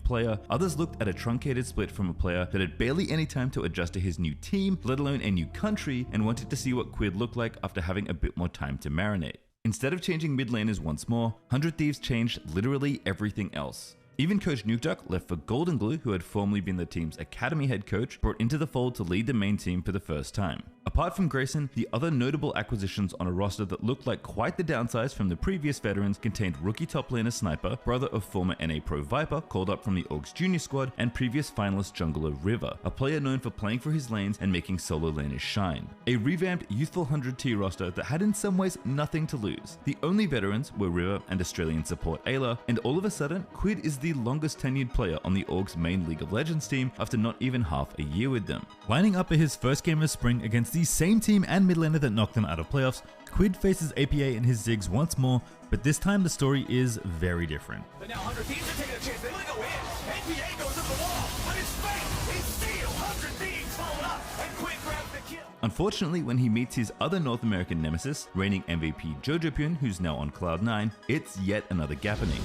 player, others looked at a truncated split from a player that had barely any time to adjust to his new team, let alone a new country, and wanted to see what Quid looked like after having a bit more time to marinate. Instead of changing mid laners once more, 100 Thieves changed literally everything else. Even Coach Nukeduck left for Golden Glue, who had formerly been the team's academy head coach, brought into the fold to lead the main team for the first time. Apart from Grayson, the other notable acquisitions on a roster that looked like quite the downsize from the previous veterans contained rookie top laner Sniper, brother of former NA Pro Viper, called up from the Orgs Junior squad, and previous finalist jungler River, a player known for playing for his lanes and making solo laners shine. A revamped youthful 100T roster that had in some ways nothing to lose. The only veterans were River and Australian support Ayla, and all of a sudden, Quid is the longest tenured player on the Orgs main League of Legends team after not even half a year with them. Lining up at his first game of spring against the same team and mid laner that knocked them out of playoffs, Quid faces APA and his Ziggs once more, but this time the story is very different. But now 100 Thieves are taking a chance, they want to go in. APA goes to the wall, on his face, he's steal, 100 Thieves followed up, and Quid grabs the kill. Unfortunately, when he meets his other North American nemesis, reigning MVP Jojopyun, who's now on Cloud9, it's yet another gappening.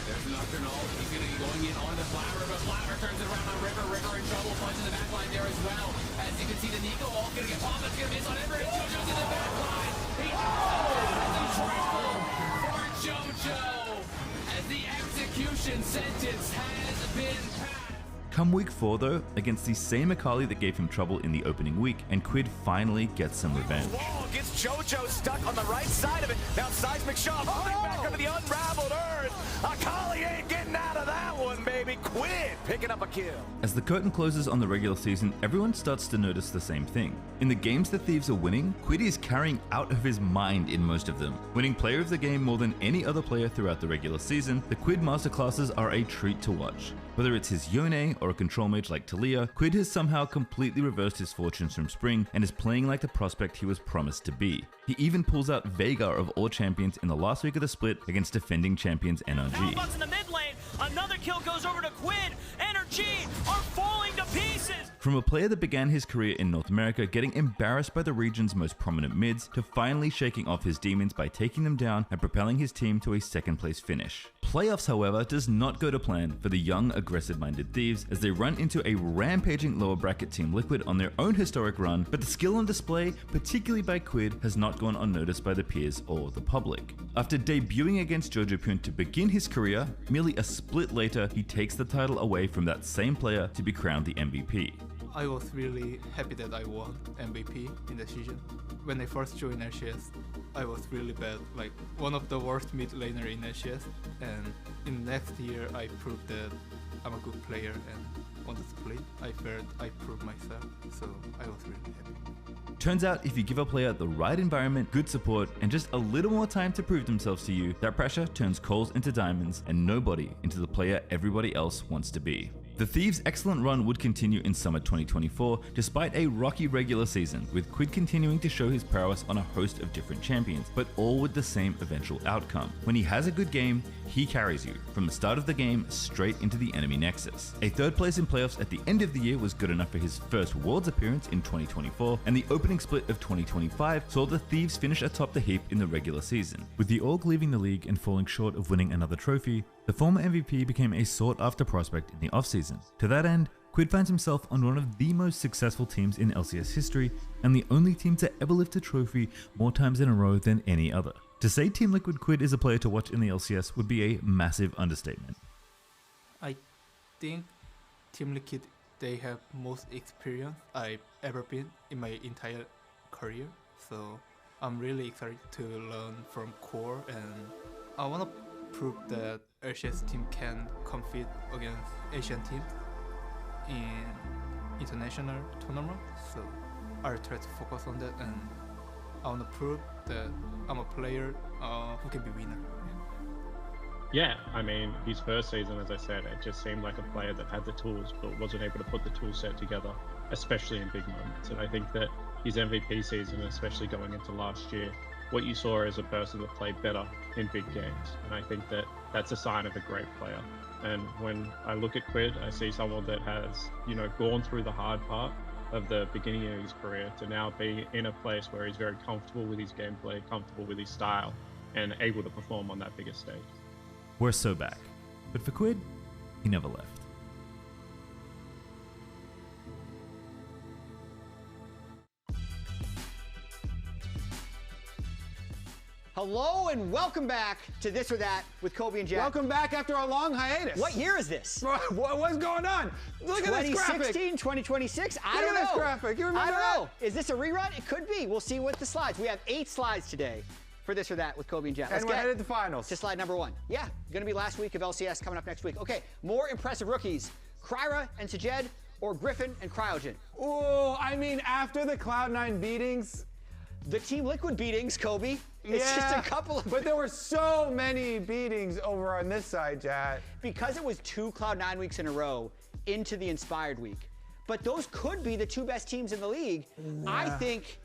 There's an Nocturnal. He's going to be going in on the Flower, but Flower turns it around on River. River in trouble, punch in the back line there as well. As you can see, the Nico ult going to get popped. It's going to miss on Ember, and JoJo's in the back line. He has a triple for JoJo as the execution sentence has been passed. Come week 4 though, against the same Akali that gave him trouble in the opening week, and Quid finally gets some revenge. Wall gets JoJo stuck on the right side of it. Now Seismic Shaw falling back over the unraveled earth. Akali ain't getting out of that one, baby. Quid picking up a kill. As the curtain closes on the regular season, everyone starts to notice the same thing. In the games the Thieves are winning, Quid is carrying out of his mind in most of them. Winning player of the game more than any other player throughout the regular season, the Quid masterclasses are a treat to watch. Whether it's his Yone or a control mage like TLAW, Quid has somehow completely reversed his fortunes from spring and is playing like the prospect he was promised to be. He even pulls out Veigar of all champions in the last week of the split against defending champions NRG. Now in the mid lane, another kill goes over to Quid. NRG are falling to pieces. From a player that began his career in North America getting embarrassed by the region's most prominent mids, to finally shaking off his demons by taking them down and propelling his team to a second place finish. Playoffs, however, does not go to plan for the young, aggressive-minded Thieves as they run into a rampaging lower bracket Team Liquid on their own historic run, but the skill on display, particularly by Quid, has not gone unnoticed by the peers or the public. After debuting against Jojopyun to begin his career, merely a split later, he takes the title away from that same player to be crowned the MVP. I was really happy that I won MVP in the season. When I first joined LCS, I was really bad, like one of the worst mid laner in LCS, and in next year I proved that I'm a good player, and on the split I felt I proved myself, so I was really happy. Turns out if you give a player the right environment, good support, and just a little more time to prove themselves to you, that pressure turns coals into diamonds and nobody into the player everybody else wants to be. The Thieves' excellent run would continue in summer 2024 despite a rocky regular season, with Quid continuing to show his prowess on a host of different champions, but all with the same eventual outcome. When he has a good game, he carries you, from the start of the game straight into the enemy nexus. A third place in playoffs at the end of the year was good enough for his first Worlds appearance in 2024, and the opening split of 2025 saw the Thieves finish atop the heap in the regular season. With the Org leaving the league and falling short of winning another trophy, the former MVP became a sought-after prospect in the offseason. To that end, Quid finds himself on one of the most successful teams in LCS history, and the only team to ever lift a trophy more times in a row than any other. To say Team Liquid Quid is a player to watch in the LCS would be a massive understatement. I think Team Liquid, they have most experience I've ever been in my entire career, so I'm really excited to learn from core, and I want to prove that LCS team can compete against Asian teams in international tournament, so I'll try to focus on that, and I want to prove that I'm a player who can be winner. Yeah, I mean, his first season, as I said, it just seemed like a player that had the tools but wasn't able to put the tool set together, especially in big moments. And I think that his MVP season, especially going into last year, what you saw is a person that played better in big games. And I think that that's a sign of a great player. And when I look at Quid, I see someone that has, gone through the hard part of the beginning of his career to now be in a place where he's very comfortable with his gameplay, comfortable with his style, and able to perform on that biggest stage. We're so back. But for Quid, He never left. Hello and welcome back to This or That with Kobe and Jack. Welcome back after a long hiatus. What year is this? What's going on? Look at this graphic. 2016, 2026? I Look don't at know. this graphic. You remember I don't that? know. Is this a rerun? It could be. We'll see what the slides. We have 8 slides today for This or That with Kobe and Jack. And we're headed to finals. To slide number 1. Yeah, going to be last week of LCS coming up next week. Okay, more impressive rookies. Kryra and Sajed or Griffin and Cryogen? Oh, I mean, after the Cloud9 beatings. The Team Liquid beatings, Kobe. It's just a couple of... But there were so many beatings over on this side, Jack. Because it was 2 Cloud9 weeks in a row into the Inspired week. But those could be the 2 best teams in the league. I think...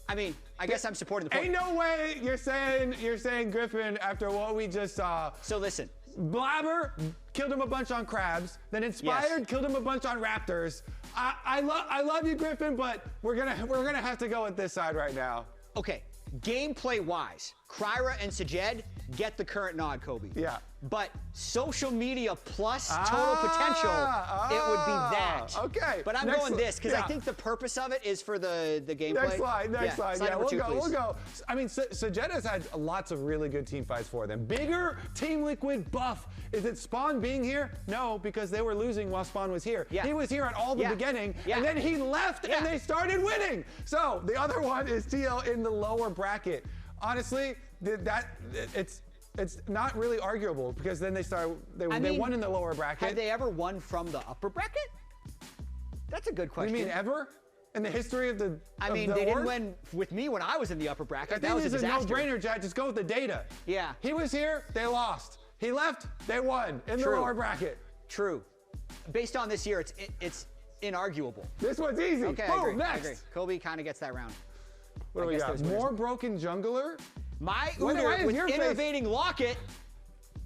I mean, I guess I'm supporting the point. Ain't no way you're saying Griffin after what we just saw. So listen. Blabber killed him a bunch on crabs. Then Inspired killed him a bunch on raptors. I love you, Griffin, but we're gonna have to go with this side right now. Okay, gameplay-wise, Kryra and Sajed get the current nod, Kobe. Yeah. But social media plus total potential, it would be that. Okay. But I'm going this because I think the purpose of it is for the gameplay. Next slide. Slide Yeah, number 2, we'll go. I mean, Sajed has had lots of really good team fights for them. Bigger Team Liquid buff. Is it Spawn being here? No, because they were losing while Spawn was here. Yeah. He was here at all the beginning, and then he left, and they started winning. So the other one is TL in the lower bracket. Honestly, it's not really arguable because then they won in the lower bracket. Have they ever won from the upper bracket? That's a good question. You mean ever? In the history of the they didn't win with me when I was in the upper bracket. That was a disaster. This is a no-brainer, Jack. Just go with the data. Yeah. He was here, they lost. He left, they won in the lower bracket. True. Based on this year, it's inarguable. This one's easy. Okay, Boom, I agree. next. Kobe kind of gets that round. What do we got? More broken jungler? My Udyr with innovating Locket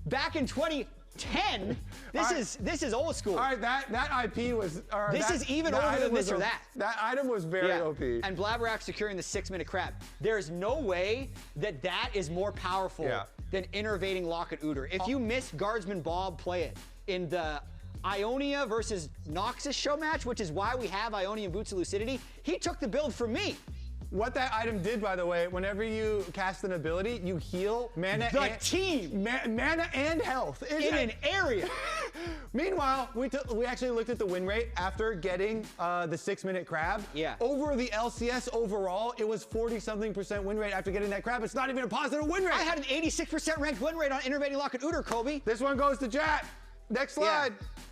back in 2010. This is old school. All right, that IP was. This is even older than this or that. That item was very OP. And Blabberak securing the 6-minute crab. There's no way that is more powerful than innovating Locket Udyr. If you missed Guardsman Bob play it in the Ionia versus Noxus show match, which is why we have Ionia and Boots of Lucidity, he took the build from me. What that item did, by the way, whenever you cast an ability, you heal mana mana and health in an area. Meanwhile, we actually looked at the win rate after getting the 6-minute crab. Yeah. Over the LCS overall, it was 40-something% win rate after getting that crab. It's not even a positive win rate. I had an 86% ranked win rate on innovating Locket Udyr, Kobe. This one goes to Jack. Next slide. Yeah.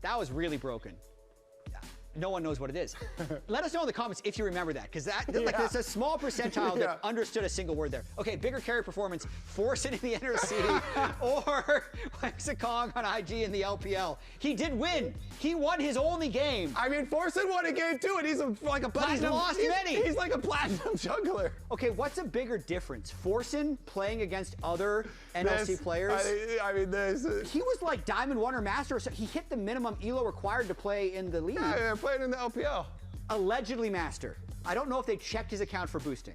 That was really broken. No one knows what it is. Let us know in the comments if you remember that, because there's a small percentile that understood a single word there. Okay, bigger carry performance, Forsen in the NRC, or Lexicon on IG in the LPL. He did win. He won his only game. I mean, Forsen won a game too, and he's like a platinum. He's lost many. He's like a platinum jungler. Okay, what's a bigger difference? Forsen playing against other NLC players? I mean, he was like Diamond 1 or Master, so he hit the minimum ELO required to play in the league. Yeah, playing in the LPL. Allegedly Master. I don't know if they checked his account for boosting.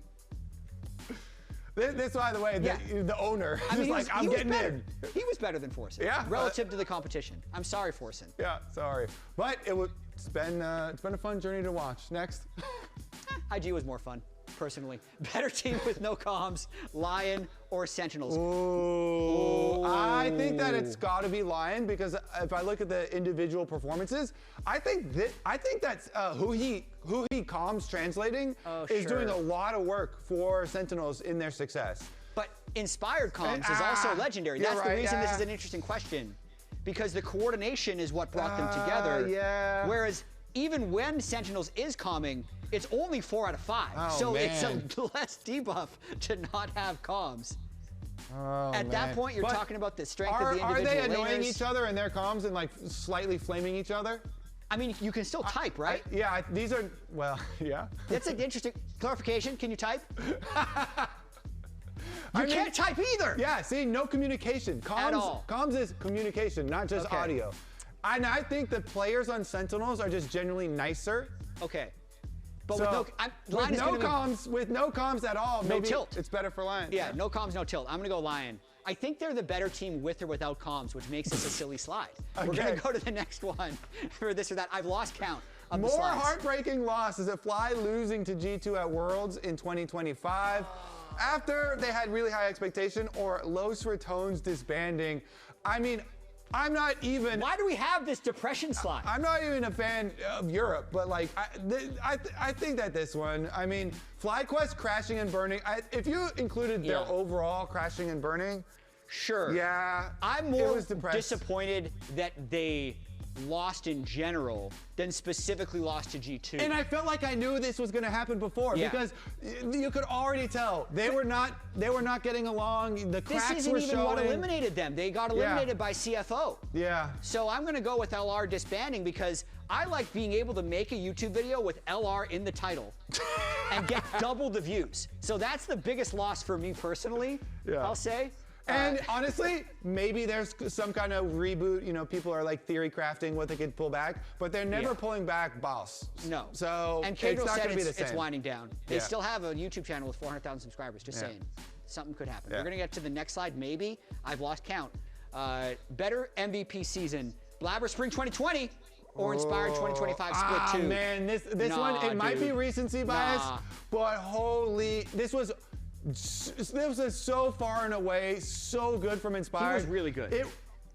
This, by the way, the owner is like, I'm getting in. He was better than Forsen. Yeah. Relative to the competition. I'm sorry, Forsen. Yeah, sorry. But it's been a fun journey to watch. Next. IG was more fun, personally. Better team with no comms, Lyon or Sentinels. Ooh. I think that it's got to be Lyon, because if I look at the individual performances, I think that's who he comms translating is doing a lot of work for Sentinels in their success. But Inspired comms is also legendary. That's the reason this is an interesting question, because the coordination is what brought them together. Yeah. Whereas even when Sentinels is comming, it's only 4 out of 5. So it's a less debuff to not have comms. At that point, you're talking about the strength of the individual Are they annoying laners. each other in their comms and like slightly flaming each other? I mean, you can still type, right? These are, well, yeah. That's an interesting clarification. Can you type? You can't type either. Yeah, see, no communication. Comms, At all. Comms is communication, not just audio. And I think the players on Sentinels are just generally nicer. Okay. But So, with no with no comms at all, maybe tilt. it's better for Lyon. Yeah, no comms, no tilt. I'm gonna go Lyon. I think they're the better team with or without comms, which makes this a silly slide. We're going to go to the next one for this or that. I've lost count of the More slides. heartbreaking loss is Fly losing to G2 at Worlds in 2025. After they had really high expectation, or Los Ratones disbanding. I mean, I'm not even. Why do we have this depression slide? I'm not even a fan of Europe, but like, I think that this one, I mean, FlyQuest crashing and burning, if you included their overall crashing and burning. Sure. Yeah. I'm more disappointed that they lost in general than specifically lost to G2. And I felt like I knew this was going to happen before because you could already tell they were not getting along. The cracks this isn't were even showing. what eliminated them. They got eliminated by CFO. Yeah. So I'm going to go with LR disbanding because I like being able to make a YouTube video with LR in the title and get double the views. So that's the biggest loss for me personally, I'll say. And honestly, maybe there's some kind of reboot. You know, people are like theory crafting what they could pull back, but they're never pulling back boss. No. So and it's not going to be the same. It's winding down. They still have a YouTube channel with 400,000 subscribers. Just saying, something could happen. We're going to get to the next slide. Maybe I've lost count. Better MVP season: Blabber Spring 2020 or Inspired 2025 Split 2. Man, this one it might be recency bias, but holy, this was so far and away so good from Inspired. He was really good.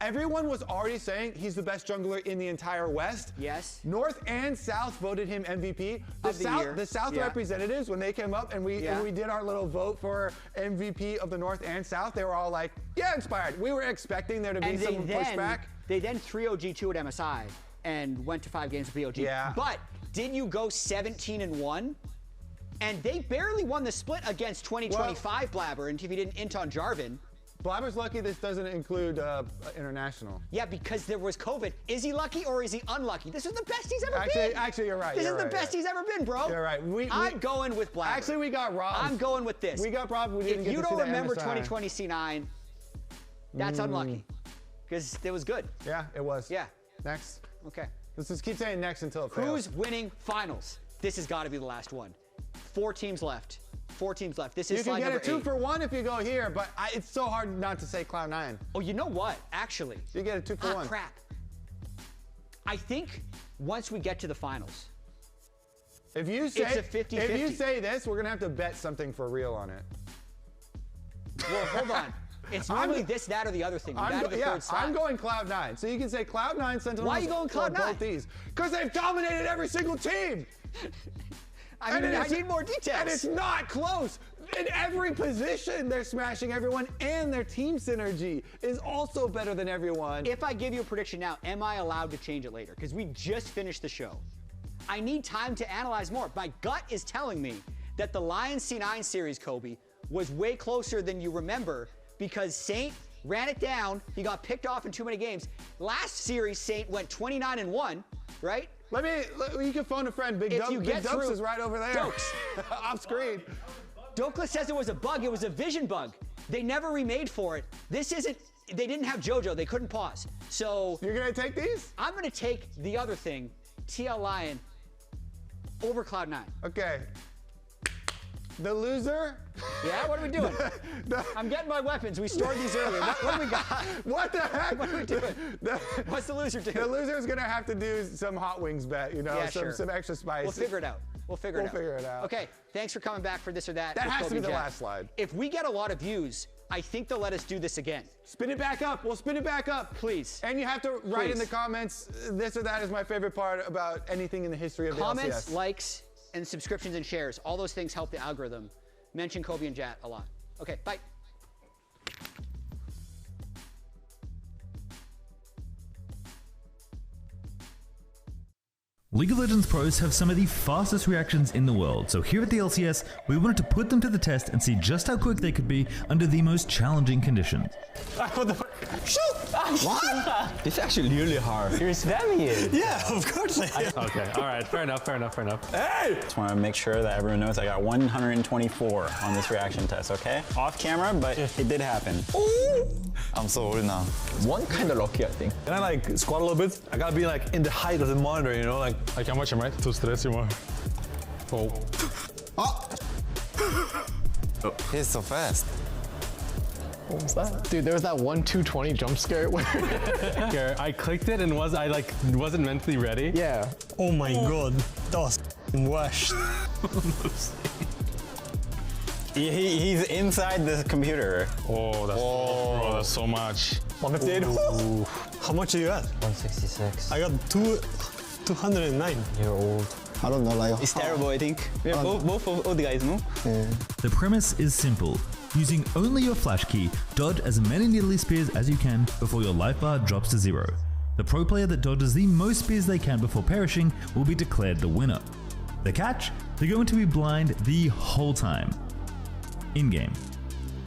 Everyone was already saying he's the best jungler in the entire West. Yes. North and South voted him MVP. The South representatives, when they came up and we did our little vote for MVP of the North and South, they were all like, yeah, Inspired. We were expecting there to be some pushback. They then 3-0 G2 at MSI and went to 5 games with BOG. Yeah. But did you go 17-1? And they barely won the split against 2025 Blabber, and if you didn't int on Jarvan. Blabber's lucky this doesn't include international. Yeah, because there was COVID. Is he lucky or is he unlucky? This is the best he's ever been. Actually, you're right. This is the best he's ever been, bro. You're right. I'm going with Blabber. Actually, we got robbed. I'm going with this. We got robbed. We didn't if get you to see don't the remember MSI. 2020 C9, that's unlucky. Because it was good. Yeah, it was. Yeah. Next. Okay. Let's just keep saying next until it fails. Who's winning finals? This has got to be the last one. 4 teams left. 4 teams left. This is you slide can number get a 8. 2-for-1 if you go here, but it's so hard not to say Cloud9. Oh, you know what? Actually. You get a 2-for-1. Crap. I think once we get to the finals. If you say, it's a 50-50. If you say this, we're going to have to bet something for real on it. Well, hold on. It's normally this, that, or the other thing. I'm going Cloud9. So you can say Cloud9, Sentinels. Why are you going Cloud9? Both these. Because they've dominated every single team. I mean, I need more details. And it's not close. In every position, they're smashing everyone, and their team synergy is also better than everyone. If I give you a prediction now, am I allowed to change it later? Because we just finished the show. I need time to analyze more. My gut is telling me that the Lyon C9 series, Kobe, was way closer than you remember because Saint ran it down. He got picked off in too many games. Last series, Saint went 29-1, right? You can phone a friend. Big Dubs is right over there. Dokes. Off screen. Dokla says it was a bug. It was a vision bug. They never remade for it. This isn't, they didn't have JoJo. They couldn't pause. So. You're going to take these? I'm going to take the other thing, TL Lyon, over Cloud9. Okay. The loser? Yeah, what are we doing? I'm getting my weapons. We stored these earlier. What do we got? What the heck? What are we doing? What's the loser do? The loser is going to have to do some hot wings bet, you know, some extra spice. We'll figure it out. We'll figure it out. Okay, thanks for coming back for this or that. That has to be the last slide. If we get a lot of views, I think they'll let us do this again. Spin it back up. We'll spin it back up. Please. And you have to write in the comments, this or that is my favorite part about anything in the history of the LCS. Comments, likes, and subscriptions and shares. All those things help the algorithm. Mention Kobe and Jat a lot. Okay, bye. League of Legends pros have some of the fastest reactions in the world, so here at the LCS, we wanted to put them to the test and see just how quick they could be under the most challenging conditions. What the fuck? Shoot! What? It's actually really hard. You're spamming it. Yeah, of course I am. Okay, all right, fair enough. Hey! Just want to make sure that everyone knows I got 124 on this reaction test, okay? Off camera, but it did happen. Ooh. I'm so old now. One kind of lucky, I think. Can I like squat a little bit? I gotta be like in the height of the monitor, you know? Like I'm watching, right? Too stressy, man. Oh. Oh! He's so fast. What was that? Dude, there was that 1-2-20 jump scare where I clicked it and wasn't mentally ready. yeah. Oh my god, that was worst. He's inside the computer. Oh, that's so much. 158. How much do you got? 166. I got 209. You're old. I don't know, like. It's terrible, I think. Yeah, both of the guys, no? Yeah. The premise is simple. Using only your flash key, dodge as many Nidalee spears as you can before your life bar drops to 0. The pro player that dodges the most spears they can before perishing will be declared the winner. The catch? They're going to be blind the whole time. In-game.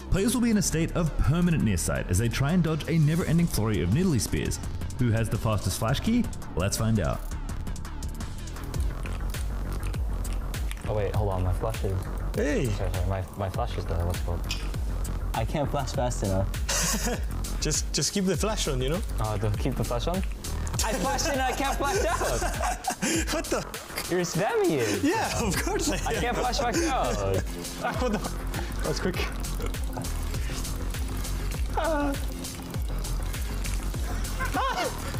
Players will be in a state of permanent nearsight as they try and dodge a never-ending flurry of Nidalee spears. Who has the fastest flash key? Let's find out. Oh wait, hold on, my flash is... Hey! Sorry, my flash is there, what's it called? I can't flash fast enough. Just keep the flash on, you know? Keep the flash on? I flashed in and I can't flash out! What the? You're spamming it! Yeah, of course I can't flash back out! What the? That's quick.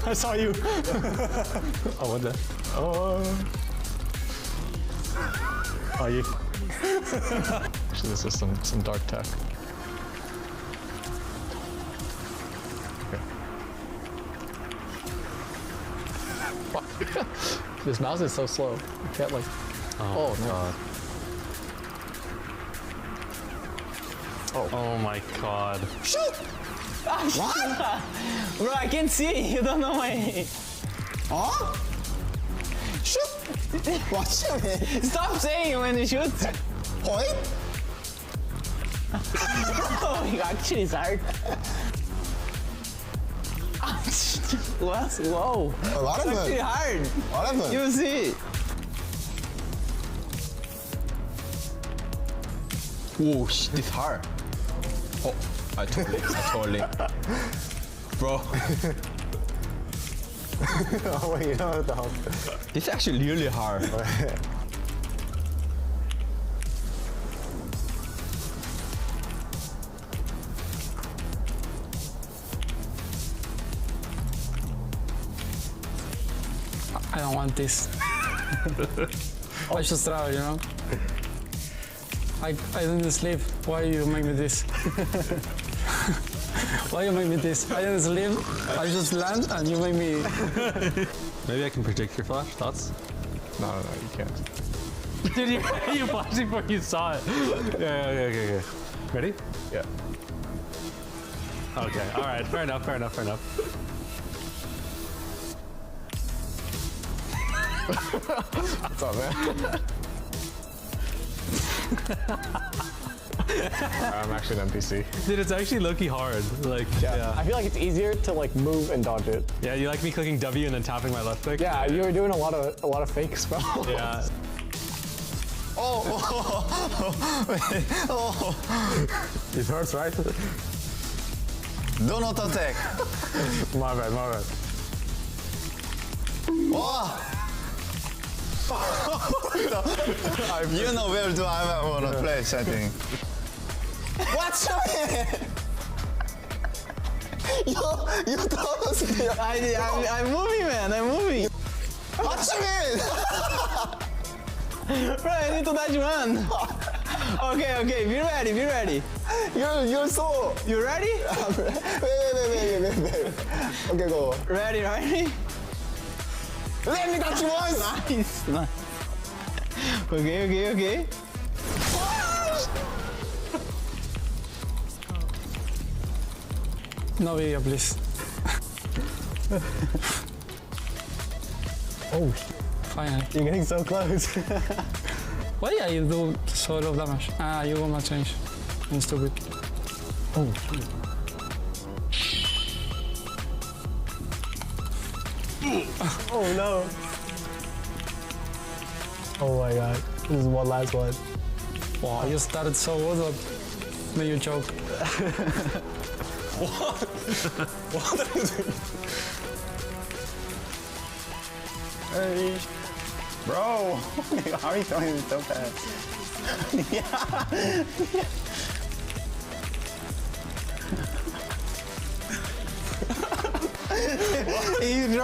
I saw you. Oh, what the? Oh, you. Actually, this is some dark tech. Okay. This mouse is so slow. You can't like. Oh no. God. Oh my god. Shoot! What? Bro, I can't see. You don't know my... Huh? Shoot! Watch it. Stop saying when you shoot. Point? Oh my god, actually it's hard. Whoa. What It's happened? actually hard. What happened? You see. Whoa, this hard. Oh, I totally. Bro. Oh wait, you know what the hell? This is actually really hard. I don't want this. I should travel, you know? I didn't sleep. Why you make me this? Why you make me this? I didn't sleep. I just land and you make me... Maybe I can predict your flash. Thoughts? No, you can't. Did you flashed before you saw it? Yeah, okay. Ready? Yeah. Okay, alright, fair enough. What's up, man? I'm actually an NPC. Dude, it's actually low-key hard. Like, yeah. I feel like it's easier to like move and dodge it. Yeah, you like me clicking W and then tapping my left click? Yeah, you were doing a lot of fake spells. Yeah. It hurts, right? Do not attack. My bad. Oh. You know where do I want to place, I think. What's happening? You told us. I'm moving, man. I'm moving. What's happening? Bro, I need to dodge one. Okay. Be ready. You're so. You ready? Wait. Okay, go. Ready? Let me touch you once. Nice. Okay. No video, please. Oh, Finally. you're getting so close. Why you do so low damage? You gonna change. I'm stupid. Oh, oh no. Oh my god. This is one last one. Wow, you started so well that made you choke. What is it? Hey. Bro, how are you going so fast? Yeah.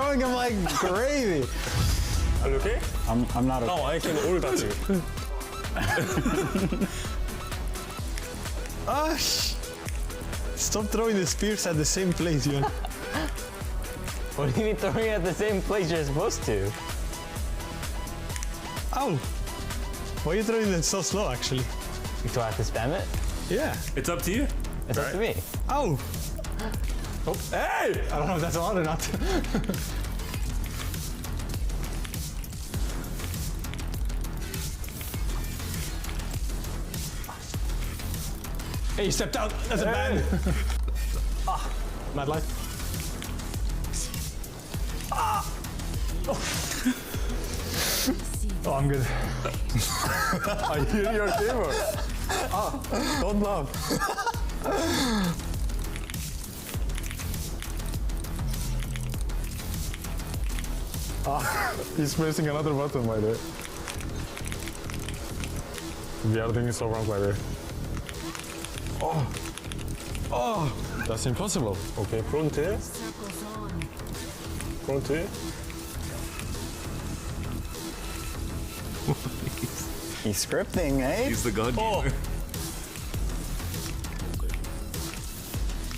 throwing him like crazy. Are you okay? I'm not okay. No, I can ult at you. Ah, stop throwing the spears at the same place, you. What do you mean throwing at the same place you're supposed to? Ow! Why are you throwing them so slow, actually? Do I have to spam it? Yeah. It's up to you. It's up to me. Ow! Oh, hey! I don't know if that's allowed or not. Hey, you stepped out. That's a bad. Mad life. Oh, I'm good. I hear your gamer. Don't laugh. He's pressing another button by the way. The other thing is so wrong by the way. Oh, that's impossible. Okay, frontier. Frontier. He's scripting, eh? He's the god gamer.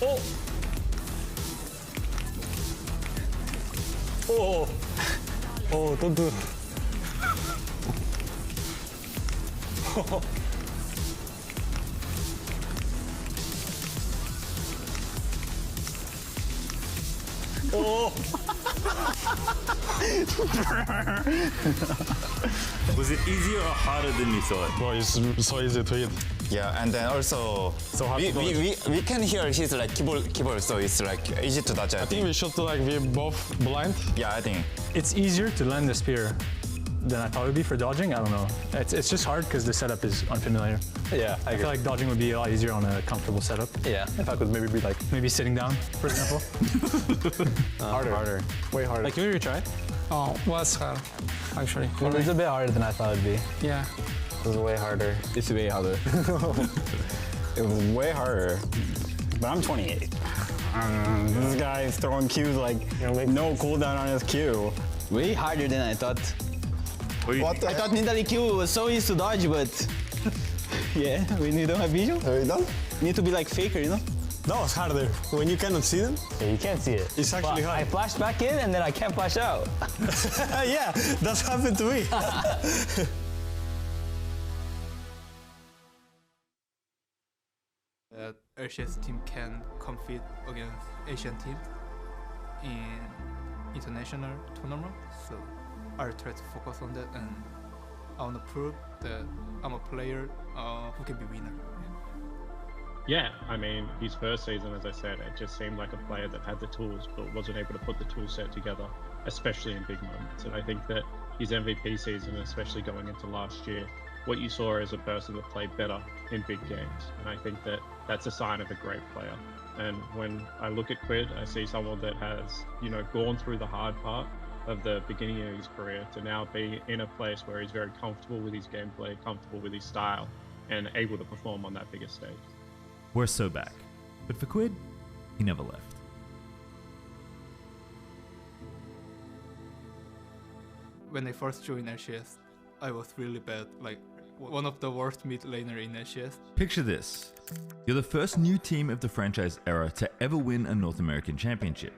Oh! Oh! Oh, don't do it. Oh! Was it easier or harder than you thought? Bro, it's so easy to hit. Yeah, and then also hard to dodge. we can hear his like keyboard, so it's like easy to dodge. I think we should like be both blind. Yeah, I think. It's easier to land the spear than I thought it would be for dodging. I don't know. It's just hard because the setup is unfamiliar. Yeah, I feel like dodging would be a lot easier on a comfortable setup. Yeah, if I could maybe be like Maybe sitting down, for example. harder, way harder. Like, can we retry? Oh, was hard, actually. It's a bit harder than I thought it'd be. Yeah. It was way harder. It's way harder. It was way harder. But I'm 28. This guy is throwing Qs like no cooldown on his Q. Way harder than I thought. What the I thought Nidali Q was so easy to dodge, but yeah, when you don't have vision, you done? you need to be like Faker, you know? That was harder. When you cannot see them, Yeah, you can't see it. it's actually But I hard. flashed back in and then I can't flash out. Yeah, that's happened to me. That LCS team can compete against Asian team in international tournament. So I'll try to focus on that, and I want to prove that I'm a player who can be winner. Yeah, I mean, his first season, as I said, it just seemed like a player that had the tools, but wasn't able to put the tool set together, especially in big moments. And I think that his MVP season, especially going into last year, what you saw is a person that played better in big games. And I think that that's a sign of a great player. And when I look at Quid, I see someone that has, gone through the hard part of the beginning of his career to now be in a place where he's very comfortable with his gameplay, comfortable with his style, and able to perform on that bigger stage. We're so back. But for Quid, he never left. When I first joined LCS, I was really bad, like one of the worst mid laner in LCS. Picture this. You're the first new team of the franchise era to ever win a North American championship.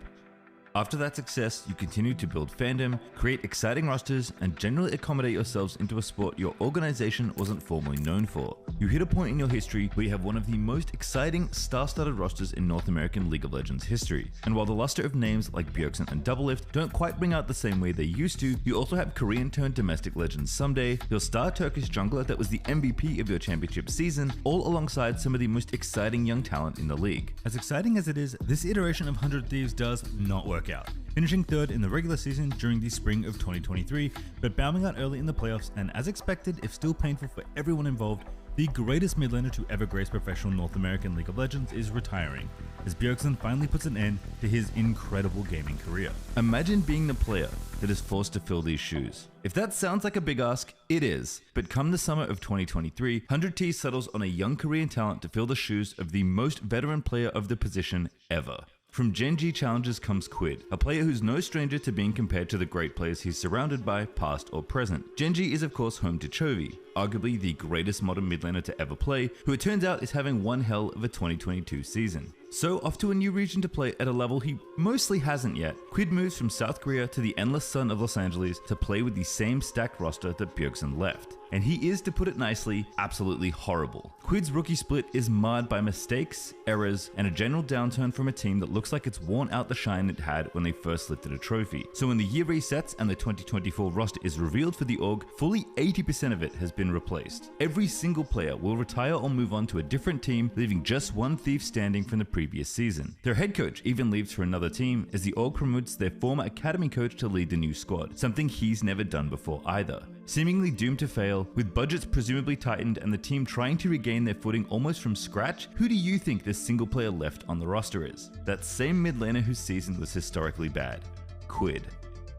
After that success, you continued to build fandom, create exciting rosters, and generally accommodate yourselves into a sport your organization wasn't formally known for. You hit a point in your history where you have one of the most exciting star-studded rosters in North American League of Legends history. And while the luster of names like Bjergsen and Doublelift don't quite bring out the same way they used to, you also have Korean-turned domestic legends Someday, your star Turkish jungler that was the MVP of your championship season, all alongside some of the most exciting young talent in the league. As exciting as it is, this iteration of 100 Thieves does not work out, finishing third in the regular season during the spring of 2023, but bowing out early in the playoffs, and as expected, if still painful for everyone involved, the greatest mid laner to ever grace professional North American League of Legends is retiring, as Bjergsen finally puts an end to his incredible gaming career. Imagine being the player that is forced to fill these shoes. If that sounds like a big ask, it is. But come the summer of 2023, 100T settles on a young Korean talent to fill the shoes of the most veteran player of the position ever. From Gen G challengers comes Quid, a player who's no stranger to being compared to the great players he's surrounded by, past or present. Gen G is of course home to Chovy, arguably the greatest modern mid laner to ever play, who it turns out is having one hell of a 2022 season. So off to a new region to play at a level he mostly hasn't yet, Quid moves from South Korea to the endless sun of Los Angeles to play with the same stacked roster that Bjergsen left. And he is, to put it nicely, absolutely horrible. Quid's rookie split is marred by mistakes, errors, and a general downturn from a team that looks like it's worn out the shine it had when they first lifted a trophy. So when the year resets and the 2024 roster is revealed for the org, fully 80% of it has been replaced. Every single player will retire or move on to a different team, leaving just one thief standing from the previous season. Their head coach even leaves for another team as the org promotes their former academy coach to lead the new squad, something he's never done before either. Seemingly doomed to fail, with budgets presumably tightened and the team trying to regain their footing almost from scratch, who do you think this single player left on the roster is? That same mid laner whose season was historically bad, Quid.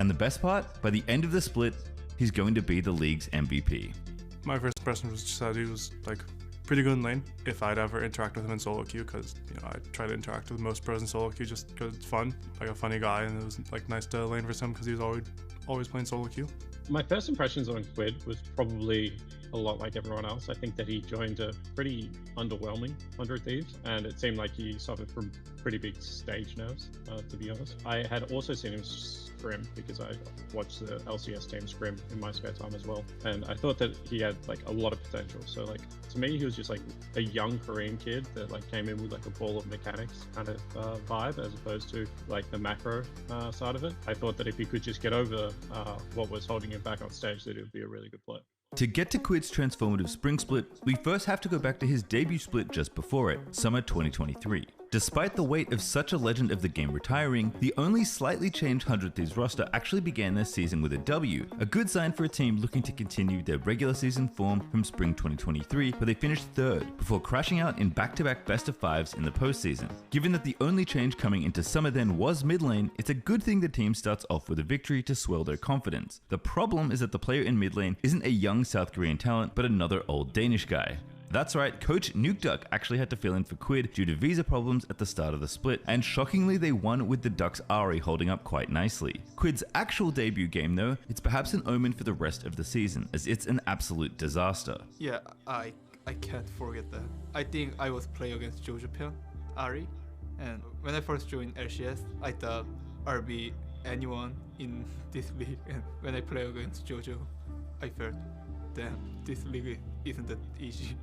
And the best part? By the end of the split, he's going to be the league's MVP. My first impression was just that he was like pretty good in lane. If I'd ever interact with him in solo queue, because I try to interact with most pros in solo queue just because it's fun, like a funny guy, and it was like nice to lane for him because he was always playing solo queue. My first impressions on Quid was probably a lot like everyone else. I think that he joined a pretty underwhelming 100 Thieves, and it seemed like he suffered from pretty big stage nerves, to be honest. I had also seen him scrim because I watched the LCS team scrim in my spare time as well, and I thought that he had like a lot of potential. So like to me, he was just like a young Korean kid that like came in with like a ball of mechanics kind of vibe, as opposed to like the macro side of it. I thought that if he could just get over what was holding him back on stage, that it would be a really good player. To get to Quid's transformative spring split, we first have to go back to his debut split just before it, summer 2023. Despite the weight of such a legend of the game retiring, the only slightly changed 100 Thieves roster actually began their season with a W, a good sign for a team looking to continue their regular season form from spring 2023, where they finished third, before crashing out in back-to-back best-of-5s in the postseason. Given that the only change coming into summer then was mid lane, it's a good thing the team starts off with a victory to swell their confidence. The problem is that the player in mid lane isn't a young South Korean talent, but another old Danish guy. That's right, Coach Nukeduck actually had to fill in for Quid due to visa problems at the start of the split, and shockingly they won with the Ducks' Ari holding up quite nicely. Quid's actual debut game though, it's perhaps an omen for the rest of the season, as it's an absolute disaster. Yeah, I can't forget that. I think I was playing against Jojo Pion, Ari, and when I first joined LCS, I thought I'll be anyone in this league, and when I play against Jojo, I felt, damn, this league isn't that easy.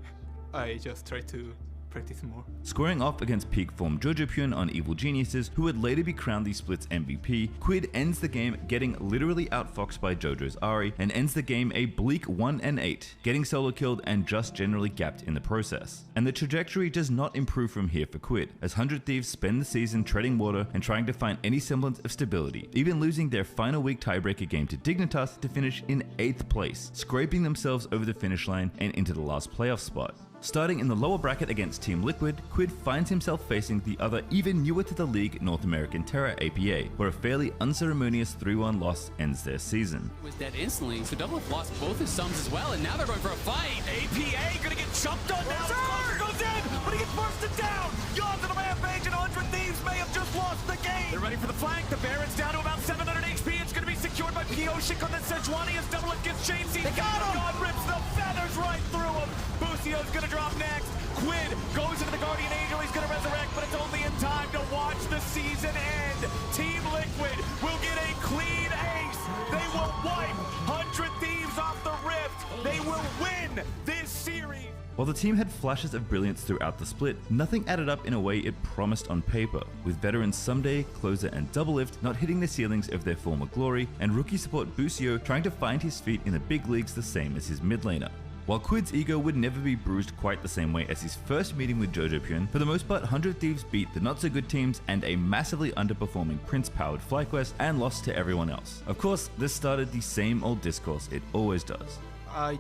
I just try to practice more. Squaring off against peak form Jojo Pyun on Evil Geniuses, who would later be crowned the split's MVP, Quid ends the game getting literally outfoxed by Jojo's Ari, and ends the game a bleak 1-8, getting solo killed and just generally gapped in the process. And the trajectory does not improve from here for Quid, as 100 Thieves spend the season treading water and trying to find any semblance of stability, even losing their final week tiebreaker game to Dignitas to finish in 8th place, scraping themselves over the finish line and into the last playoff spot. Starting in the lower bracket against Team Liquid, Quid finds himself facing the other even newer to the league North American Terra APA, where a fairly unceremonious 3-1 loss ends their season. Was dead instantly, so Double lost both his sums as well, and now they're going for a fight. APA gonna get jumped on now. Sure. Goes in, but he gets bursted down. Yawns to the rampage, and 100 Thieves may have just lost the game. They're ready for the flank. The Baron's down to about 700 HP. It's gonna be secured by Pioshik on the Sejuani as Double gets Chainseed. They got him! God rips the feathers right through him. Busio's gonna drop next. Quid goes into the Guardian Angel. He's gonna resurrect, but it's only in time to watch the season end. Team Liquid will get a clean ace. They will wipe 100 Thieves off the rift. They will win this series. While the team had flashes of brilliance throughout the split, nothing added up in a way it promised on paper, with veterans Someday, Closer and Doublelift not hitting the ceilings of their former glory, and rookie support Busio trying to find his feet in the big leagues the same as his mid laner. While Quid's ego would never be bruised quite the same way as his first meeting with Jojo Pyun, for the most part 100 Thieves beat the not-so-good teams and a massively underperforming Prince-powered FlyQuest and lost to everyone else. Of course, this started the same old discourse it always does. I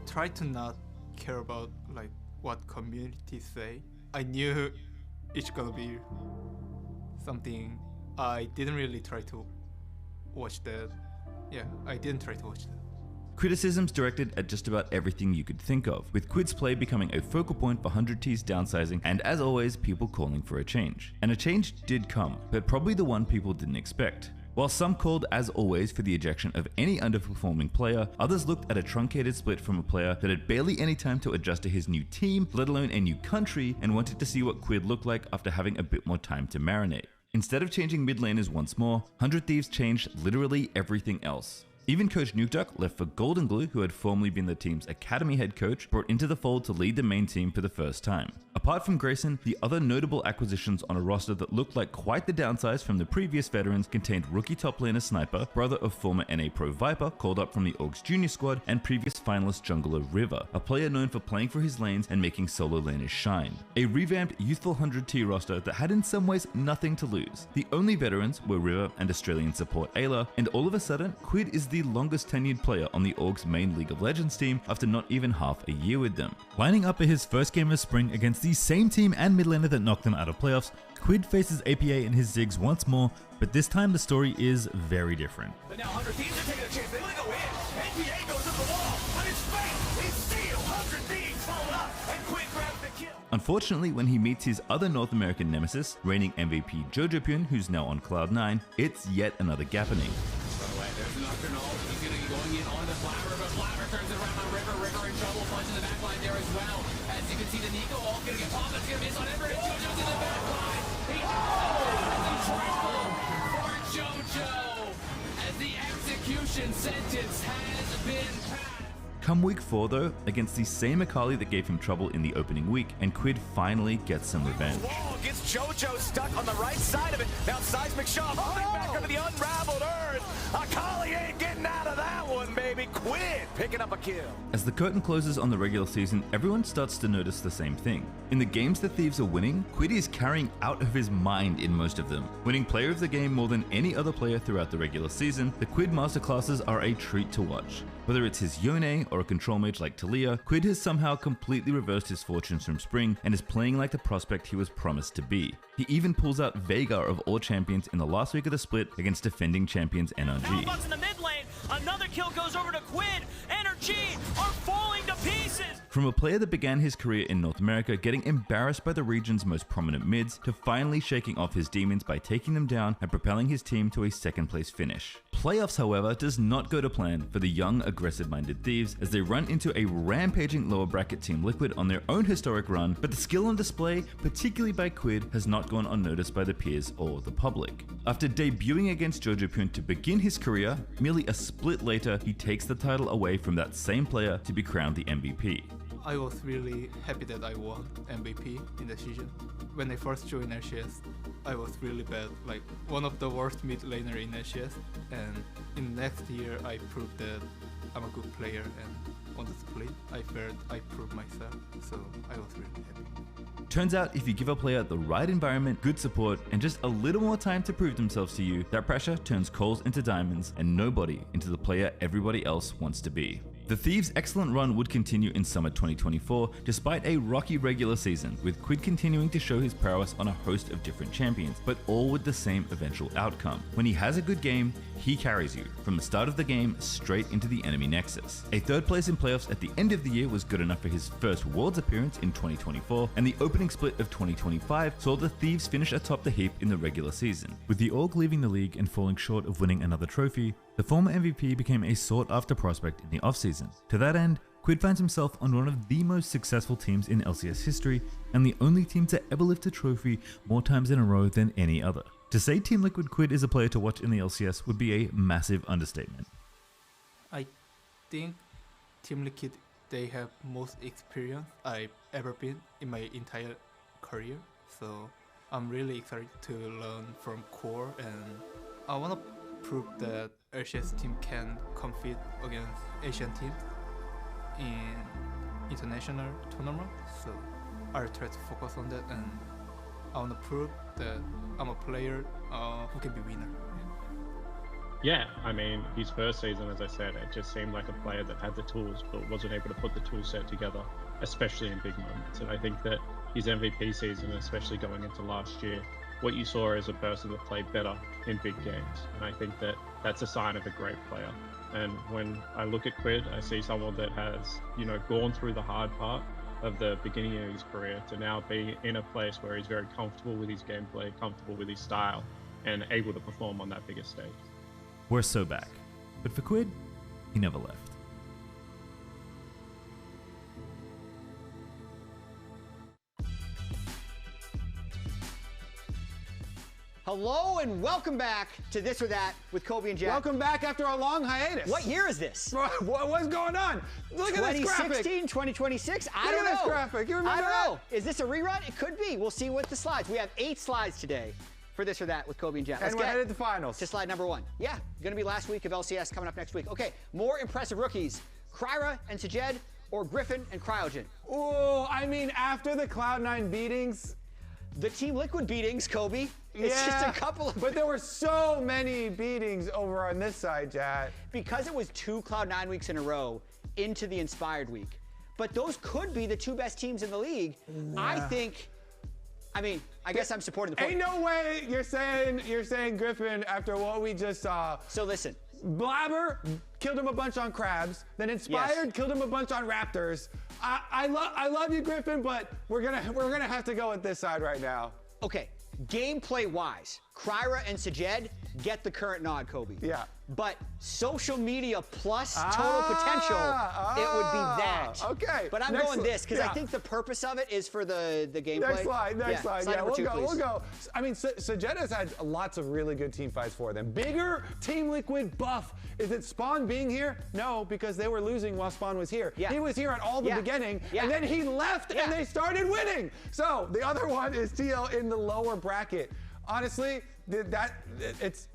try to not care about like what communities say. I knew it's gonna be something. I didn't really try to watch that. Yeah, I didn't try to watch that. Criticisms directed at just about everything you could think of, with Quid's play becoming a focal point for 100T's downsizing, and as always, people calling for a change. And a change did come, but probably the one people didn't expect. While some called, as always, for the ejection of any underperforming player, others looked at a truncated split from a player that had barely any time to adjust to his new team, let alone a new country, and wanted to see what Quid looked like after having a bit more time to marinate. Instead of changing mid laners once more, 100 Thieves changed literally everything else. Even Coach Nukeduck left for Golden Glue, who had formerly been the team's academy head coach, brought into the fold to lead the main team for the first time. Apart from Grayson, the other notable acquisitions on a roster that looked like quite the downsize from the previous veterans contained rookie top laner Sniper, brother of former NA Pro Viper, called up from the Orgs Junior squad, and previous finalist jungler River, a player known for playing for his lanes and making solo laners shine. A revamped youthful 100T roster that had in some ways nothing to lose. The only veterans were River and Australian support Ayla, and all of a sudden, Quid is the longest tenured player on the Orgs main League of Legends team after not even half a year with them. Lining up for his first game of spring against the same team and mid laner that knocked them out of playoffs, Quid faces APA in his Ziggs once more, but this time the story is very different. But now 100 Thieves are taking a chance. They want to go in. APA goes up the wall. On his face, he's steal. 100 Thieves followed up, and Quid grabs the kill. Unfortunately, when he meets his other North American nemesis, reigning MVP Jojopyun, who's now on Cloud 9, it's yet another gappening. There's an Nocturnal. He's going to be going in on the Flower, but Flower turns it around on River. River in trouble. Punch in the back line there as well. As you can see, the Nico all going to get popped. It's going to miss on Everett. Jojo's in the back line. He triple for Jojo. As the execution sentence has been passed. Come week 4 though, against the same Akali that gave him trouble in the opening week, and Quid finally gets some revenge. Wall gets Jojo stuck on the right side of it. Now Seismic Shaw falling back under the unraveled earth. Akali ain't getting out of that one, baby. Quid picking up a kill. As the curtain closes on the regular season, everyone starts to notice the same thing. In the games the Thieves are winning, Quid is carrying out of his mind in most of them. Winning player of the game more than any other player throughout the regular season, the Quid masterclasses are a treat to watch. Whether it's his Yone or a control mage like TLAW, Quid has somehow completely reversed his fortunes from spring and is playing like the prospect he was promised to be. He even pulls out Veigar of all champions in the last week of the split against defending champions NRG. In the mid lane, another kill goes over to Quid. NRG are falling to pieces. From a player that began his career in North America getting embarrassed by the region's most prominent mids, to finally shaking off his demons by taking them down and propelling his team to a second place finish. Playoffs, however, does not go to plan for the young, aggressive-minded Thieves as they run into a rampaging lower bracket Team Liquid on their own historic run, but the skill on display, particularly by Quid, has not gone unnoticed by the peers or the public. After debuting against Jojopyun to begin his career, merely a split later, he takes the title away from that same player to be crowned the MVP. I was really happy that I won MVP in the season. When I first joined LCS, I was really bad, like one of the worst mid laner in LCS. And in next year, I proved that I'm a good player, and on the split, I felt I proved myself, so I was really happy. Turns out if you give a player the right environment, good support, and just a little more time to prove themselves to you, that pressure turns coals into diamonds and nobody into the player everybody else wants to be. The Thieves' excellent run would continue in summer 2024 despite a rocky regular season, with Quid continuing to show his prowess on a host of different champions, but all with the same eventual outcome. When he has a good game, he carries you, from the start of the game straight into the enemy nexus. A third place in playoffs at the end of the year was good enough for his first Worlds appearance in 2024, and the opening split of 2025 saw the Thieves finish atop the heap in the regular season. With the Org leaving the league and falling short of winning another trophy, the former MVP became a sought-after prospect in the offseason. To that end, Quid finds himself on one of the most successful teams in LCS history, and the only team to ever lift a trophy more times in a row than any other. To say Team Liquid Quid is a player to watch in the LCS would be a massive understatement. I think Team Liquid, they have most experience I've ever been in my entire career, so I'm really excited to learn from core, and I want to prove that LCS team can compete against Asian teams in international tournament, so I'll try to focus on that, and I want to prove that I'm a player who can be winner. Yeah, I mean, his first season, as I said, it just seemed like a player that had the tools but wasn't able to put the tool set together, especially in big moments. And I think that his MVP season, especially going into last year, what you saw is a person that played better in big games. And I think that that's a sign of a great player. And when I look at Quid, I see someone that has, you know, gone through the hard part of the beginning of his career to now be in a place where he's very comfortable with his gameplay, comfortable with his style, and able to perform on that bigger stage. We're so back. But for Quid, he never left. Hello and welcome back to This or That with Kobe and Jack. Welcome back after our long hiatus. What year is this? What's going on? Look at this graphic. 2016, 2026? I don't know. Look at this graphic. You remember I don't that? know. Is this a rerun? It could be. We'll see with the slides. We have 8 slides today for This or That with Kobe and Jack. And we're headed to finals. To slide number 1. Yeah, gonna be last week of LCS coming up next week. Okay, more impressive rookies. Kryra and Sajed or Griffin and Cryogen? Oh, I mean, after the Cloud9 beatings. The Team Liquid beatings, Kobe. It's just a couple of... But there were so many beatings over on this side, Jack. Because it was 2 Cloud9 weeks in a row into the Inspired week. But those could be the 2 best teams in the league. Yeah. I guess I'm supporting the point. Ain't no way you're saying Griffin after what we just saw. So listen. Blabber killed him a bunch on Crabs, then Inspired killed him a bunch on Raptors. I love you, Griffin, but we're gonna have to go with this side right now. Okay, gameplay wise, Kryra and Sajed get the current nod, Kobe. Yeah. But social media plus total potential, it would be that. Okay. But I'm going this because I think the purpose of it is for the gameplay. Next slide. Yeah, we'll go. I mean, Sajed has had lots of really good team fights for them. Bigger Team Liquid buff. Is it Spawn being here? No, because they were losing while Spawn was here. Yeah. He was here at all the beginning, and then he left and they started winning. So the other one is TL in the lower bracket. Honestly, it's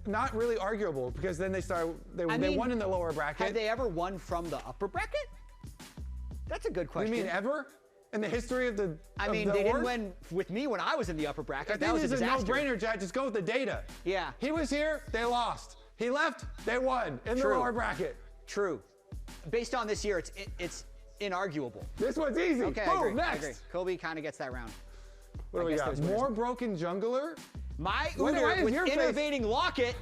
not really arguable because then they won in the lower bracket. Have they ever won from the upper bracket? That's a good question. You mean ever? In the history of the they didn't win with me when I was in the upper bracket. That was a disaster. This is a no-brainer, Jack. Just go with the data. Yeah. He was here, they lost. He left, they won in the lower bracket. True. Based on this year, it's inarguable. This one's easy. Okay, Boom, next. I agree. Kobe kind of gets that round. What do we got? More broken jungler? My Udyr with innovating Locket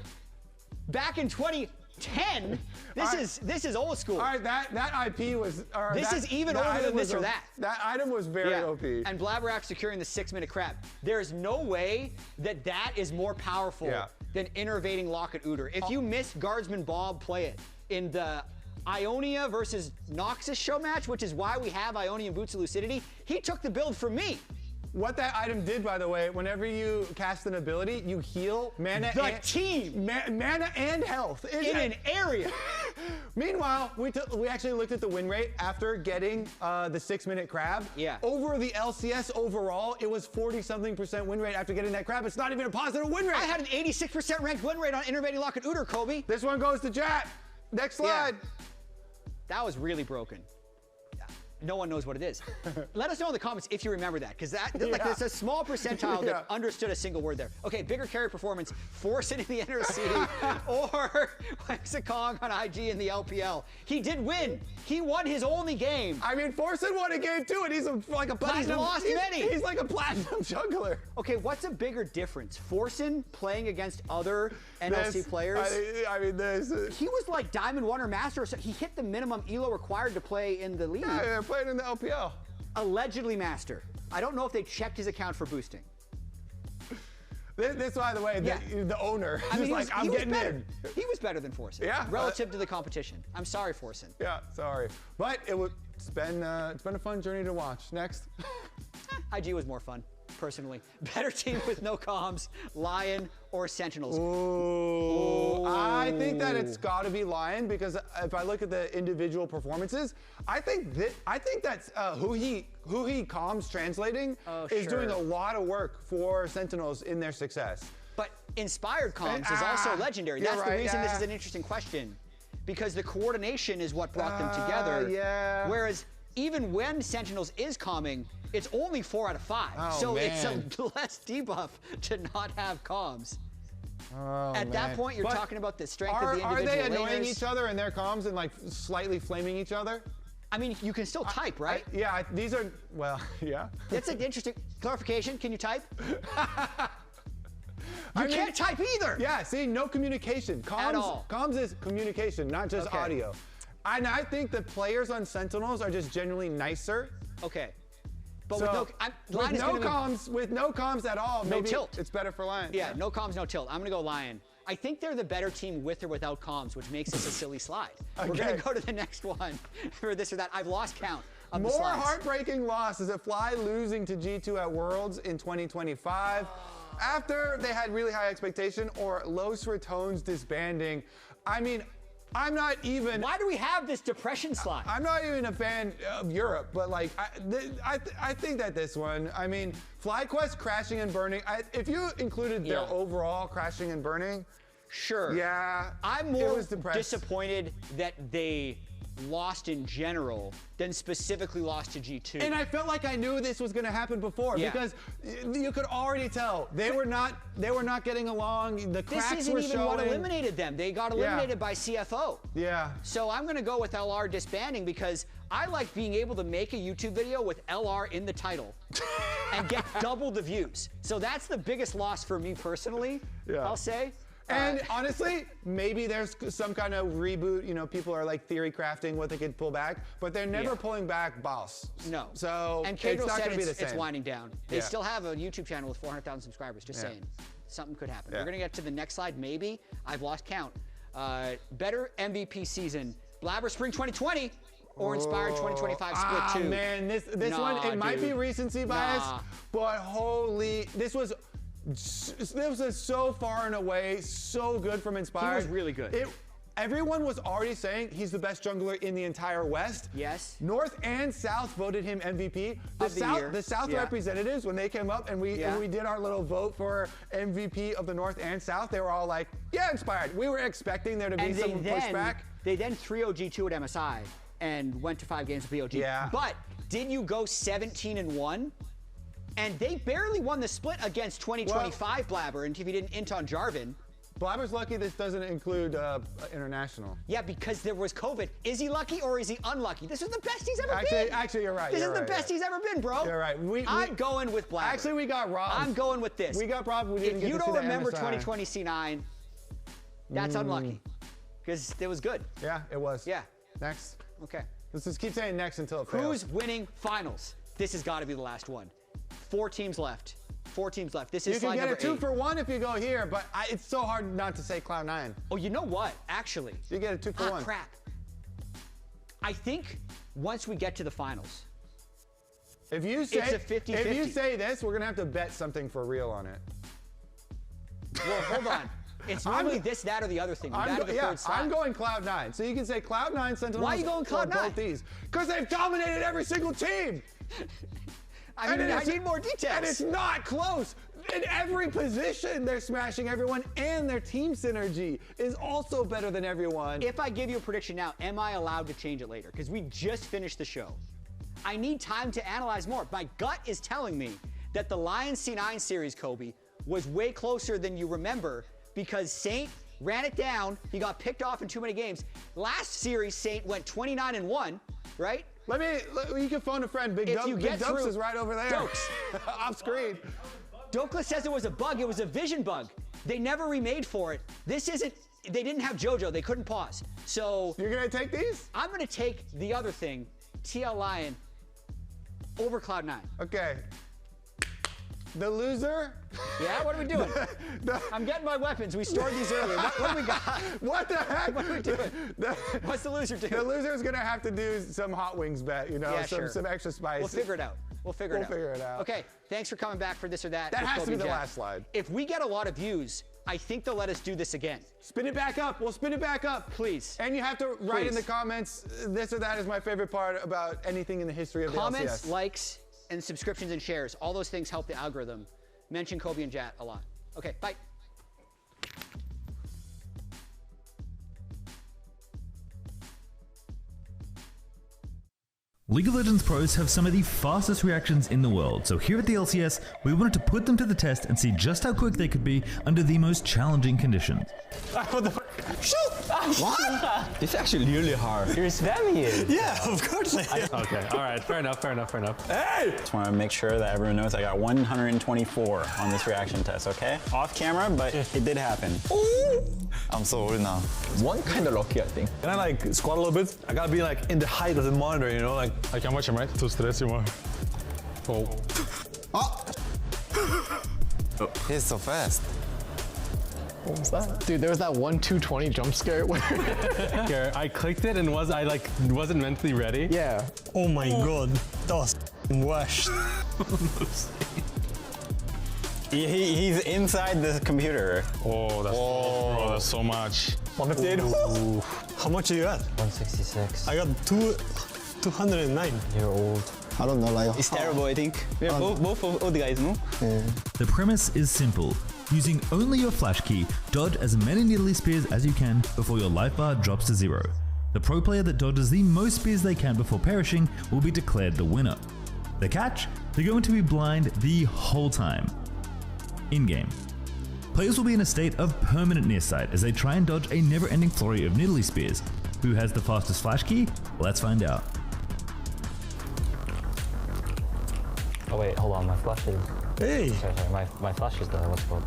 back in 2010. This is old school. All right, that IP was. This is even older than this or that. That item was very OP. And Blabberak securing the 6-minute crab. There's no way that is more powerful than innovating Locket Udyr. If you missed Guardsman Bob play it in the Ionia versus Noxus show match, which is why we have Ionia and Boots of Lucidity, he took the build from me. What that item did, by the way, whenever you cast an ability, you heal mana mana and health in an area. Meanwhile, we actually looked at the win rate after getting the 6-minute crab. Yeah. Over the LCS overall, it was 40-something% win rate after getting that crab. It's not even a positive win rate. I had an 86% ranked win rate on innovating Locket Udyr, Kobe. This one goes to Jack. Next slide. Yeah. That was really broken. No one knows what it is. Let us know in the comments if you remember that, because it's a small percentile that understood a single word there. Okay, bigger carry performance, Forsen in the NRC, or Lexicon on IG in the LPL. He did win. He won his only game. I mean, Forsen won a game too, and he's like a platinum. He's lost many. He's like a platinum jungler. Okay, what's a bigger difference? Forsen playing against other NLC players? He was like Diamond 1 or Master, so he hit the minimum ELO required to play in the league. Yeah, playing in the LPL. Allegedly Master. I don't know if they checked his account for boosting. This, by the way, the owner is like, I'm getting in. He was better than Forsen. Yeah. Relative to the competition. I'm sorry, Forsen. Yeah, sorry. But it's been a fun journey to watch. Next. IG was more fun, personally. Better team with no comms, Lyon or Sentinels. Ooh. I think that it's got to be Lyon because if I look at the individual performances, I think that's who he comms translating is doing a lot of work for Sentinels in their success. But Inspired comms is also legendary. That's the reason this is an interesting question, because the coordination is what brought them together. Yeah. Whereas even when Sentinels is comming, it's only 4 out of 5. It's a less debuff to not have comms. At that point, you're talking about the strength of the individual Are they annoying laners. each other in their comms and like slightly flaming each other? I mean, you can still type, right? These are, well, yeah. That's an interesting clarification. Can you type? You can't type either. Yeah, see, no communication. Comms, At all. Comms is communication, not just audio. And I think the players on Sentinels are just genuinely nicer. Okay. But So, with no comms at all, No maybe tilt. it's better for Lion. Yeah, no comms, no tilt. I'm gonna go Lion. I think they're the better team with or without comms, which makes this a silly slide. We're gonna go to the next one for this or that. I've lost count of the More slides. heartbreaking loss is Fly losing to G2 at Worlds in 2025. After they had really high expectation, or Los Ratones disbanding. I mean, I'm not even. Why do we have this depression slide? I'm not even a fan of Europe, but like, I think that this one, I mean, FlyQuest crashing and burning, if you included their overall crashing and burning. Sure. Yeah. I'm more disappointed that they lost in general than specifically lost to G2. And I felt like I knew this was going to happen before because you could already tell they were not getting along. The cracks This isn't were even showing. what eliminated them. They got eliminated by CFO. Yeah. So I'm going to go with LR disbanding because I like being able to make a YouTube video with LR in the title and get double the views. So that's the biggest loss for me personally, I'll say. And honestly, maybe there's some kind of reboot. You know, people are like theory crafting what they could pull back, but they're never pulling back boss. No. So and it's Pedro not said going to be the same. it's winding down. They still have a YouTube channel with 400,000 subscribers. Just saying, something could happen. We're going to get to the next slide. Maybe I've lost count. Better MVP season: Blabber Spring 2020 or Inspired 2025 Split 2. Man, this one it might be recency bias, but holy, this was so far and away so good from Inspired. He was really good. Everyone was already saying he's the best jungler in the entire West. Yes. North and South voted him MVP. The South representatives, when they came up and we did our little vote for MVP of the North and South, they were all like, yeah, Inspired. We were expecting there to be some pushback. They then 3-0 G2 at MSI and went to 5 games with BOG. Yeah. But did you go 17-1? And they barely won the split against 2025 Blabber, and if you didn't int on Jarvan. Blabber's lucky this doesn't include international. Yeah, because there was COVID. Is he lucky or is he unlucky? This is the best he's ever been. Actually, you're right. This is the best he's ever been, bro. You're right. I'm going with Blabber. Actually, we got robbed. I'm going with this. We got robbed. We didn't if get you to see don't the remember MSI. 2020 C9, that's unlucky. Because it was good. Yeah, it was. Yeah. Next. Okay. Let's just keep saying next until it fails. Who's winning finals? This has got to be the last one. 4 teams left. 4 teams left. This is slide number 8. You can get a 2 for 1 if you go here, but it's so hard not to say Cloud9. Oh, you know what? Actually. You get a 2 for 1. Crap. I think once we get to the finals, if you say, it's a 50-50. If you say this, we're going to have to bet something for real on it. Well, hold on. It's normally this, that, or the other thing. I'm going Cloud9. So you can say Cloud9, Sentinels. Why are you going Cloud9? Both these. Because they've dominated every single team. I need more details. And it's not close. In every position, they're smashing everyone, and their team synergy is also better than everyone. If I give you a prediction now, am I allowed to change it later? Because we just finished the show. I need time to analyze more. My gut is telling me that the Lyon C9 series, Kobe, was way closer than you remember because Saint ran it down. He got picked off in too many games. Last series, Saint went 29-1, right? You can phone a friend. Big Dukes is right over there. Dukes. Off screen. Dokla says it was a bug. It was a vision bug. They never remade for it. This isn't, they didn't have JoJo. They couldn't pause. So. You're going to take these? I'm going to take the other thing, TL Lion, over Cloud9. Okay. The loser? Yeah, what are we doing? I'm getting my weapons. We stored these earlier. What do we got? What the heck? What are we doing? What's the loser do? The loser's going to have to do some hot wings bet, some extra spice. We'll figure it out. We'll figure it out. Okay, thanks for coming back for this or that. That has to be the last slide. If we get a lot of views, I think they'll let us do this again. Spin it back up. We'll spin it back up. Please. And you have to write in the comments, this or that is my favorite part about anything in the history of the LCS. Comments, likes, and subscriptions and shares. All those things help the algorithm. Mention Kobe and Jat a lot. Okay, bye. League of Legends pros have some of the fastest reactions in the world, so here at the LCS, we wanted to put them to the test and see just how quick they could be under the most challenging conditions. What the fuck? Shoot! What? This is actually really hard. You're spamming it. Yeah, of course I am. Okay, all right, fair enough. Hey! Just want to make sure that everyone knows I got 124 on this reaction test, okay? Off camera, but it did happen. I'm so old now. One kind of lucky, I think. Can I like squat a little bit? I gotta be like in the height of the monitor, you know? Like I can watch him, right? Too stressy, man. Oh. Oh. He's so fast. What was that? Dude, there was that 1-2-20 jump scare where I clicked it and wasn't mentally ready. Yeah. Oh my god. That was worst. He's inside the computer. Oh, that's so much. How much are you at? 166. I got 209. You're old. I don't know, like. It's terrible, I think. We're both old guys, no? Yeah. The premise is simple. Using only your flash key, dodge as many needly spears as you can before your life bar drops to 0. The pro player that dodges the most spears they can before perishing will be declared the winner. The catch? They're going to be blind the whole time. In-game. Players will be in a state of permanent nearsight as they try and dodge a never-ending flurry of needly spears. Who has the fastest flash key? Let's find out. Oh wait, hold on, my flash is... Hey! Sorry, my flash is what's it called?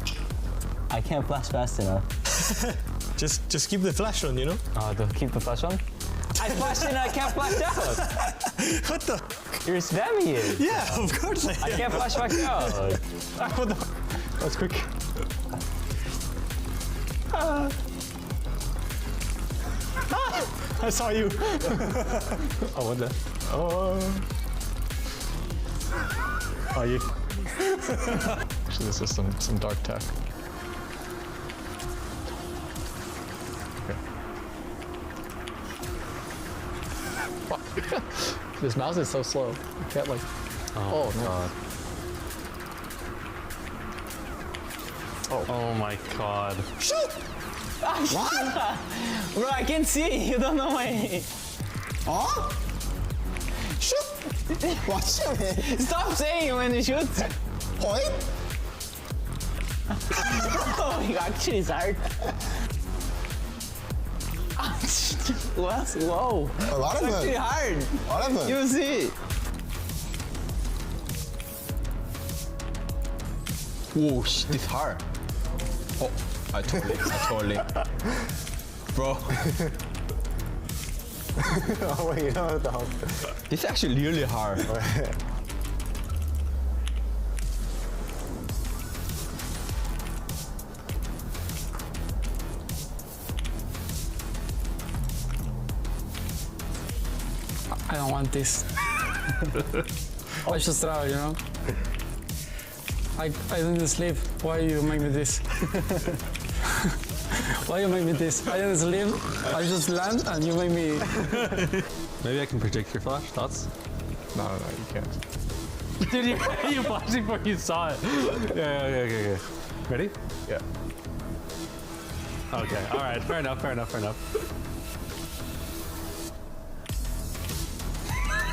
I can't flash fast enough. just keep the flash on, you know? Don't keep the flash on? I flashed in and I can't flash out! What the? You're spamming it! Yeah, of course I am. I can't flash back out! What the? That's quick. I saw you. Oh, what the? Oh, you. actually this is some dark tech. Okay. This mouse is so slow. I can't like. Oh no. God. Oh my god. Shoot! What? Bro, I can't see. You don't know my. Oh? Shoot! Watch it. Stop saying when you shoot. Point? Oh my god, actually it's hard. Whoa. What It's happened? actually hard. What happened? You see. Whoa, this is hard. Oh, I totally. Bro. Oh wait, you know what the hell? This is actually really hard. I don't want this. I should try, you know? I didn't sleep. Why you make me this? Why you make me this? I didn't sleep. I just land and you make me. Maybe I can predict your flash. Thoughts? No, you can't. Dude, you flashed before you saw it. Yeah, okay. Ready? Yeah. Okay, alright, fair enough.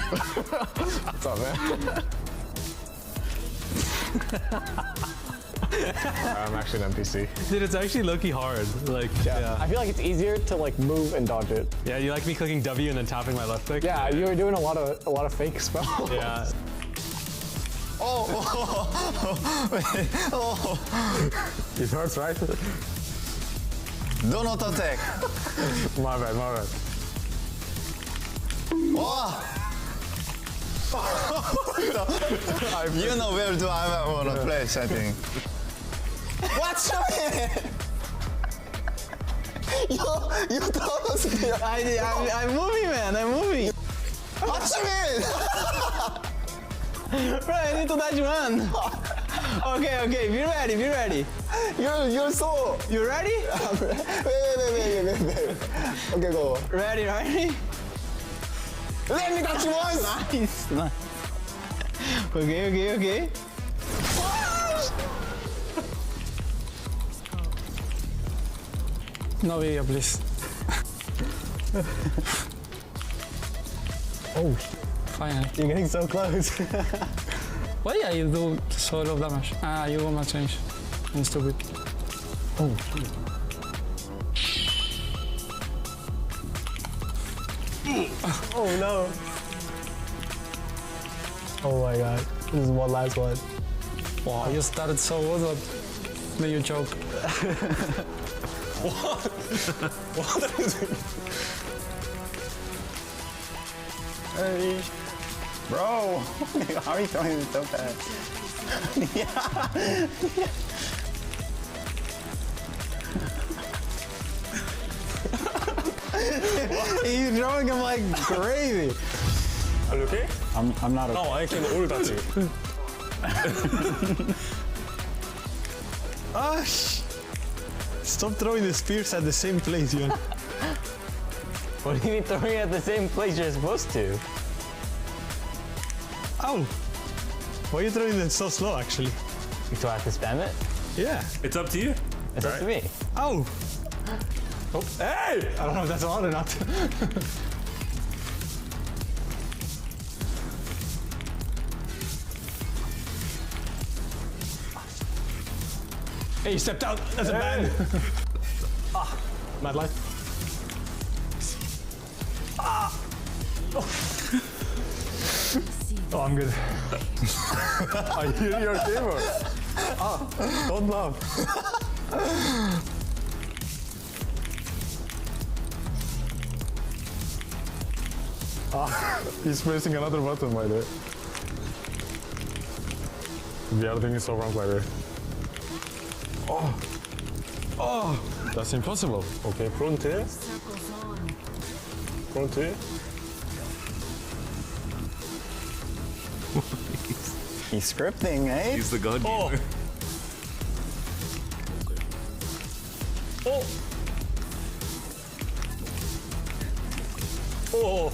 What's up, man? I'm actually an NPC. Dude, it's actually low-key hard. Like, yeah. I feel like it's easier to like move and dodge it. Yeah, you like me clicking W and then tapping my left click? Yeah, you were doing a lot of fake spells. Yeah. It hurts, right? Do not attack. My bad. Oh. You know where do I want to place, I think. What's it? You told us. I'm moving, man. I'm moving. What's it? Bro, I need to dodge one. Okay. Be ready. You're so. You ready? Wait. Okay, go. Ready? Let me touch once. Nice. Okay. No video, please. Oh, finally. You're getting so close. Well, yeah, you do sort of damage. You will not change. I'm stupid. Oh. Oh no. Oh my god. This is one last one. Wow, you started so well, but then you choke. What? What is it? Hey, bro, how are you throwing it so fast? Yeah. He's throwing him like crazy. Are you okay? I'm not okay. No, I can ult at you. Ah, stop throwing the spears at the same place, Yon. What do you mean throwing at the same place you're supposed to? Ow! Why are you throwing them so slow, actually? Do I have to spam it? Yeah. It's up to you. It's up to me. Ow! Oh, hey! I don't know if that's allowed or not. Hey, you stepped out. That's a ban. Ah, mad life. Ah! Oh. Oh, I'm good. I hear your gamer. Ah, don't laugh. Ah, he's pressing another button by the way. The other thing is so wrong by the way. Oh, oh, that's impossible. Okay, frontier. Frontier. He's scripting, eh? He's the god gamer. Oh. Oh.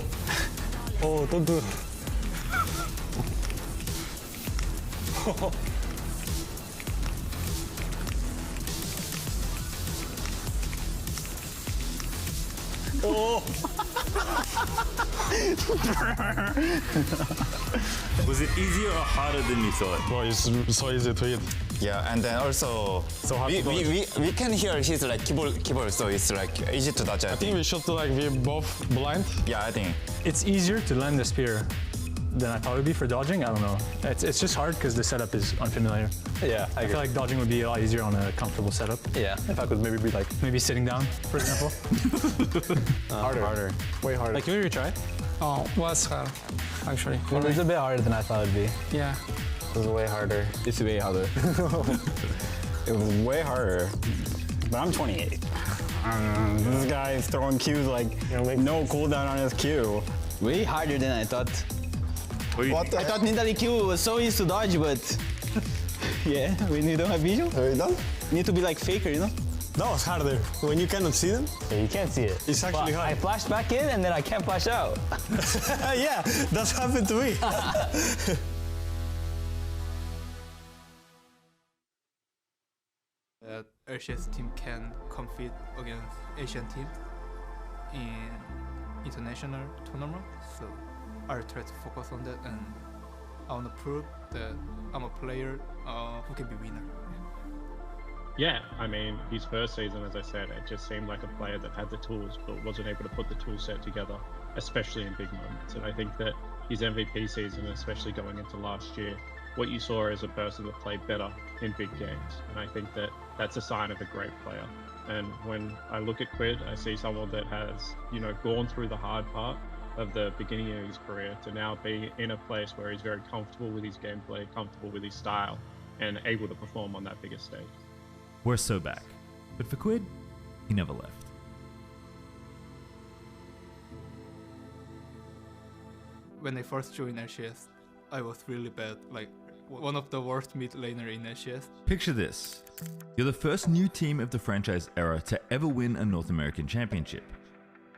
Oh, don't do it. Oh. Was it easier or harder than you thought? Bro, it's so easy to hit. Yeah, and then also we can hear his like keyboard, so it's like easy to dodge. I think we should like be both blind. Yeah, I think It's easier to land the spear than I thought it would be for dodging. I don't know. It's just hard because the setup is unfamiliar. Yeah, I feel like dodging would be a lot easier on a comfortable setup. Yeah. If I could maybe be like, maybe sitting down, for example. Harder. Way harder. Like, can we retry? Oh, was hard, actually. It was a bit harder than I thought it'd be. Yeah. It was way harder. It's way harder. it was way harder. But I'm 28. This guy is throwing Qs like no cooldown on his Q. Way harder than I thought. What the I thought Nidali Q was so easy to dodge, but yeah, when you don't have vision, Are you done? you need to be like Faker, you know? That was harder. When you cannot see them, Yeah, you can't see it. it's actually I hard. flashed back in and then I can't flash out. Yeah, that's happened to me. That LCS team can compete against Asian team in international tournament, so I'll try to focus on that, and I want to prove that I'm a player who can be winner. Yeah, I mean, his first season, as I said, it just seemed like a player that had the tools but wasn't able to put the tool set together, especially in big moments. And I think that his MVP season, especially going into last year, what you saw is a person that played better in big games. And I think that that's a sign of a great player. And when I look at Quid, I see someone that has, gone through the hard part of the beginning of his career to now be in a place where he's very comfortable with his gameplay, comfortable with his style, and able to perform on that bigger stage. We're so back. But for Quid, he never left. When I first joined LCS, I was really bad, like one of the worst mid laner in LCS. Picture this. You're the first new team of the franchise era to ever win a North American championship.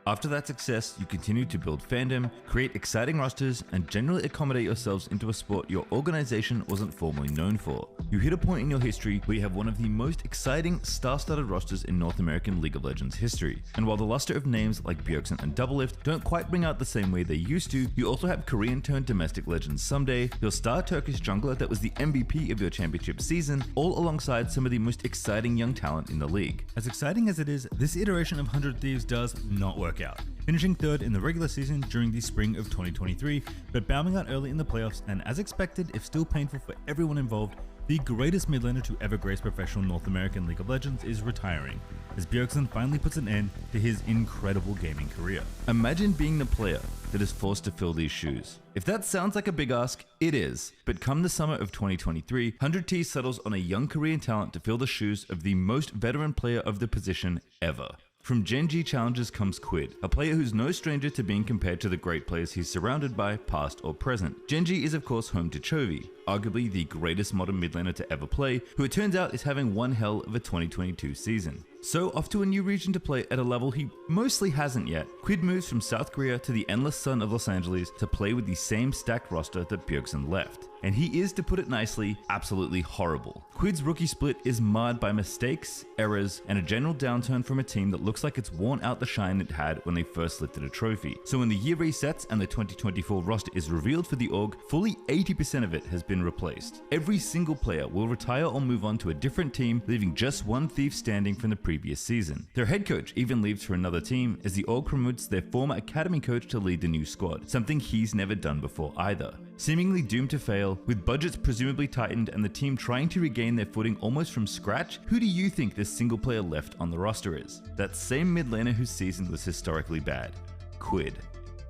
After that success, you continue to build fandom, create exciting rosters, and generally accommodate yourselves into a sport your organization wasn't formally known for. You hit a point in your history where you have one of the most exciting star-studded rosters in North American League of Legends history. And while the luster of names like Bjergsen and Doublelift don't quite bring out the same way they used to, you also have Korean-turned domestic legends Someday, your star Turkish jungler that was the MVP of your championship season, all alongside some of the most exciting young talent in the league. As exciting as it is, this iteration of 100 Thieves does not work work out, finishing third in the regular season during the spring of 2023, but bowing out early in the playoffs, and as expected, if still painful for everyone involved, the greatest mid laner to ever grace professional North American League of Legends is retiring, as Bjergsen finally puts an end to his incredible gaming career. Imagine being the player that is forced to fill these shoes. If that sounds like a big ask, it is. But come the summer of 2023, 100T settles on a young Korean talent to fill the shoes of the most veteran player of the position ever. From Gen G Challengers comes Quid, a player who's no stranger to being compared to the great players he's surrounded by, past or present. Gen G is of course home to Chovy, arguably the greatest modern mid laner to ever play, who it turns out is having one hell of a 2022 season. So off to a new region to play at a level he mostly hasn't yet, Quid moves from South Korea to the endless sun of Los Angeles to play with the same stacked roster that Bjergsen left. And he is, to put it nicely, absolutely horrible. Quid's rookie split is marred by mistakes, errors, and a general downturn from a team that looks like it's worn out the shine it had when they first lifted a trophy. So when the year resets and the 2024 roster is revealed for the org, fully 80% of it has been replaced. Every single player will retire or move on to a different team, leaving just one thief standing from the previous season. Their head coach even leaves for another team, as the org promotes their former academy coach to lead the new squad, something he's never done before either. Seemingly doomed to fail, with budgets presumably tightened and the team trying to regain their footing almost from scratch, who do you think this single player left on the roster is? That same mid laner whose season was historically bad, Quid.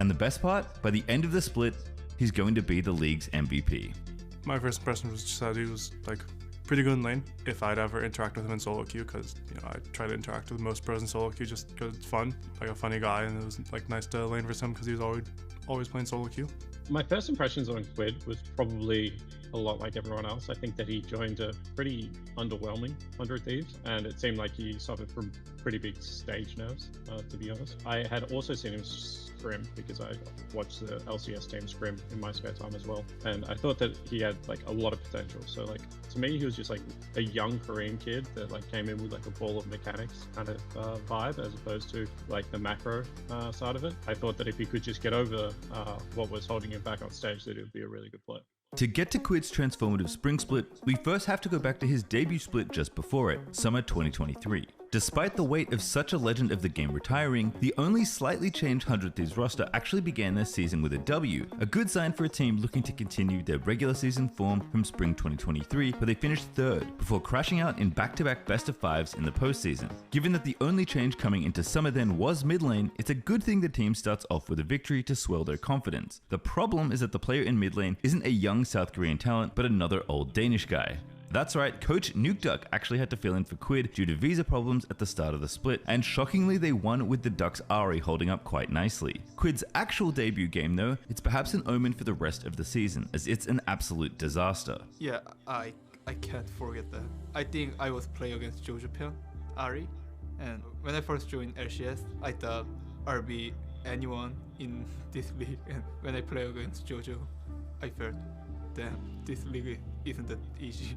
And the best part, by the end of the split, he's going to be the league's MVP. My first impression was just that he was like pretty good in lane. If I'd ever interact with him in solo queue, because I try to interact with most pros in solo queue just because it's fun, like a funny guy, and it was like nice to lane for him because he was always playing solo queue. My first impressions on Quid was probably a lot like everyone else. I think that he joined a pretty underwhelming 100 Thieves, and it seemed like he suffered from pretty big stage nerves, to be honest. I had also seen him scrim because I watched the LCS team scrim in my spare time as well, and I thought that he had like a lot of potential. So like to me, he was just like a young Korean kid that like came in with like a ball of mechanics kind of vibe, as opposed to like the macro side of it. I thought that if he could just get over what was holding him back on stage, that it would be a really good player. To get to Quid's transformative spring split, we first have to go back to his debut split just before it, summer 2023. Despite the weight of such a legend of the game retiring, the only slightly changed 100 Thieves roster actually began their season with a W, a good sign for a team looking to continue their regular season form from spring 2023, where they finished third, before crashing out in back-to-back best-of-5s in the postseason. Given that the only change coming into summer then was mid lane, it's a good thing the team starts off with a victory to swell their confidence. The problem is that the player in mid lane isn't a young South Korean talent, but another old Danish guy. That's right, Coach NukeDuck actually had to fill in for Quid due to visa problems at the start of the split, and shockingly they won with the Ducks' Ari holding up quite nicely. Quid's actual debut game though, it's perhaps an omen for the rest of the season, as it's an absolute disaster. Yeah, I can't forget that. I think I was playing against Jojo Pyeon, Ari, and when I first joined LCS, I thought I'd be anyone in this league, and when I play against Jojo, I felt, damn, this league isn't that easy.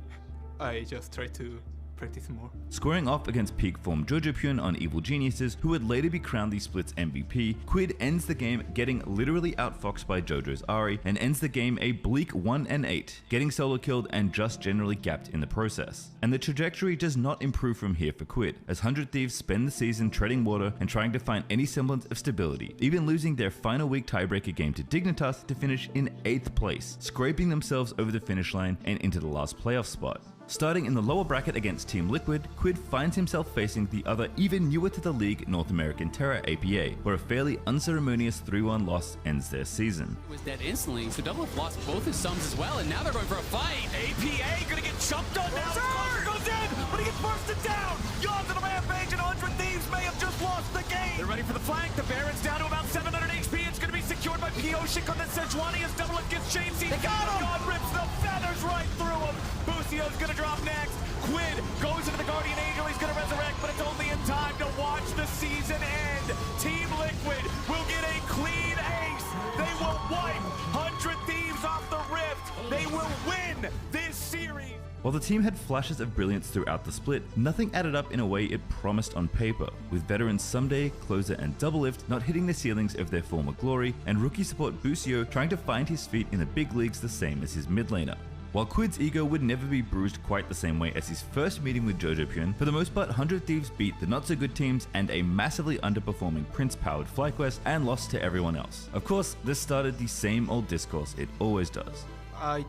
I just try to practice more. Squaring off against peak form Jojo Pyeon on Evil Geniuses, who would later be crowned the split's MVP, Quid ends the game getting literally outfoxed by Jojo's Ari, and ends the game a bleak 1-8, getting solo killed and just generally gapped in the process. And the trajectory does not improve from here for Quid, as 100 Thieves spend the season treading water and trying to find any semblance of stability, even losing their final week tiebreaker game to Dignitas to finish in 8th place, scraping themselves over the finish line and into the last playoff spot. Starting in the lower bracket against Team Liquid, Quid finds himself facing the other even newer to the league North American Terra APA, where a fairly unceremonious 3-1 loss ends their season. He was dead instantly, so Double lost both his sums as well, and now they're going for a fight. APA gonna get jumped on now. Score goes in, but he gets bursted down. Yawns on the rampage, and 100 Thieves may have just lost the game. They're ready for the flank. The Baron's down to about 700 HP. It's gonna be secured by Pioshik on the Sejuani as Double gets James. They got him. God rips the feathers right through him. Busio's gonna drop next. Quid goes into the Guardian Angel. He's gonna resurrect, but it's only in time to watch the season end. Team Liquid will get a clean ace. They will wipe 100 Thieves off the rift. They will win this series. While the team had flashes of brilliance throughout the split, nothing added up in a way it promised on paper, with veterans Someday, Closer and Doublelift not hitting the ceilings of their former glory, and rookie support Busio trying to find his feet in the big leagues the same as his mid laner. While Quid's ego would never be bruised quite the same way as his first meeting with Jojopyun, for the most part 100 Thieves beat the not-so-good teams and a massively underperforming Prince-powered FlyQuest and lost to everyone else. Of course, this started the same old discourse it always does. I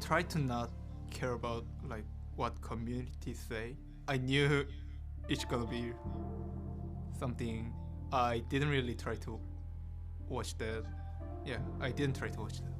try to not care about like what communities say. I knew it's gonna be something. I didn't really try to watch that. Yeah, I didn't try to watch that.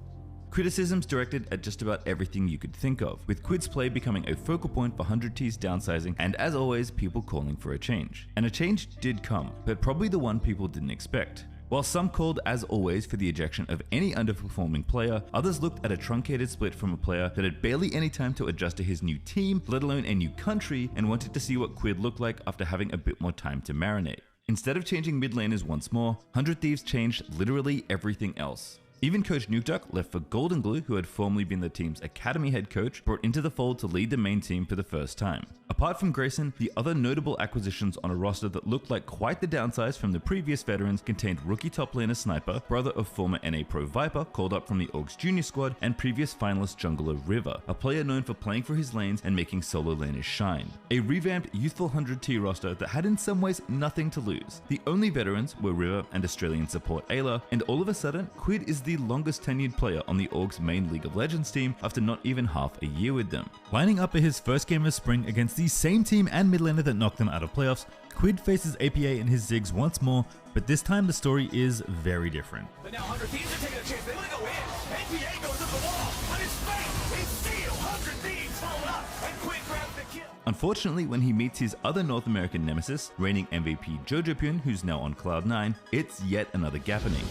Criticisms directed at just about everything you could think of, with Quid's play becoming a focal point for 100T's downsizing and, as always, people calling for a change. And a change did come, but probably the one people didn't expect. While some called, as always, for the ejection of any underperforming player, others looked at a truncated split from a player that had barely any time to adjust to his new team, let alone a new country, and wanted to see what Quid looked like after having a bit more time to marinate. Instead of changing mid laners once more, 100 Thieves changed literally everything else. Even Coach Nukeduck left for Golden Glue, who had formerly been the team's academy head coach, brought into the fold to lead the main team for the first time. Apart from Grayson, the other notable acquisitions on a roster that looked like quite the downsize from the previous veterans contained rookie top laner Sniper, brother of former NA Pro Viper, called up from the Orgs Junior squad, and previous finalist jungler River, a player known for playing for his lanes and making solo laners shine. A revamped youthful 100T roster that had in some ways nothing to lose. The only veterans were River and Australian support Ayla, and all of a sudden, Quid is the longest tenured player on the Org's main League of Legends team after not even half a year with them. Lining up for his first game of spring against the same team and mid laner that knocked them out of playoffs, Quid faces APA in his Ziggs once more, but this time the story is very different. But now 100 Thieves are taking a chance. They want to go in. APA goes up the wall. On his face, he's steal. 100 Thieves hold up, and Quid grabs the kill. Unfortunately, when he meets his other North American nemesis, reigning MVP Jojopyun, who's now on Cloud 9, it's yet another gappening.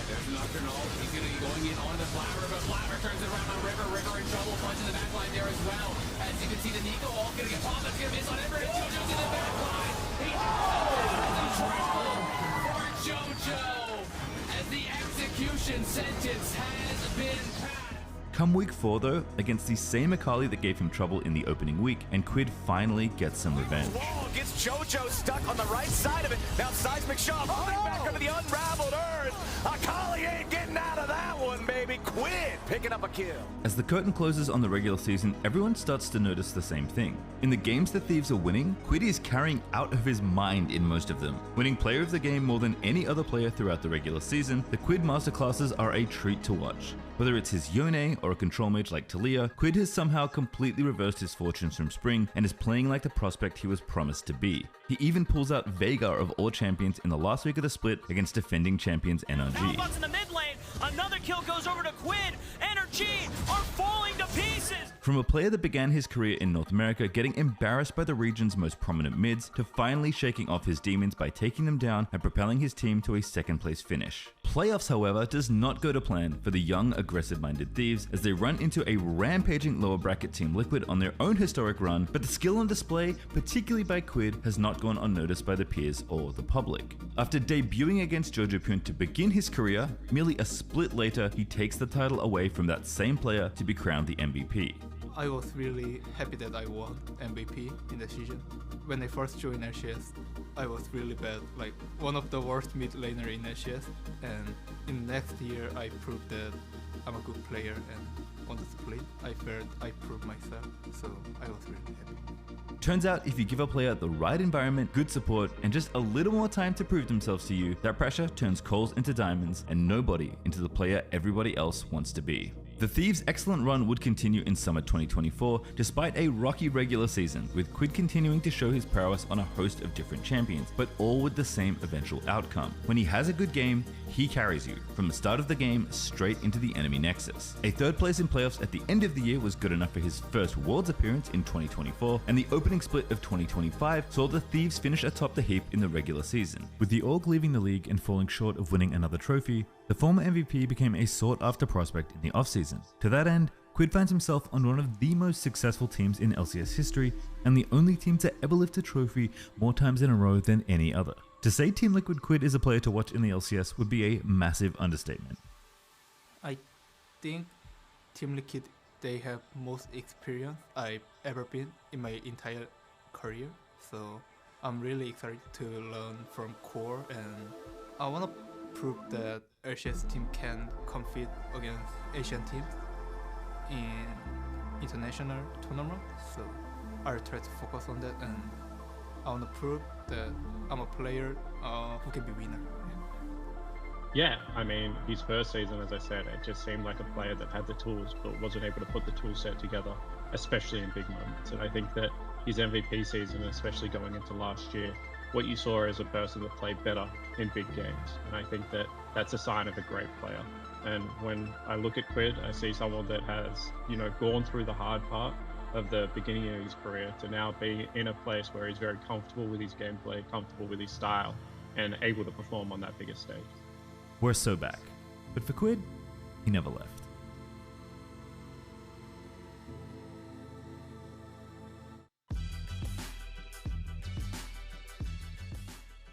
There's Nocturnal. He's going to be going in on the Flower, but Flower turns it around on River. River in trouble. Punch in the back line there as well. As you can see, the Nico all going to get popped. That's going to miss on Ember. And JoJo's in the back line. He's triple for JoJo as the execution sentence has been passed. Come week 4 though, against the same Akali that gave him trouble in the opening week, and Quid finally gets some revenge. Wall gets JoJo stuck on the right side of it. Now Seismic Shaw pulling back over the unraveled earth. Akali ain't getting out of that one, baby. Quid picking up a kill. As the curtain closes on the regular season, everyone starts to notice the same thing. In the games the Thieves are winning, Quid is carrying out of his mind in most of them. Winning player of the game more than any other player throughout the regular season, the Quid masterclasses are a treat to watch. Whether it's his Yone or a control mage like TLAW, Quid has somehow completely reversed his fortunes from spring and is playing like the prospect he was promised to be. He even pulls out Veigar of all champions in the last week of the split against defending champions NRG. In the mid lane, another kill goes over to Quid. NRG are falling to pieces. From a player that began his career in North America getting embarrassed by the region's most prominent mids, to finally shaking off his demons by taking them down and propelling his team to a second place finish. Playoffs, however, does not go to plan for the young, aggressive-minded Thieves as they run into a rampaging lower bracket Team Liquid on their own historic run, but the skill on display, particularly by Quid, has not gone unnoticed by the peers or the public. After debuting against Jojopyun to begin his career, merely a split later, he takes the title away from that same player to be crowned the MVP. I was really happy that I won MVP in the season. When I first joined LCS, I was really bad, like one of the worst mid laner in LCS. And in next year, I proved that I'm a good player, and on the split, I felt I proved myself, so I was really happy. Turns out if you give a player the right environment, good support, and just a little more time to prove themselves to you, that pressure turns coals into diamonds and nobody into the player everybody else wants to be. The Thieves' excellent run would continue in summer 2024, despite a rocky regular season, with Quid continuing to show his prowess on a host of different champions, but all with the same eventual outcome. When he has a good game, he carries you, from the start of the game straight into the enemy nexus. A third place in playoffs at the end of the year was good enough for his first Worlds appearance in 2024, and the opening split of 2025 saw the Thieves finish atop the heap in the regular season. With the Org leaving the league and falling short of winning another trophy, the former MVP became a sought-after prospect in the offseason. To that end, Quid finds himself on one of the most successful teams in LCS history, and the only team to ever lift a trophy more times in a row than any other. To say Team Liquid Quid is a player to watch in the LCS would be a massive understatement. I think Team Liquid, they have most experience I've ever been in my entire career, so I'm really excited to learn from Core, and I want to prove that LCS team can compete against Asian teams in international tournament, so I'll try to focus on that, and I want to prove that I'm a player who can be winner. Yeah, I mean, his first season, as I said, it just seemed like a player that had the tools but wasn't able to put the tool set together, especially in big moments. And I think that his MVP season, especially going into last year, what you saw is a person that played better in big games. And I think that that's a sign of a great player. And when I look at Quid, I see someone that has, gone through the hard part of the beginning of his career to now be in a place where he's very comfortable with his gameplay, comfortable with his style, and able to perform on that bigger stage. We're so back. But for Quid, he never left.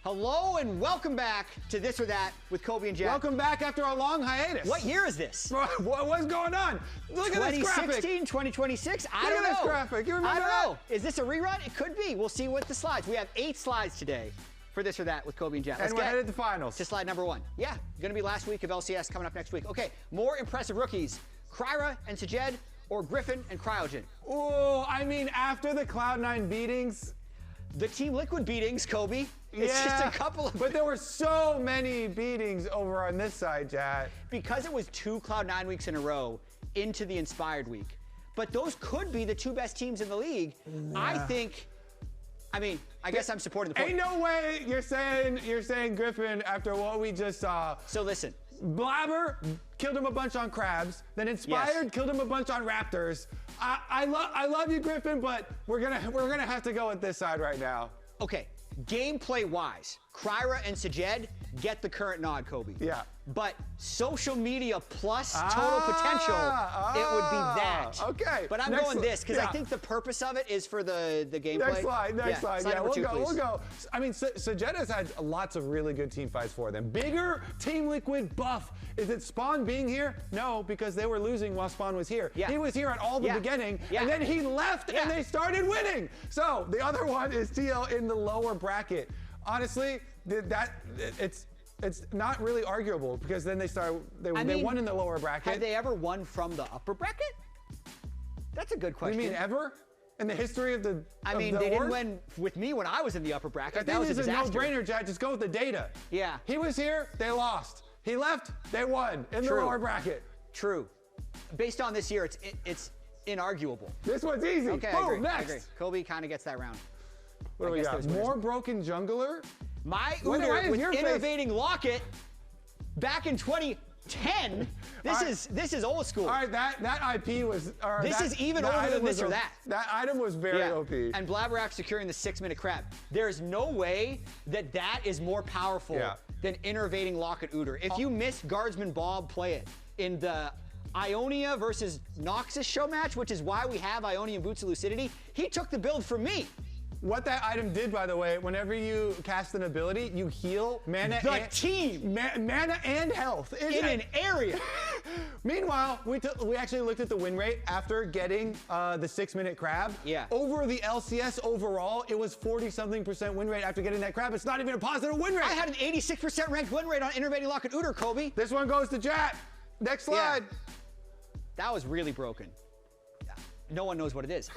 Hello and welcome back to This or That with Kobe and Jack. Welcome back after a long hiatus. What year is this? What's going on? Look at this graphic. 2016, 2026? I don't know. Look at this graphic. You remember I don't that? know. Is this a rerun? It could be. We'll see what the slides. We have 8 slides today for This or That with Kobe and Jack. And we're headed to finals. To slide number 1. Yeah, going to be last week of LCS coming up next week. Okay, more impressive rookies. Kryra and Sajed or Griffin and Cryogen? Oh, I mean, after the Cloud9 beatings. The Team Liquid beatings, Kobe. It's just a couple of... But there were so many beatings over on this side, Jack. Because it was 2 Cloud9 weeks in a row into the Inspired week. But those could be the 2 best teams in the league. Yeah. I guess I'm supporting the point. Ain't no way you're saying Griffin after what we just saw. So listen. Blabber killed him a bunch on Crabs, then Inspired killed him a bunch on Raptors. I love you, Griffin, but we're gonna have to go with this side right now. Okay, gameplay-wise, Kryra and Sajed get the current nod, Kobe. Yeah. But social media plus total potential, it would be that. Okay. But I'm going this because I think the purpose of it is for the gameplay. Next slide. Yeah, we'll go. I mean, Sajed has had lots of really good team fights for them. Bigger Team Liquid buff. Is it Spawn being here? No, because they were losing while Spawn was here. Yeah. He was here at all the beginning, and then he left, and they started winning. So the other one is TL in the lower bracket. Honestly, it's not really arguable because then they won in the lower bracket. Have they ever won from the upper bracket? That's a good question. You mean ever? In the history of the they didn't win with me when I was in the upper bracket. That was a disaster. No-brainer, Jack. Just go with the data. Yeah. He was here, they lost. He left, they won in the lower bracket. True. Based on this year, it's inarguable. This one's easy. Okay, Boom, I agree. Kobe kind of gets that round. What do we got? More broken jungler? My Udyr with innovating Locket back in 2010. This is old school. All right, that IP was. This is even older than this or that. That item was very OP. And Blabberak securing the 6-minute crab. There's no way that is more powerful than innovating Locket Udyr. If you miss Guardsman Bob, play it in the Ionia versus Noxus show match, which is why we have Ionia and Boots of Lucidity. He took the build from me. What that item did, by the way, whenever you cast an ability, you heal mana mana and health in an area. Meanwhile, we actually looked at the win rate after getting the 6-minute crab. Yeah. Over the LCS overall, it was 40-something% win rate after getting that crab. It's not even a positive win rate. I had an 86% ranked win rate on innovating Locket Udyr, Kobe. This one goes to Jack. Next slide. Yeah. That was really broken. No one knows what it is.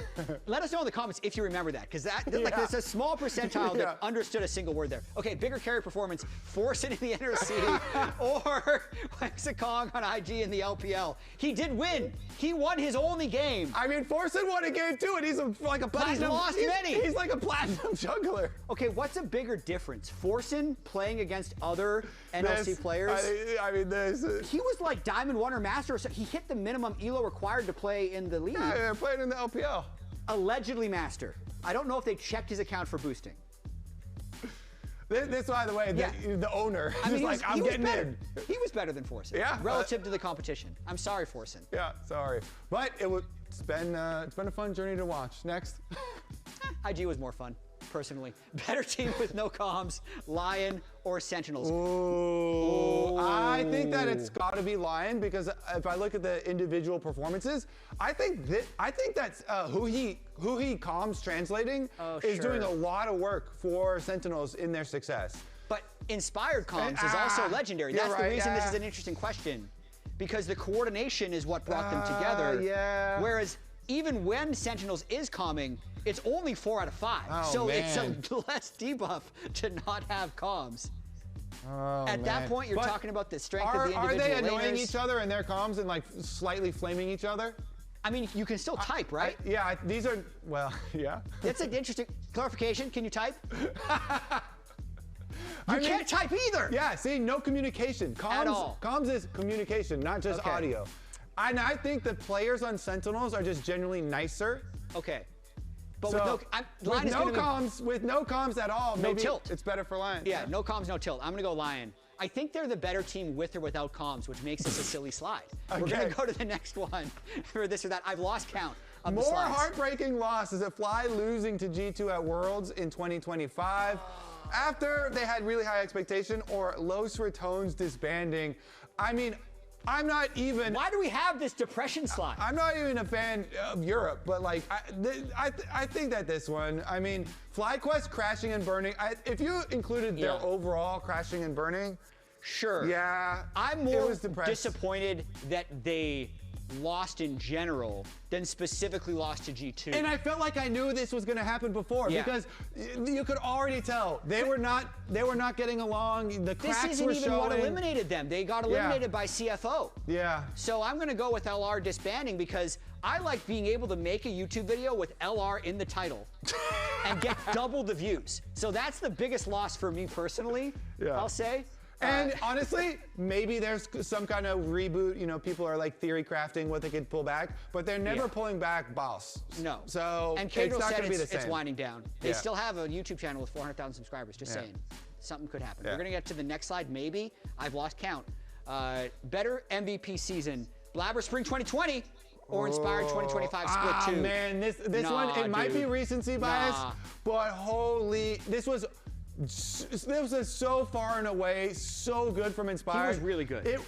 Let us know in the comments if you remember that, because there's a small percentile that understood a single word there. Okay, bigger carry performance, Forsen in the NRC, or Wexicong on IG in the LPL. He did win. He won his only game. I mean, Forsen won a game too, and he's like a platinum. Lost many. He's like a platinum jungler. Okay, what's a bigger difference? Forsen playing against other NLC players? He was like Diamond 1 or Master, so he hit the minimum ELO required to play in the league. Yeah, playing in the LPL. Allegedly Master. I don't know if they checked his account for boosting. This, by the way, the owner is like, I'm getting in. He was better than Forsen. Yeah. Relative to the competition. I'm sorry, Forsen. Yeah, sorry. But it's been a fun journey to watch. Next. IG was more fun, personally. Better team with no comms, Lyon or Sentinels. Ooh. I think that it's got to be Lyon because if I look at the individual performances, I think that's who he comms translating is doing a lot of work for Sentinels in their success. But Inspired comms is also legendary. That's the reason this is an interesting question, because the coordination is what brought them together. Yeah. Whereas even when Sentinels is calming, it's only 4 out of 5. Oh, so man. it's a less debuff to not have comms. Oh, At that point, you're talking about the strength of the individual Are they annoying laners. each other in their comms and like slightly flaming each other? I mean, you can still type, right? These are, well, yeah. That's an interesting clarification. Can you type? You I mean, can't type either. Yeah, see, no communication. Comms, At all. Comms is communication, not just Okay. audio. And I think the players on Sentinels are just generally nicer. Okay. But So, Lion is gonna be- with no comms at all, No maybe tilt. it's better for Lion. Yeah, no comms, no tilt. I'm gonna go Lion. I think they're the better team with or without comms, which makes this a silly slide. We're Okay. gonna go to the next one for this or that. I've lost count of the More slides. heartbreaking loss is Fly losing to G2 at Worlds in 2025. After they had really high expectation, or Los Ratones disbanding. I mean, I'm not even. Why do we have this depression slide? I'm not even a fan of Europe, but like, I think that this one, I mean, FlyQuest crashing and burning, if you included their overall crashing and burning. Sure. Yeah. I'm it more was depressed. disappointed that they lost in general than specifically lost to G2. And I felt like I knew this was going to happen before because you could already tell they were not getting along. The cracks this isn't were even showing. what eliminated them. They got eliminated by CFO. Yeah. So I'm going to go with LR disbanding because I like being able to make a YouTube video with LR in the title and get double the views. So that's the biggest loss for me personally, I'll say. And honestly, maybe there's some kind of reboot. You know, people are like theory crafting what they could pull back, but they're never pulling back boss. No. So and it's Pedro not said going to be the same. it's winding down. They Yeah. still have a YouTube channel with 400,000 subscribers. Just saying, something could happen. Yeah. We're gonna get to the next slide. Maybe I've lost count. Better MVP season: Blabber Spring 2020 or Inspired 2025 Split 2. Man, this one it might be recency bias, but holy, this was so far and away so good from Inspired. He was really good.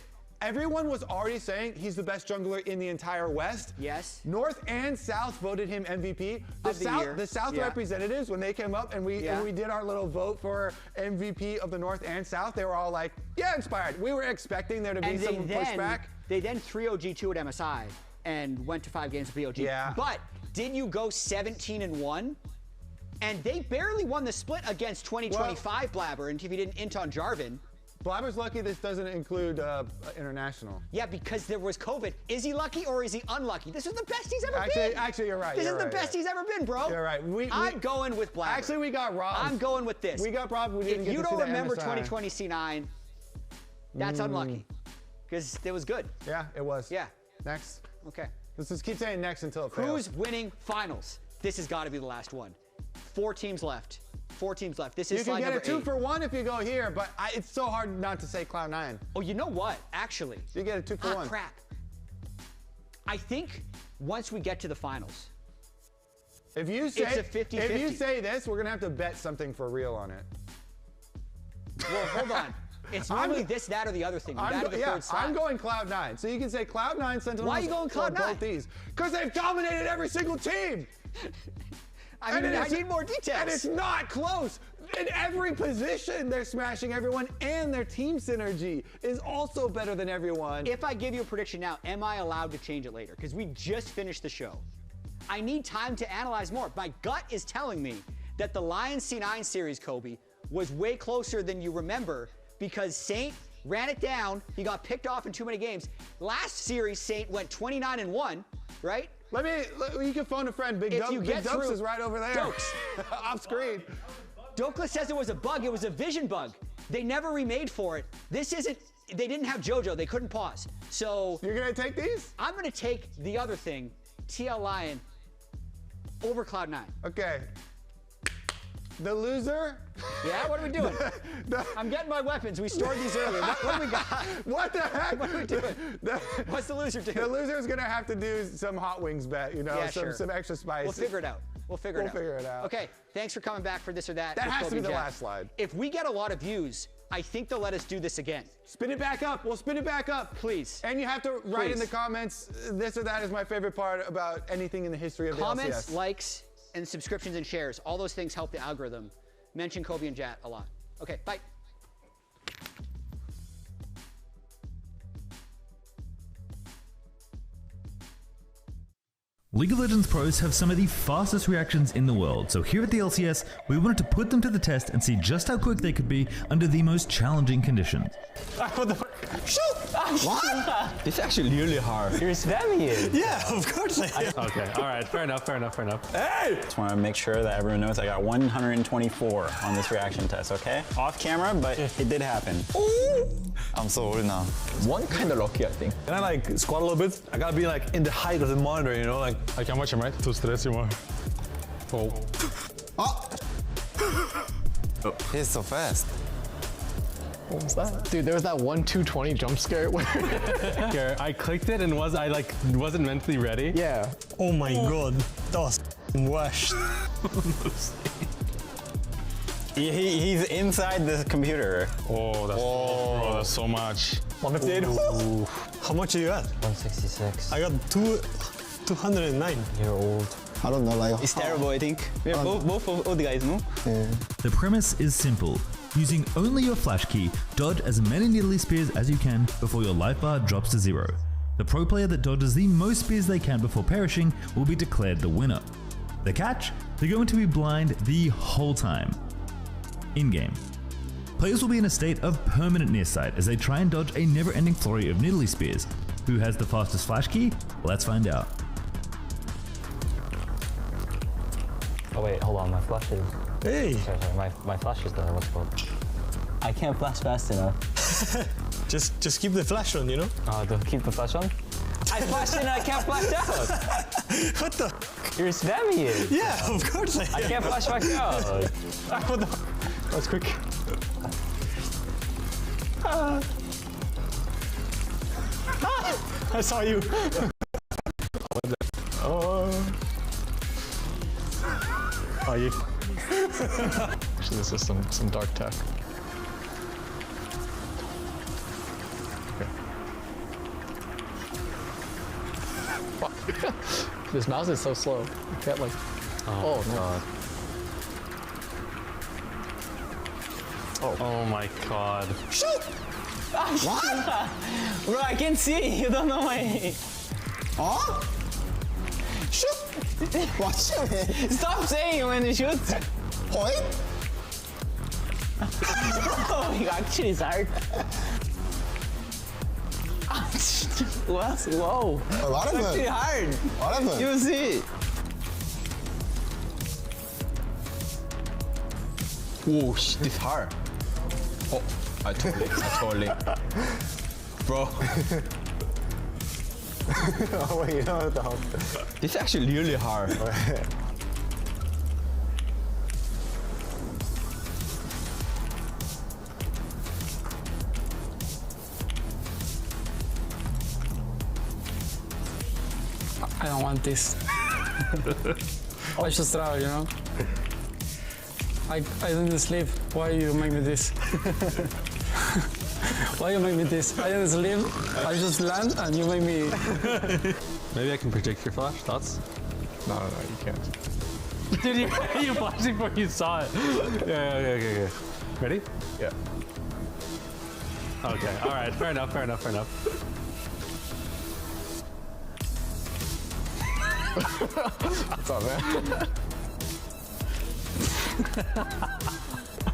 Everyone was already saying he's the best jungler in the entire West. Yes. North and South voted him MVP. The South representatives, when they came up and we did our little vote for MVP of the North and South, they were all like, yeah, Inspired. We were expecting there to be some pushback. They then 3-0 G2 at MSI and went to 5 games with BOG. Yeah. But did you go 17-1? And they barely won the split against 2025 Blabber, and if you didn't int on Jarvan. Blabber's lucky this doesn't include international. Yeah, because there was COVID. Is he lucky or is he unlucky? This is the best he's ever been. Actually, you're right. This is the best he's ever been, bro. You're right. I'm going with Blabber. Actually, we got robbed. I'm going with this. We got robbed. We didn't if get you to don't see the remember MSI. 2020 C9, that's unlucky. Because it was good. Yeah, it was. Yeah. Next. Okay. Let's just keep saying next until it fails. Who's winning finals? This has got to be the last one. 4 teams left. 4 teams left. This is slide number 8. You can get a 2 for 1 if you go here, but it's so hard not to say Cloud9. Oh, you know what? Actually. You get a 2 for 1. Crap. I think once we get to the finals. If you say, it's a 50-50. If you say this, we're going to have to bet something for real on it. Well, hold on. It's normally this, that, or the other thing. I'm going Cloud9. So you can say Cloud9, Sentinels. Why are you going Cloud9? Both these. Because they've dominated every single team. I need more details. And it's not close. In every position, they're smashing everyone, and their team synergy is also better than everyone. If I give you a prediction now, am I allowed to change it later? Because we just finished the show. I need time to analyze more. My gut is telling me that the Lions C9 series, Kobe, was way closer than you remember because Saint ran it down. He got picked off in too many games. Last series, Saint went 29-1, right? You can phone a friend. Big Dokes is right over there. Dokes. Off screen. Dokes says it was a bug. It was a vision bug. They never remade for it. This isn't, they didn't have JoJo. They couldn't pause. So. You're going to take these? I'm going to take the other thing, TL Lion, over Cloud9. Okay. The loser? Yeah, what are we doing? I'm getting my weapons. We stored these earlier. What do we got? What the heck? What are we doing? What's the loser do? The loser is going to have to do some hot wings bet, some extra spice. We'll figure it out. We'll figure it out. Okay, thanks for coming back for this or that. That has to be the last slide. If we get a lot of views, I think they'll let us do this again. Spin it back up. We'll spin it back up. Please. And you have to write in the comments, this or that is my favorite part about anything in the history of the LCS. Comments, likes, and subscriptions and shares. All those things help the algorithm. Mention Kobe and Jat a lot. Okay, bye. League of Legends pros have some of the fastest reactions in the world, so here at the LCS, we wanted to put them to the test and see just how quick they could be under the most challenging conditions. What the fuck? Shoot! What? This is actually really hard. You're spamming it. Yeah, of course I am. Okay, all right, fair enough. Hey! Just want to make sure that everyone knows I got 124 on this reaction test, okay? Off camera, but it did happen. Ooh. I'm so old now. One kind of lucky, I think. Can I like squat a little bit? I gotta be like in the height of the monitor, you know? Like I kan watch him, right? Too stressy, man. Oh. Oh. He's so fast. What was that? Dude, there was that 1-2-20 jump scare where I clicked it and wasn't mentally ready. Yeah. Oh my god. That was worst. He's inside the computer. Oh, that's so much. 158. How much are you at? 166. I got 209. You're old. I don't know, like. It's terrible, I think. We're both old guys, no? Yeah. The premise is simple. Using only your flash key, dodge as many Nidalee spears as you can before your life bar drops to 0. The pro player that dodges the most spears they can before perishing will be declared the winner. The catch? They're going to be blind the whole time. In-game. Players will be in a state of permanent nearsight as they try and dodge a never-ending flurry of Nidalee spears. Who has the fastest flash key? Let's find out. Oh wait, hold on, my flash is... Hey! Sorry, my flash is there, what's it called? I can't flash fast enough. just keep the flash on, you know? Oh, don't keep the flash on? I flashed in and I can't flash out! What the? You're spamming it! Yeah, of course I am. I can't flash back out! What the? That was quick. I saw you. Oh, you. Actually, this is some dark tech. Okay. This mouse is so slow. You can't like. Oh no. God. Oh my god. Shoot! What? Bro, I can't see. You don't know my. Oh? Shoot! Watch it. Stop saying when you shoot. Point? Oh my god, actually it's hard. Whoa. A lot of it's actually it. hard. A lot of it. You see. Whoa, shit, this hard. Oh, I totally. Bro. Oh wait, you know what the hell? This is actually really hard. I don't want this. I should travel, you know? I didn't sleep. Why you make me this? Why you make me this? I didn't sleep. I just land and you make me... Maybe I can predict your flash. Thoughts? No, you can't. Dude, you flashed before you saw it. Yeah, okay. Ready? Yeah. Okay, alright, fair enough. What's up, man?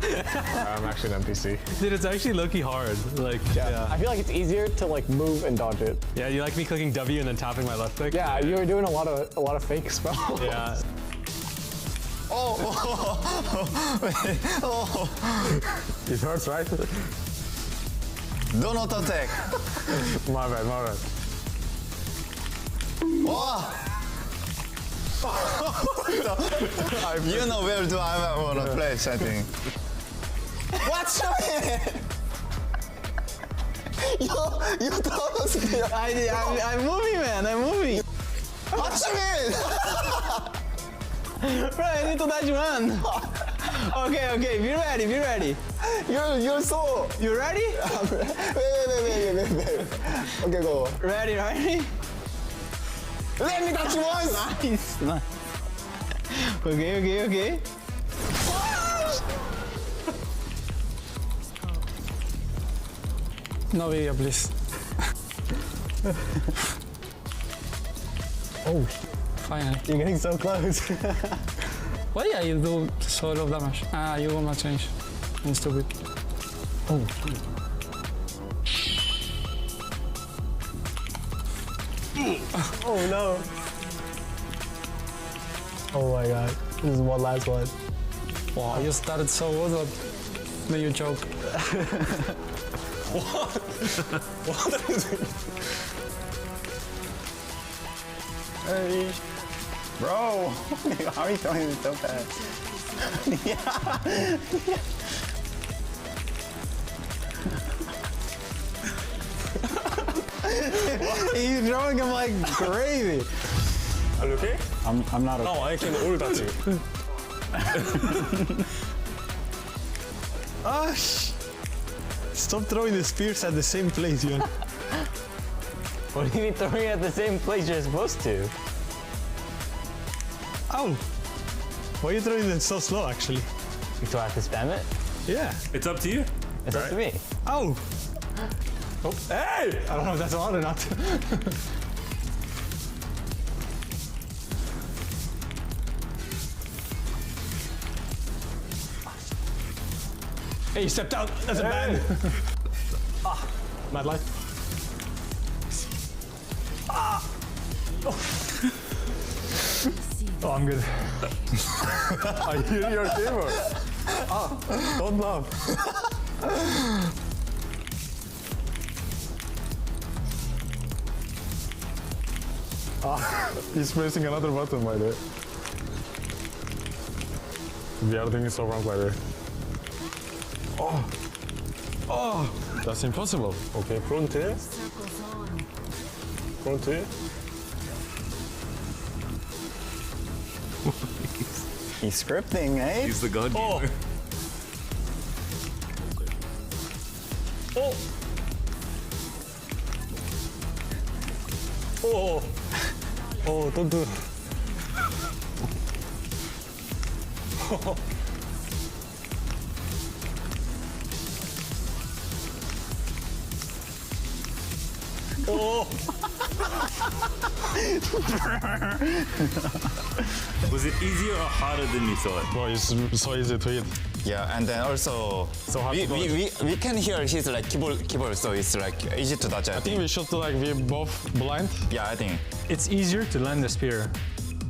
I'm actually an NPC. Dude, it's actually low-key hard. Like, yeah. I feel like it's easier to like move and dodge it. Yeah, you like me clicking W and then tapping my left click? Yeah, you were doing a lot of fake spells. Yeah. It hurts, right? Do not attack. My bad. Oh. You know where do I want to place, I think. What's it? You told me. I'm moving, man. I'm moving. What's it? Bro, I need to dodge one. Okay. Be ready. You're so. You ready? Wait. Okay, go. Ready? Let me touch once. Nice. Okay. No video, please. Oh. Finally. You're getting so close. Well, yeah, you do sort of damage. Ah, you will not change. It's stupid. Oh. Oh no. Oh my god. This is one last one. Wow, you started so good, but then you choke. What? What is it? Hey. Bro, how are you throwing this so fast? Yeah. He's throwing him like crazy. Are you okay? I'm not okay. No, I can ult at you. Ah, stop throwing the spears at the same place, Yon. What do you mean throwing at the same place you're supposed to? Ow! Why are you throwing them so slow, actually? Do I have to spam it? Yeah. It's up to you. It's up to me. Ow! Oh, hey! I don't know if that's allowed or not. Hey, you stepped out. That's a ban. Ah, mad life. Ah! Oh. Oh, I'm good. I hear your keyboard. Ah, don't laugh. Ah, he's pressing another button by the way. The other thing is so wrong by the way. Oh, oh, that's impossible. Okay, frontier. Frontier. He's scripting, eh? He's the god gamer. Oh! Oh! Oh, don't do it. Oh! Was it easier or harder than you thought? Bro, it's so easy to hit. Yeah, and then also we can hear his like keyboard, so it's like easy to dodge. I think we should like be both blind. Yeah, I think. It's easier to land the spear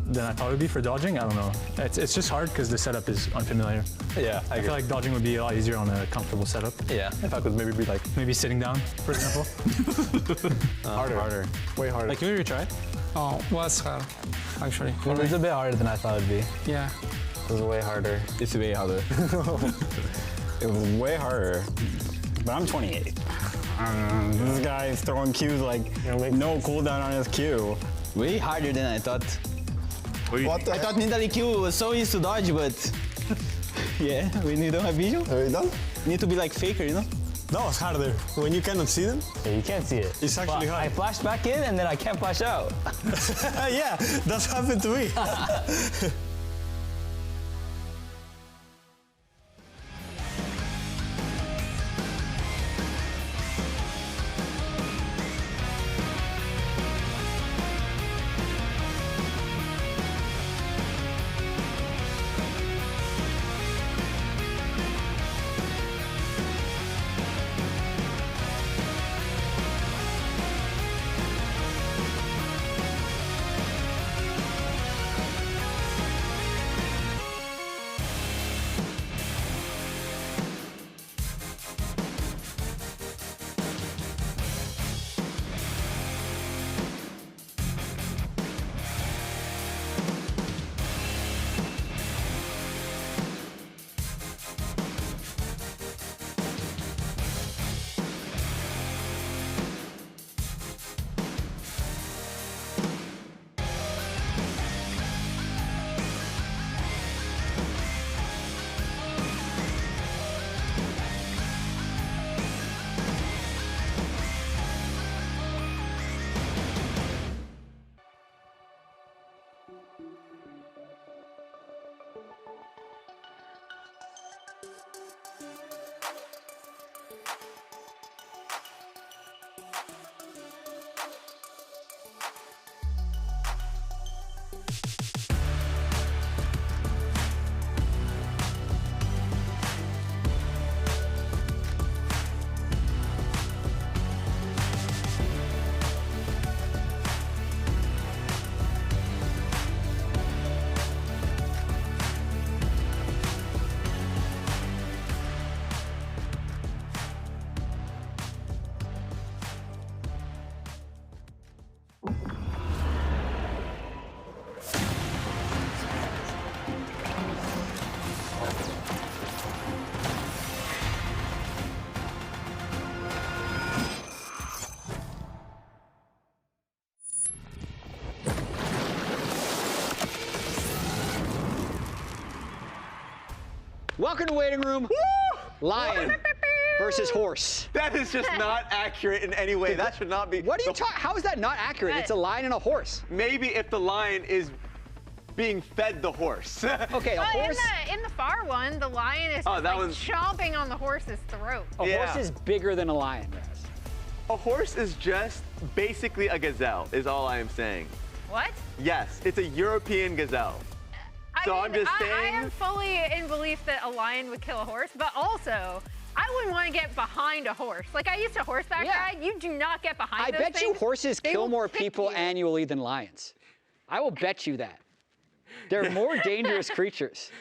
than I thought it would be for dodging. I don't know. It's just hard because the setup is unfamiliar. Yeah, I feel like dodging would be a lot easier on a comfortable setup. Yeah, if I could maybe be like... Maybe sitting down, for example. harder. Way harder. Like, can we retry? Oh, was hard, actually. It was a bit harder than I thought it'd be. Yeah. It was way harder. It's way harder. It was way harder. But I'm 28. This guy is throwing Qs like no cooldown on his Q. Way harder than I thought. What the I thought Nidali Q was so easy to dodge, but yeah, when you don't have vision, Are you done? you need to be like Faker, you know? No, it's harder. When you cannot see them, Yeah, you can't see it. it's actually But I hard. flashed back in and then I can't flash out. Yeah, that's happened to me. Welcome to Waiting Room. Lion versus horse. That is just not accurate in any way. That should not be. What are you talking? How is that not accurate? It's a lion and a horse. Maybe if the lion is being fed the horse. Okay, a horse. In the far one, the lion is chomping on the horse's throat. A horse is bigger than a lion, Raz. A horse is just basically a gazelle, is all I am saying. What? Yes, it's a European gazelle. I'm just saying. I am fully in belief that a lion would kill a horse, but also, I wouldn't want to get behind a horse. Like, I used to horseback ride. You do not get behind those things. I bet you horses kill more people annually than lions. I will bet you that. They're more dangerous creatures.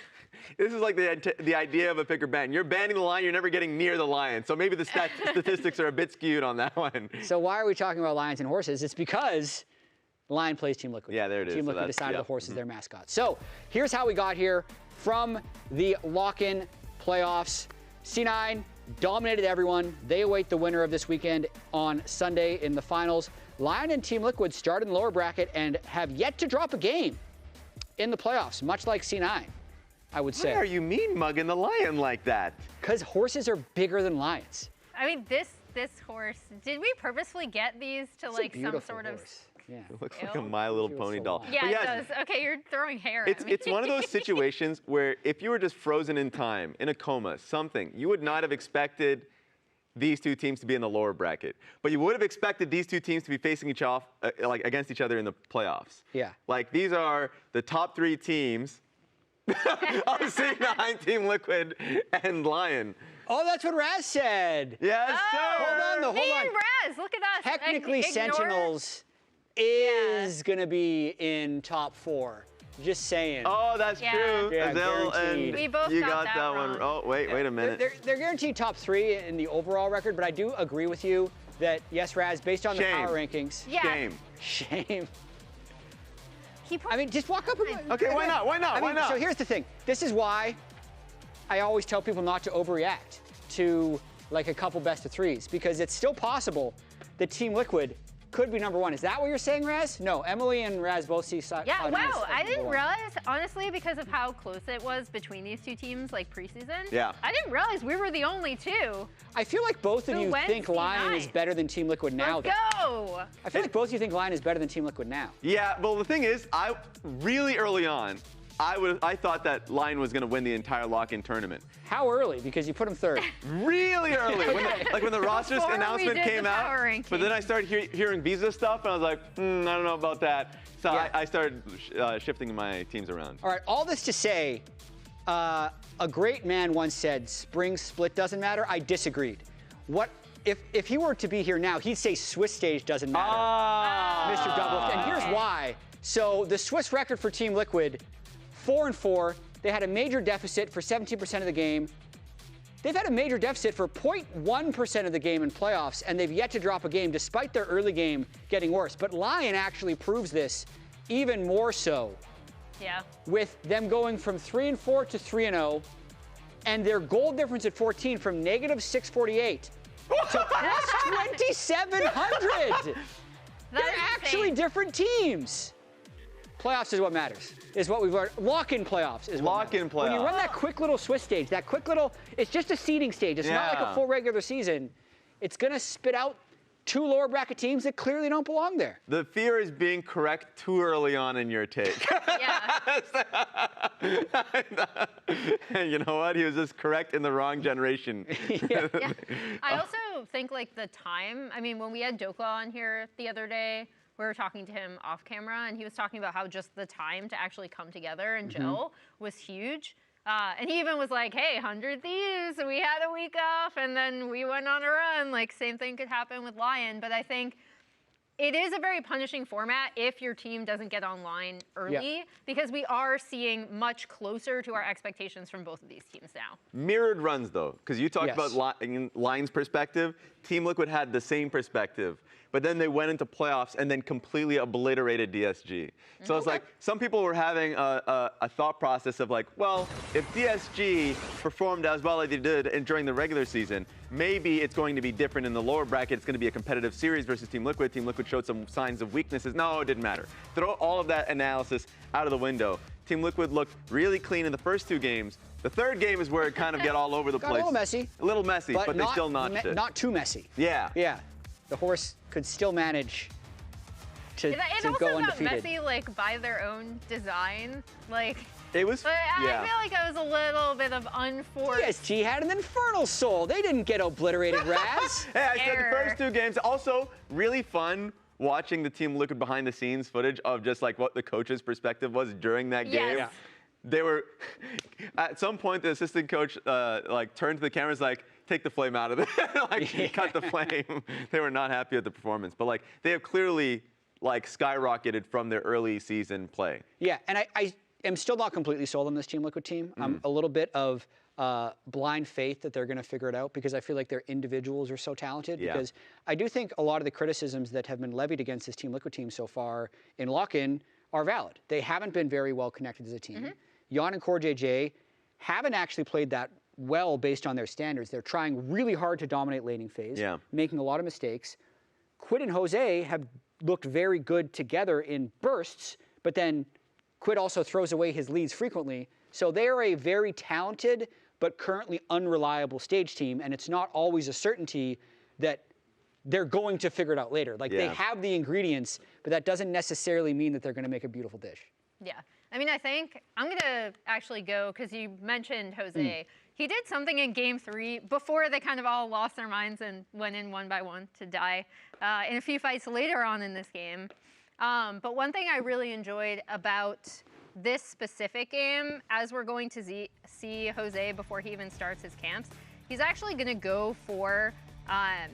This is like the idea of a pick or ban. You're banning the lion, you're never getting near the lion. So maybe the statistics are a bit skewed on that one. So why are we talking about lions and horses? It's because Lion plays Team Liquid. Yeah, there it is. Team Liquid decided the horse is their mascot. So here's how we got here from the lock-in playoffs. C9 dominated everyone. They await the winner of this weekend on Sunday in the finals. Lion and Team Liquid started in the lower bracket and have yet to drop a game in the playoffs, much like C9, I would say. Why are you mean mugging the lion like that? Because horses are bigger than lions. I mean, this horse, did we purposefully get these to like some sort of... Yeah. It looks like a My Little Pony doll. Yeah, it does. Okay, you're throwing hair at me. It's one of those situations where if you were just frozen in time, in a coma, something, you would not have expected these two teams to be in the lower bracket. But you would have expected these two teams to be facing each off, like against each other in the playoffs. Yeah. Like these are the top three teams of C9, Team Liquid, and Lion. Oh, that's what Raz said. Yes, sir. Hold on. Me and Raz, look at us. Technically, Sentinels is going to be in top 4. Just saying. Oh, that's true. Yeah, and we both you got that wrong. one. Oh, wait a minute. They're guaranteed top 3 in the overall record, but I do agree with you that, yes, Raz, based on the power rankings. Yeah. Shame. I mean, just walk up and... Okay, why not? Why not? So here's the thing. This is why I always tell people not to overreact to, like, a couple best of 3s, because it's still possible that Team Liquid could be number 1. Is that what you're saying, Raz? No, Emily and Raz both see Yeah, wow. I didn't realize, honestly, because of how close it was between these two teams, like preseason. Yeah. I didn't realize we were the only two. I feel like both of you think Lion is better than Team Liquid now. Let's go. I feel like both of you think Lion is better than Team Liquid now. Yeah, well, the thing is, really early on, I thought that Lion was going to win the entire lock-in tournament. How early? Because you put him 3rd. Really early. When the rosters announcement came out. Ranking. But then I started hearing Visa stuff, and I was like, I don't know about that. So I started shifting my teams around. All right, all this to say, a great man once said, spring split doesn't matter. I disagreed. If he were to be here now, he'd say Swiss Stage doesn't matter, Mr. Doublelift. And here's why. So the Swiss record for Team Liquid, 4-4. They had a major deficit for 17% of the game. They've had a major deficit for 0.1% of the game in playoffs, and they've yet to drop a game despite their early game getting worse. But Lion actually proves this even more so. Yeah. With them going from 3-4 to 3-0, and their goal difference at 14 from -648 to plus 2,700. They're actually different teams. Playoffs is what matters, is what we've learned. Lock-in playoffs is what Lock-in playoffs. When you run that quick little Swiss stage, it's just a seeding stage. It's not like a full regular season. It's going to spit out 2 lower bracket teams that clearly don't belong there. The fear is being correct too early on in your take. And you know what? He was just correct in the wrong generation. I also think like the time, I mean, when we had TLAW on here the other day, we were talking to him off camera, and he was talking about how just the time to actually come together and gel was huge. And he even was like, hey, 100 Thieves, we had a week off, and then we went on a run. Like, same thing could happen with Lion. But I think it is a very punishing format if your team doesn't get online early, because we are seeing much closer to our expectations from both of these teams now. Mirrored runs, though, because you talked about Lion's perspective. Team Liquid had the same perspective. But then they went into playoffs and then completely obliterated DSG. So it's like some people were having a thought process of like, well, if DSG performed as well as they did during the regular season, maybe it's going to be different in the lower bracket. It's going to be a competitive series versus Team Liquid. Team Liquid showed some signs of weaknesses. No, it didn't matter. Throw all of that analysis out of the window. Team Liquid looked really clean in the first 2 games, The third game is where it kind of get all over the Got place. a little messy. A little messy, but they still notched it. Not too messy. Yeah. Yeah. The horse could still manage to It go also got undefeated. messy, like, by their own design. Like, it was, I feel like it was a little bit of unforced. PSG had an Infernal Soul. They didn't get obliterated, Raz. Hey, I said the first 2 games. Also, really fun watching the Team Liquid behind the scenes footage of just like what the coach's perspective was during that game. Yeah. They were, at some point, the assistant coach like turned to the cameras like, take the flame out of it, like cut the flame. They were not happy with the performance, but like they have clearly like skyrocketed from their early season play. Yeah, and I am still not completely sold on this Team Liquid team. A little bit of blind faith that they're going to figure it out because I feel like their individuals are so talented. Yeah. Because I do think a lot of the criticisms that have been levied against this Team Liquid team so far in lock-in are valid. They haven't been very well connected as a team. Jan and CoreJJ haven't actually played that well based on their standards. They're trying really hard to dominate laning phase, making a lot of mistakes. Quid and Jose have looked very good together in bursts, but then Quid also throws away his leads frequently. So they are a very talented but currently unreliable stage team, and it's not always a certainty that they're going to figure it out later. Like they have the ingredients, but that doesn't necessarily mean that they're going to make a beautiful dish. Yeah. I mean, I think I'm going to actually go, because you mentioned Jose. He did something in game 3 before they kind of all lost their minds and went in 1 by 1 to die in a few fights later on in this game. But one thing I really enjoyed about this specific game, as we're going to see Jose before he even starts his camps, he's actually going to go for a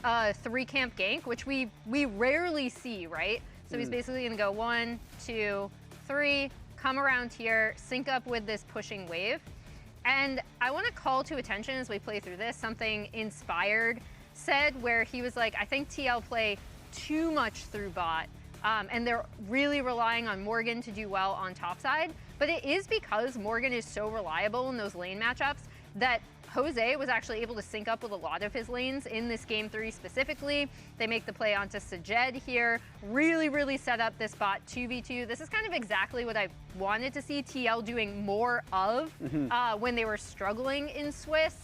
3-camp gank, which we rarely see, right? So he's basically going to go 1, 2, 3, come around here, sync up with this pushing wave. And I want to call to attention as we play through this, something Inspired said where he was like, I think TL play too much through bot, and they're really relying on Morgan to do well on top side. But it is because Morgan is so reliable in those lane matchups that Jose was actually able to sync up with a lot of his lanes in this game 3 specifically. They make the play onto Sajed here, really set up this bot 2v2. This is kind of exactly what I wanted to see TL doing more of when they were struggling in Swiss.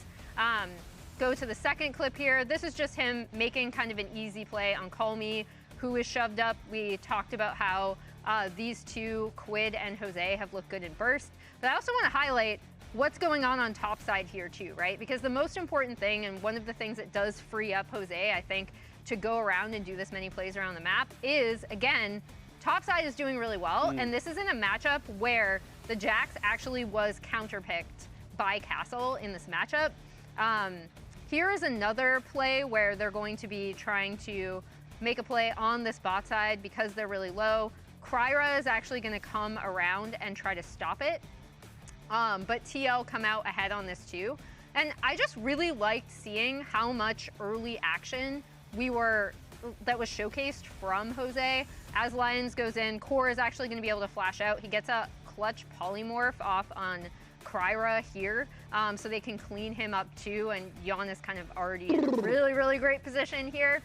Go to the second clip here. This is just him making kind of an easy play on Call Me, who is shoved up. We talked about how these two, Quid and Jose, have looked good in burst. But I also want to highlight what's going on top side here too, right? Because the most important thing, and one of the things that does free up Jose, I think, to go around and do this many plays around the map is, again, top side is doing really well. And this is in a matchup where the Jax actually was counterpicked by Castle in this matchup. Here is another play where they're going to be trying to make a play on this bot side because they're really low. Kryra is actually going to come around and try to stop it. But TL come out ahead on this too. And I just really liked seeing how much early action that was showcased from Jose. As Lions goes in, Core is actually going to be able to flash out. He gets a clutch polymorph off on Kryra here, so they can clean him up too. And Jan is kind of already in a really great position here.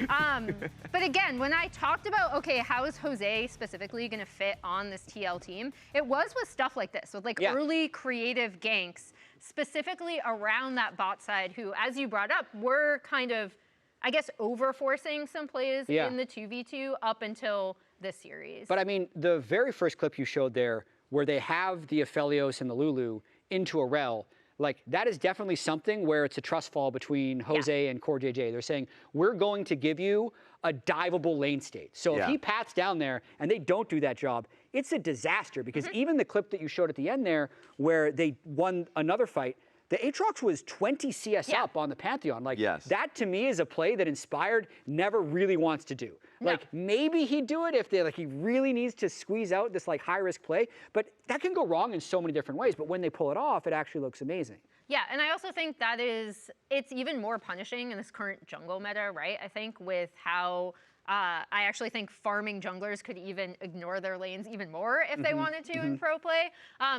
But again, when I talked about, okay, how is Jose specifically going to fit on this TL team, it was with stuff like this, with like early creative ganks, specifically around that bot side who, as you brought up, were kind of, I guess, over-forcing some plays in the 2v2 up until this series. But I mean, the very first clip you showed there, where they have the Aphelios and the Lulu into a rel, like that is definitely something where it's a trust fall between Jose and CoreJJ. They're saying, we're going to give you a diveable lane state. So if he pats down there and they don't do that job, it's a disaster because even the clip that you showed at the end there where they won another fight, the Aatrox was 20 CS up on the Pantheon. Like that to me is a play that Inspired never really wants to do. Like maybe he'd do it if he really needs to squeeze out this like high risk play, but that can go wrong in so many different ways. But when they pull it off, it actually looks amazing. Yeah, and I also think it's even more punishing in this current jungle meta, right? I think with how I actually think farming junglers could even ignore their lanes even more if they wanted to in pro play.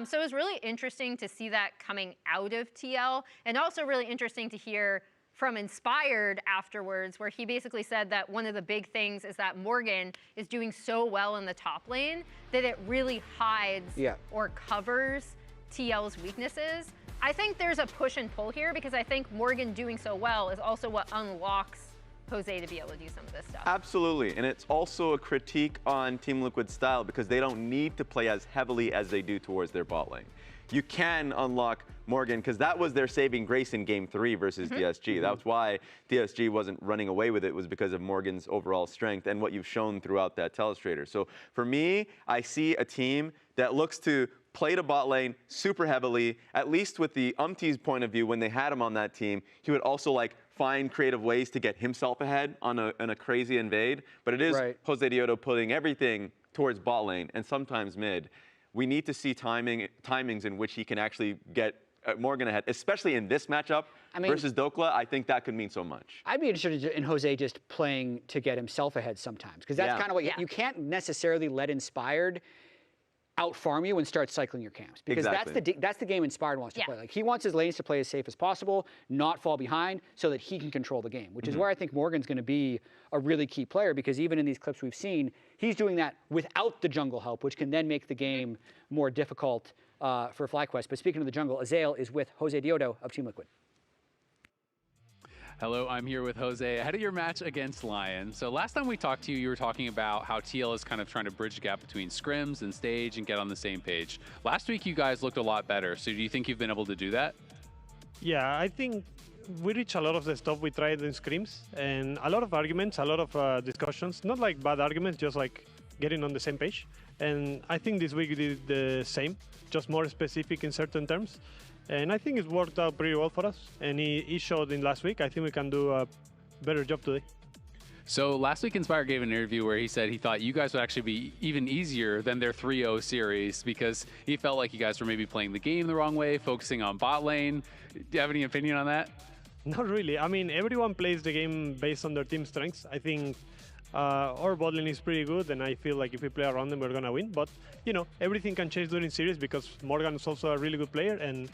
So it was really interesting to see that coming out of TL, and also really interesting to hear from Inspired afterwards, where he basically said that one of the big things is that Morgan is doing so well in the top lane that it really hides or covers TL's weaknesses. I think there's a push and pull here because I think Morgan doing so well is also what unlocks Jose to be able to do some of this stuff. Absolutely, and it's also a critique on Team Liquid's style because they don't need to play as heavily as they do towards their bot lane. You can unlock Morgan because that was their saving grace in Game 3 versus DSG. That's why DSG wasn't running away with it, was because of Morgan's overall strength and what you've shown throughout that Telestrator. So for me, I see a team that looks to play to bot lane super heavily, at least with the Umti's point of view. When they had him on that team, he would also like find creative ways to get himself ahead on a crazy invade. But it is Jose Diodo putting everything towards bot lane and sometimes mid. We need to see timings in which he can actually get Morgan ahead, especially in this matchup versus Dokla. I think that could mean so much. I'd be interested in Jose just playing to get himself ahead sometimes, because that's kind of what you can't necessarily let Inspired out-farm you and start cycling your camps, because that's the game Inspired wants to play. Like, he wants his lanes to play as safe as possible, not fall behind, so that he can control the game, which is where I think Morgan's going to be a really key player, because even in these clips we've seen, he's doing that without the jungle help, which can then make the game more difficult for FlyQuest. But speaking of the jungle, Azael is with Jose Diodo of Team Liquid. Hello, I'm here with Jose ahead of your match against Lyon. So last time we talked to you, you were talking about how TL is kind of trying to bridge the gap between scrims and stage and get on the same page. Last week, you guys looked a lot better. So do you think you've been able to do that? Yeah, I think we reached a lot of the stuff we tried in scrims, and a lot of arguments, a lot of discussions. Not like bad arguments, just like getting on the same page. And I think this week we did the same, just more specific in certain terms. And I think it's worked out pretty well for us. And he showed in last week. I think we can do a better job today. So last week, Inspire gave an interview where he said he thought you guys would actually be even easier than their 3-0 series because he felt like you guys were maybe playing the game the wrong way, focusing on bot lane. Do you have any opinion on that? Not really. I mean, everyone plays the game based on their team strengths. I think our bot lane is pretty good, and I feel like if we play around them, we're going to win. But, you know, everything can change during series because Morgan is also a really good player, and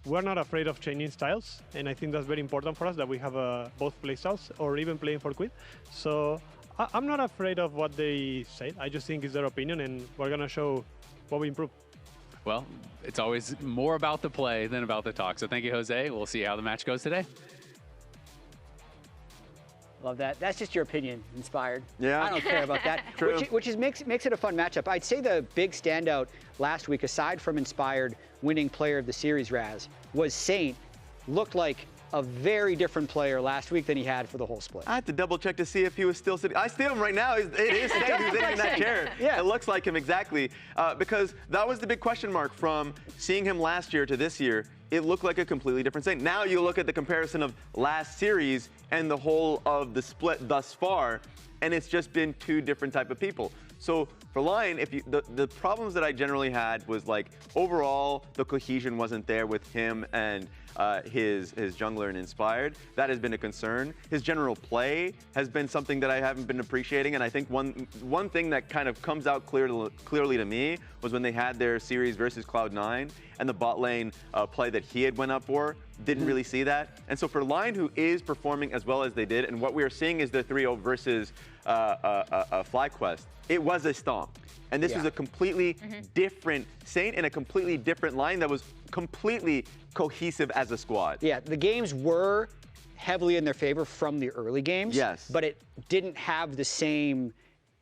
we're not afraid of changing styles, and I think that's very important for us, that we have both play styles or even playing for quid. So I'm not afraid of what they say. I just think it's their opinion, and we're going to show what we improve. Well, it's always more about the play than about the talk. So thank you, Jose. We'll see how the match goes today. Love that. That's just your opinion, Inspired. Yeah. I don't care about that. True. Which makes it a fun matchup. I'd say the big standout last week, aside from Inspired winning player of the series, Raz, was Saint. Looked like a very different player last week than he had for the whole split. I had to double check to see if he was still sitting. I see him right now. It is Saint who's sitting in that chair. Yeah. It looks like him exactly. Because that was the big question mark from seeing him last year to this year. It looked like a completely different Saint. Now you look at the comparison of last series and the whole of the split thus far, and it's just been two different type of people. So for Lyon, the problems that I generally had was like overall the cohesion wasn't there with him and his jungler and Inspired. That has been a concern. His general play has been something that I haven't been appreciating, and I think one thing that kind of comes out clearly to me was when they had their series versus Cloud9 and the bot lane play that he had went up for. Didn't really see that. And so for Lyon, who is performing as well as they did, and what we are seeing is their 3-0 versus FlyQuest, it was a stomp. And this is a completely different Saint and a completely different line that was completely cohesive as a squad. Yeah, the games were heavily in their favor from the early games. Yes. But it didn't have the same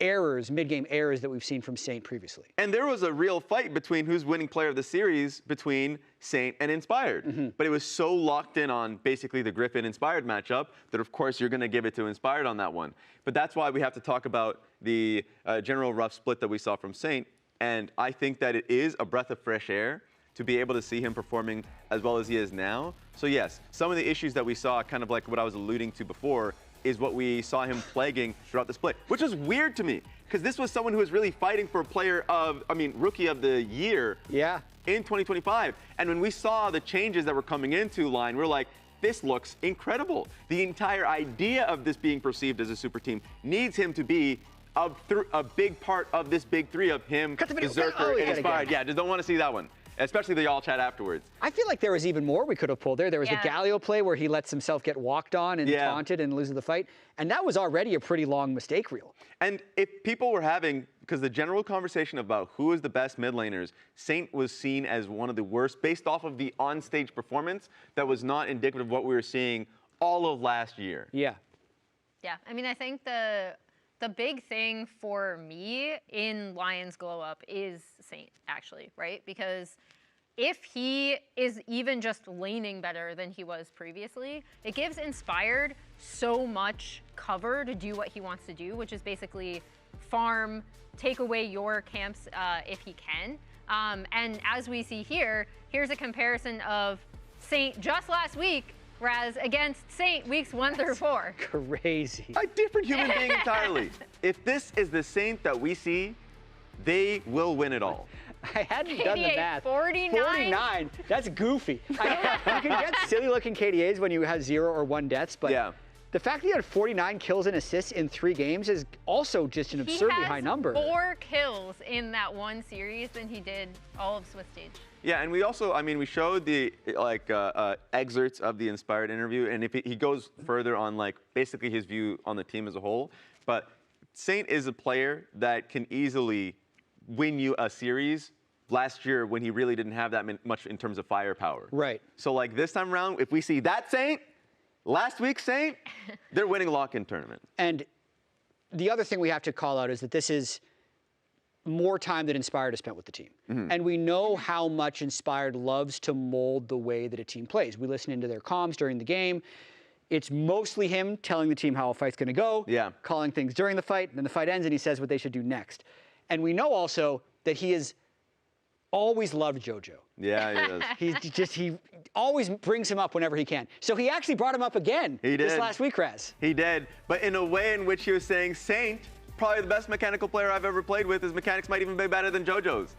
errors, mid-game errors that we've seen from Saint previously. And there was a real fight between who's winning player of the series between Saint and Inspired. But it was so locked in on basically the Griffin-Inspired matchup that, of course, you're going to give it to Inspired on that one. But that's why we have to talk about the general rough split that we saw from Saint. And I think that it is a breath of fresh air to be able to see him performing as well as he is now. So yes, some of the issues that we saw, kind of like what I was alluding to before, is what we saw him plaguing throughout the split, which was weird to me, because this was someone who was really fighting for rookie of the year in 2025. And when we saw the changes that were coming into Lyon, we're like, this looks incredible. The entire idea of this being perceived as a super team needs him to be a big part of this big three of him, Berserker, and Inspired. Yeah, just don't want to see that one. Especially the all chat afterwards. I feel like there was even more we could have pulled there. There was the Galio play where he lets himself get walked on and taunted and loses the fight. And that was already a pretty long mistake reel. And if people were having because the general conversation about who is the best mid laners, Saint was seen as one of the worst based off of the on-stage performance that was not indicative of what we were seeing all of last year. Yeah. Yeah, I mean, I think the big thing for me in Lion's glow up is Saint, actually, right? Because if he is even just laning better than he was previously, it gives Inspired so much cover to do what he wants to do, which is basically farm, take away your camps if he can. And as we see here, here's a comparison of Saint just last week, whereas against Saint weeks 1 through 4. Crazy. A different human being entirely. If this is the Saint that we see, they will win it all. I hadn't done the math. 49? 49? That's goofy. You can get silly-looking KDAs when you have 0 or 1 deaths, but the fact that he had 49 kills and assists in 3 games is also just an absurdly high number. He has more kills in that one series than he did all of Swiss Stage. Yeah, and we also, I mean, we showed the excerpts of the Inspired interview, and if he goes further on basically his view on the team as a whole, but Saint is a player that can easily win you a series last year when he really didn't have that much in terms of firepower. Right. So this time around, if we see that Saint, last week's Saint, they're winning a lock-in tournament. And the other thing we have to call out is that this is more time that Inspired has spent with the team. And we know how much Inspired loves to mold the way that a team plays. We listen into their comms during the game. It's mostly him telling the team how a fight's going to go, calling things during the fight, and then the fight ends and he says what they should do next. And we know also that he has always loved JoJo. Yeah, he does. He always brings him up whenever he can. So he actually brought him up again this last week, Raz. He did, but in a way in which he was saying, Saint, probably the best mechanical player I've ever played with. His mechanics might even be better than JoJo's.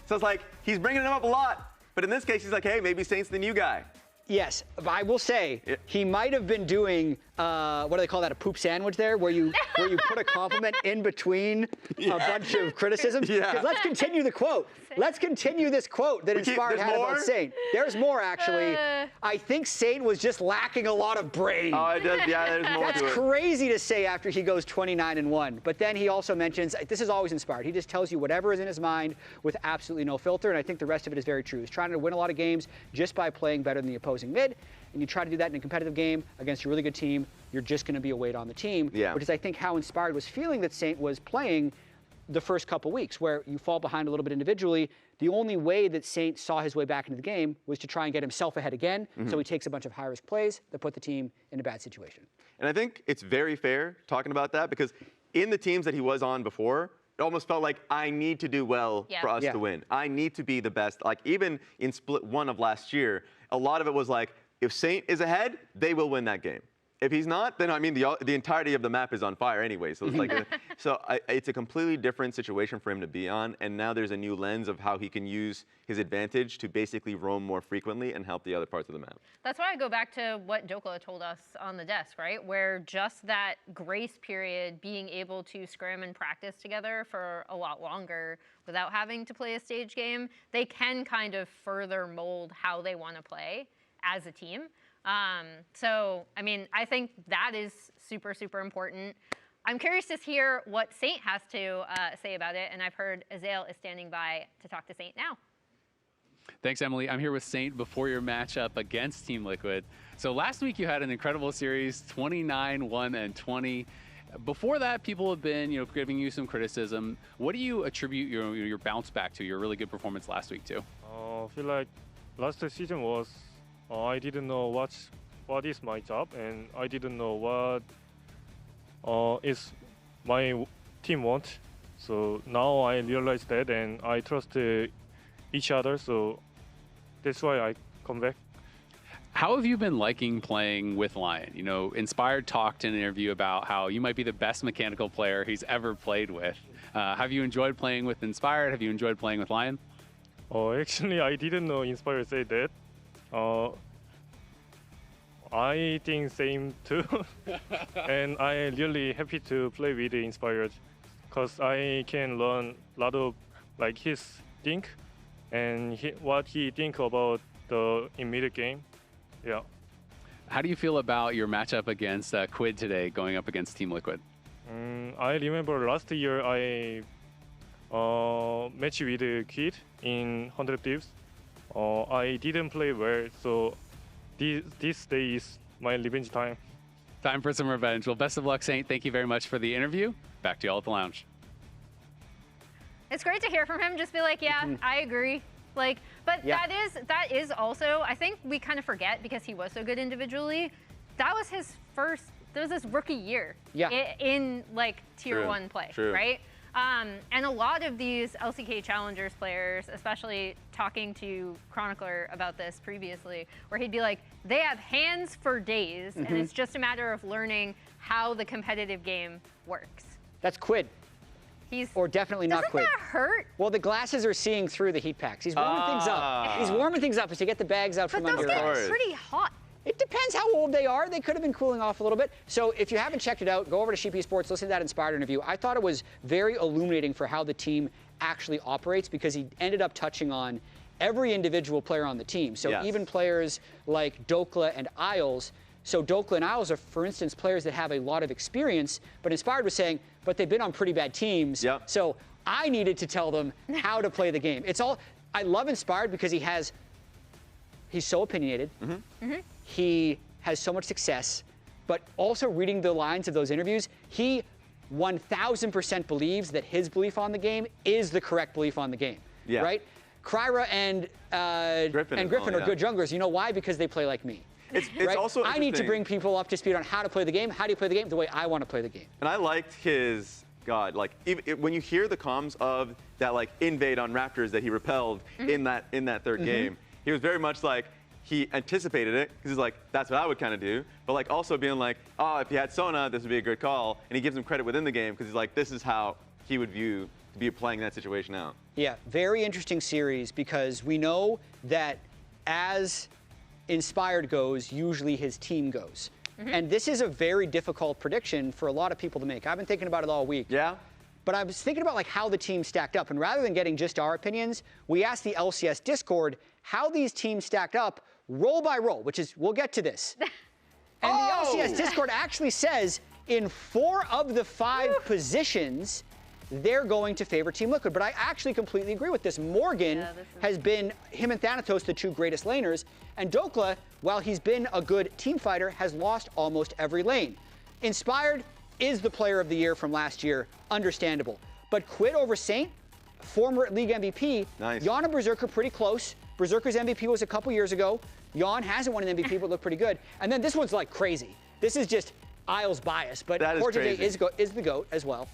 So it's he's bringing him up a lot, but in this case, he's like, hey, maybe Saint's the new guy. Yes, but I will say he might have been doing what do they call that, a poop sandwich there, where you put a compliment in between a bunch of criticisms. Because let's continue the quote. Let's continue this quote that Inspired had about Saint. There's more actually. I think Saint was just lacking a lot of brain. Oh, it does. Yeah, there's more. That's to it. crazy to say after he goes 29-1. But then he also mentions this is always Inspired. He just tells you whatever is in his mind with absolutely no filter. And I think the rest of it is very true. He's trying to win a lot of games just by playing better than the opposing mid. And you try to do that in a competitive game against a really good team, you're just going to be a weight on the team, which is, I think, how Inspired was feeling that Saint was playing the first couple weeks, where you fall behind a little bit individually. The only way that Saint saw his way back into the game was to try and get himself ahead again, so he takes a bunch of high-risk plays that put the team in a bad situation. And I think it's very fair talking about that, because in the teams that he was on before, it almost felt like I need to do well for us to win. I need to be the best. Even in Split 1 of last year, a lot of it was if Saint is ahead, they will win that game. If he's not, then the entirety of the map is on fire anyway. So it's it's a completely different situation for him to be on. And now there's a new lens of how he can use his advantage to basically roam more frequently and help the other parts of the map. That's why I go back to what Doka told us on the desk, right? Where just that grace period, being able to scrim and practice together for a lot longer without having to play a stage game, they can kind of further mold how they want to play as a team. So, I mean, I think that is super, super important. I'm curious to hear what Saint has to say about it, and I've heard Azael is standing by to talk to Saint now. Thanks, Emily. I'm here with Saint before your matchup against Team Liquid. So last week you had an incredible series, 29-1-20. Before that, people have been, giving you some criticism. What do you attribute your bounce back to, your really good performance last week to? I feel like last season was I didn't know what is my job, and I didn't know what is my team want. So now I realize that, and I trust each other. So that's why I come back. How have you been liking playing with Lyon? Inspired talked in an interview about how you might be the best mechanical player he's ever played with. Have you enjoyed playing with Inspired? Have you enjoyed playing with Lyon? Actually, I didn't know Inspired said that. I think same too, and I really happy to play with Inspired, because I can learn a lot of his think and what he think about the immediate game. Yeah. How do you feel about your matchup against Quid today, going up against Team Liquid? I remember last year I match with Quid in 100 Thieves. I didn't play well, so this day is my revenge time. Time for some revenge. Well, best of luck, Saint. Thank you very much for the interview. Back to you all at the lounge. It's great to hear from him. Just be like, yeah, I agree. Like, but that is also, I think we kind of forget because he was so good individually. That was his rookie year in like tier 1 play, right? And a lot of these LCK Challengers players, especially talking to Chronicler about this previously, where he'd be like, they have hands for days, and it's just a matter of learning how the competitive game works. That's Quid. Or definitely not Quid. Doesn't that hurt? Well, the glasses are seeing through the heat packs. He's warming things up. He's warming things up as to get the bags out from under. But those get pretty hot. It depends how old they are. They could have been cooling off a little bit. So if you haven't checked it out, go over to Sheep Esports, listen to that Inspired interview. I thought it was very illuminating for how the team actually operates because he ended up touching on every individual player on the team. So even players like Dokla and Isles. So Dokla and Isles are, for instance, players that have a lot of experience, but Inspired was saying, but they've been on pretty bad teams. So I needed to tell them how to play the game. I love Inspired because he's so opinionated. He has so much success, but also reading the lines of those interviews, he 1000% believes that his belief on the game is the correct belief on the game, right? Kryra and Griffin are good junglers. You know why? Because they play like me. It's right? also I need to bring people up to speed on how to play the game. How do you play the game? The way I want to play the game. And I liked his, like, when you hear the comms of that, like, invade on Raptors that he repelled in that third game, he was very much like, he anticipated it, because he's like, that's what I would kind of do. But, like, also being like, oh, if he had Sona, this would be a good call. And he gives him credit within the game, because he's like, this is how he would view to be playing that situation out. Yeah, very interesting series, because we know that as Inspired goes, usually his team goes. And this is a very difficult prediction for a lot of people to make. I've been thinking about it all week. But I was thinking about like how the teams stacked up. And rather than getting just our opinions, we asked the LCS Discord how these teams stacked up roll by roll, which is, we'll get to this. And the LCS Discord actually says in 4 of the 5 positions, they're going to favor Team Liquid. But I actually completely agree with this. Morgan has been, him and Thanatos, the 2 greatest laners. And Dokla, while he's been a good team fighter, has lost almost every lane. Inspired is the player of the year from last year, understandable. But Quid over Saint, former league MVP, Jan and Berserker pretty close. Berserker's MVP was a couple years ago. Jan hasn't won an MVP, but looked pretty good. And then this one's like crazy. This is just Isles bias, but CoreJJ is the GOAT as well.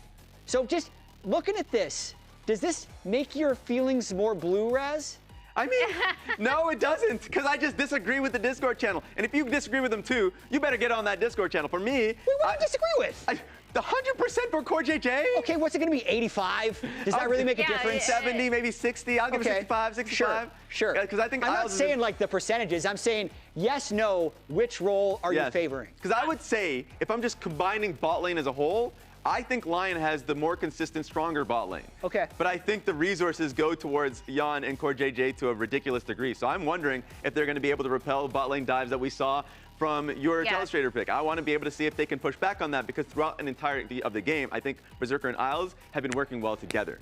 So just looking at this, does this make your feelings more blue, Raz? I mean, no, it doesn't, because I just disagree with the Discord channel. And if you disagree with them too, you better get on that Discord channel. For me, what do you disagree with? The 100% for CoreJJ. Okay, what's it going to be, 85? Does that really make a difference? 70, maybe 60. I'll give it 65, 65. Sure. Because I think I'm not saying like the percentages. I'm saying yes, no, which role are you favoring? Because I would say, if I'm just combining bot lane as a whole, I think Lyon has the more consistent, stronger bot lane. Okay. But I think the resources go towards Jan and CoreJJ to a ridiculous degree. So I'm wondering if they're going to be able to repel bot lane dives that we saw from your Telestrator pick. I want to be able to see if they can push back on that, because throughout an entirety of the game, I think Berserker and Isles have been working well together.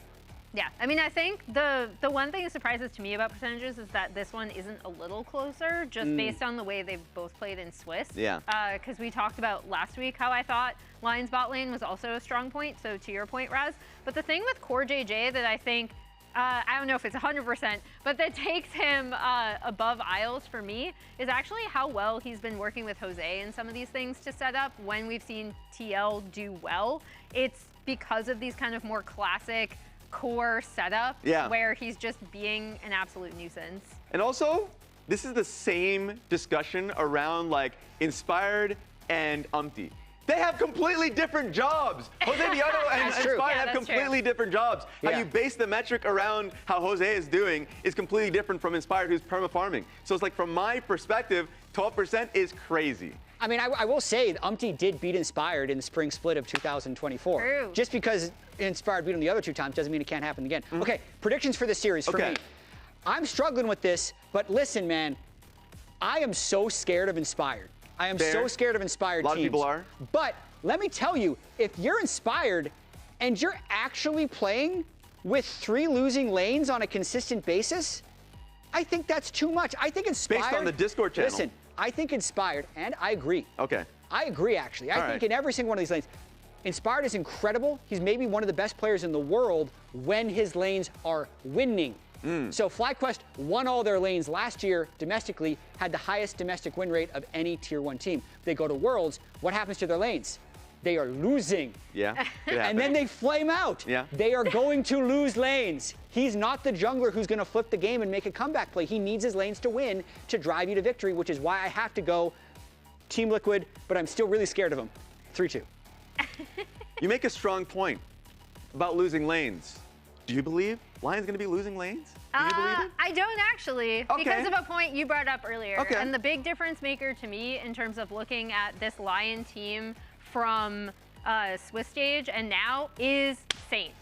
Yeah, I mean, I think the one thing that surprises to me about percentages is that this one isn't a little closer, just based on the way they've both played in Swiss. Yeah. Because we talked about last week how I thought Lion's bot lane was also a strong point, so to your point, Raz. But the thing with CoreJJ that I think, I don't know if it's 100%, but that takes him above Isles for me is actually how well he's been working with Jose in some of these things to set up. When we've seen TL do well, it's because of these kind of more classic core setup where he's just being an absolute nuisance. And also, this is the same discussion around like Inspired and Umpty. They have completely different jobs. Jose Villano and Inspired have completely different jobs. How you base the metric around how Jose is doing is completely different from Inspired, who's perma-farming. So it's like, from my perspective, 12% is crazy. I mean, I will say Umpty did beat Inspired in the spring split of 2024. True. Just because Inspired beat him the other 2 times doesn't mean it can't happen again. Okay, predictions for this series for me. I'm struggling with this, but listen, man, I am so scared of Inspired. I am so scared of Inspired teams. A lot of people are. But let me tell you, if you're Inspired and you're actually playing with 3 losing lanes on a consistent basis, I think that's too much. I think Inspired... Based on the Discord channel. Listen, I think Inspired, and I agree. Okay. I agree, actually. I think in every single one of these lanes, Inspired is incredible. He's maybe one of the best players in the world when his lanes are winning. So FlyQuest won all their lanes last year domestically, had the highest domestic win rate of any Tier 1 team. They go to Worlds, what happens to their lanes? They are losing. Yeah. And then they flame out. Yeah. They are going to lose lanes. He's not the jungler who's going to flip the game and make a comeback play. He needs his lanes to win to drive you to victory, which is why I have to go Team Liquid, but I'm still really scared of him. 3-2. You make a strong point about losing lanes. Do you believe Lion's going to be losing lanes? Do you believe it? I don't actually, because of a point you brought up earlier. Okay. And the big difference maker to me in terms of looking at this Lion team from Swiss Stage and now is Saint.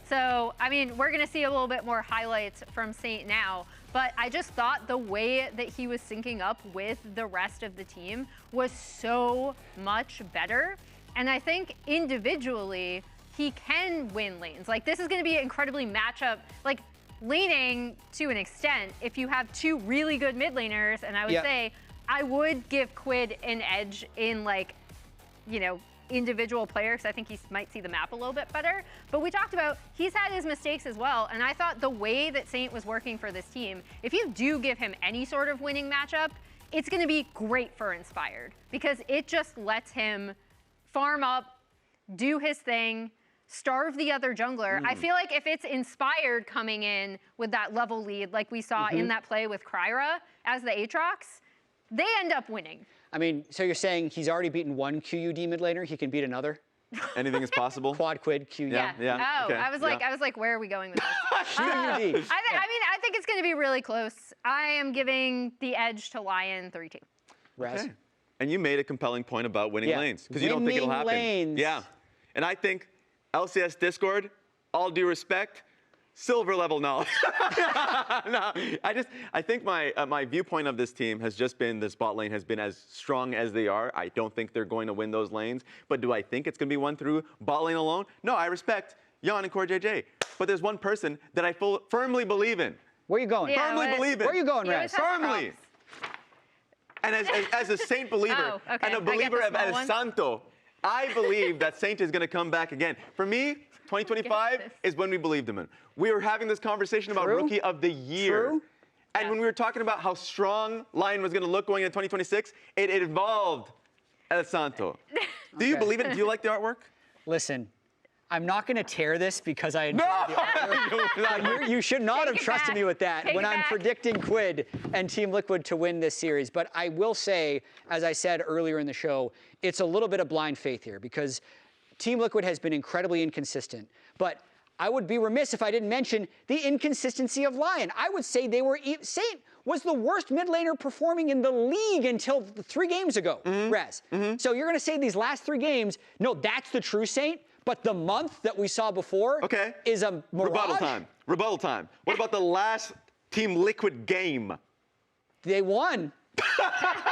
So, I mean, we're going to see a little bit more highlights from Saint now, but I just thought the way that he was syncing up with the rest of the team was so much better. And I think individually, he can win lanes. Like, this is going to be incredibly matchup, like, laning to an extent if you have 2 really good mid laners, and I would say I would give Quid an edge in, like, you know, individual player, because I think he might see the map a little bit better. But we talked about he's had his mistakes as well, and I thought the way that Saint was working for this team, if you do give him any sort of winning matchup, it's going to be great for Inspired, because it just lets him farm up, do his thing, starve the other jungler. I feel like if it's Inspired coming in with that level lead, like we saw in that play with Kryra as the Aatrox, they end up winning. I mean, so you're saying he's already beaten 1 QUD mid laner, he can beat another? Anything is possible. Quad Quid QUD. Yeah. Oh, okay, I was like, where are we going with this? QUD. I think it's going to be really close. I am giving the edge to Lion 3-2. Raz. Okay. And you made a compelling point about winning lanes, because you don't think it'll happen. Lanes. Yeah. And I think LCS Discord, all due respect, silver level knowledge. No, I think my viewpoint of this team has just been this bot lane has been as strong as they are. I don't think they're going to win those lanes. But do I think it's going to be won through bot lane alone? No, I respect Jan and Core JJ. But there's one person that I firmly believe in. Where are you going? Firmly believe in. Where are you going, Raz? Firmly. And as a Saint believer and a believer of El Santo, I believe that Saint is going to come back again. For me, 2025 is when we believed him in. We were having this conversation about Rookie of the Year. And when we were talking about how strong Lion was going to look going into 2026, it evolved El Santo. Do you believe it? Do you like the artwork? Listen, I'm not going to tear this because I enjoy the artwork. You should not have trusted me with that when I'm predicting Quid and Team Liquid to win this series. But I will say, as I said earlier in the show, it's a little bit of blind faith here because Team Liquid has been incredibly inconsistent. But I would be remiss if I didn't mention the inconsistency of Lion. I would say Saint was the worst mid laner performing in the league until 3 games ago, Raz. So you're going to say these last 3 games, no, that's the true Saint? But the month that we saw before is a mirage? Rebuttal time. What about the last Team Liquid game? They won.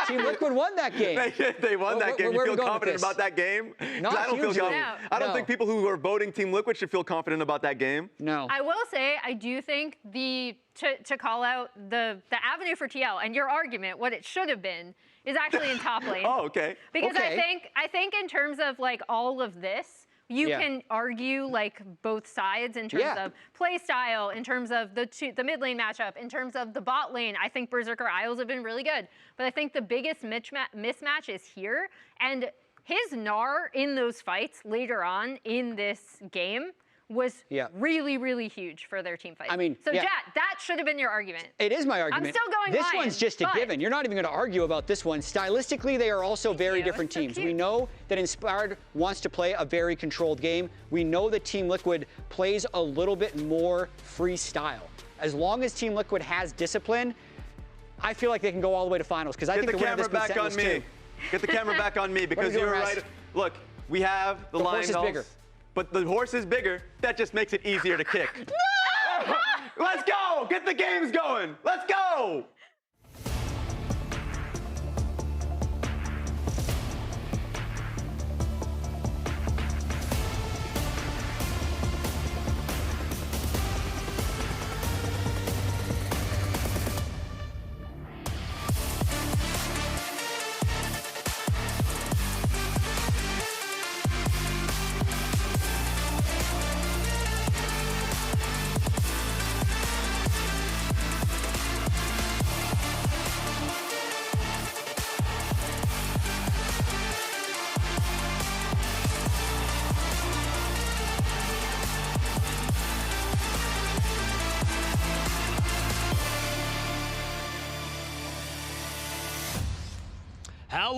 Team Liquid won that game. They won that game. You feel confident about that game? Not I don't feel confident. I don't think people who are voting Team Liquid should feel confident about that game. No. I will say, I do think to call out the avenue for TL and your argument, what it should have been, is actually in top lane. Oh, okay. Because I think in terms of like all of this, you can argue like both sides in terms of play style, in terms of the mid lane matchup, in terms of the bot lane. I think Berserker Isles have been really good. But I think the biggest mismatch is here. And his Gnar in those fights later on in this game was really, really huge for their team fight. I mean, so Jack, that should have been your argument. It is my argument. I'm still going This Lion, one's just a given. You're not even going to argue about this one. Stylistically, they are also very different teams. We know that Inspired wants to play a very controlled game. We know that Team Liquid plays a little bit more freestyle. As long as Team Liquid has discipline, I feel like they can go all the way to finals because I think the winner of this back on me. Get the camera back on me because you're right. Look, we have the Lion horse is bigger. But the horse is bigger. That just makes it easier to kick. No! Let's go! Get the games going! Let's go!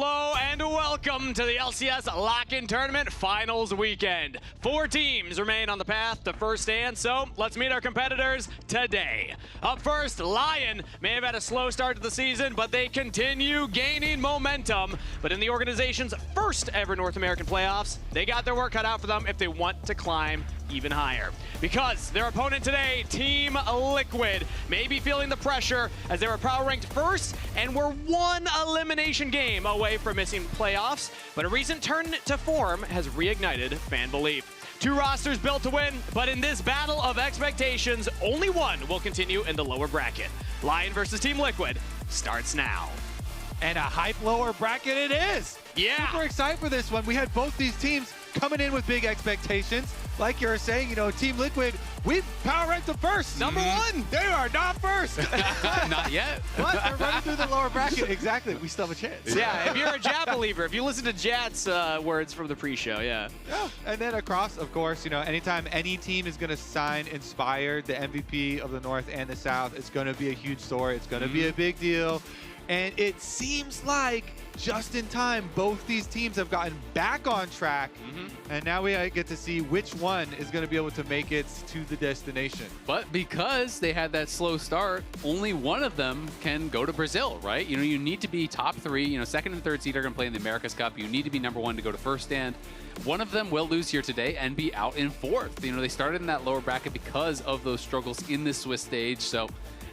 Hello and welcome to the LCS Lock-In Tournament Finals Weekend. 4 teams remain on the path to first stand, so let's meet our competitors today. Up first, Lyon may have had a slow start to the season, but they continue gaining momentum. But in the organization's first ever North American playoffs, they got their work cut out for them if they want to climb even higher. Because their opponent today, Team Liquid, may be feeling the pressure as they were power ranked first and were 1 elimination game away from missing playoffs. But a recent turn to form has reignited fan belief. 2 rosters built to win, but in this battle of expectations, only one will continue in the lower bracket. Lyon versus Team Liquid starts now. And a hype lower bracket it is. Yeah. Super excited for this one. We had both these teams coming in with big expectations. Like you were saying, you know, Team Liquid, we power ranked them first. Number 1. They are not first. Not yet. But they're running through the lower bracket. Exactly. We still have a chance. Yeah, if you're a Jat believer, if you listen to Jat's words from the pre-show, yeah. And then across, of course, you know, anytime any team is going to sign Inspired, the MVP of the North and the South, it's going to be a huge story. It's going to be a big deal. And it seems like just in time, both these teams have gotten back on track. And now we get to see which one is going to be able to make it to the destination. But because they had that slow start, only one of them can go to Brazil, right? You know, you need to be top 3. You know, 2nd and 3rd seed are going to play in the America's Cup. You need to be number 1 to go to first stand. One of them will lose here today and be out in 4th. You know, they started in that lower bracket because of those struggles in the Swiss stage. So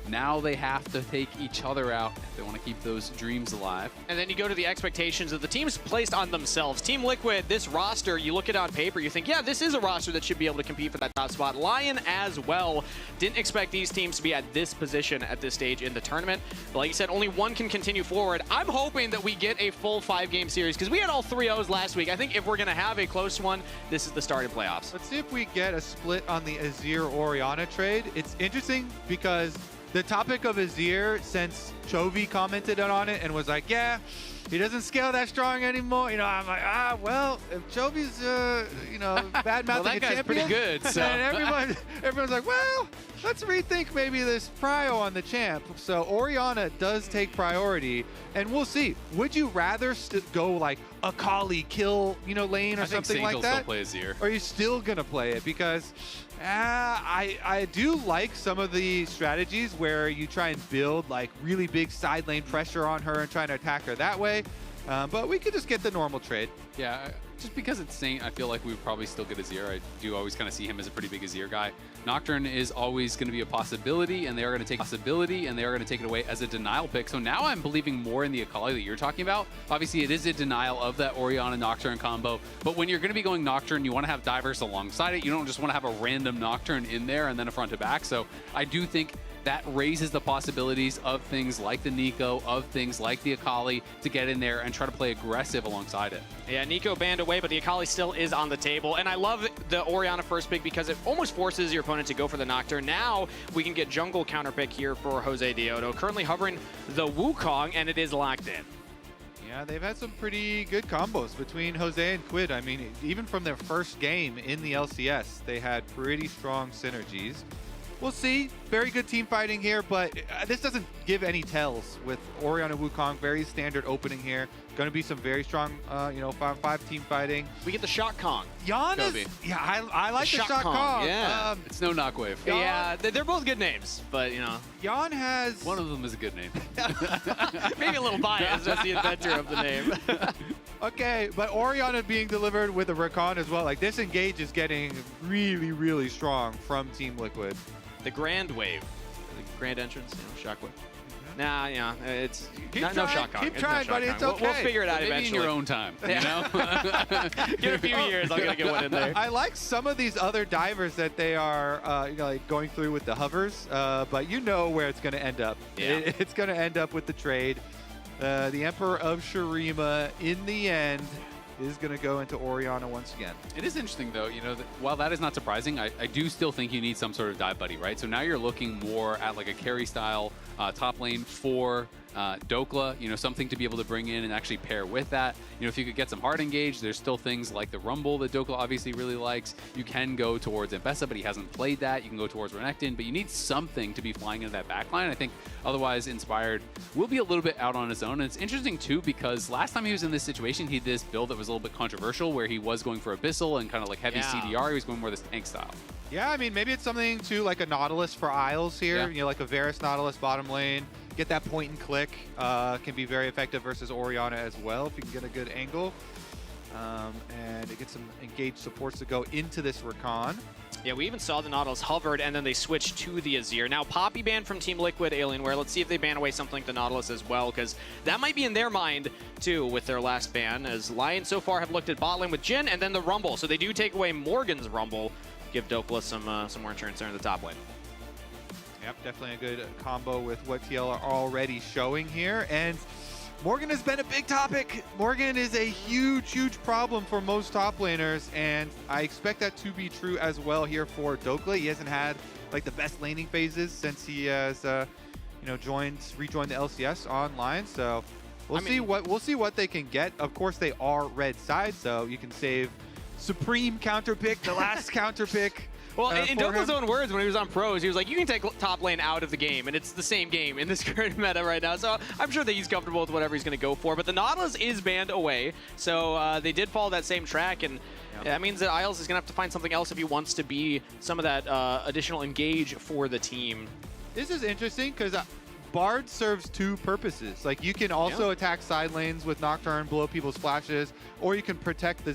now they have to take each other out if they want to keep those dreams alive. And then you go to the expectations of the teams placed on themselves. Team Liquid, this roster, you look at it on paper, you think, yeah, this is a roster that should be able to compete for that top spot. Lyon as well. Didn't expect these teams to be at this position at this stage in the tournament. But like you said, only one can continue forward. I'm hoping that we get a full 5-game series because we had all 3-0s last week. I think if we're going to have a close one, this is the start of playoffs. Let's see if we get a split on the Azir-Orianna trade. It's interesting because the topic of Azir, since Chovy commented on it and was like, yeah, he doesn't scale that strong anymore. You know, I'm like, well, if Chovy's, you know, bad-mouthing a champion. Pretty good, so. And everyone's like, well, let's rethink maybe this prio on the champ. So Orianna does take priority, and we'll see. Would you rather go like Akali kill, you know, lane or something like that? Still play Azir. Or are you still gonna play it? Because I do like some of the strategies where you try and build like really big side lane pressure on her and trying to attack her that way. But we could just get the normal trade. Yeah, just because it's Saint, I feel like we would probably still get Azir. I do always kind of see him as a pretty big Azir guy. Nocturne is always going to be a possibility, and they are going to take it away as a denial pick. So now I'm believing more in the Akali that you're talking about. Obviously, it is a denial of that Orianna Nocturne combo, but when you're going to be going Nocturne, you want to have divers alongside it. You don't just want to have a random Nocturne in there and then a front to back. So I do think that raises the possibilities of things like the Nico, of things like the Akali to get in there and try to play aggressive alongside it. Yeah, Nico banned away, but the Akali still is on the table. And I love the Orianna first pick because it almost forces your opponent to go for the Nocturne. Now we can get jungle counter pick here for Jose Diodo. Currently hovering the Wukong, and it is locked in. Yeah, they've had some pretty good combos between Jose and Quid. I mean, even from their first game in the LCS, they had pretty strong synergies. We'll see. Very good team fighting here, but this doesn't give any tells with Orianna Wukong. Very standard opening here. Going to be some very strong, you know, 5 team fighting. We get the Shot Kong. Yan is, yeah, I like the Shot Kong. Yeah, it's no Knockwave. Yeah, they're both good names, but you know, Yan has one of them is a good name. Maybe a little biased as the inventor of the name. Okay, but Orianna being delivered with a Rakan as well. Like this engage is getting really, really strong from Team Liquid. The Grand Wave, the Grand Entrance, you know, Shockwave. Nah, yeah, it's no Shot Kong. Keep trying, buddy. It's okay. We'll figure it out maybe eventually. in your own time, you know? Give it a few years, I'm gonna get one in there. I like some of these other divers that they are, you know, like going through with the hovers, but you know where it's gonna end up. Yeah. It's gonna end up with the trade. The Emperor of Shurima, in the end, is going to go into Orianna once again. It is interesting, though, you know, that while that is not surprising, I do still think you need some sort of dive buddy, right? So now you're looking more at like a carry style top lane for Dokla, you know, something to be able to bring in and actually pair with that. You know, if you could get some hard engage, there's still things like the Rumble that Dokla obviously really likes. You can go towards Ambessa, but he hasn't played that. You can go towards Renekton, but you need something to be flying into that backline. I think otherwise Inspired will be a little bit out on his own. And it's interesting too, because last time he was in this situation, he did this build that was a little bit controversial where he was going for Abyssal and kind of like heavy CDR. He was going more this tank style. Yeah, I mean, maybe it's something to like a Nautilus for Isles here. You know, like a Varus Nautilus bottom lane. Get that point and click. Can be very effective versus Orianna as well if you can get a good angle. And it gets some engaged supports to go into this Rakan. Yeah, we even saw the Nautilus hovered, and then they switched to the Azir. Now, Poppy banned from Team Liquid, Alienware. Let's see if they ban away something like the Nautilus as well, because that might be in their mind, too, with their last ban, as Lyon so far have looked at bot lane with Jhin and then the Rumble. So they do take away Morgan's Rumble, give Dokla some more insurance there in the top lane. Yep, definitely a good combo with what TL are already showing here. And Morgan has been a big topic. Morgan is a huge, huge problem for most top laners, and I expect that to be true as well here for Dokla. He hasn't had like the best laning phases since he has, you know, rejoined the LCS online. So we'll see what they can get. Of course, they are red side, so you can save Supreme counter pick, the last counter pick. Well, in Dokla's own words, when he was on Pros, he was like, you can take top lane out of the game, and it's the same game in this current meta right now. So I'm sure that he's comfortable with whatever he's going to go for. But the Nautilus is banned away, so they did follow that same track, and that means that Isles is going to have to find something else if he wants to be some of that additional engage for the team. This is interesting because Bard serves two purposes. Like, you can also attack side lanes with Nocturne, blow people's flashes, or you can protect the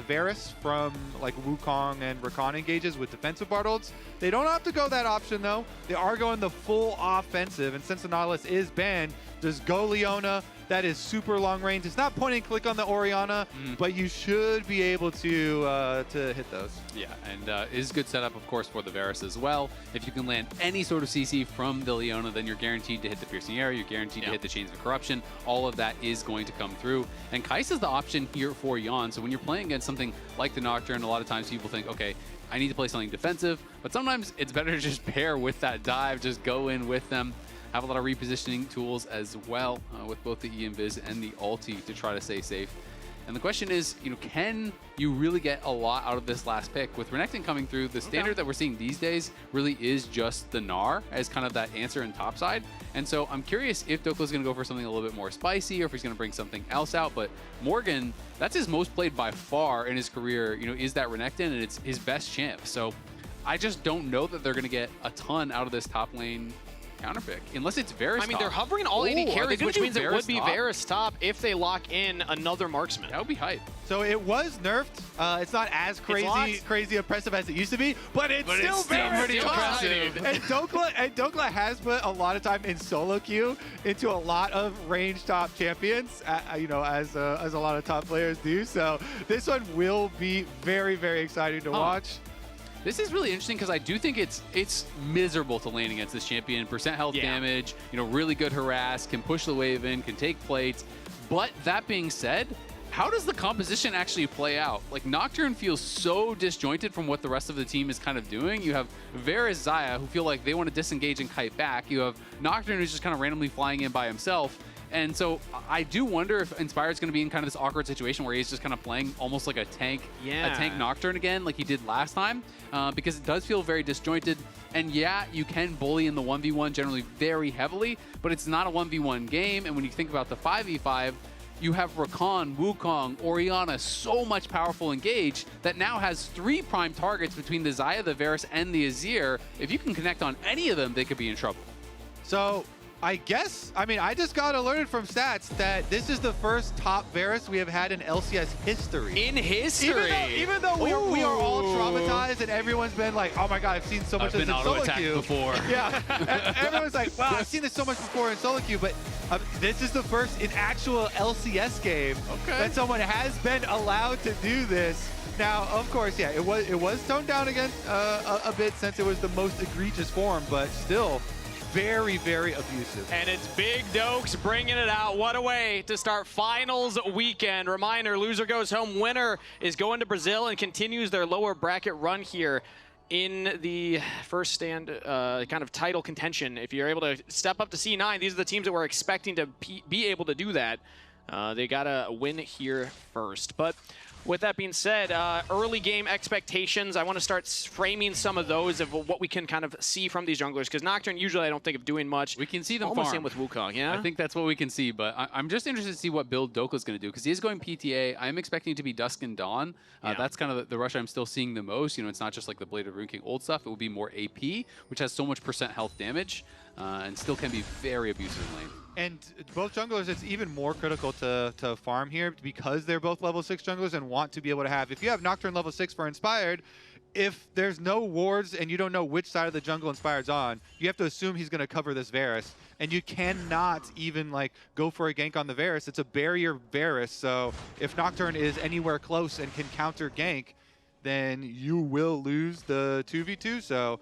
Varus from like Wukong and Rakan engages with defensive Bard ults. They don't have to go that option though. They are going the full offensive, and since the Nautilus is banned, just go Leona. That is super long range. It's not point and click on the Orianna, but you should be able to hit those. Yeah, and is good setup, of course, for the Varus as well. If you can land any sort of CC from the Leona, then you're guaranteed to hit the Piercing Arrow, you're guaranteed to hit the Chains of Corruption. All of that is going to come through. And Kais is the option here for Yon. So when you're playing against something like the Nocturne, a lot of times people think, okay, I need to play something defensive, but sometimes it's better to just pair with that dive, just go in with them. Have a lot of repositioning tools as well with both the E-Invis and the ulti to try to stay safe. And the question is, you know, can you really get a lot out of this last pick? With Renekton coming through, the standard that we're seeing these days really is just the Gnar as kind of that answer in topside. And so I'm curious if Dokla's going to go for something a little bit more spicy or if he's going to bring something else out. But Morgan, that's his most played by far in his career, you know, is that Renekton, and it's his best champ. So I just don't know that they're going to get a ton out of this top lane counterpick, unless it's Varus top. I mean, they're hovering all 80 carries, which means it would be Varus top if they lock in another marksman. That would be hype. So it was nerfed. It's not as crazy oppressive as it used to be, but it's still pretty impressive. And Dokla has put a lot of time in solo queue into a lot of range top champions, you know, as a lot of top players do. So this one will be very, very exciting to watch. This is really interesting because I do think it's miserable to lane against this champion. Percent health damage, you know, really good harass, can push the wave in, can take plates. But that being said, how does the composition actually play out? Like, Nocturne feels so disjointed from what the rest of the team is kind of doing. You have Varus, Xayah, who feel like they want to disengage and kite back. You have Nocturne, who's just kind of randomly flying in by himself. And so I do wonder if Inspired's going to be in kind of this awkward situation where he's just kind of playing almost like a tank Nocturne again, like he did last time, because it does feel very disjointed. And yeah, you can bully in the 1v1 generally very heavily, but it's not a 1v1 game. And when you think about the 5v5, you have Rakan, Wukong, Orianna, so much powerful engage that now has 3 prime targets between the Xayah, the Varus, and the Azir. If you can connect on any of them, they could be in trouble. So I guess, I mean, I just got alerted from stats that this is the first top Varus we have had in LCS history. In history? Even though we are all traumatized and everyone's been like, oh my god, I've seen so much of this in solo queue. Before. Yeah, everyone's like, wow, I've seen this so much before in solo queue, but this is the first in actual LCS game that someone has been allowed to do this. Now, of course, yeah, it was toned down again a bit since it was the most egregious form, but still very, very abusive. And it's Big Dokes bringing it out. What a way to start finals weekend. Reminder, loser goes home. Winner is going to Brazil and continues their lower bracket run here. in the first stand kind of title contention. If you're able to step up to C9, these are the teams that we're expecting to be able to do that. They got to win here first. But with that being said, early game expectations, I want to start framing some of those of what we can kind of see from these junglers, because Nocturne usually I don't think of doing much. We can see them almost farm. same with Wukong, yeah? I think that's what we can see, but I'm just interested to see what build Dokla's going to do, because he is going PTA. I'm expecting it to be Dusk and Dawn. That's kind of the rush I'm still seeing the most. You know, it's not just like the Blade of Rune King old stuff. It will be more AP, which has so much % health damage, and still can be very abusive in lane. And both junglers, it's even more critical to farm here because they're both level 6 junglers and want to be able to have, if you have Nocturne level 6 for Inspired, if there's no wards and you don't know which side of the jungle Inspired's on, you have to assume he's going to cover this Varus. And you cannot even like go for a gank on the Varus. It's a barrier Varus, so if Nocturne is anywhere close and can counter gank, then you will lose the 2v2. So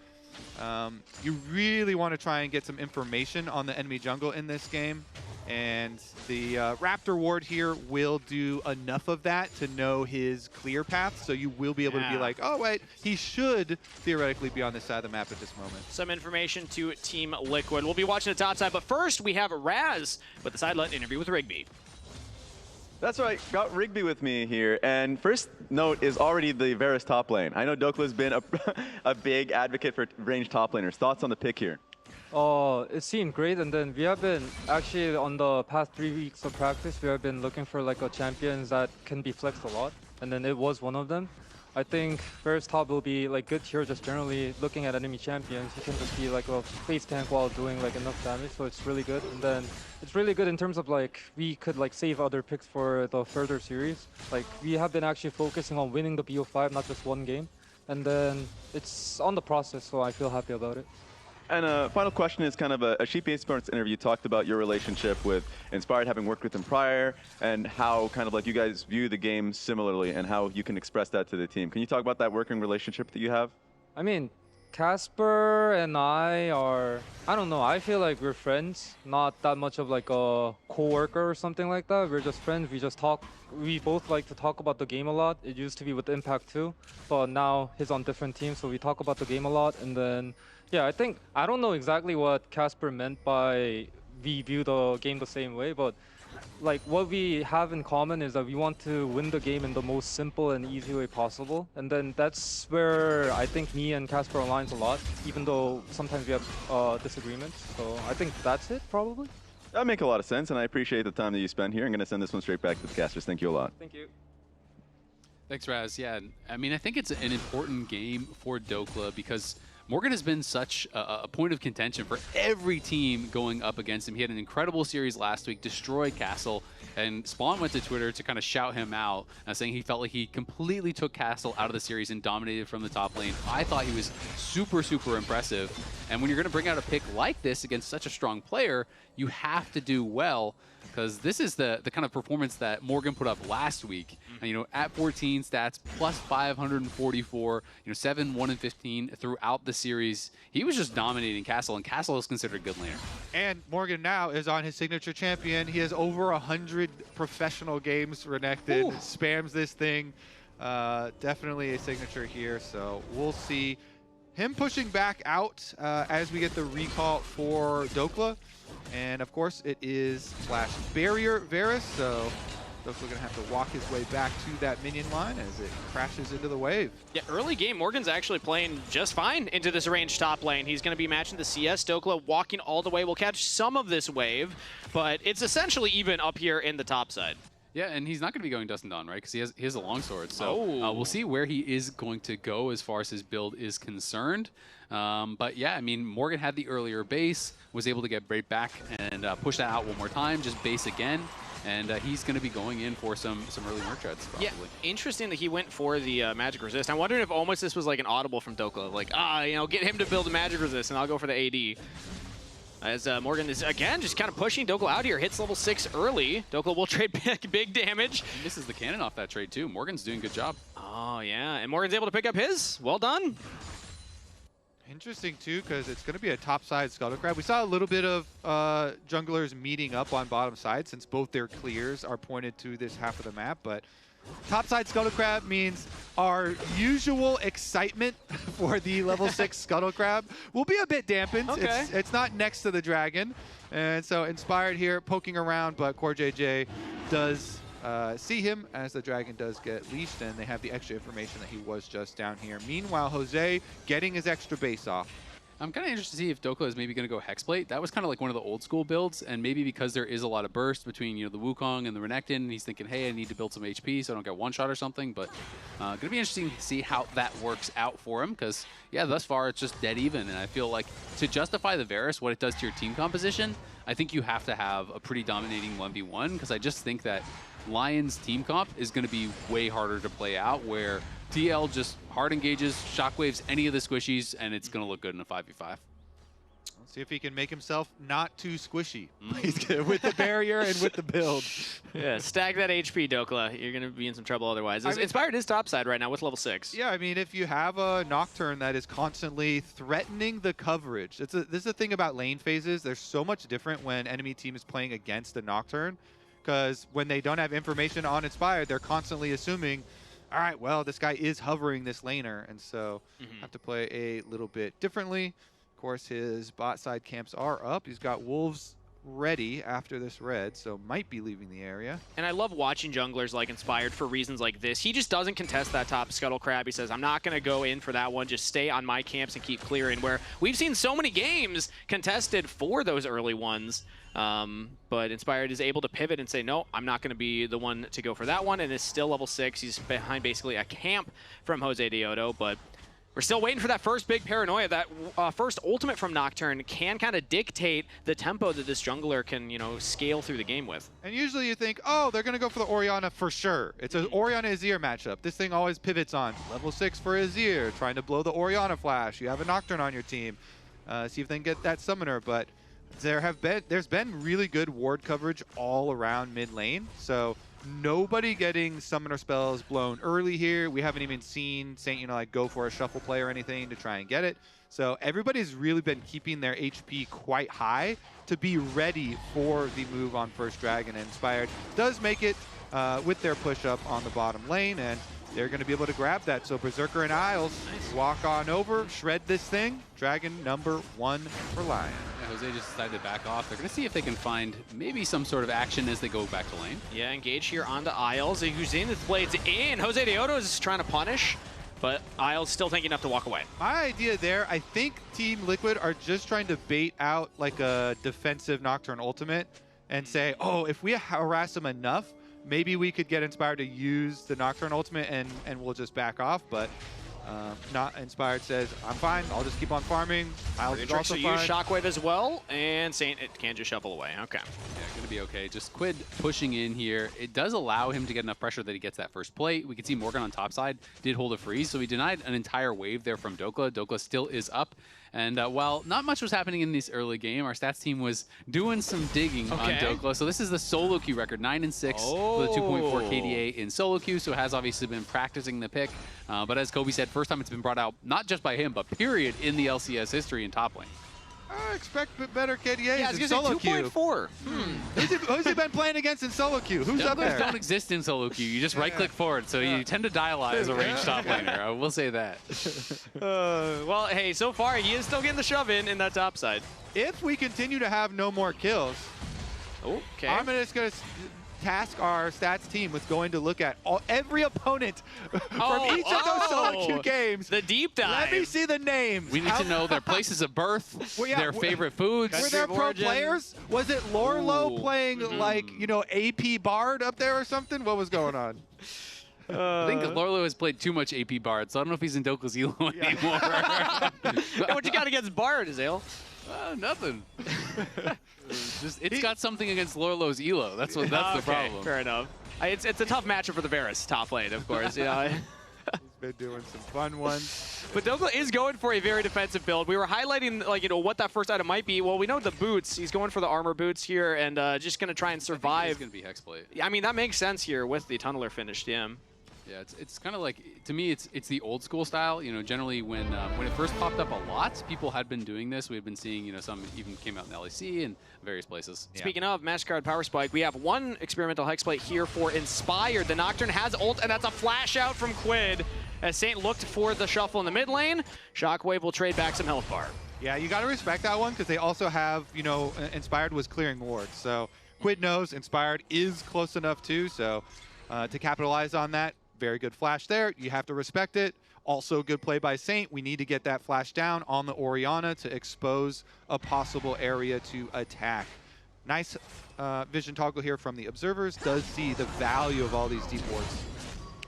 you really want to try and get some information on the enemy jungle in this game. And the Raptor ward here will do enough of that to know his clear path. So you will be able to be like, oh, wait, he should theoretically be on this side of the map at this moment. Some information to Team Liquid. We'll be watching the top side, but first we have Raz with the sideline interview with Rigby. That's right, got Rigby with me here, and first note is already the Varus top lane. I know Dokla's been a big advocate for ranged top laners. Thoughts on the pick here? It seemed great, and then we have been actually on the past 3 weeks of practice, we have been looking for like a champions that can be flexed a lot, and then it was one of them. I think first top will be like good here, just generally looking at enemy champions. You can just be like a face tank while doing like enough damage, so it's really good. And then it's really good in terms of like we could like save other picks for the further series. Like we have been actually focusing on winning the BO5, not just one game. And then it's on the process, so I feel happy about it. And a final question is kind of a Sheepy Sports interview talked about your relationship with Inspired, having worked with him prior, and how kind of like you guys view the game similarly and how you can express that to the team. Can you talk about that working relationship that you have? I mean, Casper and I are, I don't know, I feel like we're friends, not that much of like a co-worker or something like that. We're just friends, we just talk, we both like to talk about the game a lot. It used to be with Impact too, but now he's on different teams, so we talk about the game a lot. And then, yeah, I don't know exactly what Casper meant by we view the game the same way, but like what we have in common is that we want to win the game in the most simple and easy way possible. And then that's where I think me and Casper aligns a lot, even though sometimes we have disagreements. So I think that's it, probably. That makes a lot of sense, and I appreciate the time that you spent here. I'm going to send this one straight back to the casters. Thank you a lot. Thank you. Thanks, Raz. Yeah, I mean, I think it's an important game for Dokla because Morgan has been such a point of contention for every team going up against him. He had an incredible series last week, destroyed Castle, and Spawn went to Twitter to kind of shout him out, saying he felt like he completely took Castle out of the series and dominated from the top lane. I thought he was super, super impressive. And when you're going to bring out a pick like this against such a strong player, you have to do well, because this is the kind of performance that Morgan put up last week. And, you know, at 14 stats, plus 544, 7, 1, and 15 throughout the series. He was just dominating Castle, and Castle is considered a good laner. And Morgan now is on his signature champion. He has over 100 professional games renected, spams this thing. Definitely a signature here, so we'll see him pushing back out as we get the recall for Dokla. And of course, it is /barrier Varus, so Dokla gonna have to walk his way back to that minion line as it crashes into the wave. Yeah, early game, Morgan's actually playing just fine into this ranged top lane. He's gonna be matching the CS. Dokla walking all the way will catch some of this wave, but it's essentially even up here in the top side. Yeah, and he's not going to be going Dust and Dawn, right? Because he has a longsword. So we'll see where he is going to go as far as his build is concerned. But yeah, I mean, Morgan had the earlier base, was able to get right back and push that out one more time, just base again. And he's going to be going in for some early merc treads, probably. Yeah, interesting that he went for the magic resist. I'm wondering if almost this was like an audible from Dokla, like, get him to build a magic resist, and I'll go for the AD. As Morgan is, again, just kind of pushing Dokla out here. Hits level 6 early. Dokla will trade big damage. He misses the cannon off that trade, too. Morgan's doing a good job. Oh, yeah. And Morgan's able to pick up his. Well done. Interesting, too, because it's going to be a top-side Scuttle Crab. We saw a little bit of junglers meeting up on bottom side since both their clears are pointed to this half of the map, but Topside Scuttle Crab means our usual excitement for the level 6 Scuttle Crab will be a bit dampened. Okay. It's not next to the dragon. And so Inspired here poking around, but Core JJ does see him as the dragon does get leashed, and they have the extra information that he was just down here. Meanwhile, Jose getting his extra base off. I'm kind of interested to see if Dokla is maybe going to go Hexplate. That was kind of like one of the old school builds, and maybe because there is a lot of burst between the Wukong and the Renekton, and he's thinking, hey, I need to build some HP so I don't get one shot or something. But going to be interesting to see how that works out for him, because yeah, thus far it's just dead even, and I feel like to justify the Varus, what it does to your team composition, I think you have to have a pretty dominating 1v1, because I just think that Lion's team comp is going to be way harder to play out, where TL just hard engages, shockwaves any of the squishies, and it's going to look good in a 5v5. Let's see if he can make himself not too squishy with the barrier and with the build. Yeah, stack that HP, Dokla. You're going to be in some trouble otherwise. Inspired is topside right now with level 6. Yeah, I mean, if you have a Nocturne that is constantly threatening the coverage, this is the thing about lane phases. There's so much different when enemy team is playing against a Nocturne, because when they don't have information on Inspired, they're constantly assuming, all right, well, this guy is hovering this laner, and so have to play a little bit differently. Of course, his bot side camps are up. He's got Wolves ready after this red, so might be leaving the area. And I love watching junglers like Inspired for reasons like this. He just doesn't contest that top Scuttle Crab. He says, I'm not going to go in for that one. Just stay on my camps and keep clearing, where we've seen so many games contested for those early ones. But Inspired is able to pivot and say, no, I'm not going to be the one to go for that one, and is still level 6. He's behind basically a camp from Jose Deodo, but we're still waiting for that first big paranoia. That first ultimate from Nocturne can kind of dictate the tempo that this jungler can, scale through the game with. And usually you think, oh, they're going to go for the Orianna for sure. It's an Orianna-Azir matchup. This thing always pivots on level 6 for Azir, trying to blow the Orianna flash. You have a Nocturne on your team. See if they can get that summoner, but there's been really good ward coverage all around mid lane, so nobody getting summoner spells blown early here. We haven't even seen Saint, go for a shuffle play or anything to try and get it. So everybody's really been keeping their HP quite high to be ready for the move on first dragon. And Inspired does make it with their push up on the bottom lane, and they're going to be able to grab that. So Berserker and Isles walk on over, shred this thing. Dragon number 1 for Lion. Yeah, Jose just decided to back off. They're going to see if they can find maybe some sort of action as they go back to lane. Yeah, engage here onto Isles. Huzinith blades in. Jose Deodo is trying to punish, but Isles still thinking enough to walk away. My idea there, I think Team Liquid are just trying to bait out like a defensive Nocturne ultimate and say, oh, if we harass them enough, maybe we could get Inspired to use the Nocturne ultimate and we'll just back off, but not Inspired says, I'm fine, I'll just keep on farming. Isles is also fine. Use Shockwave as well, and Saint it can just shuffle away. Okay. Yeah, gonna be okay. Just Quid pushing in here. It does allow him to get enough pressure that he gets that first plate. We can see Morgan on top side did hold a freeze, so he denied an entire wave there from Dokla. Dokla still is up. And while not much was happening in this early game, our stats team was doing some digging on Dokla. So this is the solo queue record, 9-6 with a 2.4 KDA in solo queue. So has obviously been practicing the pick. But as Kobe said, first time it's been brought out, not just by him, but period in the LCS history in top lane. I expect better KDAs in solo queue. 2.4. Who's he been playing against in solo queue? Who's up there? Don't exist in solo queue. You just right-click forward, so you tend to dialize as a ranged top laner. I will say that. Well, hey, so far he is still getting the shove in that top side. If we continue to have no more kills, I'm just going to task our stats team with going to look at every opponent from each of those solo queue games. The deep dive. Let me see the names. We need to know their places of birth, their favorite foods. Were there pro players? Was it Lorlo playing like, AP Bard up there or something? What was going on? I think Lorlo has played too much AP Bard, so I don't know if he's in Dokla's Elo anymore. Hey, what you got against Bard, Azale? Nothing. It's got something against Lorlo's Elo. That's the problem. Fair enough. It's a tough matchup for the Varus top lane, of course. He's been doing some fun ones. But Dokla is going for a very defensive build. We were highlighting what that first item might be. Well, we know the boots. He's going for the armor boots here and just going to try and survive. It's going to be Hexplate. I mean, that makes sense here with the Tunneler finished, yeah. Yeah, it's kind of like, to me, it's the old school style. You know, generally when it first popped up a lot, people had been doing this. We had been seeing, you know, some even came out in LEC and various places. Speaking of MasterCard Power Spike, we have one experimental Hexblade here for Inspired. The Nocturne has ult, and that's a flash out from Quid as Saint looked for the shuffle in the mid lane. Shockwave will trade back some health bar. Yeah, you got to respect that one because they also have, you know, Inspired was clearing wards. So Quid knows Inspired is close enough too. So to capitalize on that, very good flash there. You have to respect it. Also good play by Saint. We need to get that flash down on the Orianna to expose a possible area to attack. Nice vision toggle here from the observers. Does see the value of all these deep wards.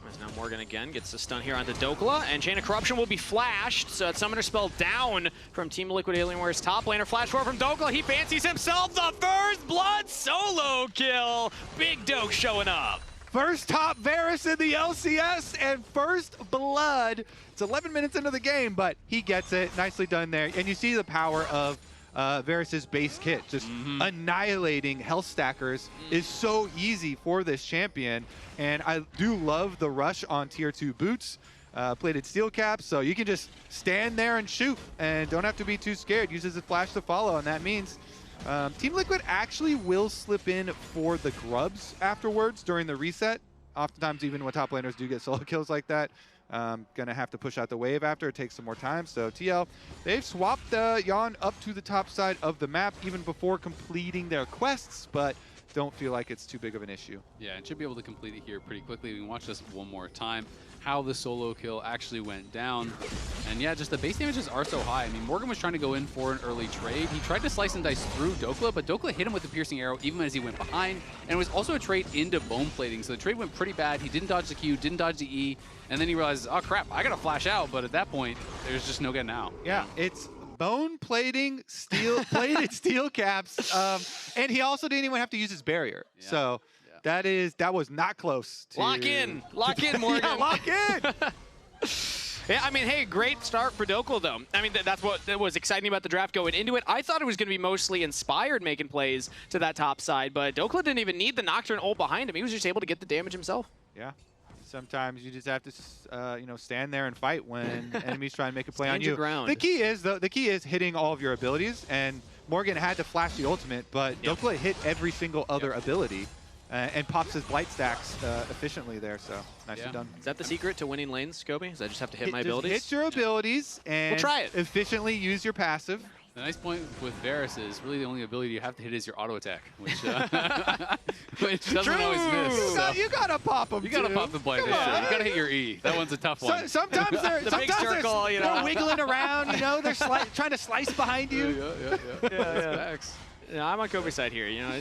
As now Morgan again gets the stun here onto Dokla, and Chain of Corruption will be flashed. So it's Summoner Spell down from Team Liquid Alienware's top laner. Flash forward from Dokla. He fancies himself the first blood solo kill. Big Doke showing up. First top Varus in the LCS and first blood. It's 11 minutes into the game, but he gets it. Nicely done there. And you see the power of Varus's base kit. Just annihilating health stackers is so easy for this champion. And I do love the rush on tier 2 boots. Plated steel caps, so you can just stand there and shoot and don't have to be too scared. Uses a flash to follow, and that means Team Liquid actually will slip in for the grubs afterwards during the reset. Oftentimes, even when top laners do get solo kills like that, gonna have to push out the wave after. It takes some more time. So TL, they've swapped Yon up to the top side of the map even before completing their quests, but don't feel like it's too big of an issue. Yeah, and should be able to complete it here pretty quickly. We can watch this one more time, how the solo kill actually went down. And yeah, just the base damages are so high. I mean, Morgan was trying to go in for an early trade. He tried to slice and dice through Dokla, but Dokla hit him with the piercing arrow even as he went behind. And it was also a trade into bone plating, so the trade went pretty bad. He didn't dodge the Q, didn't dodge the E, and then he realizes, oh crap, I gotta flash out. But at that point, there's just no getting out. Yeah, it's bone plating, plated steel caps, and he also didn't even have to use his barrier. Yeah. So that was not close to lock in, Morgan. Yeah, lock in. Yeah, I mean, hey, great start for Dokla, though. I mean, that's what was exciting about the draft going into it. I thought it was going to be mostly Inspired making plays to that top side, but Dokla didn't even need the Nocturne ult behind him. He was just able to get the damage himself. Yeah. Sometimes you just have to, you know, stand there and fight when enemies try and make a play on you. Ground. The key is hitting all of your abilities, and Morgan had to flash the ultimate, but Dokla hit every single other ability and pops his blight stacks efficiently there. So nicely done. Is that the secret to winning lanes, Scobie? Is I just have to hit my abilities? Hit your abilities and we'll try it. Efficiently use your passive. The nice point with Varus is really the only ability you have to hit is your auto attack, which doesn't always miss. You gotta pop them. You gotta pop the blight. You gotta hit your E. That one's a tough one. Sometimes they're big circle, you know. They're wiggling around. You know, they're trying to slice behind you. Yeah. Yeah, I'm on Kobe's side here. You know,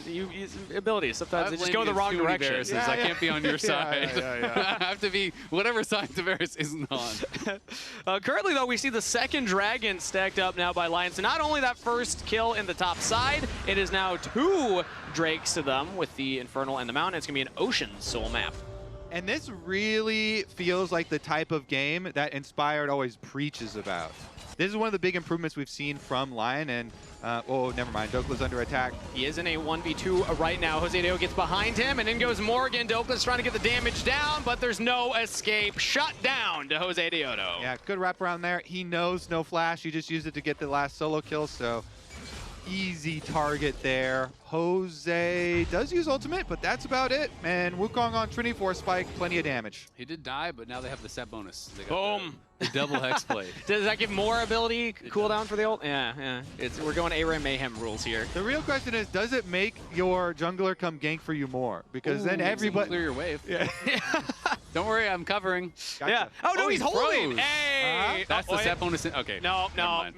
abilities. Sometimes they just go the wrong direction. I can't be on your side. I have to be whatever side Tavares isn't on. Currently, though, we see the second dragon stacked up now by Lyon. So not only that first kill in the top side, it is now 2 Drakes to them with the Infernal and the Mountain. It's going to be an Ocean Soul map. And this really feels like the type of game that Inspired always preaches about. This is one of the big improvements we've seen from Lyon, and oh, never mind. Dokla's under attack. He is in a 1v2 right now. Jose Deo gets behind him, and in goes Morgan. Dokla's trying to get the damage down, but there's no escape. Shut down to Jose Deodo. Yeah, good wrap around there. He knows no flash. He just used it to get the last solo kill, so easy target there. Jose does use ultimate, but that's about it. And Wukong on Trinity Force Spike, plenty of damage. He did die, but now they have the set bonus. They got the double hex play. Does that give more ability cooldown for the ult? Yeah. We're going ARAM Mayhem rules here. The real question is, does it make your jungler come gank for you more? Because then everybody clear your wave. Yeah. Don't worry, I'm covering. Gotcha. Yeah. Oh no, he's holding. Hey. That's the set bonus. Okay. No.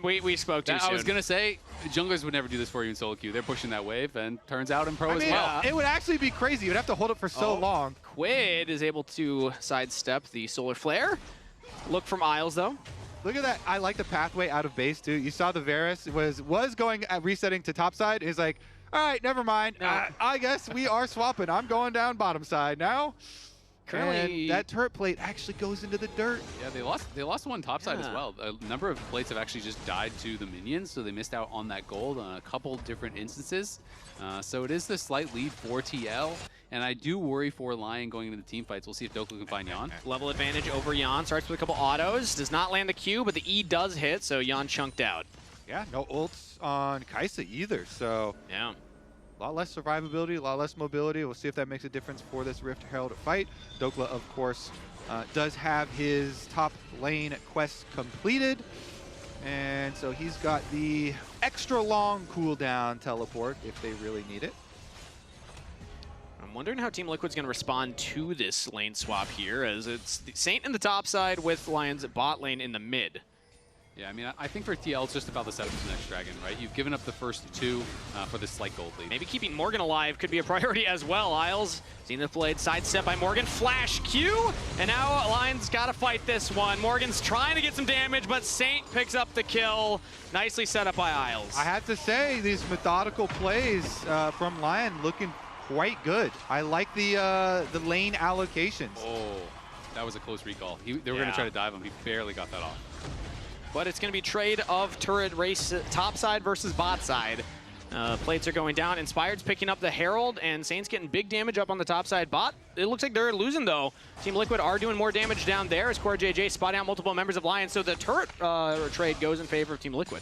We spoke too soon. I was gonna say junglers would never do this for you in solo queue. They're pushing that wave, and turns out in pro as well. It would actually be crazy. You'd have to hold it for so long. Quid is able to sidestep the solar flare. Look from Isles though. Look at that. I like the pathway out of base too. You saw the Varus was going resetting to top side. He's like, all right, never mind. I guess we are swapping. I'm going down bottom side now. And that turret plate actually goes into the dirt. Yeah, they lost one topside as well. A number of plates have actually just died to the minions, so they missed out on that gold on a couple different instances. So it is the slight lead for TL, and I do worry for Lyon going into the team fights. We'll see if Dokla can find Jan. Level advantage over Jan. Starts with a couple autos. Does not land the Q, but the E does hit, so Jan chunked out. Yeah, no ults on Kai'Sa either, so yeah. A lot less survivability, a lot less mobility. We'll see if that makes a difference for this Rift Herald fight. Dokla, of course, does have his top lane quest completed. And so he's got the extra long cooldown teleport if they really need it. I'm wondering how Team Liquid's going to respond to this lane swap here, as it's the Saint in the top side with Lion's bot lane in the mid. Yeah, I mean, I think for TL, it's just about the setup of the next dragon, right? You've given up the first two for this slight gold lead. Maybe keeping Morgan alive could be a priority as well. Isles, Zenith Blade sidestep by Morgan, flash Q, and now Lion's got to fight this one. Morgan's trying to get some damage, but Saint picks up the kill. Nicely set up by Isles. I have to say, these methodical plays from Lyon looking quite good. I like the lane allocations. Oh, that was a close recall. They were going to try to dive him. He barely got that off. But it's going to be trade of turret race top side versus bot side. Plates are going down. Inspired's picking up the Herald, and Saint's getting big damage up on the top side. Bot, it looks like they're losing, though. Team Liquid are doing more damage down there as Core JJ spotting out multiple members of Lion, so the turret trade goes in favor of Team Liquid.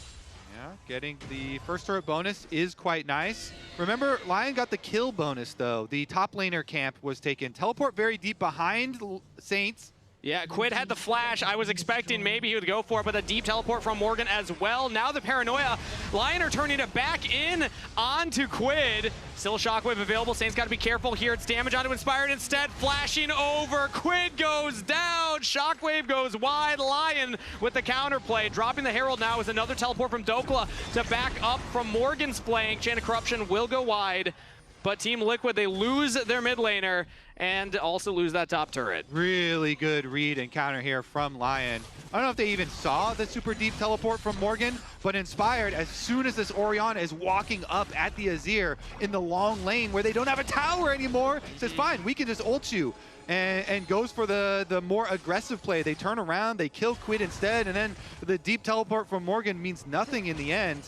Yeah, getting the first turret bonus is quite nice. Remember, Lyon got the kill bonus, though. The top laner camp was taken. Teleport very deep behind Saints. Yeah, Quid had the flash. I was expecting maybe he would go for it, but a deep teleport from Morgan as well. Now the paranoia. Lion are turning it back in onto Quid. Still Shockwave available. Saint's got to be careful here. It's damage onto Inspired instead. Flashing over. Quid goes down. Shockwave goes wide. Lion with the counterplay. Dropping the Herald now is another teleport from Dokla to back up from Morgan's flank. Chain of Corruption will go wide. But Team Liquid, they lose their mid laner and also lose that top turret. Really good read and counter here from Lyon. I don't know if they even saw the super deep teleport from Morgan, but Inspired, as soon as this Orianna is walking up at the Azir in the long lane where they don't have a tower anymore, says, fine, we can just ult you. And goes for the more aggressive play. They turn around, they kill Quid instead, and then the deep teleport from Morgan means nothing in the end.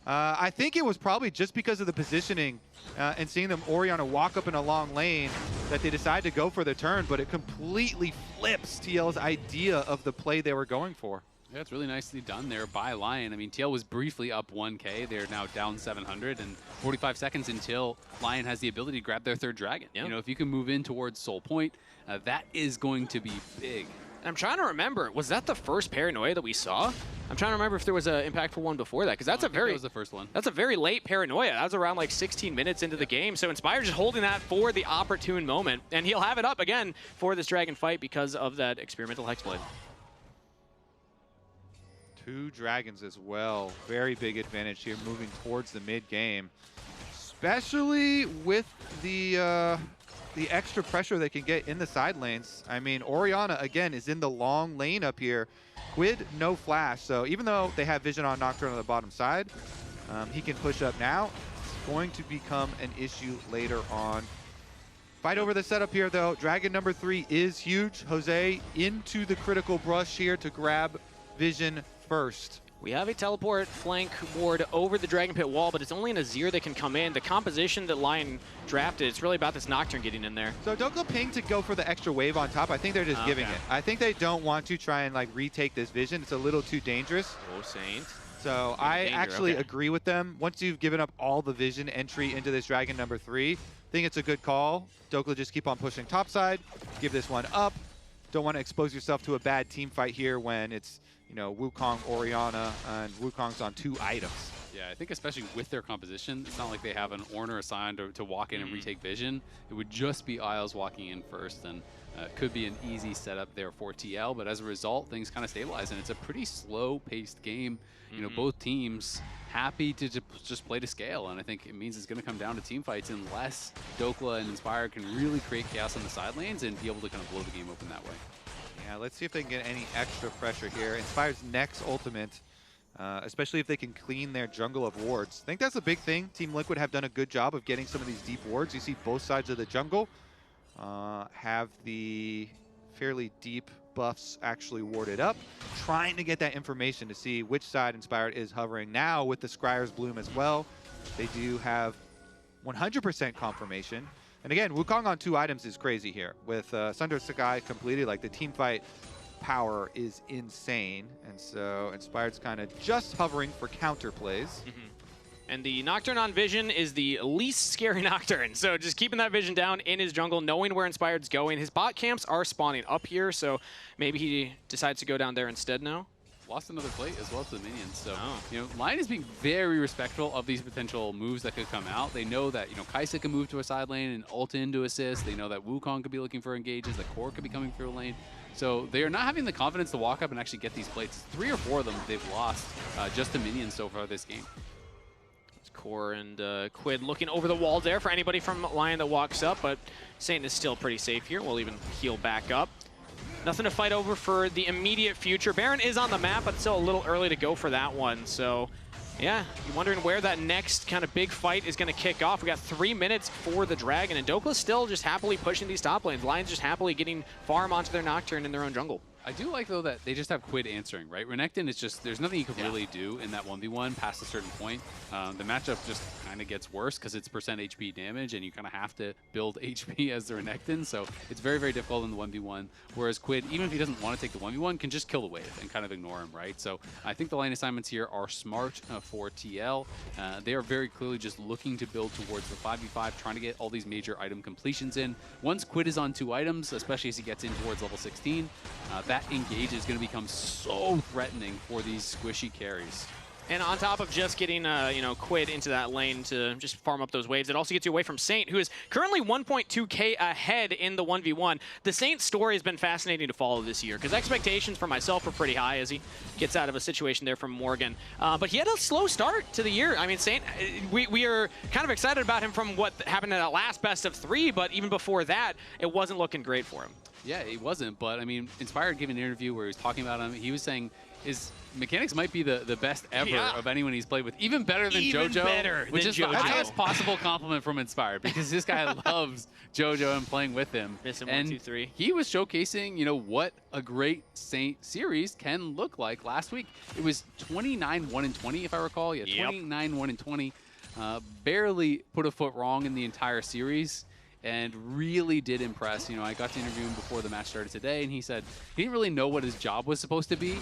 I think it was probably just because of the positioning and seeing them Orianna walk up in a long lane that they decided to go for the turn, but it completely flips TL's idea of the play they were going for. Yeah, it's really nicely done there by Lyon. I mean, TL was briefly up 1K. They're now down 700, and 45 seconds until Lyon has the ability to grab their third dragon. Yep. You know, if you can move in towards Soul Point, that is going to be big. And I'm trying to remember, was that the first paranoia that we saw? I'm trying to remember if there was an impactful one before that, because that was the first one. That's a very late paranoia. That was around like 16 minutes into the game. So Inspired just holding that for the opportune moment, and he'll have it up again for this dragon fight because of that experimental Hexblade. 2 dragons as well. Very big advantage here moving towards the mid game, especially with the extra pressure they can get in the side lanes. I mean, Orianna, again, is in the long lane up here. Quid, no flash. So even though they have vision on Nocturne on the bottom side, he can push up now. It's going to become an issue later on. Fight over the setup here, though. Dragon number 3 is huge. Jose into the critical brush here to grab vision first. We have a teleport flank ward over the Dragon Pit wall, but it's only an Azir that can come in. The composition that Lyon drafted, it's really about this Nocturne getting in there. So Dokla ping to go for the extra wave on top. I think they're just giving it. I think they don't want to try and like retake this vision. It's a little too dangerous. Oh, Saint. So I actually agree with them. Once you've given up all the vision entry into this Dragon number 3, I think it's a good call. Dokla just keep on pushing topside, give this one up. Don't want to expose yourself to a bad team fight here when it's, you know, Wukong, Orianna, and Wukong's on 2 items. Yeah, I think especially with their composition, it's not like they have an Ornner assigned to walk in and retake vision. It would just be Isles walking in first, and could be an easy setup there for TL, but as a result, things kind of stabilize, and it's a pretty slow-paced game. You know, both teams happy to just play to scale, and I think it means it's going to come down to team fights unless Dokla and Inspired can really create chaos on the side lanes and be able to kind of blow the game open that way. Yeah, let's see if they can get any extra pressure here. Inspired's next ultimate, especially if they can clean their jungle of wards. I think that's a big thing. Team Liquid have done a good job of getting some of these deep wards. You see both sides of the jungle. have the fairly deep buffs actually warded up, trying to get that information to see which side Inspired is hovering. Now with the Scryer's Bloom as well, they do have 100% confirmation. And again, Wukong on 2 items is crazy here. With Sunder Sakai completed, like the team fight power is insane. And so Inspired's kind of just hovering for counter plays. And the Nocturne on Vision is the least scary Nocturne. So just keeping that Vision down in his jungle, knowing where Inspired's going. His bot camps are spawning up here, so maybe he decides to go down there instead now. Lost another plate as well to the minions. So, you know, Lyon is being very respectful of these potential moves that could come out. They know that, you know, Kaisa can move to a side lane and ult in to assist. They know that Wukong could be looking for engages, that Core could be coming through a lane. So they are not having the confidence to walk up and actually get these plates. 3 or 4 of them they've lost just to minions so far this game. Core and Quid looking over the wall there for anybody from Lyon that walks up, but Saint is still pretty safe here. We'll even heal back up. Nothing to fight over for the immediate future. Baron is on the map, but it's still a little early to go for that one. So, yeah, you're wondering where that next kind of big fight is going to kick off. We got 3 minutes for the Dragon, and Dokla's still just happily pushing these top lanes. Lion's just happily getting farm onto their Nocturne in their own jungle. I do like, though, that they just have Quid answering, right? Renekton is just, there's nothing you can really do in that 1v1 past a certain point. The matchup just kind of gets worse because it's % HP damage, and you kind of have to build HP as the Renekton, so it's very, very difficult in the 1v1. Whereas Quid, even if he doesn't want to take the 1v1, can just kill the wave and kind of ignore him, right? So I think the lane assignments here are smart for TL. They are very clearly just looking to build towards the 5v5, trying to get all these major item completions in. Once Quid is on 2 items, especially as he gets in towards level 16, that engage is going to become so threatening for these squishy carries. And on top of just getting, you know, Quid into that lane to just farm up those waves, it also gets you away from Saint, who is currently 1.2k ahead in the 1v1. The Saint story has been fascinating to follow this year, because expectations for myself were pretty high as he gets out of a situation there from Morgan. But he had a slow start to the year. I mean, Saint, we are kind of excited about him from what happened in that last best of 3, but even before that, it wasn't looking great for him. Yeah, it wasn't, but I mean, Inspired gave an interview where he was talking about him. He was saying his mechanics might be the best ever of anyone he's played with, even better than JoJo, which is the highest possible compliment from Inspired, because this guy loves JoJo and playing with him. Miss him and 1, 2, 3. He was showcasing, you know, what a great Saint series can look like. Last week, it was 29-1-20, if I recall. Yeah, 29-1-20. Barely put a foot wrong in the entire series, and really did impress. You know, I got to interview him before the match started today, and he said he didn't really know what his job was supposed to be.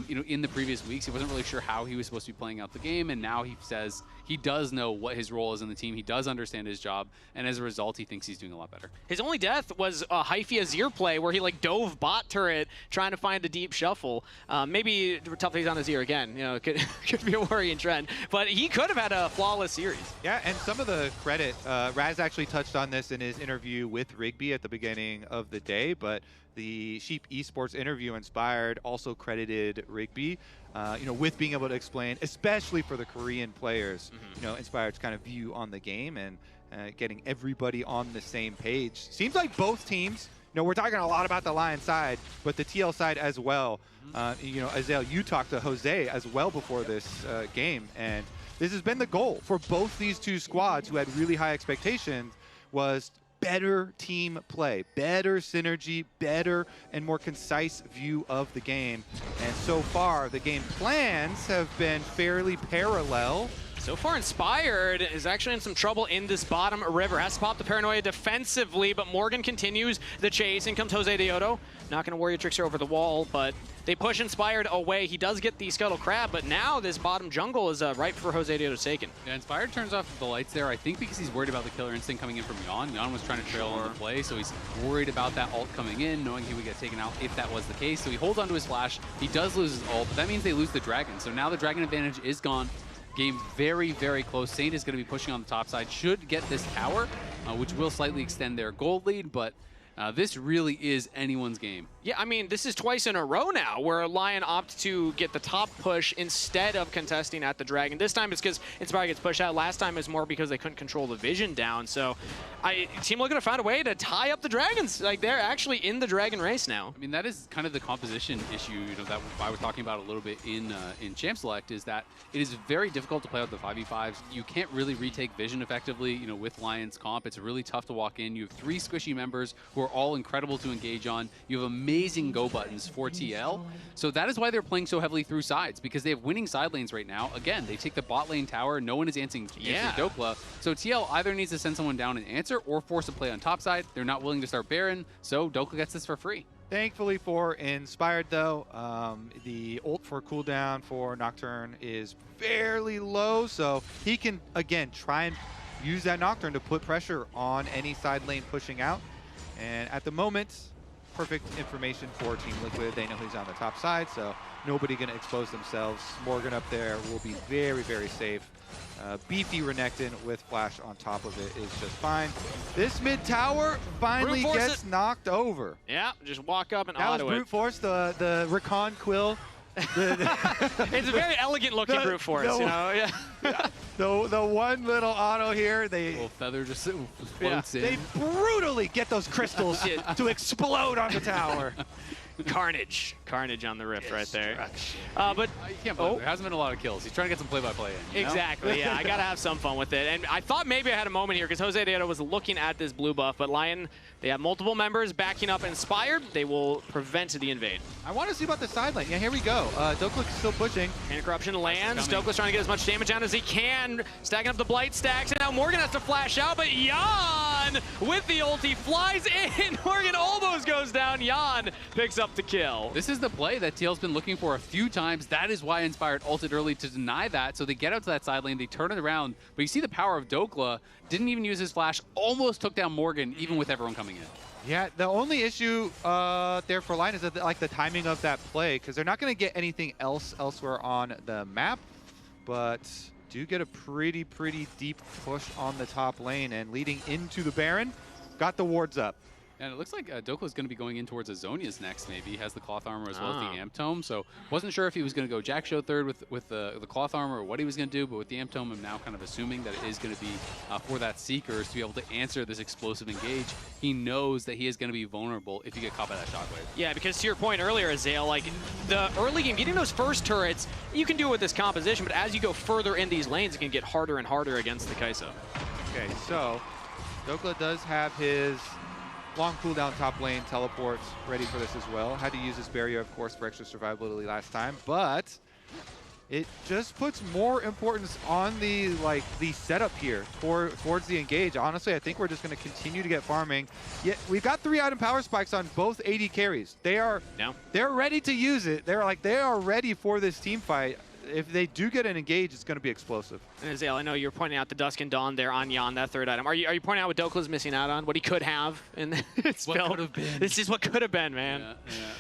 You know, in the previous weeks, he wasn't really sure how he was supposed to be playing out the game, and now he says he does know what his role is in the team. He does understand his job, and as a result, he thinks he's doing a lot better. His only death was a Hyphy Azir play where he like dove bot turret trying to find a deep shuffle. Maybe tough he's on Azir again. You know, it could be a worrying trend, but he could have had a flawless series. Yeah, and some of the credit, Raz actually touched on this in his interview with Rigby at the beginning of the day, but the Sheep Esports interview Inspired also credited Rigby, you know, with being able to explain, especially for the Korean players, you know, Inspired's kind of view on the game and getting everybody on the same page. Seems like both teams, you know, we're talking a lot about the Lion side, but the TL side as well. You know, Azael, you talked to Jose as well before this game, and this has been the goal for both these two squads who had really high expectations, was better team play, better synergy, better and more concise view of the game. And so far, the game plans have been fairly parallel. So far, Inspired is actually in some trouble in this bottom river. Has to pop the Paranoia defensively, but Morgan continues the chase. In comes Jose Deodo. Not going to Warrior Trickster over the wall, but they push Inspired away. He does get the Scuttle Crab, but now this bottom jungle is ripe for Jose Deodo's taken. Yeah, Inspired turns off the lights there, I think because he's worried about the Killer Instinct coming in from Yon. Yon was trying to trail on the play, so he's worried about that ult coming in, knowing he would get taken out if that was the case. So he holds onto his flash. He does lose his ult, but that means they lose the Dragon. So now the Dragon advantage is gone. Game very, very close. Saint is going to be pushing on the top side. Should get this tower, which will slightly extend their gold lead, but This really is anyone's game. Yeah, I mean, this is twice in a row now where Lyon opts to get the top push instead of contesting at the Dragon. This time it's because Inspire gets pushed out. Last time it was more because they couldn't control the vision down. So Team Liquid have found a way to tie up the Dragons. Like, they're actually in the Dragon race now. I mean, that is kind of the composition issue, you know, that I was talking about a little bit in Champ Select, is that it is very difficult to play out the 5v5s. You can't really retake vision effectively, you know, with Lion's comp. It's really tough to walk in. You have 3 squishy members who are all incredible to engage on. You have amazing go buttons for TL. So that is why they're playing so heavily through sides, because they have winning side lanes right now. Again, they take the bot lane tower. No one is answering Dokla. So TL either needs to send someone down and answer or force a play on top side. They're not willing to start Baron, so Dokla gets this for free. Thankfully for Inspired, though, the ult for cooldown for Nocturne is fairly low, so he can, again, try and use that Nocturne to put pressure on any side lane pushing out. And at the moment, perfect information for Team Liquid. They know he's on the top side, so nobody going to expose themselves. Morgan up there will be very, very safe. Beefy Renekton with Flash on top of it is just fine. This mid tower finally gets knocked over. Yeah, just walk up and that auto was brute force, the Recon Quill. It's a very elegant looking brute force, you know? Yeah. The one little auto here, little feather just floats in. They brutally get those crystals to explode on the tower. Carnage on the Rift right there. But you can't blame him. There hasn't been a lot of kills. He's trying to get some play-by-play in. You know? Exactly, yeah. I gotta have some fun with it. And I thought maybe I had a moment here because Jose Deodo was looking at this blue buff, but Lyon, they have multiple members backing up Inspired. They will prevent the invade. I want to see about the side lane. Yeah, here we go. Dokka's still pushing. Hand Corruption lands. Dokka's trying to get as much damage down as he can. Stacking up the Blight stacks, and now Morgan has to flash out, but Jan with the ulti flies in. Morgan almost goes down. Jan picks up the kill. This is the play that TL's been looking for a few times. That is why Inspired ulted early to deny that. So they get out to that side lane, they turn it around. But you see the power of Dokla. Didn't even use his flash. Almost took down Morgan, even with everyone coming in. Yeah, the only issue there for Lyon is that, like, the timing of that play, because they're not going to get anything else elsewhere on the map, but do get a pretty deep push on the top lane, and leading into the Baron, got the wards up. And it looks like Dokla is going to be going in towards Azonia's next, maybe. He has the Cloth Armor as well as the Amp Tome, so wasn't sure if he was going to go Jack Show third with the Cloth Armor or what he was going to do, but with the Amp Tome, I'm now kind of assuming that it is going to be for that Seekers to be able to answer this explosive engage. He knows that he is going to be vulnerable if you get caught by that Shockwave. Yeah, because to your point earlier, Azale, like, the early game, getting those first turrets, you can do it with this composition, but as you go further in these lanes, it can get harder and harder against the Kai'Sa. Okay, so Dokla does have his long cooldown top lane teleports ready for this as well. Had to use this barrier, of course, for extra survivability last time, but it just puts more importance on the setup here towards the engage. Honestly, I think we're just going to continue to get farming. Yet we've got 3 item power spikes on both AD carries. They're ready to use it. They are ready for this team fight. If they do get an engage, it's going to be explosive. And Azale, I know you're pointing out the Dusk and Dawn there on Jan, that third item. Are you pointing out what Dokla's missing out on? What he could have in this build? What could have been. This is what could have been, man. Yeah,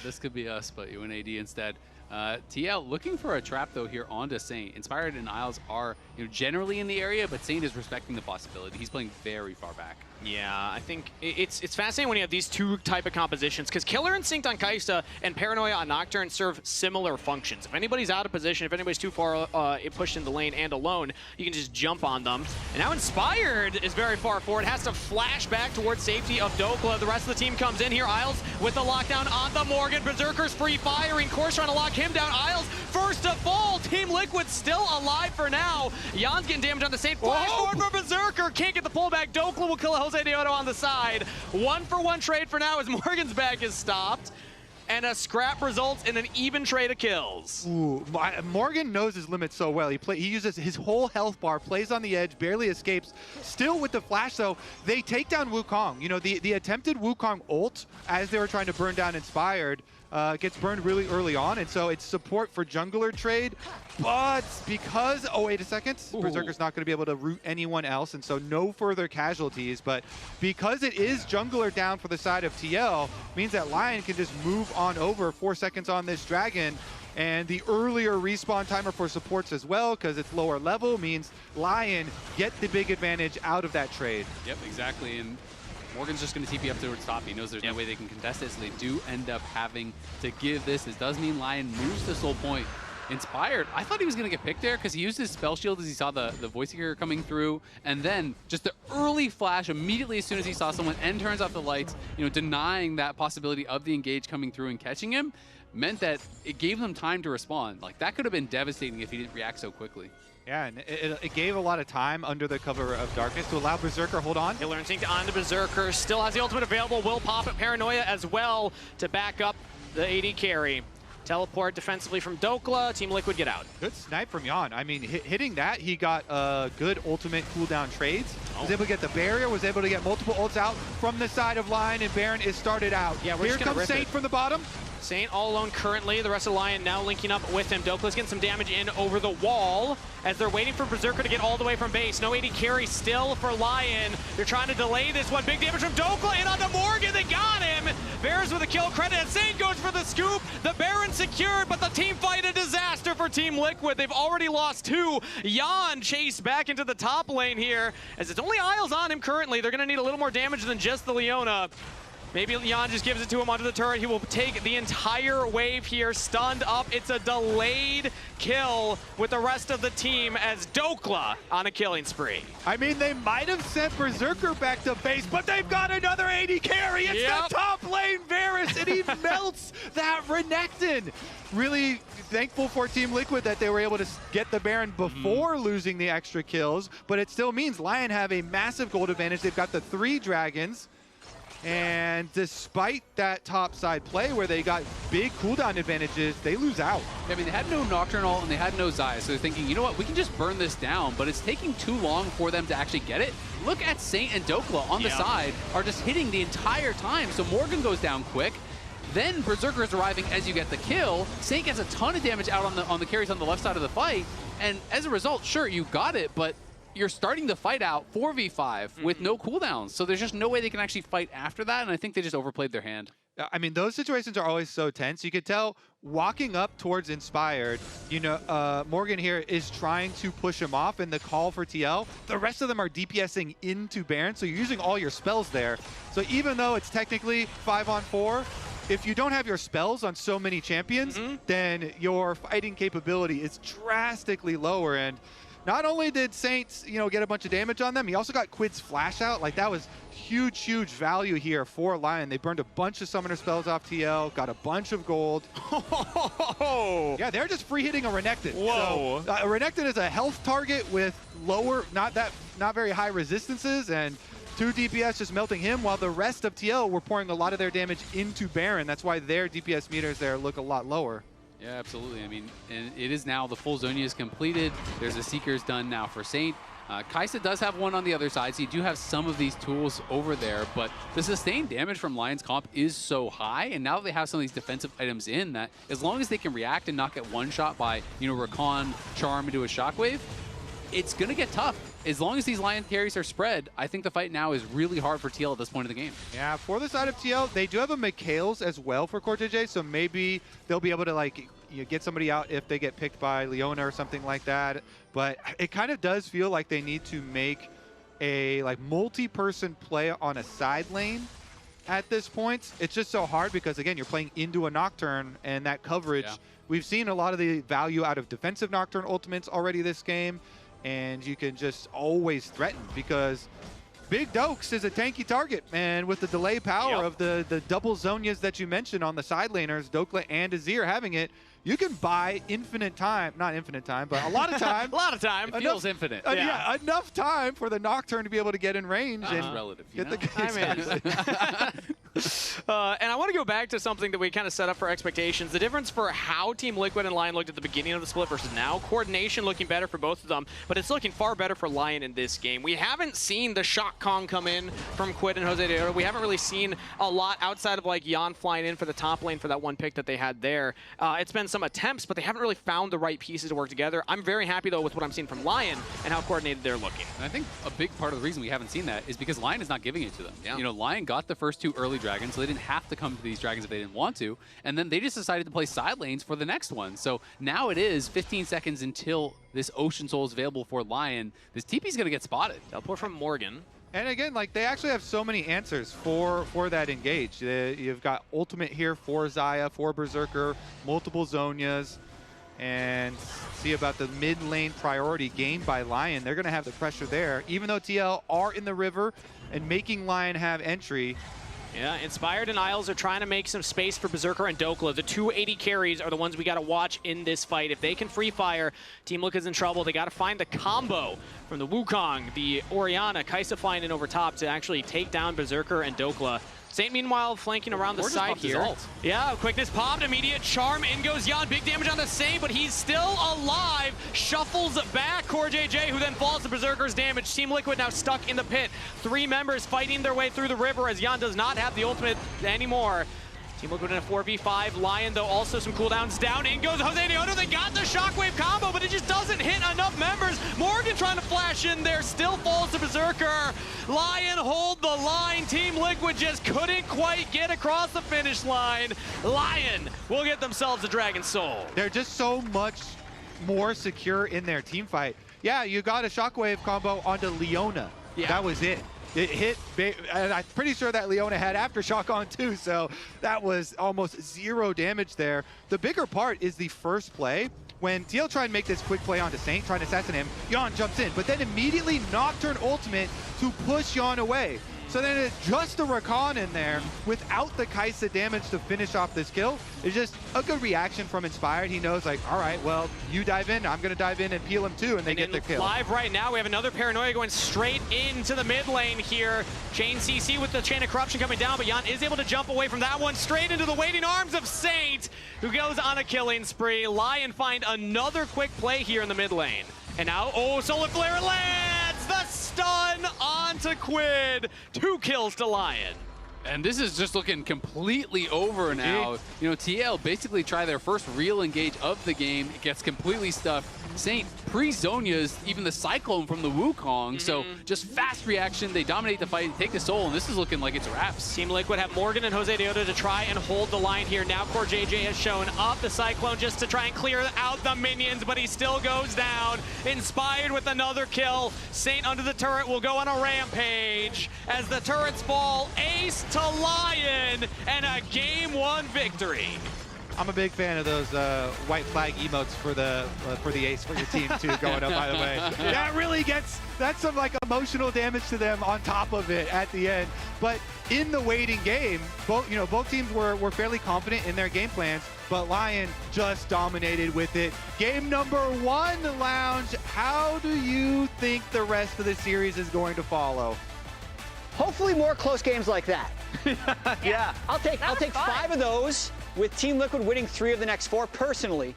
this could be us, but you win AD instead. TL looking for a trap, though, here onto Saint. Inspired and Isles are generally in the area, but Saint is respecting the possibility. He's playing very far back. Yeah, I think it's fascinating when you have these two type of compositions, because Killer Instinct on Kai'Sa and Paranoia on Nocturne serve similar functions. If anybody's out of position, if anybody's too far pushed in the lane and alone, you can just jump on them. And now Inspired is very far forward, has to flash back towards safety of Dokla. The rest of the team comes in here. Isles with the lockdown on the Morgan. Berserker's free firing. Course trying to lock him down. Isles first to fall. Team Liquid still alive for now. Jan's getting damage on the Saint. Flash forward for Berserker. Can't get the pullback. Dokla will kill Jose Deodo on the side. 1-for-1 trade for now as Morgan's back is stopped. And a scrap results in an even trade of kills. Ooh, Morgan knows his limits so well. He uses his whole health bar, plays on the edge, barely escapes. Still with the flash, though, they take down Wukong. You know, the attempted Wukong ult, as they were trying to burn down Inspired, gets burned really early on, and so it's support for jungler trade. But because, oh, wait a second, Berserker's not going to be able to root anyone else, and so no further casualties. But because it is jungler down for the side of TL, means that Lyon can just move on over 4 seconds on this dragon. And the earlier respawn timer for supports as well, because it's lower level, means Lyon get the big advantage out of that trade. Yep, exactly. And Morgan's just going to TP up towards top. He knows there's no way they can contest it, so they do end up having to give this. This does mean Lyon moves to Soul Point. Inspired, I thought he was going to get picked there because he used his spell shield as he saw the voice seeker coming through, and then just the early flash immediately as soon as he saw someone and turns off the lights, denying that possibility of the engage coming through and catching him, meant that it gave them time to respond. Like, that could have been devastating if he didn't react so quickly. Yeah, and it gave a lot of time under the cover of darkness to allow Berserker hold on. Killer Instinct on to Berserker, still has the ultimate available, will pop it, Paranoia as well to back up the AD carry. Teleport defensively from Dokla, Team Liquid get out. Good snipe from Jan. I mean, hitting that, he got good ultimate cooldown trades. Was able to get the barrier, was able to get multiple ults out from the side of Lyon, and Baron is started out. Yeah, Here comes Saint from the bottom. Saint all alone currently. The rest of Lyon now linking up with him. Dokla's getting some damage in over the wall as they're waiting for Berserker to get all the way from base. No AD carry still for Lyon. They're trying to delay this one. Big damage from Dokla in onto Morgan. They got him. Bears with a kill credit. And Saint goes for the scoop. The Baron secured, but the team fight a disaster for Team Liquid. They've already lost 2. Jan chased back into the top lane here as it's only Isles on him currently. They're going to need a little more damage than just the Leona. Maybe Jan just gives it to him onto the turret. He will take the entire wave here, stunned up. It's a delayed kill with the rest of the team as Dokla on a killing spree. I mean, they might have sent Berserker back to base, but they've got another AD carry. It's the top lane Varus, and he melts that Renekton. Really thankful for Team Liquid that they were able to get the Baron before losing the extra kills, but it still means Lyon have a massive gold advantage. They've got the 3 dragons. And despite that top side play where they got big cooldown advantages, they lose out. I mean, they had no Nocturnal and they had no Xayah, so they're thinking, you know what, we can just burn this down, but it's taking too long for them to actually get it. Look at Saint and Dokla on the side are just hitting the entire time, so Morgan goes down quick. Then Berserker is arriving as you get the kill. Saint gets a ton of damage out on the carries on the left side of the fight, and as a result, sure, you got it, but you're starting to fight out 4v5 with no cooldowns. So there's just no way they can actually fight after that, and I think they just overplayed their hand. I mean, those situations are always so tense. You could tell walking up towards Inspired, Morgan here is trying to push him off in the call for TL. The rest of them are DPSing into Baron, so you're using all your spells there. So even though it's technically 5-on-4, if you don't have your spells on so many champions, then your fighting capability is drastically lower. And not only did Saints, get a bunch of damage on them, he also got Quid's flash out. Like, that was huge, huge value here for Lyon. They burned a bunch of summoner spells off TL, got a bunch of gold. Yeah, they're just free hitting a Renekton. Whoa. So, a Renekton is a health target with lower, not very high resistances, and 2 DPS just melting him, while the rest of TL were pouring a lot of their damage into Baron. That's why their DPS meters there look a lot lower. Yeah, absolutely. I mean, and it is now the full Zonia is completed. There's a Seekers done now for Saint. Kaisa does have one on the other side, so you do have some of these tools over there, but the sustained damage from Lyon's comp is so high, and now that they have some of these defensive items in, that as long as they can react and not get one-shot by, Rakan, Charm into a Shockwave, it's going to get tough. As long as these Lion carries are spread, I think the fight now is really hard for TL at this point in the game. Yeah, for the side of TL, they do have a Mikhail's as well for Cortege, so maybe they'll be able to get somebody out if they get picked by Leona or something like that. But it kind of does feel like they need to make a multi-person play on a side lane at this point. It's just so hard because, again, you're playing into a Nocturne, and that coverage. Yeah. We've seen a lot of the value out of defensive Nocturne ultimates already this game. And you can just always threaten because Big Dokes is a tanky target, and with the delay power of the double Zonias that you mentioned on the side laners, Dokla and Azir having it, you can buy infinite time, not infinite time, but a lot of time. A lot of time. Feels infinite. Yeah, enough time for the Nocturne to be able to get in range. And relative, get the and I want to go back to something that we kind of set up for expectations. The difference for how Team Liquid and Lyon looked at the beginning of the split versus now. Coordination looking better for both of them, but it's looking far better for Lyon in this game. We haven't seen the Shock Kong come in from Quid and Jose Deodo. We haven't really seen a lot outside of Jan flying in for the top lane for that one pick that they had there. It's been some attempts, but they haven't really found the right pieces to work together. I'm very happy, though, with what I'm seeing from Lyon and how coordinated they're looking. And I think a big part of the reason we haven't seen that is because Lyon is not giving it to them. Yeah. Lyon got the first 2 early dragons, so they didn't have to come to these dragons if they didn't want to, and then they just decided to play side lanes for the next one. So now it is 15 seconds until this Ocean Soul is available for Lyon. This TP is going to get spotted. Teleport from Morgan. And again, like they actually have so many answers for that engage. You've got ultimate here for Xayah, for Berserker, multiple Zhonyas, and see about the mid lane priority gained by Lyon. They're going to have the pressure there, even though TL are in the river and making Lyon have entry. Yeah, Inspired and Isles are trying to make some space for Berserker and Dokla. The 280 carries are the ones we got to watch in this fight. If they can free fire, Team Liquid's in trouble. They got to find the combo from the Wukong, the Orianna, Kai'Sa flying in over top to actually take down Berserker and Dokla. Saint, meanwhile, flanking around the side here. Yeah, quickness popped, immediate charm. In goes Jan. Big damage on the Saint, but he's still alive. Shuffles back. CoreJJ, who then falls to Berserker's damage. Team Liquid now stuck in the pit. 3 members fighting their way through the river as Jan does not have the ultimate anymore. Team Liquid in a 4v5. Lyon, though, also some cooldowns down. In goes Jose Deodo. They got the shockwave combo, but it just doesn't hit enough members. Morgan trying to flash in there, still falls to Berserker. Lyon hold the line. Team Liquid just couldn't quite get across the finish line. Lyon will get themselves a Dragon Soul. They're just so much more secure in their team fight. Yeah, you got a shockwave combo onto Leona. Yeah. That was it. It hit, and I'm pretty sure that Leona had Aftershock on too, so that was almost 0 damage there. The bigger part is the first play. When TL tried to make this quick play onto Saint, trying to assassinate him, Jan jumps in, but then immediately Nocturne ultimate to push Jan away. So then it's just a Rakan in there without the Kai'Sa damage to finish off this kill. It's just a good reaction from Inspired. He knows, like, all right, well, you dive in, I'm going to dive in and peel him too, and they get their kill. Live right now, we have another Paranoia going straight into the mid lane here. Chain CC with the Chain of Corruption coming down, but Jan is able to jump away from that one straight into the waiting arms of Saint, who goes on a killing spree. Lyon find another quick play here in the mid lane. And now, oh, Solar Flare lands the stun onto Quid. 2 kills to Lyon. And this is just looking completely over now. You know, TL basically try their first real engage of the game. It gets completely stuffed. Saint pre-Zhonya's even the Cyclone from the Wukong. So just fast reaction. They dominate the fight, take the soul, and this is looking like it's wraps. Team Liquid have Morgan and Jose Deodo to try and hold the line here. Now CoreJJ has shown up the Cyclone just to try and clear out the minions, but he still goes down. Inspired with another kill. Saint under the turret will go on a rampage. As the turrets fall, ace to Lyon, and a game 1 victory. I'm a big fan of those white flag emotes for the ace for your team too going up, by the way. That really that's some like emotional damage to them on top of it at the end. But in the waiting game, both teams were fairly confident in their game plans, but Lyon just dominated with it. Game number 1, Lounge. How do you think the rest of the series is going to follow? Hopefully more close games like that. Yeah. I'll take 5 of those, with Team Liquid winning 3 of the next 4. Personally,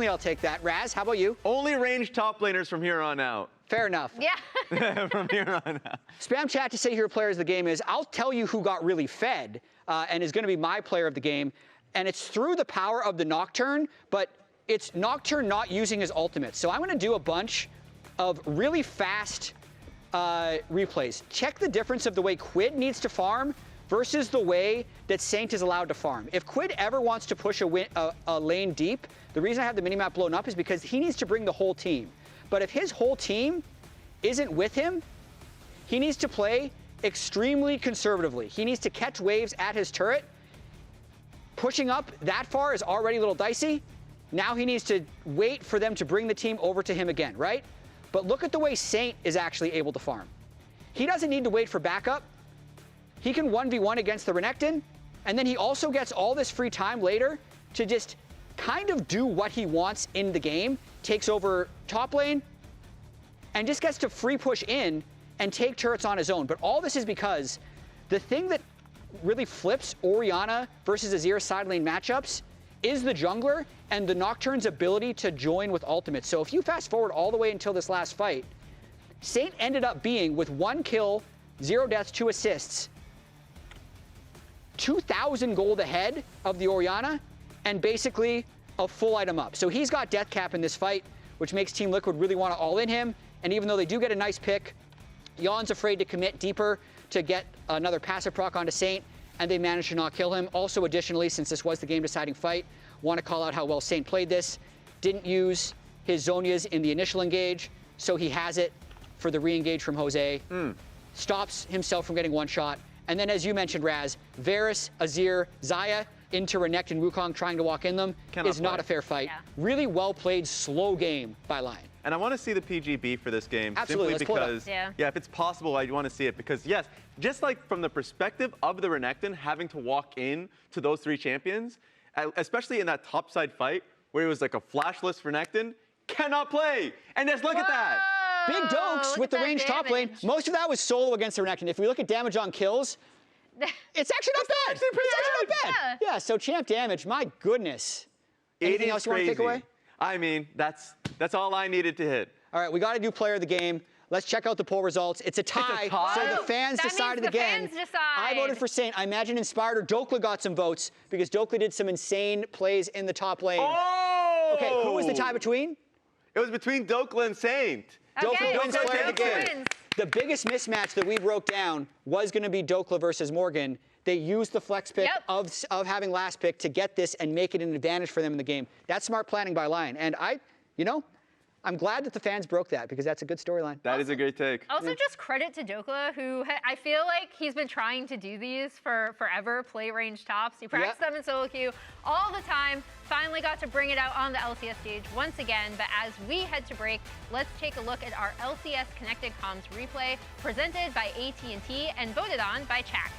I'll take that. Raz, how about you? Only ranged top laners from here on out. Fair enough. Yeah. From here on out. Spam chat to say who your player of the game is. I'll tell you who got really fed and is going to be my player of the game. And it's through the power of the Nocturne, but it's Nocturne not using his ultimate. So I'm going to do a bunch of really fast replays. Check the difference of the way Quid needs to farm versus the way that Saint is allowed to farm. If Quid ever wants to push a lane deep, the reason I have the minimap blown up is because he needs to bring the whole team. But if his whole team isn't with him, he needs to play extremely conservatively. He needs to catch waves at his turret. Pushing up that far is already a little dicey. Now he needs to wait for them to bring the team over to him again, right? But look at the way Saint is actually able to farm. He doesn't need to wait for backup. He can 1v1 against the Renekton, and then he also gets all this free time later to just kind of do what he wants in the game, takes over top lane, and just gets to free push in and take turrets on his own. But all this is because the thing that really flips Orianna versus Azir side lane matchups is the jungler and the Nocturne's ability to join with ultimate. So if you fast forward all the way until this last fight, Saint ended up being, with 1 kill, 0 deaths, 2 assists, 2,000 gold ahead of the Orianna, and basically a full item up. So he's got death cap in this fight, which makes Team Liquid really want to all in him. And even though they do get a nice pick, Jan's afraid to commit deeper to get another passive proc onto Saint, and they managed to not kill him. Also, additionally, since this was the game-deciding fight, want to call out how well Saint played this. Didn't use his Zhonyas in the initial engage, so he has it for the re-engage from Jose. stops himself from getting one shot. And then, as you mentioned, Raz, Varus, Azir, Xayah into Renekton and Wukong trying to walk in them is not a fair fight. Yeah. Really well played, slow game by Lyon. And I want to see the PGB for this game. Absolutely. Simply because, yeah, if it's possible, I want to see it. Because, yes, just like from the perspective of the Renekton having to walk in to those 3 champions, especially in that topside fight where it was like a flashless Renekton, cannot play. And just look at that. Big Dokes with the ranged top lane. Most of that was solo against the Renekton. If we look at damage on kills, it's actually not bad. It's actually not bad. Yeah, so champ damage, my goodness. Anything else you want to take away? I mean, that's all I needed to hit. All right, we got to do player of the game. Let's check out the poll results. It's a tie, so the fans decided again. I voted for Saint. I imagine Inspired or Dokla got some votes because Dokla did some insane plays in the top lane. Oh! Okay, who was the tie between? It was between Dokla and Saint. Dokla wins player of the game. The biggest mismatch that we broke down was going to be Dokla versus Morgan. They used the flex pick of having last pick to get this and make it an advantage for them in the game. That's smart planning by Lyon. And I'm glad that the fans broke that because that's a good storyline. That is a great take. Also, just credit to Dokla, who I feel like he's been trying to do these for forever, play range tops. He practiced them in solo queue all the time. Finally got to bring it out on the LCS stage once again. But as we head to break, let's take a look at our LCS Connected Comms replay presented by AT&T and voted on by Chak.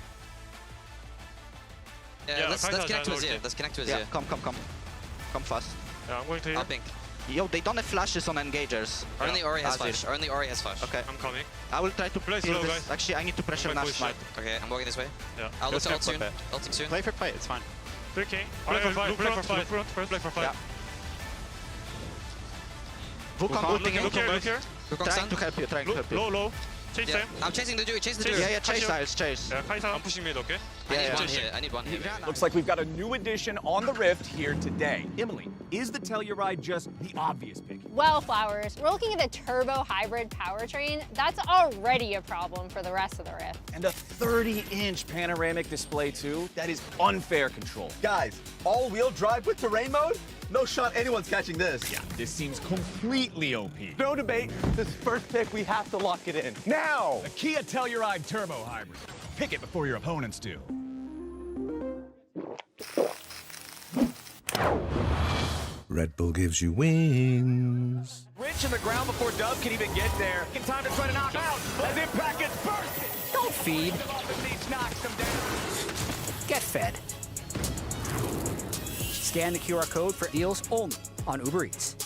Yeah, let's connect to Azir. Let's connect to Azir. Yeah, come. Come fast. Yeah, I'm going to you. I'll pink. Yo, they don't have flashes on engagers. Only Ori has flash. Only Ori has flash. Okay. I'm coming. I will try to play slow, guys. Actually, I need to pressure Nash smite. Okay, I'm walking this way. Yeah. I'll look to ult soon. Ulting soon. Play for fight, it's fine. Okay. Play for fight. Play for fight. Yeah. Wukong ulting in. Look here. Trying to help you. Low. Chase them. I'm chasing the dude. Chase the dude. Yeah, chase Styles, chase. Yeah, I'm pushing mid, okay? I need one here. Looks like we've got a new addition on the Rift here today. Emily, is the Telluride just the obvious pick? Well, Flowers, we're looking at the turbo hybrid powertrain. That's already a problem for the rest of the Rift. And a 30-inch panoramic display too? That is unfair control. Guys, all-wheel drive with terrain mode? No shot anyone's catching this. Yeah, this seems completely OP. No debate. This first pick, we have to lock it in. Now! The Kia Telluride Turbo Hybrid. Pick it before your opponents do. Red Bull gives you wings. Rich in the ground before Dub can even get there. In time to try to knock out as Impact gets bursted. Don't feed. Get fed. Scan the QR code for deals only on Uber Eats.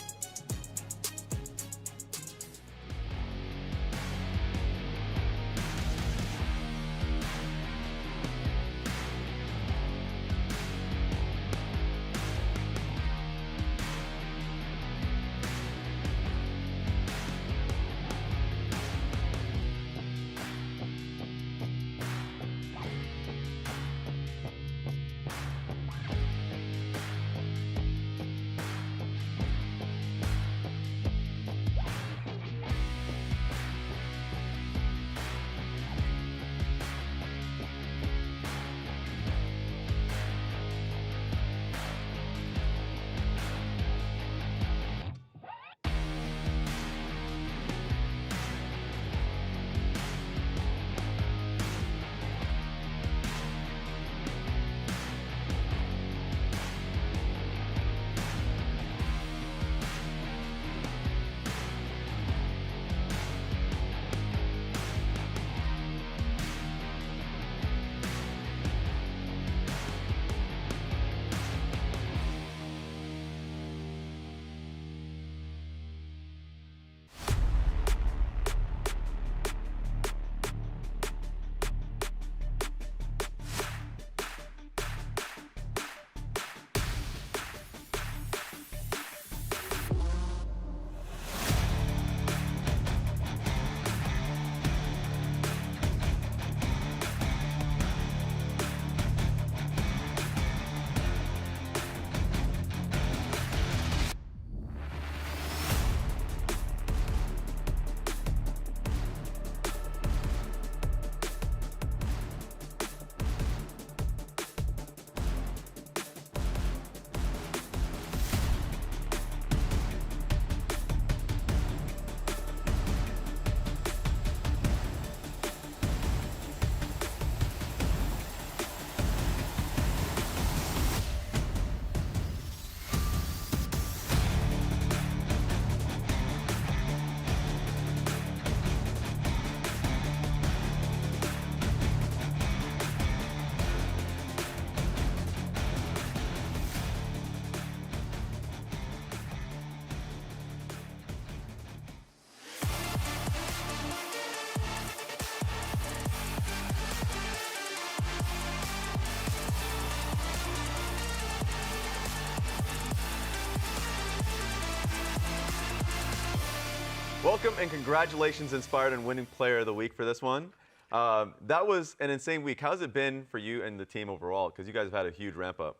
Welcome and congratulations, Inspired, and winning Player of the Week for this one. That was an insane week. How's it been for you and the team overall? Because you guys have had a huge ramp up.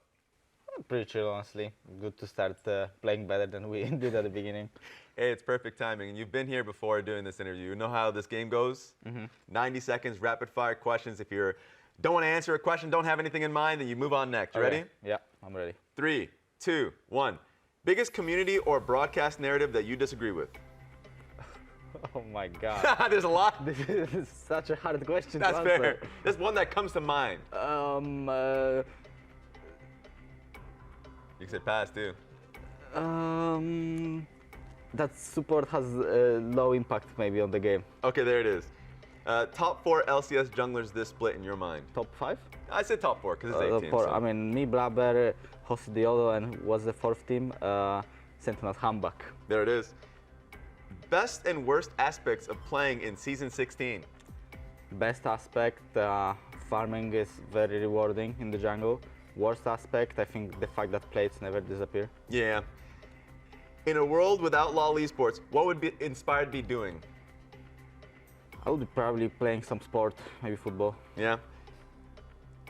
Pretty chill, honestly. Good to start playing better than we did at the beginning. Hey, it's perfect timing. And you've been here before doing this interview. You know how this game goes? 90 seconds, rapid fire questions. If you don't want to answer a question, don't have anything in mind, then you move on next. You ready? Yeah, I'm ready. 3, 2, 1. Biggest community or broadcast narrative that you disagree with? Oh my God. There's a lot. This is such a hard question That's to answer. fair. There's one that comes to mind. You can say pass too. That support has low impact maybe on the game. Okay, there it is. Top 4 LCS junglers this split in your mind? Top 5? I said top 4 because it's 18. I mean, me, Blabber, Jose Diodo, and was the 4th team, Sentinels Hambak. There it is. Best and worst aspects of playing in Season 16? Best aspect, farming is very rewarding in the jungle. Worst aspect, I think the fact that plates never disappear. Yeah. In a world without LoL esports, what would Inspired be doing? I would be probably playing some sport, maybe football. Yeah.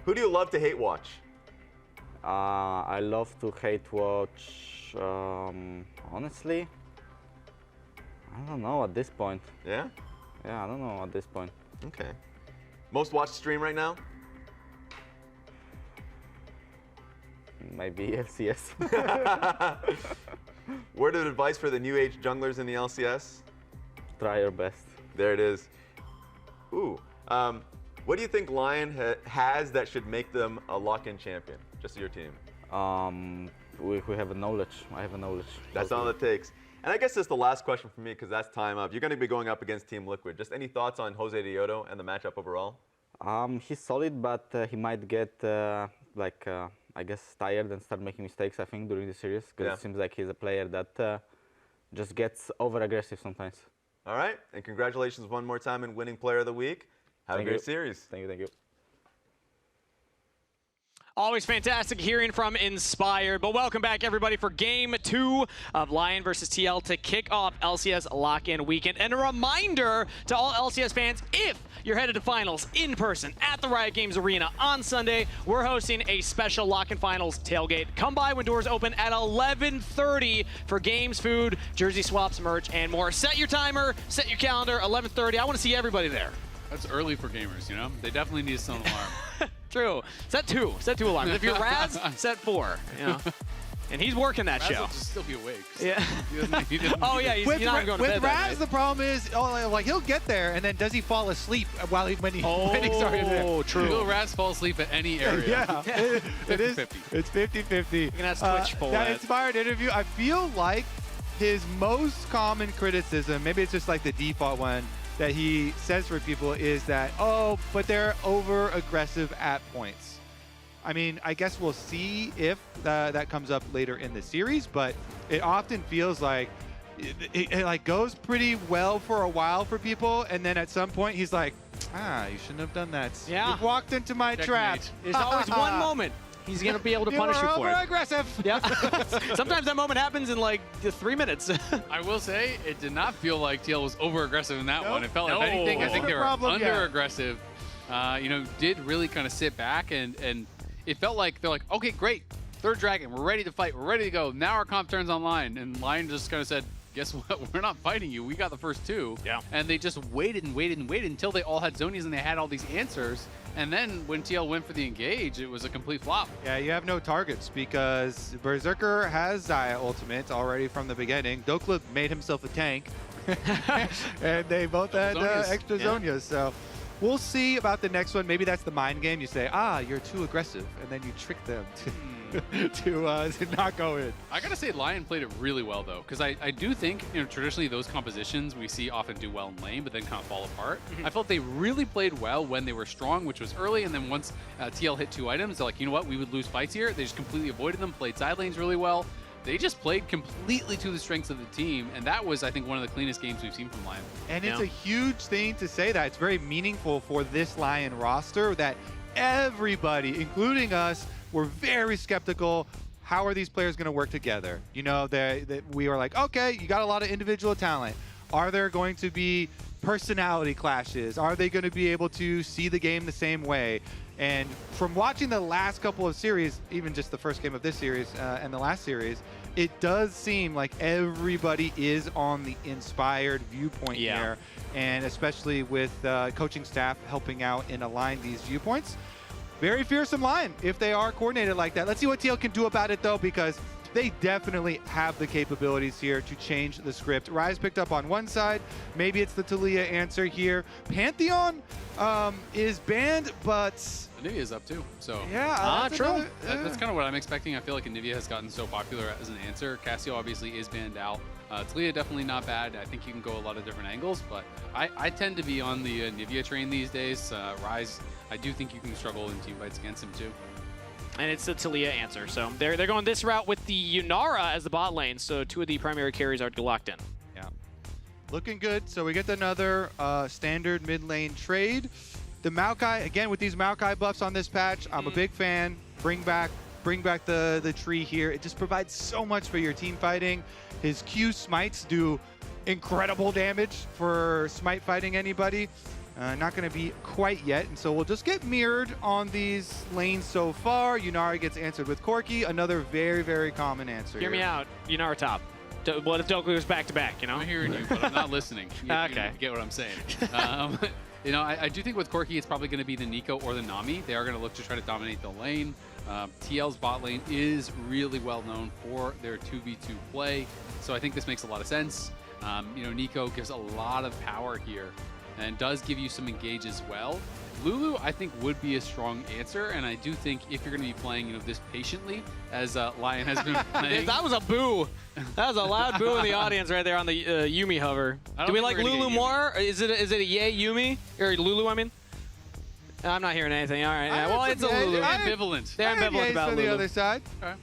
Who do you love to hate watch? I love to hate watch, honestly, I don't know at this point. Yeah? Yeah, I don't know at this point. Okay. Most watched stream right now? Maybe LCS. Word of advice for the new age junglers in the LCS? Try your best. There it is. Ooh. What do you think Lyon has that should make them a lock-in champion, just your team? We have a knowledge. I have a knowledge. That's all it takes. And I guess this is the last question for me because that's time up. You're going to be going up against Team Liquid. Just any thoughts on Jose Diodo and the matchup overall? He's solid, but he might get I guess tired and start making mistakes, I think, during the series because it seems like he's a player that just gets over-aggressive sometimes. All right, and congratulations one more time in winning Player of the Week. Have a great series. Thank you, thank you. Always fantastic hearing from Inspired, but welcome back everybody for Game 2 of Lyon versus TL to kick off LCS Lock-In Weekend. And a reminder to all LCS fans, if you're headed to finals in person at the Riot Games Arena on Sunday, we're hosting a special Lock-In Finals tailgate. Come by when doors open at 11:30 for games, food, jersey swaps, merch, and more. Set your timer, set your calendar, 11:30. I want to see everybody there. That's early for gamers, you know? They definitely need some alarm. True. Set two alarms. If you're Raz, set 4. You know? And he's working that Raz show. will just still be awake. Yeah. He doesn't Oh yeah, he's not even going to bed With that Raz, night. the problem is, like he'll get there, and then does he fall asleep when he's already there? Oh, true. Will Raz fall asleep at any area? Yeah, it is. 50-50. It's 50-50. You can ask Twitch for that it. Inspired interview, I feel like his most common criticism, maybe it's just like the default one that he says for people, is that, oh, but they're over-aggressive at points. I mean, I guess we'll see if that comes up later in the series, but it often feels like it like goes pretty well for a while for people, and then at some point he's like, you shouldn't have done that. Yeah. You've walked into my trap. There's always one moment he's going to be able to punish you for it. You were over-aggressive. Yeah. Sometimes that moment happens in like 3 minutes. I will say, it did not feel like TL was over-aggressive in that one. It felt like, No. if anything, I think they were Problem, under-aggressive. Did really kind of sit back, and it felt like they're like, okay, great. 3rd Dragon, we're ready to fight. We're ready to go. Now our comp turns online. And Lyon just kind of said, guess what? We're not fighting you. We got the first 2. Yeah. And they just waited and waited and waited until they all had zonies and they had all these answers. And then when TL went for the engage, it was a complete flop. Yeah, you have no targets because Berserker has Xayah ultimate already from the beginning. Dokla made himself a tank. And they both had extra Zonias. So we'll see about the next one. Maybe that's the mind game. You say, you're too aggressive. And then you trick them to not go in. I gotta say, Lyon played it really well though, because I do think, traditionally those compositions we see often do well in lane, but then kind of fall apart. I felt they really played well when they were strong, which was early, and then once TL hit 2 items, they're like, you know what, we would lose fights here. They just completely avoided them, played side lanes really well. They just played completely to the strengths of the team, and that was, I think, one of the cleanest games we've seen from Lyon. And it's a huge thing to say that. It's very meaningful for this Lyon roster that everybody, including us, were very skeptical. How are these players going to work together? We were like, okay, you got a lot of individual talent. Are there going to be personality clashes? Are they going to be able to see the game the same way? And from watching the last couple of series, even just the first game of this series and the last series, it does seem like everybody is on the inspired viewpoint here, and especially with coaching staff helping out and align these viewpoints. Very fearsome line if they are coordinated like that. Let's see what TL can do about it, though, because they definitely have the capabilities here to change the script. Rise picked up on one side. Maybe it's the TLAW answer here. Pantheon is banned, but Anivia is up too. So yeah, true. That's kind of what I'm expecting. I feel like Anivia has gotten so popular as an answer. Cassio obviously is banned out. TLAW definitely not bad. I think you can go a lot of different angles, but I tend to be on the Anivia train these days. Rise, I do think you can struggle in team fights against him too. And it's the TLAW answer. So they're going this route with the Yunara as the bot lane. So 2 of the primary carries are locked in. Yeah, looking good. So we get another standard mid lane trade. The Maokai, again, with these Maokai buffs on this patch, I'm a big fan. Bring back the tree here. It just provides so much for your team fighting. His Q smites do incredible damage for smite fighting anybody. Not going to be quite yet, and so we'll just get mirrored on these lanes so far. Yunara gets answered with Corki, another very, very common answer. Hear me out. Yunara top. What if Doku goes back-to-back, you know? I'm hearing you, but I'm not listening. Okay. You get what I'm saying. You know, I do think with Corki, it's probably going to be the Nico or the Nami. They are going to look to try to dominate the lane. TL's bot lane is really well known for their 2v2 play, so I think this makes a lot of sense. You know, Nico gives a lot of power here and does give you some engage as well. Lulu, I think, would be a strong answer, and I do think if you're going to be playing, you know, this patiently, as Lyon has been playing. That was a boo. That was a loud boo in the audience right there on the Yuumi hover. Do we like Lulu more? Is it a yay Yuumi or Lulu? I mean, I'm not hearing anything. All right. Well, it's a Lulu. Ambivalent. They're ambivalent about Lulu. The other side. Okay.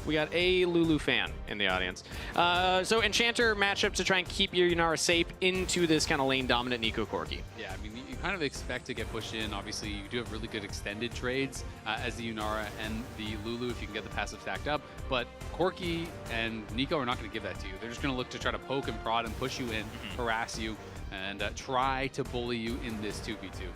We got a Lulu fan in the audience. So Enchanter matchup to try and keep your Yunara safe into this kind of lane dominant Nico Corki. Yeah, I mean, you kind of expect to get pushed in. Obviously, you do have really good extended trades as the Yunara and the Lulu if you can get the passive stacked up. But Corki and Nico are not going to give that to you. They're just going to look to try to poke and prod and push you in, harass you, and try to bully you in this 2v2.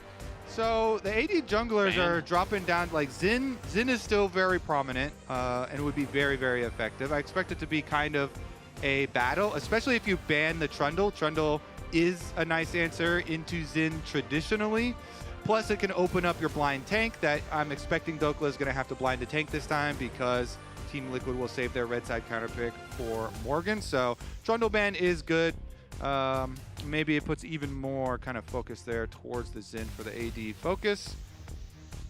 So the AD junglers are dropping down. Like Xin is still very prominent and would be very, very effective. I expect it to be kind of a battle, especially if you ban the Trundle. Trundle is a nice answer into Xin traditionally. Plus, it can open up your blind tank that I'm expecting Dokla is going to have to blind the tank this time because Team Liquid will save their red side counter pick for Morgan. So Trundle ban is good. Maybe it puts even more kind of focus there towards the Xin for the AD focus.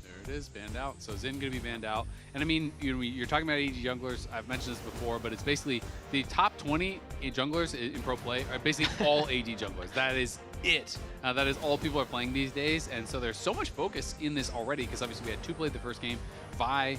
There it is, banned out. So Xin going to be banned out. And I mean, you're talking about AD junglers. I've mentioned this before, but it's basically the top 20 junglers in pro play are basically all AD junglers. That is it. That is all people are playing these days. And so there's so much focus in this already because obviously we had 2 played the first game. Vi,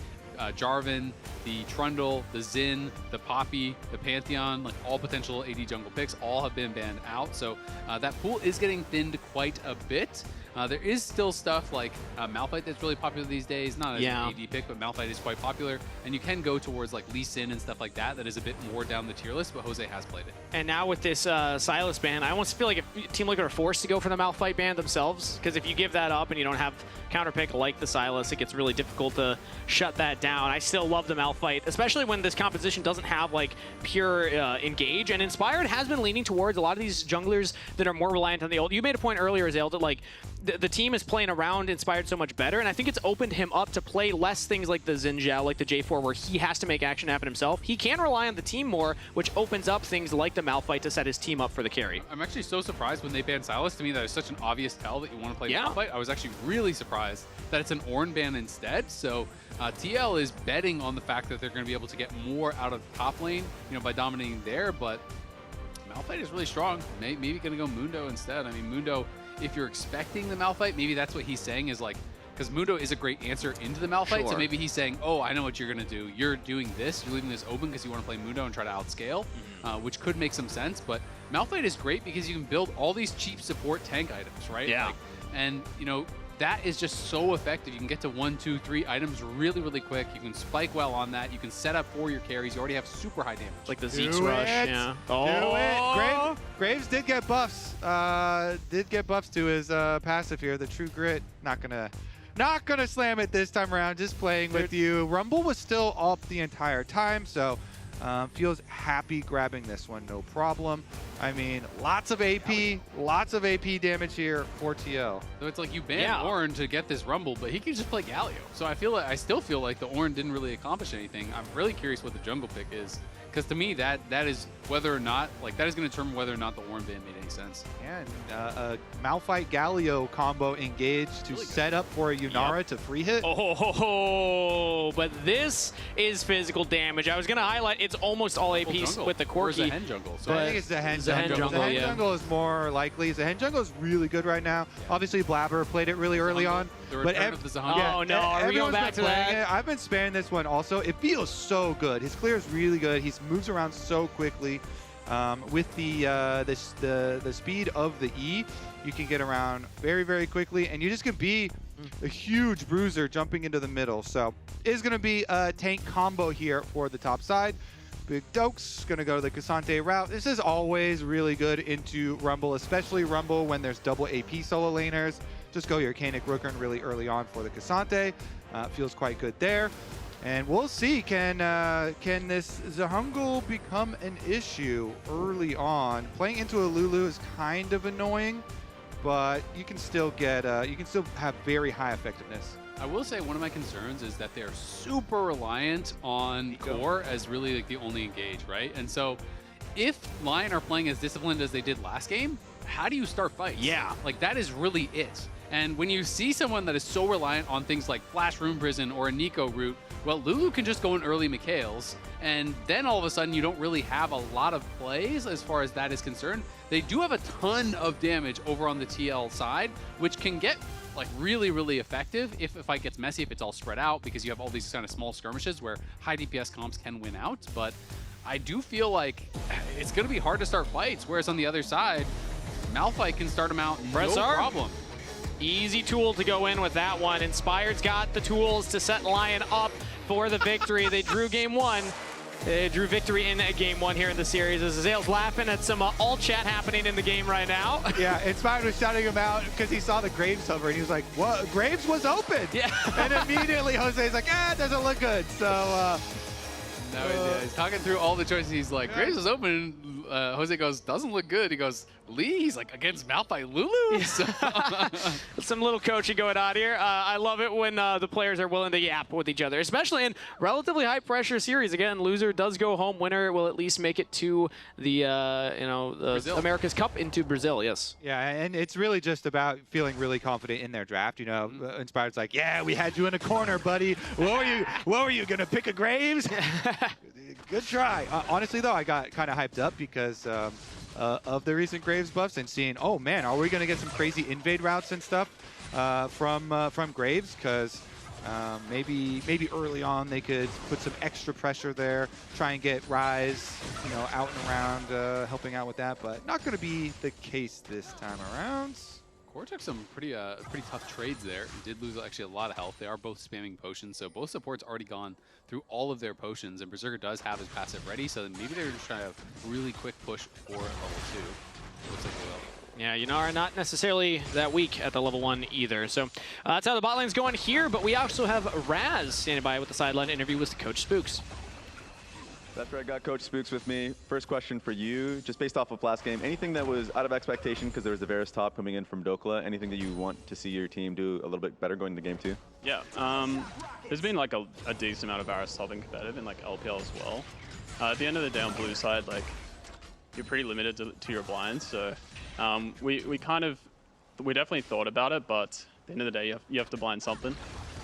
Jarvan, the Trundle, the Xin, the Poppy, the Pantheon, like all potential AD jungle picks, all have been banned out. So that pool is getting thinned quite a bit. There is still stuff like Malphite that's really popular these days. Not an AD pick, but Malphite is quite popular. And you can go towards like Lee Sin and stuff like that. That is a bit more down the tier list, but Jose has played it. And now with this Sylas ban, I almost feel like if Team Liquid are forced to go for the Malphite ban themselves, because if you give that up and you don't have counter pick like the Sylas, it gets really difficult to shut that down. I still love the Malphite, especially when this composition doesn't have like pure engage. And Inspired has been leaning towards a lot of these junglers that are more reliant on the ult. You made a point earlier, Zale, that like the team is playing around Inspired so much better, and I think it's opened him up to play less things like the Xin Zhao, like the J4, where he has to make action happen himself. He can rely on the team more, which opens up things like the Malphite to set his team up for the carry. I'm actually so surprised when they banned Sylas. To me, that is such an obvious tell that you want to play Malphite. I was actually really surprised that it's an Ornn ban instead. So TL is betting on the fact that they're going to be able to get more out of the top lane, you know, by dominating there. But Malphite is really strong. Maybe going to go Mundo instead. I mean, Mundo, if you're expecting the Malphite, maybe that's what he's saying is like, because Mundo is a great answer into the Malphite, so maybe he's saying, oh, I know what you're going to do. You're doing this, you're leaving this open because you want to play Mundo and try to outscale, which could make some sense. But Malphite is great because you can build all these cheap support tank items, right? Yeah. Like, and, you know, that is just so effective. You can get to 1, 2, 3 items really, really quick. You can spike well on that. You can set up for your carries. You already have super high damage. Like the Zeke's rush, yeah. Do it. Graves did get buffs. Did get buffs to his passive here. The True Grit, not gonna slam it this time around. Just playing with you. Rumble was still up the entire time, so feels happy grabbing this one, no problem. I mean, lots of AP damage here for TL. So it's like you banned Ornn to get this Rumble, but he can just play Galio. So I still feel like the Ornn didn't really accomplish anything. I'm really curious what the jungle pick is, because to me that is whether or not, like, that is going to determine whether or not the Ornn ban made any sense. Yeah, and a Malphite Galio combo engaged to set up for a Yunara to free hit. Oh, but this is physical damage. I was going to highlight it's almost all APs with the Corki. Or Zehen jungle. So I think it's Zehen jungle. Zehen jungle is more likely. Zehen jungle is really good right now. Obviously, Blabber played it really early on. But oh no, are we going back to that? I've been spamming this one also. It feels so good. His clear is really good. He moves around so quickly. With the speed of the E, you can get around very, very quickly, and you just can be a huge bruiser jumping into the middle. So it is going to be a tank combo here for the top side. Big Dokes going to go to the Cassante route. This is always really good into Rumble, especially Rumble when there's double AP solo laners. Just go your Kanik Rookern really early on for the Cassante. Feels quite good there. And we'll see, can this Zhongle become an issue early on? Playing into a Lulu is kind of annoying, but you can still get, you can still have very high effectiveness. I will say one of my concerns is that they're super reliant on core as really like the only engage, right? And so if Lyon are playing as disciplined as they did last game, how do you start fights? Yeah. Like that is really it. And when you see someone that is so reliant on things like Flash Room Prison or a Nico route, well, Lulu can just go in early Mikhails, and then all of a sudden you don't really have a lot of plays as far as that is concerned. They do have a ton of damage over on the TL side, which can get like really, really effective if fight gets messy, if it's all spread out, because you have all these kind of small skirmishes where high DPS comps can win out. But I do feel like it's going to be hard to start fights, whereas on the other side, Malphite can start them out no problem. Easy tool to go in with that one. Inspired's got the tools to set Lyon up for the victory. They drew game one. They drew victory in game one here in the series. As Azale's laughing at some alt chat happening in the game right now. Yeah, Inspired was shouting him out because he saw the Graves hover and he was like, what? Graves was open. Yeah. And immediately Jose's like, it doesn't look good. So, he's talking through all the choices. He's like, Graves is open. Jose goes, doesn't look good. He goes, Lee? He's like, against Malphite Lulu? Some little coaching going on here. I love it when the players are willing to yap with each other, especially in relatively high pressure series. Again, loser does go home. Winner will at least make it to the America's Cup into Brazil. Yes. Yeah, and it's really just about feeling really confident in their draft. You know, Inspired's like, yeah, we had you in a corner, buddy. What were you gonna pick a Graves? Good try. Honestly, though, I got kind of hyped up because of the recent Graves buffs and seeing, oh man, are we going to get some crazy invade routes and stuff from Graves? Because maybe early on they could put some extra pressure there, try and get Rise, out and around, helping out with that. But not going to be the case this time around. Core took some pretty tough trades there. Did lose actually a lot of health. They are both spamming potions, so both supports already gone through all of their potions, and Berserker does have his passive ready, so maybe they're just trying to have a really quick push for level 2. Looks like they will. Yeah, Yunara not necessarily that weak at the level 1 either. So that's how the bot lane's going here, but we also have Raz standing by with the sideline interview with Coach Spooks. After I got Coach Spooks with me, first question for you, just based off of last game, anything that was out of expectation because there was a Varus top coming in from Dokla, anything that you want to see your team do a little bit better going into game 2? Yeah, there's been like a decent amount of Varus top in competitive and like LPL as well. At the end of the day on blue side, like you're pretty limited to your blinds, so we definitely thought about it, but at the end of the day you have to blind something.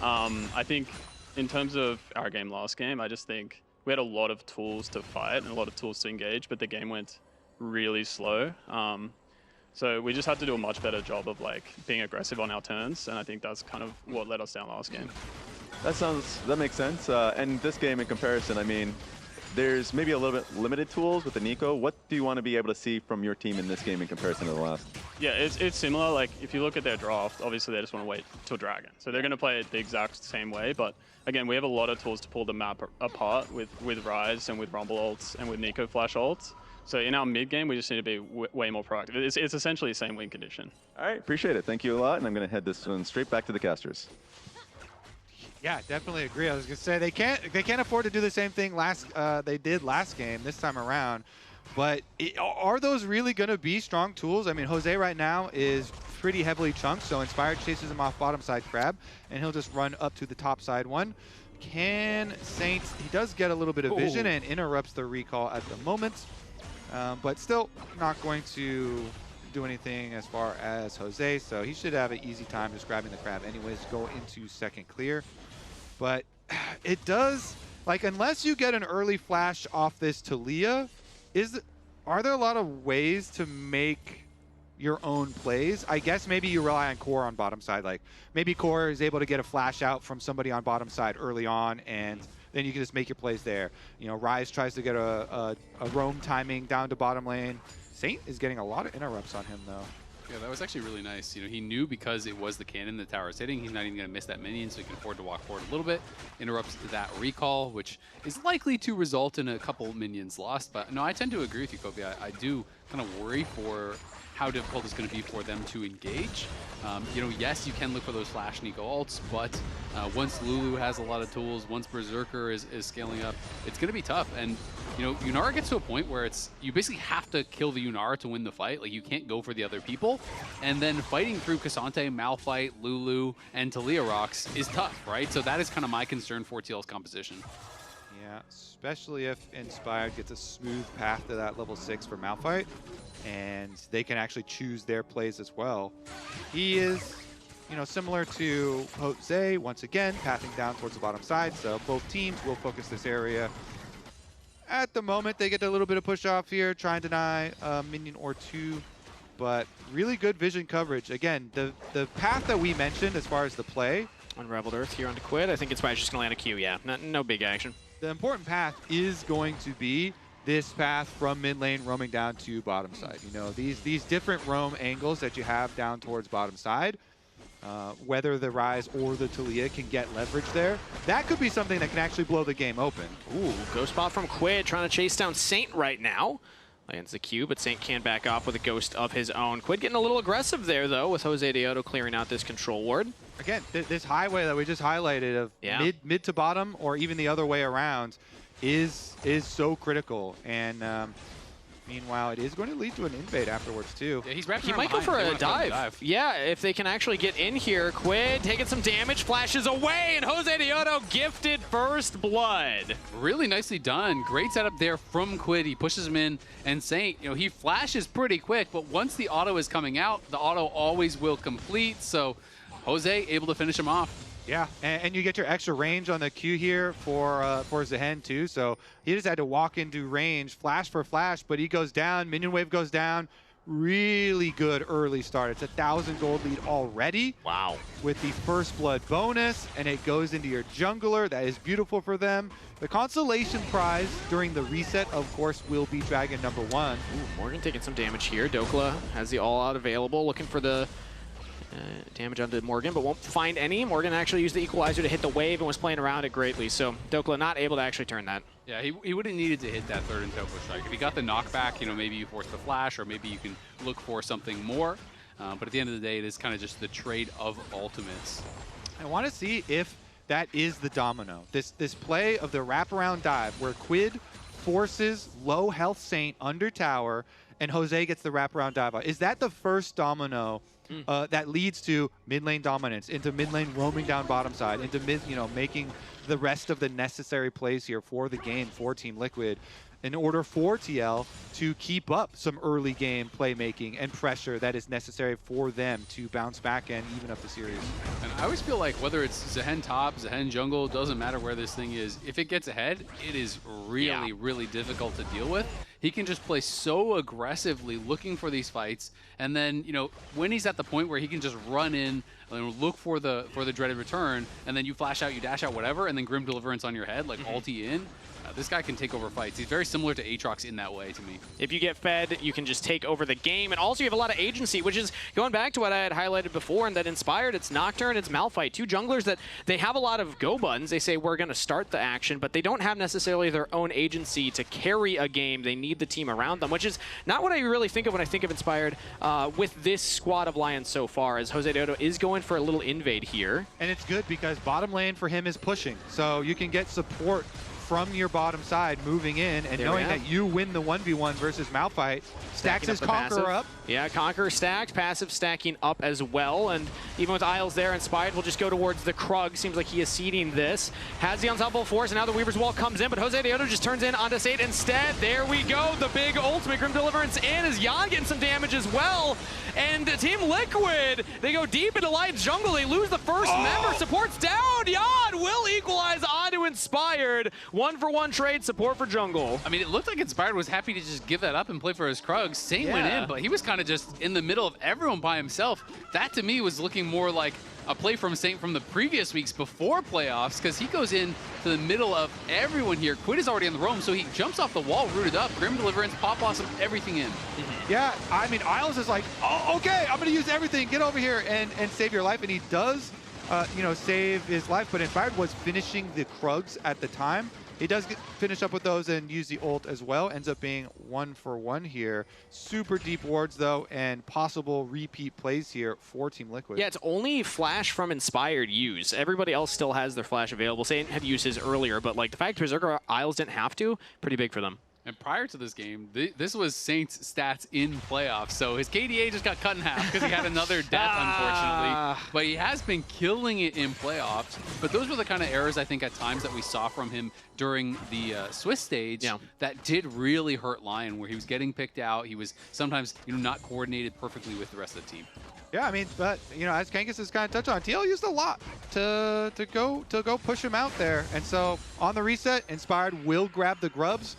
I think in terms of our game last game, I just think we had a lot of tools to fight and a lot of tools to engage, but the game went really slow. So we just had to do a much better job of like being aggressive on our turns, and I think that's kind of what let us down last game. That makes sense. And this game in comparison, I mean, there's maybe a little bit limited tools with the Nico. What do you want to be able to see from your team in this game in comparison to the last? Yeah, it's similar. Like, if you look at their draft, obviously they just want to wait till Dragon. So they're going to play it the exact same way. But again, we have a lot of tools to pull the map apart with Ryze and with Rumble ults and with Nico flash ults. So in our mid game, we just need to be way more proactive. It's essentially the same win condition. All right, appreciate it. Thank you a lot. And I'm going to head this one straight back to the casters. Yeah, definitely agree. I was gonna say they can't afford to do the same thing they did last game this time around. But are those really gonna be strong tools? I mean, Jose right now is pretty heavily chunked, so Inspired chases him off bottom side Crab, and he'll just run up to the top side one. Can Saint? He does get a little bit of vision and interrupts the recall at the moment, but still not going to do anything as far as Jose. So he should have an easy time just grabbing the Crab anyways. Go into second clear. But it does, like, unless you get an early flash off this TLAW, are there a lot of ways to make your own plays? I guess maybe you rely on Core on bottom side. Like, maybe Core is able to get a flash out from somebody on bottom side early on, and then you can just make your plays there. You know, Ryze tries to get a roam timing down to bottom lane. Saint is getting a lot of interrupts on him, though. Yeah, that was actually really nice. You know, he knew because it was the cannon the tower is hitting, he's not even going to miss that minion, so he can afford to walk forward a little bit. Interrupts that recall, which is likely to result in a couple minions lost. But no, I tend to agree with you, Kobe. I do kind of worry for how difficult it's going to be for them to engage. You know, yes, you can look for those flash Nico ults, but once Lulu has a lot of tools, once Berserker is scaling up, it's going to be tough. And, you know, Yunara gets to a point where you basically have to kill the Yunara to win the fight. Like, you can't go for the other people. And then fighting through Cassante, Malphite, Lulu, and TLAW rocks is tough, right? So that is kind of my concern for TL's composition. Yeah, especially if Inspired gets a smooth path to that level 6 for Malphite, and they can actually choose their plays as well. He is, you know, similar to Jose, once again, pathing down towards the bottom side, so both teams will focus this area. At the moment, they get a little bit of push off here, try and deny a minion or two, but really good vision coverage. Again, the path that we mentioned as far as the play. Unraveled Earth here onto Quid. I think Inspired's just going to land a Q, yeah. No big action. The important path is going to be this path from mid lane roaming down to bottom side. You know, these different roam angles that you have down towards bottom side, whether the Ryze or the TLAW can get leverage there, that could be something that can actually blow the game open. Ooh, ghost spot from Quid, trying to chase down Saint right now. Lands the Q, but Saint can back off with a ghost of his own. Quid getting a little aggressive there, though, with Jose Deodo clearing out this control ward. Again, this highway that we just highlighted of mid to bottom, or even the other way around, is so critical. And meanwhile, it is going to lead to an invade afterwards, too. Yeah, he might go for a dive. Yeah, if they can actually get in here. Quid taking some damage, flashes away, and Jose Deodo gifted first blood. Really nicely done. Great setup there from Quid. He pushes him in, and Saint, you know, he flashes pretty quick, but once the auto is coming out, the auto always will complete, so Jose able to finish him off. Yeah, and you get your extra range on the Q here for Zehen too. So he just had to walk into range, flash for flash, but he goes down, minion wave goes down. Really good early start. It's 1,000 gold lead already. Wow. With the first blood bonus, and it goes into your jungler. That is beautiful for them. The consolation prize during the reset, of course, will be Dragon number 1. Ooh, Morgan taking some damage here. Dokla has the all-out available, looking for the damage onto Morgan, but won't find any. Morgan actually used the equalizer to hit the wave and was playing around it greatly, so Dokla not able to actually turn that. Yeah, he would have needed to hit that third and Topo strike. If he got the knockback, you know, maybe you force the flash, or maybe you can look for something more. But at the end of the day, it is kind of just the trade of ultimates. I want to see if that is the domino. This play of the wraparound dive where Quid forces low health Saint under tower and Jose gets the wraparound dive out. Is that the first domino that leads to mid lane dominance, into mid lane roaming down bottom side, into mid, you know, making the rest of the necessary plays here for the game for Team Liquid in order for TL to keep up some early game playmaking and pressure that is necessary for them to bounce back and even up the series. And I always feel like whether it's Zehen top, Zehen jungle, doesn't matter where this thing is, if it gets ahead, it is really, really difficult to deal with. He can just play so aggressively looking for these fights, and then, you know, when he's at the point where he can just run in and look for the dreaded return, and then you flash out, you dash out, whatever, and then Grim Deliverance on your head, like ulti in, This guy can take over fights. He's very similar to Aatrox in that way to me. If you get fed, you can just take over the game. And also you have a lot of agency, which is going back to what I had highlighted before, and that Inspired, it's Nocturne, it's Malphite. Two junglers that they have a lot of go buttons. They say we're going to start the action, but they don't have necessarily their own agency to carry a game. They need the team around them, which is not what I really think of when I think of Inspired with this squad of Lions so far, as Jose Deodo is going for a little invade here. And it's good because bottom lane for him is pushing. So you can get support from your bottom side moving in, and knowing that you win the 1v1 versus Malphite. Stacks his Conqueror up. Yeah, Conqueror stacked, passive stacking up as well, and even with Isles there, Inspired will just go towards the Krug. Seems like he is seeding this. Has the unstoppable force, and now the Weaver's Wall comes in, but Jose Deodo just turns in onto Sate instead. There we go, the big ultimate Grim Deliverance in, as Jan getting some damage as well. And Team Liquid, they go deep into Lion's jungle. They lose the first member. Support's down. Jan will equalize onto Inspired. 1-for-1 trade, support for jungle. I mean, it looked like Inspired was happy to just give that up and play for his Krugs. Saint went in, but he was kind of just in the middle of everyone by himself. That to me was looking more like a play from Saint from the previous weeks before playoffs, because he goes in to the middle of everyone here. Quid is already on the roam, so he jumps off the wall, rooted up. Grim Deliverance, Pop Blossom, everything in. Yeah, I mean, Isles is like, oh, okay, I'm going to use everything. Get over here and save your life. And he does, you know, save his life. But Inspired was finishing the Krugs at the time. He does finish up with those and use the ult as well. Ends up being 1-for-1 here. Super deep wards, though, and possible repeat plays here for Team Liquid. Yeah, it's only Flash from Inspired use. Everybody else still has their Flash available. Saint had used his earlier, but like the fact Berserker Isles didn't have to, pretty big for them. And prior to this game, this was Saint's stats in playoffs. So his KDA just got cut in half because he had another death, unfortunately. But he has been killing it in playoffs. But those were the kind of errors, I think, at times that we saw from him during the Swiss stage that did really hurt Lion, where he was getting picked out. He was sometimes, you know, not coordinated perfectly with the rest of the team. Yeah, I mean, but you know, as Kangas has kind of touched on, TL used a lot to go push him out there. And so on the reset, Inspired will grab the Grubs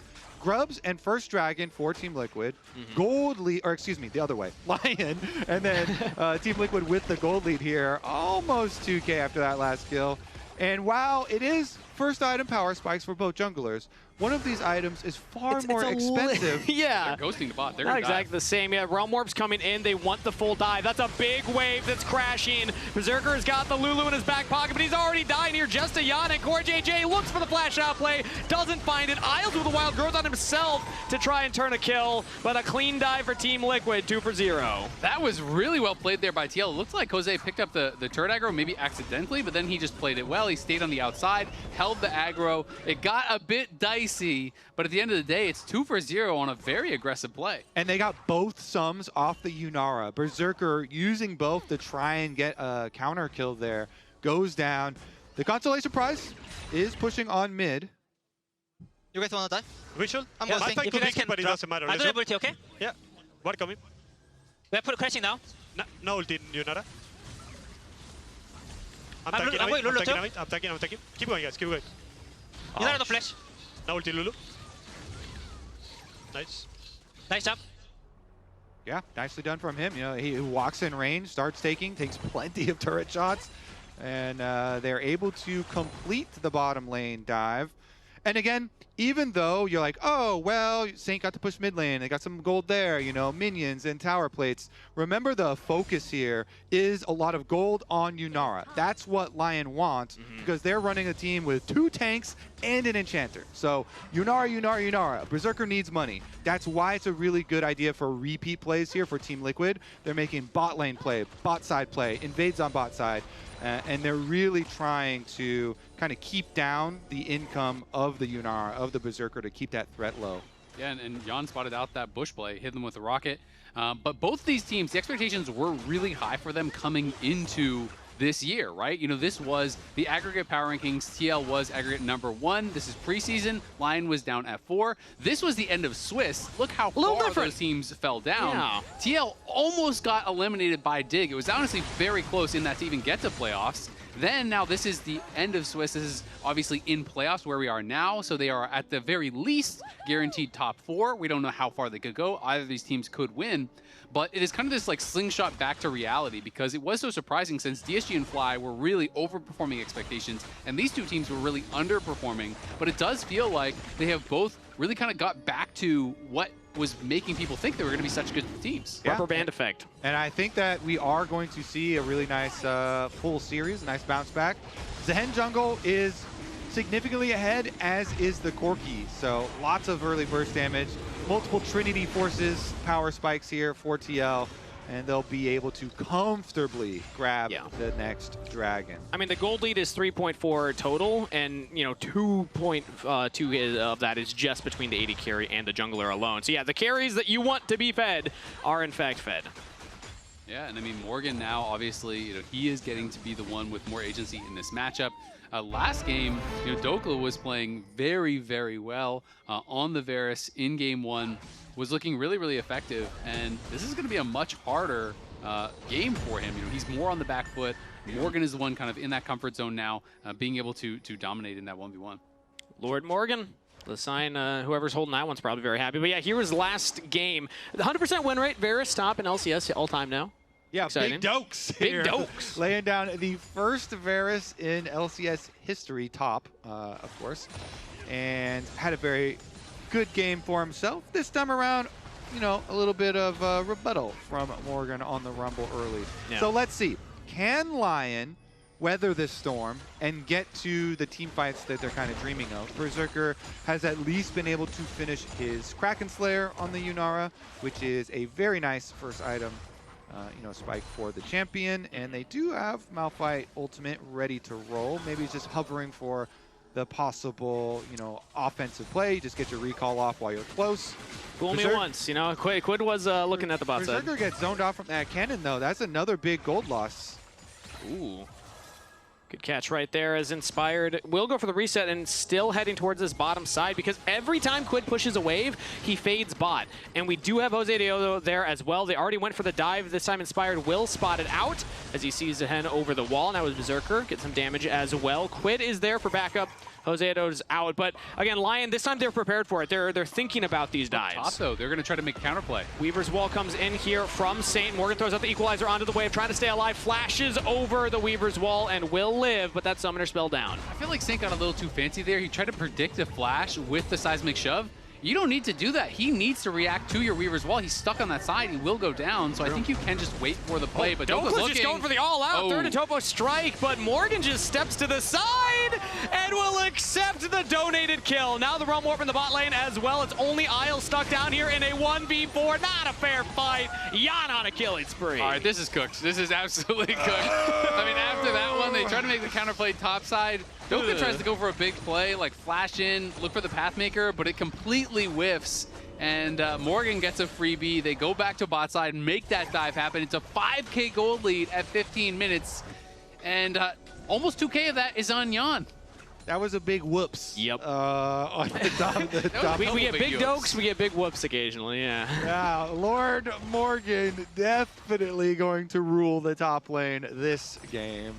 and first Dragon for Team Liquid. Gold lead, or excuse me, the other way, Lion, and then Team Liquid with the gold lead here. Almost 2K after that last kill. And while it is first item power spikes for both junglers, one of these items is far more expensive. Yeah. They're ghosting the bot. They're not gonna exactly dive. the same. Yeah, Realm Warp's coming in. They want the full dive. That's a big wave that's crashing. Berserker's got the Lulu in his back pocket, but he's already dying here. Just a Jan, and Core JJ looks for the flash out play. Doesn't find it. Isles with a wild growth on himself to try and turn a kill, but a clean dive for Team Liquid, 2-for-0. That was really well played there by TL. It looked like Jose picked up the turret aggro, maybe accidentally, but then he just played it well. He stayed on the outside, held the aggro. It got a bit dicey, but at the end of the day, it's 2-for-0 on a very aggressive play. And they got both sums off the Yunara. Berserker using both to try and get a counter kill there. Goes down. The consolation prize is pushing on mid. You guys want to die? We should. I'm Yeah, ghosting. I If you guys can but it drop. doesn't matter. I don't have ulti, okay? Yeah. What coming? We're crashing now. No ulti in Yunara. I'm I'm taking going Lulu too. I'm taking. Keep going, guys. Keep going. Yunara no flash. No ulti, Lulu. Nice. Nice job. Yeah, nicely done from him. You know, he walks in range, starts taking, takes plenty of turret shots, and they're able to complete the bottom lane dive. And again, even though you're like, oh, well, Saint got to push mid lane, they got some gold there, you know, minions and tower plates. Remember, the focus here is a lot of gold on Yunara. That's what Lion wants, because they're running a team with 2 tanks and an enchanter. So Yunara. Berserker needs money. That's why it's a really good idea for repeat plays here for Team Liquid. They're making bot lane play, bot side play, invades on bot side. And they're really trying to kind of keep down the income of the Yunara, of the Berserker, to keep that threat low. Yeah, and Jan spotted out that bush play, hit them with a rocket. But both these teams, the expectations were really high for them coming into this year, right? You know, this was the aggregate power rankings. TL was aggregate #1. This is preseason. Lion was down at 4. This was the end of Swiss. Look how far those teams fell down. Yeah. TL almost got eliminated by Dig. It was honestly very close in that to even get to playoffs. Then now this is the end of Swiss. This is obviously in playoffs where we are now, so they are at the very least guaranteed top 4. We don't know how far they could go. Either of these teams could win, but it is kind of this like slingshot back to reality because it was so surprising since DSG and Fly were really overperforming expectations and these two teams were really underperforming, but it does feel like they have both really kind of got back to what was making people think they were going to be such good teams. Yeah. Rubber band effect. And I think that we are going to see a really nice full series, a nice bounce back. Zehen jungle is significantly ahead, as is the Corki. So lots of early burst damage, multiple Trinity forces, power spikes here for TL, and they'll be able to comfortably grab the next dragon. I mean, the gold lead is 3.4 total, and 2.2 of that is just between the AD carry and the jungler alone. So yeah, the carries that you want to be fed are in fact fed. Yeah, and I mean, Morgan now, obviously, he is getting to be the one with more agency in this matchup. Last game, Dokla was playing very, very well on the Varus in game 1, was looking really, really effective, and this is going to be a much harder game for him. He's more on the back foot. Morgan is the one kind of in that comfort zone now, being able to dominate in that 1v1. Lord Morgan. The sign, whoever's holding that one's probably very happy. But yeah, here was last game. The 100% win rate, Varus top in LCS all-time now. Yeah, exciting. Big Dokes Big here. Dokes. Laying down the first Varus in LCS history top, of course. And had a very good game for himself. This time around, a little bit of rebuttal from Morgan on the Rumble early. Yeah. So let's see. Can Lyon weather this storm and get to the team fights that they're kind of dreaming of? Berserker has at least been able to finish his Kraken Slayer on the Yunara, which is a very nice first item, spike for the champion. And they do have Malphite ultimate ready to roll. Maybe it's just hovering for the possible, offensive play. Just get your recall off while you're close. Fool me once, Quid was looking at the bot side. Berserker gets zoned off from that cannon, though. That's another big gold loss. Ooh. Good catch right there as Inspired will go for the reset and still heading towards this bottom side because every time Quid pushes a wave, he fades bot. And we do have Jose Deodo there as well. They already went for the dive. This time Inspired will spot it out as he sees Zehen over the wall. Now his Berserker gets some damage as well. Quid is there for backup. Jose Deodo's out. But again, Lyon, this time they're prepared for it. They're thinking about these dives. Top though, they're going to try to make a counterplay. Weaver's Wall comes in here from Saint. Morgan throws out the Equalizer onto the wave, trying to stay alive. Flashes over the Weaver's Wall and will live, but that Summoner spell down. I feel like Saint got a little too fancy there. He tried to predict a flash with the Seismic Shove. You don't need to do that. He needs to react to your Weaver's Wall. He's stuck on that side. He will go down, so I think you can just wait for the play. But Dokla's just going for the all-out third to Topo strike, but Morgan just steps to the side and will accept the donated kill. Now the Realm Warp in the bot lane as well. It's only Isle stuck down here in a 1v4. Not a fair fight. Yan on a killing spree. All right, this is cooked. This is absolutely cooked. I mean, after that one, they try to make the counterplay top side. Doka tries to go for a big play, like flash in, look for the Pathmaker, but it completely whiffs. And Morgan gets a freebie. They go back to bot side and make that dive happen. It's a 5K gold lead at 15 minutes. And almost 2K of that is on Yan. That was a big whoops. Yep. On the top. We get big dokes, we get big whoops occasionally, yeah. Yeah, Lord Morgan definitely going to rule the top lane this game.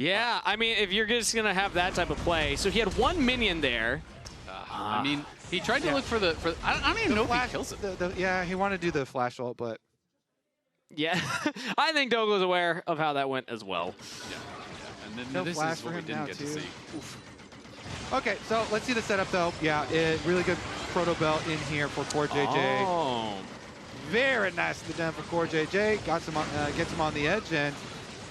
Yeah, I mean, if you're just going to have that type of play. So he had one minion there. I mean, he tried to look for the... I don't even know if he kills it. Yeah, he wanted to do the flash ult, but... Yeah, I think Doga was aware of how that went as well. Yeah. And then this is what we didn't get to see. Okay, so let's see the setup, though. Yeah, really good proto belt in here for Core JJ. Oh. Very nicely done for Core JJ. Gets him on the edge, and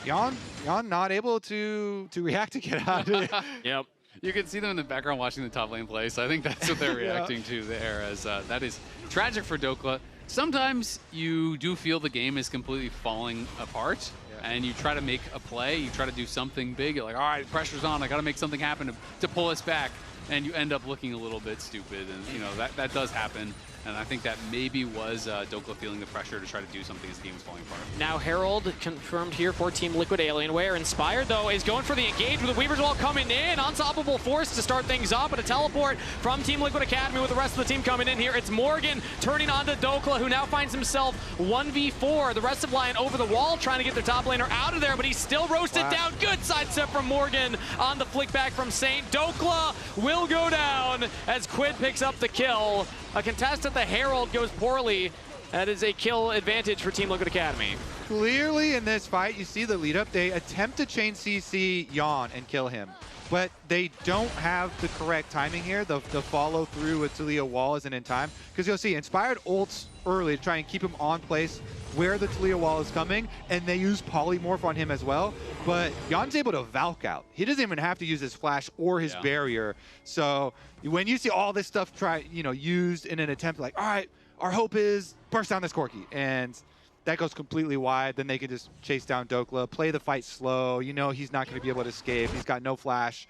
Yan not able to react to get out of it. Yep. You can see them in the background watching the top lane play, so I think that's what they're reacting to there, as that is tragic for Dokla. Sometimes you do feel the game is completely falling apart, and you try to make a play, you try to do something big, you're like, all right, pressure's on, I gotta make something happen to pull us back, and you end up looking a little bit stupid, and that does happen. And I think that maybe was Dokla feeling the pressure to try to do something as the game was falling apart. Now Herald confirmed here for Team Liquid Alienware. Inspired, though, is going for the engage with the Weaver's Wall coming in. Unstoppable Force to start things up, but a teleport from Team Liquid Academy with the rest of the team coming in here. It's Morgan turning onto Dokla, who now finds himself 1v4. The rest of Lyon over the wall trying to get their top laner out of there, but he's still roasted down. Good sidestep from Morgan on the flick back from Saint. Dokla will go down as Quid picks up the kill. A contest at the Herald goes poorly. That is a kill advantage for Team Liquid Academy. Clearly in this fight, you see the lead up. They attempt to chain CC Yawn and kill him, but they don't have the correct timing here. The follow through with Talia Wall isn't in time, because you'll see Inspired ults early to try and keep him on place where the Talia Wall is coming, and they use Polymorph on him as well. But Yon's able to Valk out. He doesn't even have to use his flash or his barrier. So when you see all this stuff used in an attempt, like, all right, our hope is burst down this Corki, and that goes completely wide. Then they can just chase down Dokla, play the fight slow. You know he's not going to be able to escape. He's got no flash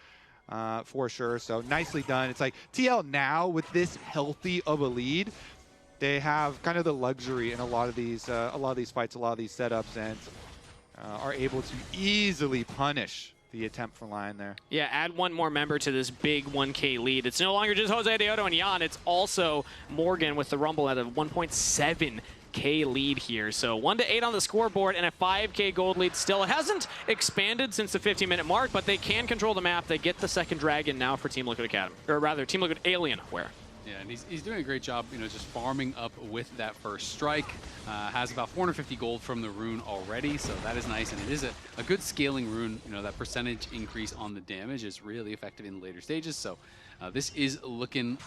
for sure. So nicely done. It's like TL now with this healthy of a lead, they have kind of the luxury in a lot of these fights, a lot of these setups, and are able to easily punish the attempt from Lyon there. Yeah, add one more member to this big 1K lead. It's no longer just Jose Deodo and Jan, it's also Morgan with the Rumble at a 1.7K lead here. So 1-8 on the scoreboard and a 5K gold lead still. It hasn't expanded since the 15-minute mark, but they can control the map. They get the second dragon now for Team Liquid Academy, or rather Team Liquid Alienware. Yeah, and he's doing a great job, just farming up with that first strike. Has about 450 gold from the rune already, so that is nice. And it is a good scaling rune. That percentage increase on the damage is really effective in the later stages. So this is looking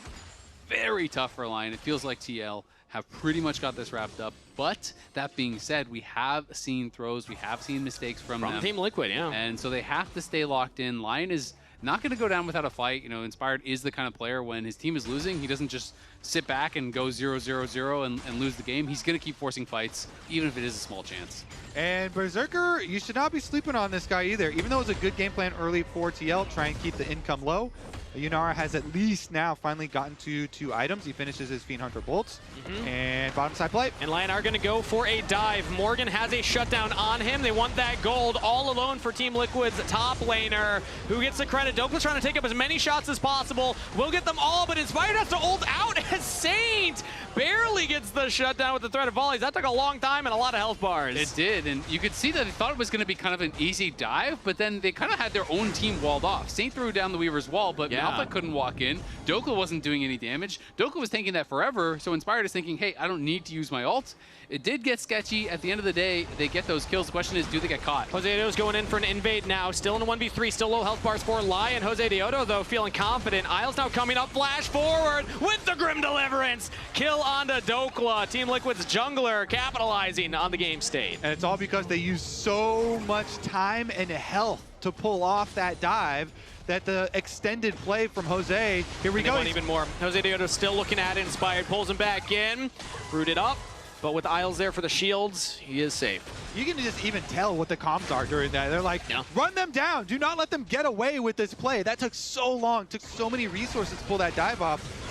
very tough for Lyon. It feels like TL have pretty much got this wrapped up. But that being said, we have seen throws, we have seen mistakes from them. Team Liquid, yeah. And so they have to stay locked in. Lyon is not going to go down without a fight. Inspired is the kind of player when his team is losing, he doesn't just sit back and go 0-0-0 and lose the game. He's going to keep forcing fights, even if it is a small chance. And Berserker, you should not be sleeping on this guy either. Even though it was a good game plan early for TL, try and keep the income low. Yunara has at least now finally gotten to 2 items. He finishes his Fiend Hunter bolts. And bottom side play. And Lyon are going to go for a dive. Morgan has a shutdown on him. They want that gold all alone for Team Liquid's top laner. Who gets the credit? Dokla's trying to take up as many shots as possible. We'll get them all, but Inspired has to ult out as Saint barely gets the shutdown with the threat of volleys. That took a long time and a lot of health bars. It did, and you could see that they thought it was going to be kind of an easy dive, but then they kind of had their own team walled off. Saint threw down the Weaver's Wall, but Malphite couldn't walk in. Dokla wasn't doing any damage. Dokla was taking that forever, so Inspired is thinking, hey, I don't need to use my ult. It did get sketchy. At the end of the day, they get those kills. The question is, do they get caught? Jose Deodo's going in for an invade now. Still in a 1v3, still low health bars for Lyon. Jose Deodo, though, feeling confident. Isles now coming up, flash forward with the Grim Deliverance. Kill onto Dokla. Team Liquid's jungler capitalizing on the game state. And it's all because they use so much time and health to pull off that dive that the extended play from Jose, here we go. Even more. Jose Deodo still looking at it. Inspired pulls him back in. Rooted up. But with Isles there for the shields, he is safe. You can just even tell what the comms are during that. They're like, run them down. Do not let them get away with this play. That took so long, took so many resources to pull that dive off.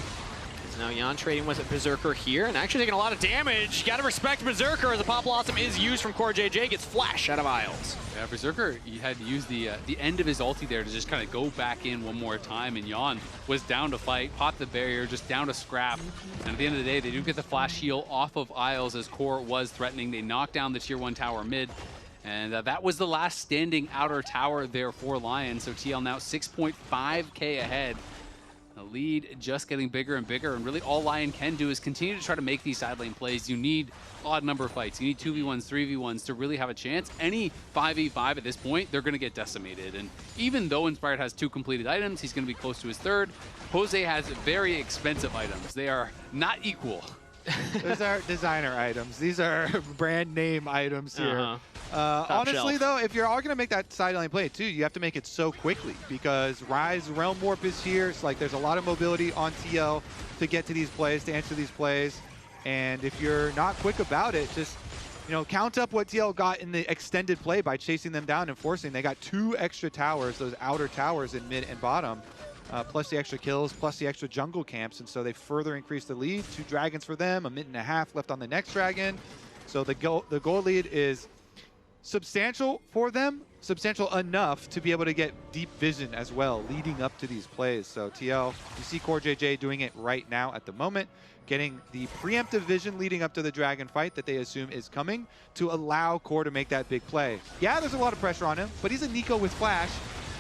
Now Jan trading with a Berserker here and actually taking a lot of damage. Gotta respect Berserker as the Pop Blossom is used from Core JJ, gets flash out of Isles. Yeah, Berserker, he had to use the end of his ulti there to just kind of go back in one more time, and Jan was down to fight, popped the barrier, just down to scrap. And at the end of the day, they do get the flash heal off of Isles as Core was threatening. They knocked down the tier 1 tower mid. And that was the last standing outer tower there for Lyon. So TL now 6.5K ahead. The lead just getting bigger and bigger, and really all Lyon can do is continue to try to make these side lane plays. You need odd number of fights. You need 2v1s, 3v1s to really have a chance. Any 5v5 at this point, they're going to get decimated. And even though Inspired has 2 completed items, he's going to be close to his 3rd. Jose has very expensive items. They are not equal. Those are designer items. These are brand name items here. Honestly, though, if you're all going to make that side lane play too, you have to make it so quickly, because Rise Realm Warp is here. It's like there's a lot of mobility on TL to get to these plays, to answer these plays. And if you're not quick about it, just count up what TL got in the extended play by chasing them down and forcing. They got 2 extra towers, those outer towers in mid and bottom. plus the extra kills, plus the extra jungle camps, and so they further increased the lead. 2 dragons for them, a minute and a half left on the next dragon. So the goal lead is substantial for them, substantial enough to be able to get deep vision as well leading up to these plays. So TL, you see Core JJ doing it right now at the moment, getting the preemptive vision leading up to the dragon fight that they assume is coming to allow Core to make that big play. Yeah, there's a lot of pressure on him, but he's a Nico with flash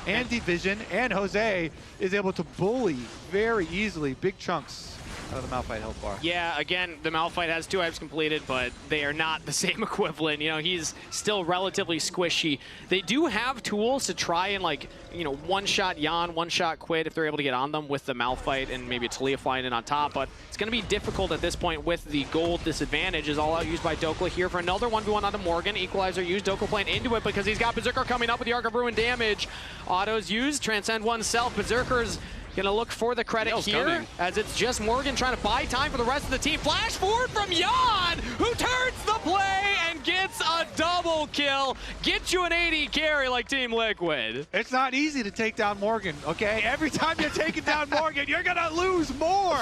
and deep vision, and Jose is able to bully very easily big chunks out of the Malphite health bar. Yeah, again, the Malphite has 2 hypes completed, but they are not the same equivalent. You know, he's still relatively squishy. They do have tools to try and, like, you know, one-shot Jan, one-shot Quid if they're able to get on them with the Malphite and maybe a TLAW flying in on top, but it's going to be difficult at this point with the gold disadvantage. Is all out used by Dokla here for another 1v1 onto Morgan. Equalizer used, Dokla playing into it because he's got Berserker coming up with the Arc of Ruin damage. Autos used, transcend oneself. Berserker's gonna look for the credit here coming, as it's just Morgan trying to buy time for the rest of the team. Flash forward from Jan, who turns the play and gets a double kill. Get you an 80 carry like Team Liquid. It's not easy to take down Morgan, okay? Every time you're taking down Morgan, you're gonna lose more.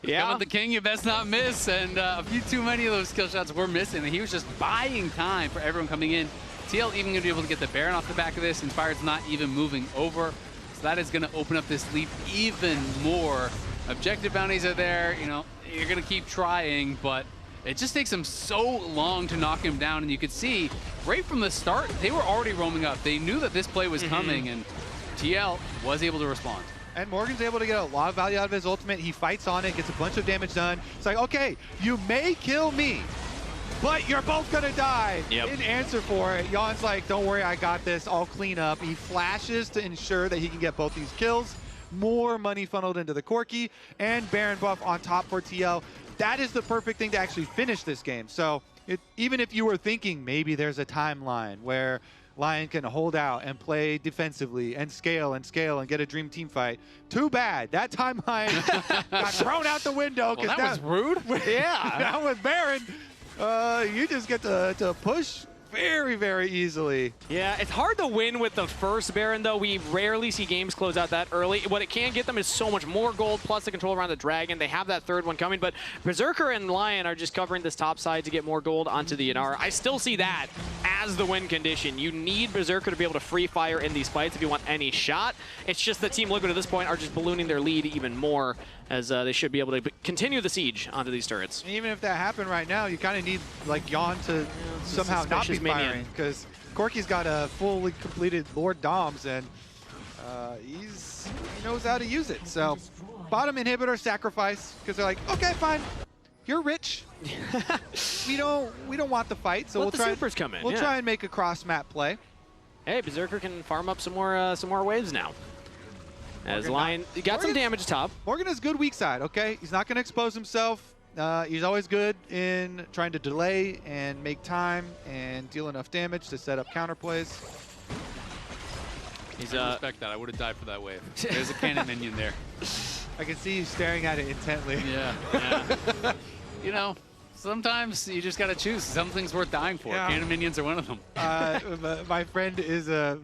Yeah. Come with the king, you best not miss. And a few too many of those kill shots were missing. He was just buying time for everyone coming in. TL even gonna be able to get the Baron off the back of this. Inspired's not even moving over. So that is going to open up this lead even more. Objective bounties are there. You know, you're going to keep trying, but it just takes them so long to knock him down. And you could see right from the start, they were already roaming up. They knew that this play was coming, and TL was able to respond. And Morgan's able to get a lot of value out of his ultimate. He fights on it, gets a bunch of damage done. It's like, okay, you may kill me, but you're both gonna die. In answer for it, Jan's like, don't worry, I got this, I'll clean up. He flashes to ensure that he can get both these kills. More money funneled into the Corki, and Baron buff on top for TL. That is the perfect thing to actually finish this game. So even if you were thinking maybe there's a timeline where Lyon can hold out and play defensively and scale and get a dream team fight, too bad. That timeline got thrown out the window. Well, that was rude. Yeah, now with Baron, you just get to push very, very easily. Yeah, it's hard to win with the first Baron, though. We rarely see games close out that early. What it can get them is so much more gold, plus the control around the Dragon. They have that third one coming, but Berserker and Lyon are just covering this top side to get more gold onto the Inara. I still see that as the win condition. You need Berserker to be able to free fire in these fights if you want any shot. It's just that Team Liquid at this point are just ballooning their lead even more, as they should be able to continue the siege onto these turrets. Even if that happened right now, you kind of need like Jan to somehow not be firing, because Corki's got a fully completed Lord Doms, and he knows how to use it. So bottom inhibitor sacrifice, because they're like, okay, fine, you're rich. we don't want the fight, so Let the supers come in. We'll try and make a cross map play. Hey, Berserker can farm up some more waves now. As Lyon, he got some damage top. Morgan is good weak side, okay? He's not going to expose himself. He's always good in trying to delay and make time and deal enough damage to set up counter plays. I respect that. I would have died for that wave. There's a cannon minion there. I can see you staring at it intently. Yeah. You know, sometimes you just got to choose. Something's worth dying for. Yeah. Cannon minions are one of them. My friend is a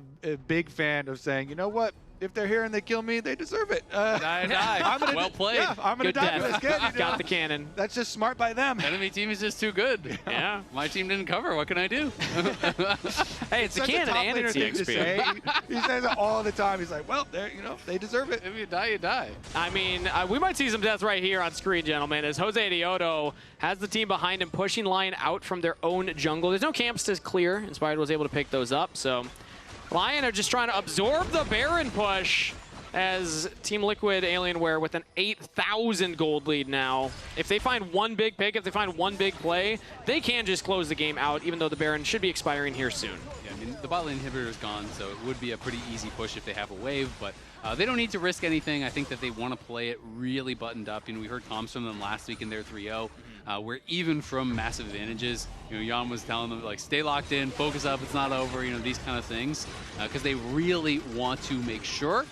big fan of saying, you know what? If they're here and they kill me, they deserve it. Die. Well played. Yeah, I'm going to die for this kid. You know? Got the cannon. That's just smart by them. Enemy team is just too good. Yeah. My team didn't cover. What can I do? Hey, it's a cannon and it's EXP. He says it all the time. He's like, well, they deserve it. If you die, you die. I mean, we might see some death right here on screen, gentlemen, as Jose Diodo has the team behind him, pushing Lyon out from their own jungle. There's no camps to clear. Inspired was able to pick those up, so Lyon are just trying to absorb the Baron push, as Team Liquid Alienware with an 8,000 gold lead now. If they find one big pick, if they find one big play, they can just close the game out, even though the Baron should be expiring here soon. Yeah, I mean, the bot lane inhibitor is gone, so it would be a pretty easy push if they have a wave, but they don't need to risk anything. I think that they want to play it really buttoned up. You know, we heard comms from them last week in their 3-0, where even from massive advantages, you know, Jan was telling them, like, stay locked in, focus up, it's not over, you know, these kind of things, because they really want to make sure.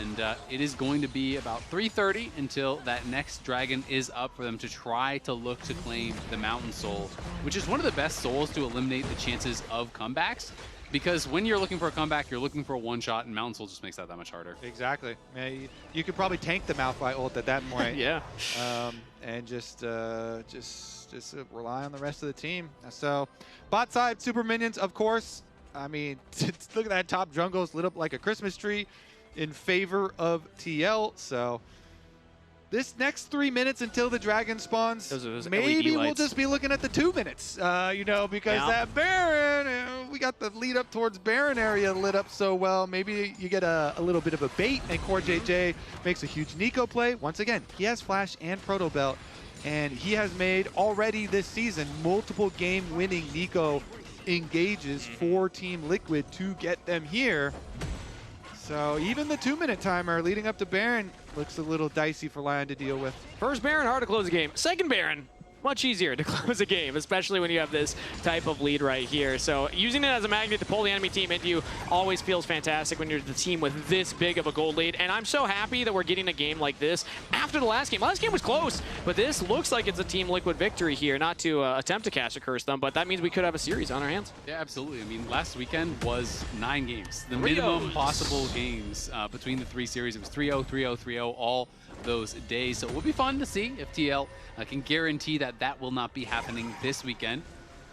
And it is going to be about 3:30 until that next dragon is up for them to try to look to claim the Mountain Soul, which is one of the best souls to eliminate the chances of comebacks. because when you're looking for a comeback, you're looking for a one-shot, and Mountain Soul just makes that much harder. Exactly. Yeah, you could probably tank the Malphite ult at that point. Yeah. And just rely on the rest of the team. So, bot side, super minions, of course. I mean, look at that top jungle. It's lit up like a Christmas tree in favor of TL. So, this next 3 minutes until the dragon spawns, those maybe LED we'll lights. just be looking at the 2 minutes, you know, because that Baron, we got the lead up towards Baron area lit up so well. Maybe you get a little bit of a bait, and Core JJ makes a huge Nico play. Once again, he has Flash and Proto Belt, and he has made already this season multiple game-winning Nico engages for Team Liquid to get them here. So even the 2-minute timer leading up to Baron looks a little dicey for Lyon to deal with. First Baron, hard to close a game. Second Baron, much easier to close a game, especially when you have this type of lead right here. So using it as a magnet to pull the enemy team into you always feels fantastic when you're the team with this big of a gold lead. And I'm so happy that we're getting a game like this after the last game. Last game was close, but this looks like it's a Team Liquid victory here. Not to attempt to cash a curse them, but that means we could have a series on our hands. Yeah, absolutely. I mean, last weekend was 9 games. The minimum possible games between the 3 series. It was 3-0, 3-0, 3-0 all those days. So it will be fun to see if TL can guarantee that that will not be happening this weekend.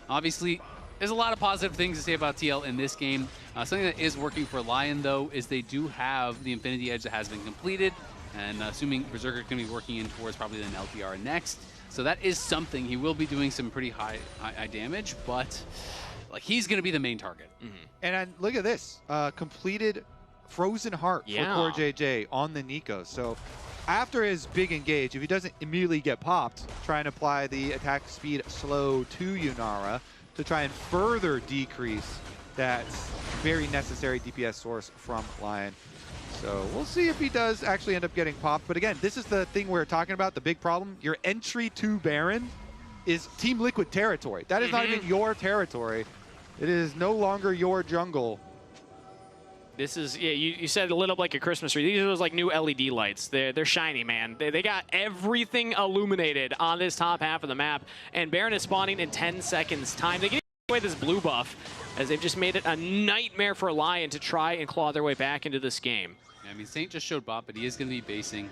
Obviously, there's a lot of positive things to say about TL in this game. Something that is working for Lyon, though, is they do have the Infinity Edge that has been completed, and assuming Berserker is going to be working in towards probably an LPR next. So that is something. He will be doing some pretty high damage, but like he's going to be the main target. And look at this, completed Frozen Heart for Core JJ on the Nico. So after his big engage, if he doesn't immediately get popped, try and apply the attack speed slow to Yunara to try and further decrease that very necessary DPS source from Lyon. So we'll see if he does actually end up getting popped. But again, this is the thing we're talking about, the big problem. Your entry to Baron is Team Liquid territory. That is not even your territory. It is no longer your jungle. This is, yeah, you said it lit up like a Christmas tree. These are those like new LED lights. They're shiny, man. They got everything illuminated on this top half of the map. And Baron is spawning in 10 seconds time. They get away this blue buff as they've just made it a nightmare for Lyon to try and claw their way back into this game. Yeah, I mean, Saint just showed bot, but he is going to be basing.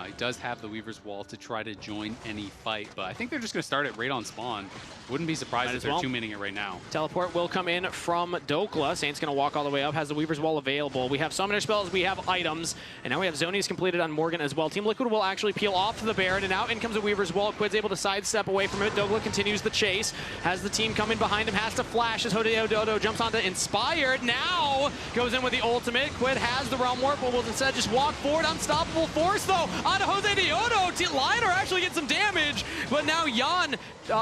He does have the Weaver's Wall to try to join any fight, but I think they're just going to start it right on spawn. Wouldn't be surprised if they're 2-minning it right now. Teleport will come in from Dokla. Saint's going to walk all the way up, has the Weaver's Wall available. We have Summoner spells, we have items, and now we have Zonies completed on Morgan as well. Team Liquid will actually peel off to the Baron, and now in comes the Weaver's Wall. Quid's able to sidestep away from it. Dokla continues the chase, has the team coming behind him, has to flash as Hodeo Dodo jumps onto Inspired. Now goes in with the ultimate. Quid has the Realm Warp, but will instead just walk forward. Unstoppable force, though, onto Jose Diodo. Lyon are actually getting some damage, but now Jan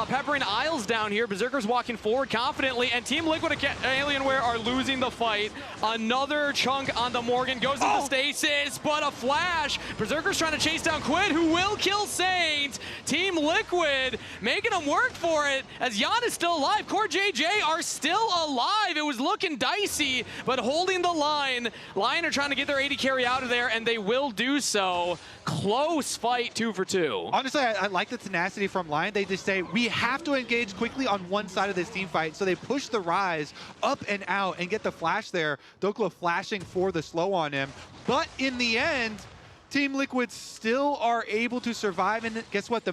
peppering Isles down here. Berserker's walking forward confidently, and Team Liquid and Alienware are losing the fight. Another chunk on the Morgan, goes into stasis, but a flash. Berserker's trying to chase down Quid, who will kill Saint. Team Liquid making them work for it, as Jan is still alive. Core JJ are still alive. It was looking dicey, but holding the line. Lyon are trying to get their AD carry out of there, and they will do so. Close fight, 2 for 2. Honestly, I like the tenacity from Lyon. They just say, we have to engage quickly on one side of this team fight. So they push the Rise up and out and get the flash there. Dokla flashing for the slow on him. But in the end, Team Liquid still are able to survive. And guess what? The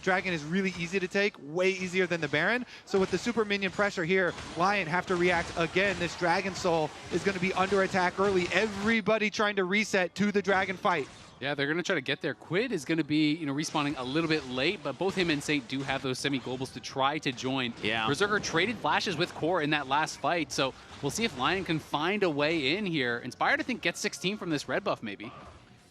Dragon is really easy to take, way easier than the Baron. So with the super minion pressure here, Lyon have to react again. This Dragon Soul is going to be under attack early. Everybody trying to reset to the Dragon fight. Yeah, they're going to try to get there. Quid is going to be, respawning a little bit late, but both him and Saint do have those semi-globals to try to join. Yeah. Berserker traded flashes with Core in that last fight, so we'll see if Lyon can find a way in here. Inspired, I think, gets 16 from this red buff, maybe.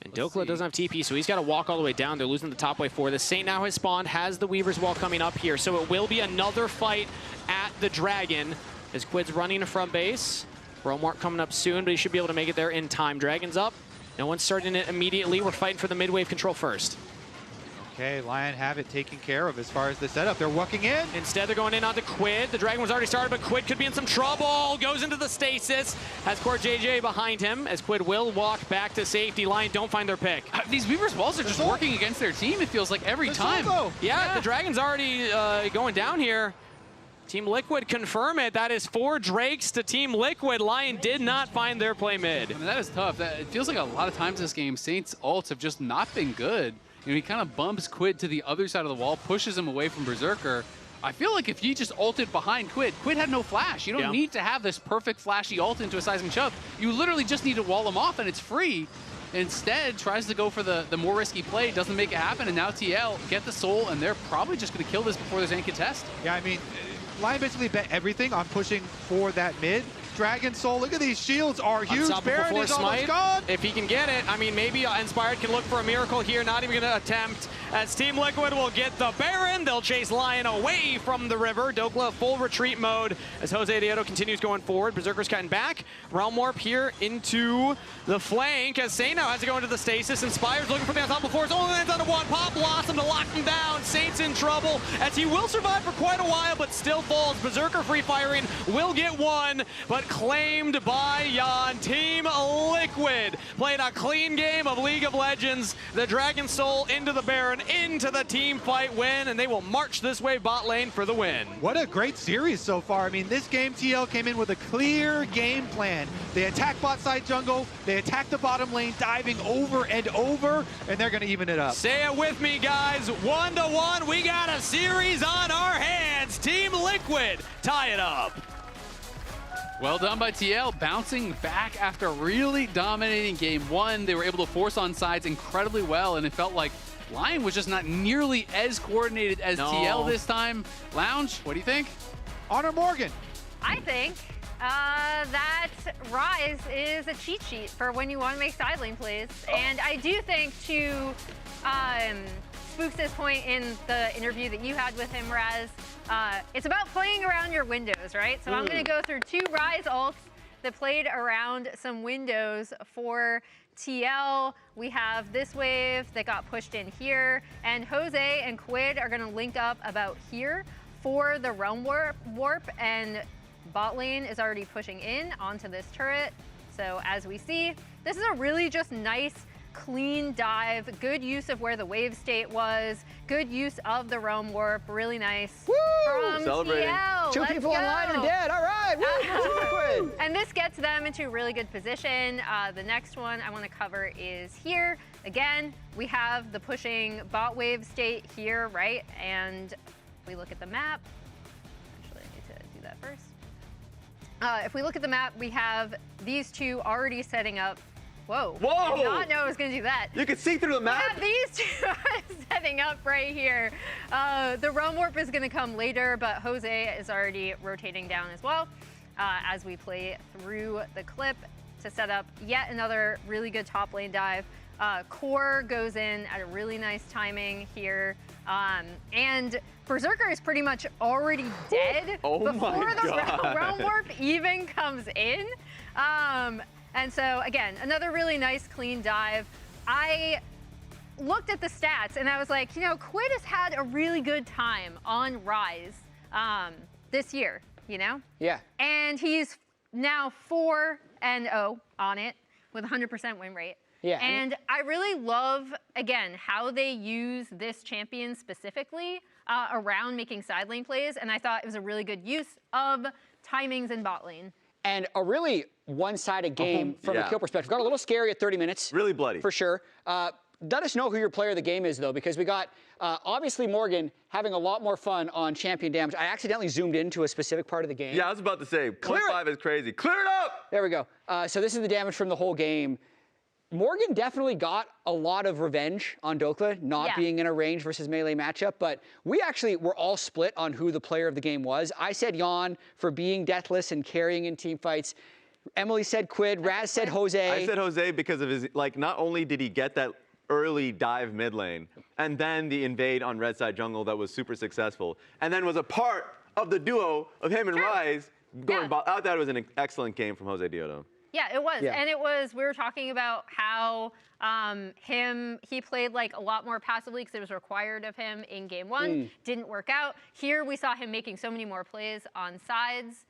And Dokla doesn't have TP, so he's got to walk all the way down. They're losing the top wave for this. Saint now has spawned, has the Weaver's Wall coming up here, so it will be another fight at the Dragon as Quid's running from base. Romark coming up soon, but he should be able to make it there in time. Dragon's up. No one's starting it immediately. We're fighting for the mid-wave control first. Okay, Lyon have it taken care of as far as the setup. They're walking in. Instead, they're going in onto Quid. The Dragon was already started, but Quid could be in some trouble. Goes into the stasis. Has Core JJ behind him as Quid will walk back to safety. Lyon don't find their pick. These Weaver's Walls are just working against their team, it feels like, every time. Yeah, the Dragon's already going down here. Team Liquid confirm it. That is 4 Drakes to Team Liquid. Lion did not find their play mid. I mean, that is tough. It feels like a lot of times this game, Saints ults have just not been good. You know, he kind of bumps Quid to the other side of the wall, pushes him away from Berserker. I feel like if he just ulted behind Quid had no flash. You don't need to have this perfect flashy ult into a seismic shove. You literally just need to wall him off and it's free. Instead, tries to go for the more risky play, doesn't make it happen, and now TL get the soul, and they're probably just going to kill this before there's any contest. Yeah, I mean, Lion basically bet everything on pushing for that mid. Dragon Soul, look at these shields are huge. Baron is almost gone. If he can get it, I mean, maybe Inspired can look for a miracle here. Not even going to attempt, as Team Liquid will get the Baron. They'll chase Lion away from the river. Dokla full retreat mode as Jose Dioto continues going forward. Berserker's cutting back. Realm Warp here into the flank as Saint now has to go into the stasis. Inspired's looking for the ensemble force. Only lands on one pop. Blossom to lock him down. Saint's in trouble as he will survive for quite a while, but still falls. Berserker free firing will get one, but claimed by Jan. Team Liquid playing a clean game of League of Legends. The Dragon Soul into the Baron, into the team fight win, and they will march this way bot lane for the win. What a great series so far. I mean, this game, TL came in with a clear game plan. They attack bot side jungle, they attack the bottom lane, diving over and over, and they're going to even it up. Say it with me, guys. 1-1. We got a series on our hands. Team Liquid tie it up. Well done by TL, bouncing back after really dominating game 1. They were able to force on sides incredibly well, and it felt like Lion was just not nearly as coordinated as TL this time. Lounge, what do you think? Honor Morgan. I think that Rise is a cheat sheet for when you want to make side lane plays. And I do think to Spooks' point in the interview that you had with him, Raz, it's about playing around your windows, right? So I'm going to go through 2 Rise ults that played around some windows for TL. We have this wave that got pushed in here, and Jose and Quid are going to link up about here for the Realm Warp, and bot lane is already pushing in onto this turret. So as we see, this is a really just nice, clean dive, good use of where the wave state was, good use of the Realm Warp, really nice. Woo! From TL. 2 people online are dead, all right. Woo! And this gets them into a really good position. The next one I want to cover is here. Again, we have the pushing bot wave state here, right? And if we look at the map, actually I need to do that first. If we look at the map, we have these 2 already setting up. Whoa. Whoa! I did not know I was going to do that. You can see through the map? Yeah, these 2 are setting up right here. The Realm Warp is going to come later, but Jose is already rotating down as well as we play through the clip to set up yet another really good top lane dive. Core goes in at a really nice timing here. And Berserker is pretty much already dead before the Realm Warp even comes in. And so, again, another really nice, clean dive. I looked at the stats, and I was like, you know, Quid has had a really good time on Rise this year, you know? Yeah. And he's now 4-0 on it with 100% win rate. Yeah. And I really love, again, how they use this champion specifically around making side lane plays, and I thought it was a really good use of timings in bot lane. And a really one-sided game from a kill perspective. Got a little scary at 30 minutes. Really bloody. For sure. Let us know who your player of the game is, though, because we got, obviously, Morgan having a lot more fun on champion damage. I accidentally zoomed into a specific part of the game. Yeah, I was about to say, 0.5 is crazy. Clear it up! There we go. So this is the damage from the whole game. Morgan definitely got a lot of revenge on Dokla not being in a range versus melee matchup, but we actually were all split on who the player of the game was. I said Jan for being deathless and carrying in team fights. Emily said Quid. Raz said Jose. I said Jose because of his, like, not only did he get that early dive mid lane, and then the invade on red side jungle that was super successful, and then was a part of the duo of him and Rise going I thought it was an excellent game from Jose Dioto. Yeah, it was. And it was, we were talking about how he played like a lot more passively because it was required of him in game 1. Didn't work out. Here we saw him making so many more plays on sides.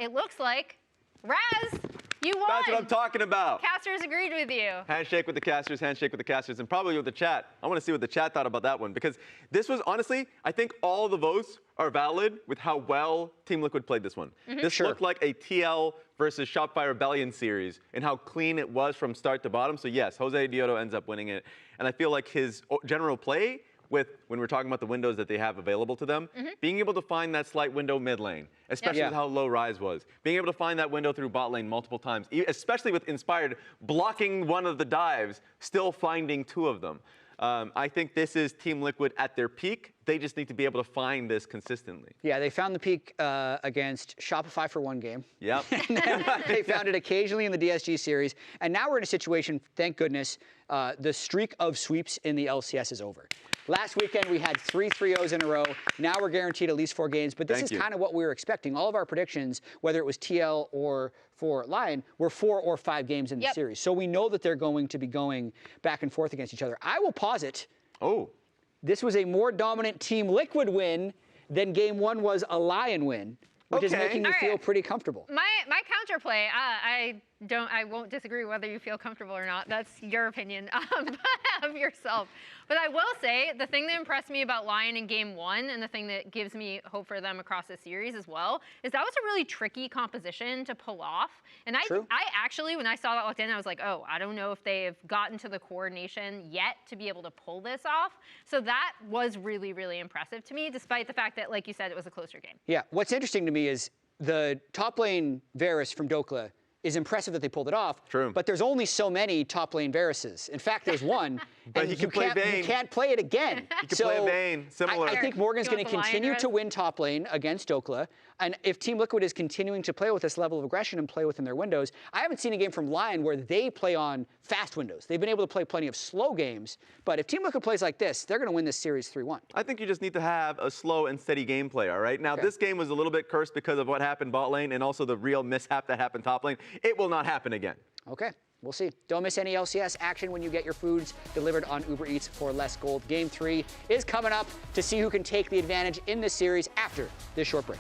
It looks like, Raz, You won. That's what I'm talking about. Casters agreed with you. Handshake with the casters, and probably with the chat. I want to see what the chat thought about that one, because this was, honestly, I think all the votes are valid with how well Team Liquid played this one. This looked like a TL versus Shopify Rebellion series and how clean it was from start to bottom. So yes, Jose Diodo ends up winning it. And I feel like his general play with, when we're talking about the windows that they have available to them, being able to find that slight window mid lane, especially with how low Rise was, being able to find that window through bot lane multiple times, especially with Inspired blocking one of the dives, still finding 2 of them. I think this is Team Liquid at their peak. They just need to be able to find this consistently. Yeah, they found the peak against Shopify for 1 game. Yep. And then they found it occasionally in the DSG series. And now we're in a situation, thank goodness, the streak of sweeps in the LCS is over. Last weekend, we had 3 3-0s in a row. Now we're guaranteed at least 4 games. But this is kind of what we were expecting. All of our predictions, whether it was TL or for Lyon, were 4 or 5 games in the series. So we know that they're going to be going back and forth against each other. I will posit this was a more dominant Team Liquid win than Game 1 was a Lyon win, which is making me feel pretty comfortable. My counterplay, I won't disagree whether you feel comfortable or not. That's your opinion of yourself. But I will say the thing that impressed me about Lyon in Game 1 and the thing that gives me hope for them across the series as well is that was a really tricky composition to pull off. And I actually, when I saw that locked in, I was like, oh, I don't know if they've gotten to the coordination yet to be able to pull this off. So that was really, really impressive to me, despite the fact that, like you said, it was a closer game. Yeah, what's interesting to me is the top lane Varus from Dokla is impressive that they pulled it off. True. But there's only so many top lane Varuses. In fact, there's one. But and you can't play it again. You can play Vayne, similar. I think Morgan's going to continue to win top lane against Dokla. And if Team Liquid is continuing to play with this level of aggression and play within their windows, I haven't seen a game from Lyon where they play on fast windows. They've been able to play plenty of slow games. But if Team Liquid plays like this, they're going to win this series 3-1. I think you just need to have a slow and steady gameplay, all right? Now, this game was a little bit cursed because of what happened bot lane and also the real mishap that happened top lane. It will not happen again. Okay, we'll see. Don't miss any LCS action when you get your foods delivered on Uber Eats for less gold. Game 3 is coming up to see who can take the advantage in this series after this short break.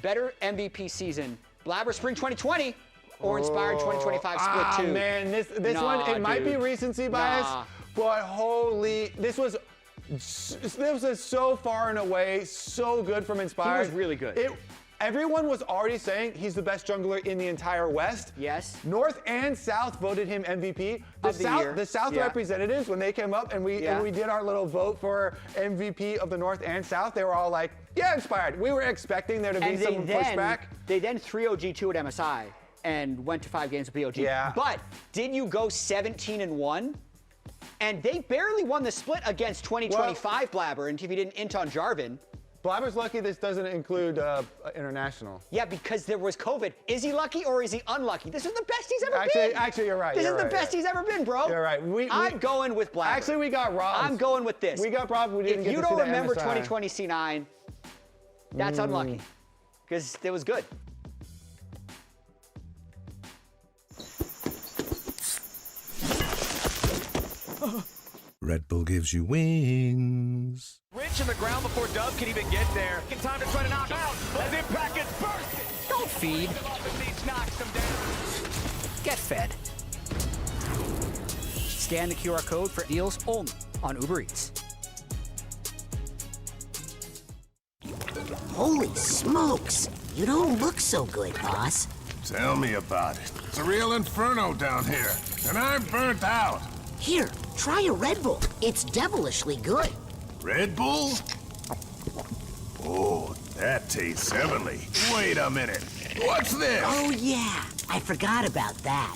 Better MVP season, Blabber Spring 2020 or Inspired 2025 Split 2? Man, this one, it might be recency bias, but holy, this was so far and away so good from Inspired. He was really good. Everyone was already saying he's the best jungler in the entire West. Yes. North and South voted him MVP. The South representatives, when they came up and we did our little vote for MVP of the North and South, they were all like, yeah, Inspired. We were expecting there to be some pushback. They then 3-0 G2 at MSI and went to 5 games with POG. Yeah. But did you go 17-1? And they barely won the split against 2025 Blabber, and if you didn't int on Jarvan. Blabber's lucky this doesn't include international. Yeah, because there was COVID. Is he lucky or is he unlucky? This is the best he's ever been. Actually, you're right. This is the best he's ever been, bro. You're right. I'm going with Blabber. Actually, we got robbed. I'm going with this. We got robbed. We didn't get to see the If you don't remember MSI. 2020 C9, that's unlucky, because it was good. Red Bull gives you wings. Rich in the ground before Dub can even get there. In time to try to knock out as Impact gets bursted. Don't feed. Get fed. Scan the QR code for deals only on Uber Eats. Holy smokes! You don't look so good, boss. Tell me about it. It's a real inferno down here, and I'm burnt out. Here, try a Red Bull. It's devilishly good. Red Bull? Oh, that tastes heavenly. Wait a minute. What's this? Oh, yeah. I forgot about that.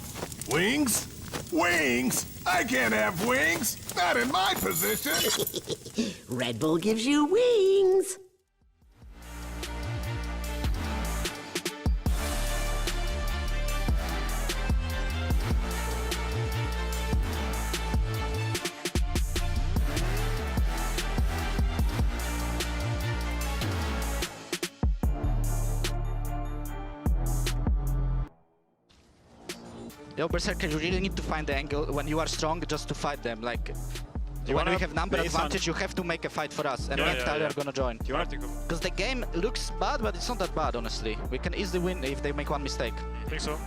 Wings? Wings? I can't have wings. Not in my position. Red Bull gives you wings. Yo, Berserker, you really need to find the angle when you are strong just to fight them. Like, When we have number advantage, you have to make a fight for us, and when Tyler are gonna join. Because the game looks bad, but it's not that bad, honestly. We can easily win if they make one mistake. I think so.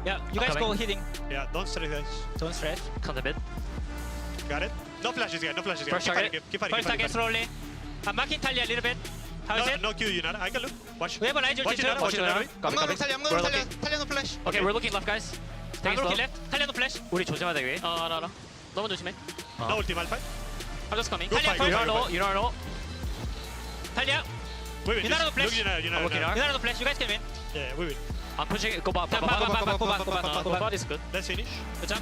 Yeah, you guys go healing. Yeah, don't stretch guys. Don't stretch. Counter mid. Got it? No flashes guys, no flashes guys. First target. First target slowly. I'm marking Talia a little bit. How is it? No Q, Yunara. I can look. Watch. We have a line Watch it, watch it. I'm going Talia. Talia no flash. Okay, we're looking left, guys. Take it slow. Talia no flash. 우리 조심하자 여기. No. 너무 조심해. No ulti, Malphite. I'm just coming. Good Talia fight, first. You don't know. Talia. Wait, Yunara no flash. Yunara. Yunara no flash. You guys can win. Yeah, we win. I'm pushing it. Go back. Go back. Is good. Let's finish. Good job.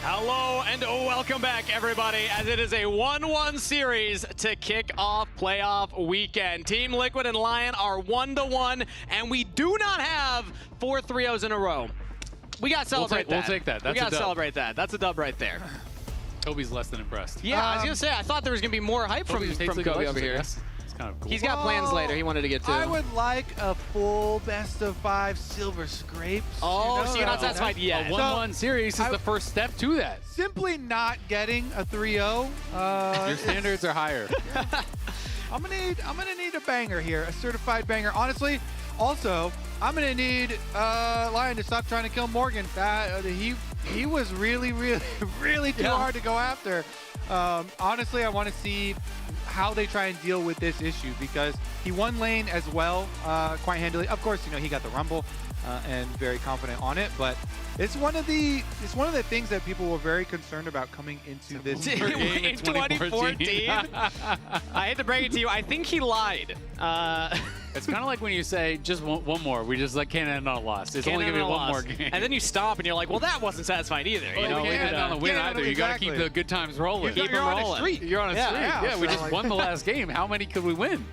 Hello and welcome back, everybody, as it is a 1-1 series to kick off playoff weekend. Team Liquid and Lyon are 1-1, and we do not have 4 3-0s in a row. We got to celebrate that. We'll take that. We got to celebrate that. That's a dub right there. Kobe's less than impressed. Yeah, I was going to say, I thought there was going to be more hype from Kobe over here. Kind of cool. He's got plans later he wanted to get to. I would like a full best of 5 silver scrapes. Oh, so you're not satisfied yet. A 1-1 series is the first step to that. Simply not getting a 3-0. Your standards are higher. I'm gonna need a banger here, a certified banger. Honestly, also, I'm gonna need Lyon to stop trying to kill Morgan. He was really too hard to go after. Honestly, I want to see how they try and deal with this issue because he won lane as well quite handily. Of course, he got the rumble and very confident on it, but it's one of the things that people were very concerned about coming into this game in 2014. I hate to break it to you, I think he lied. It's kind of like when you say just one more. We just can't end on a loss. It's only gonna be one more game. And then you stop and you're like, well, that wasn't satisfying either. You can't end on a win either. You got to keep the good times rolling. Keep them rolling. You're on a streak. Yeah, we just won the last game. How many could we win?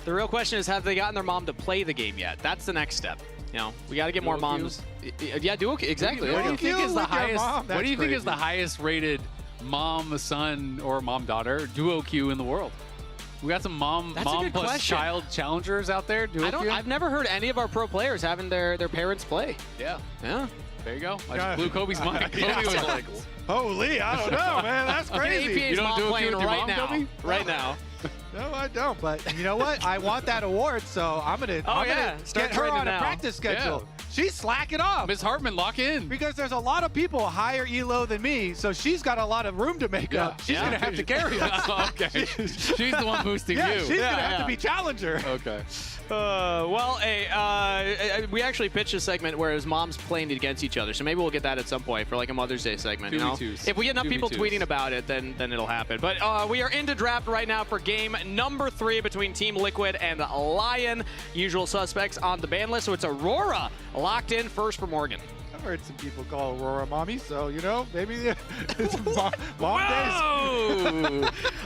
The real question is, have they gotten their mom to play the game yet? That's the next step. We got to get more moms. Yeah, duo queue. Exactly. What do you think is the highest? What do you think is the highest rated mom-son or mom-daughter duo queue in the world? We got some mom plus child challengers out there. I've never heard any of our pro players having their parents play. Yeah. There you go. I just blew Kobe's mind. Kobe was like, holy, I don't know, man. That's crazy. You don't do it right now. Kobe? Right now. No, I don't. But you know what? I want that award, so I'm gonna get her on a practice schedule. Yeah. She's slacking off. Ms. Hartman, lock in. Because there's a lot of people higher elo than me, so she's got a lot of room to make up. She's gonna have to carry us. Okay. She's the one boosting you. She's gonna have to be challenger. Okay. We actually pitched a segment where it was moms playing against each other, so maybe we'll get that at some point for like a Mother's Day segment. If we get enough people tweeting about it, then it'll happen. But we are into draft right now for game number 3 between Team Liquid and Lyon. Usual suspects on the ban list, so it's Aurora locked in first for Morgan. I've heard some people call Aurora mommy, so maybe it's mom days.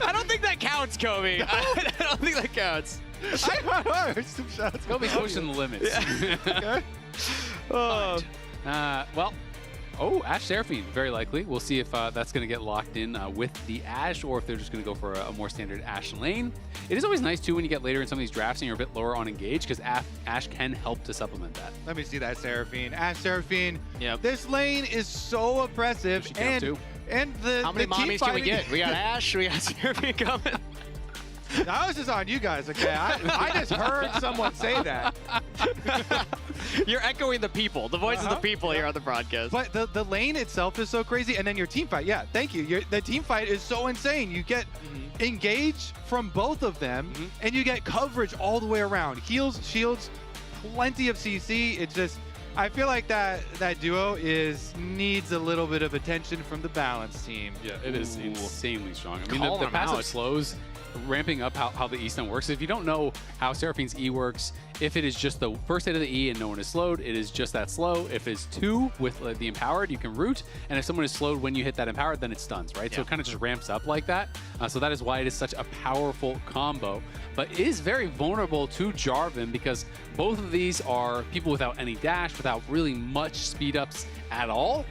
I don't think that counts, Kobe. I don't think that counts. Go be pushing the limits. Yeah. Okay. Ashe Seraphine, very likely. We'll see if that's going to get locked in with the Ashe, or if they're just going to go for a more standard Ashe lane. It is always nice, too, when you get later in some of these drafts and you're a bit lower on engage, because Ashe can help to supplement that. Let me see that Seraphine. Ashe Seraphine. Yep. This lane is so oppressive. And the How many the mommies can we get? We got Ashe, we got Seraphine coming. Now this is on you guys, okay? I just heard someone say that. You're echoing the people, the voice of the people here on the broadcast. But the lane itself is so crazy, and then your team fight, yeah, thank you. The team fight is so insane. You get engage from both of them, and you get coverage all the way around. Heals, shields, plenty of CC. It's just, I feel like that duo needs a little bit of attention from the balance team. Yeah, it is insanely strong. I mean, the passive slows, ramping up how the E stun works. If you don't know how Seraphine's E works, if it is just the first hit of the E and no one is slowed, it is just that slow. If it's 2 with the empowered, you can root. And if someone is slowed when you hit that empowered, then it stuns, right? Yeah. So it kind of just ramps up like that. So that is why it is such a powerful combo. But it is very vulnerable to Jarvan, because both of these are people without any dash, without really much speed ups at all.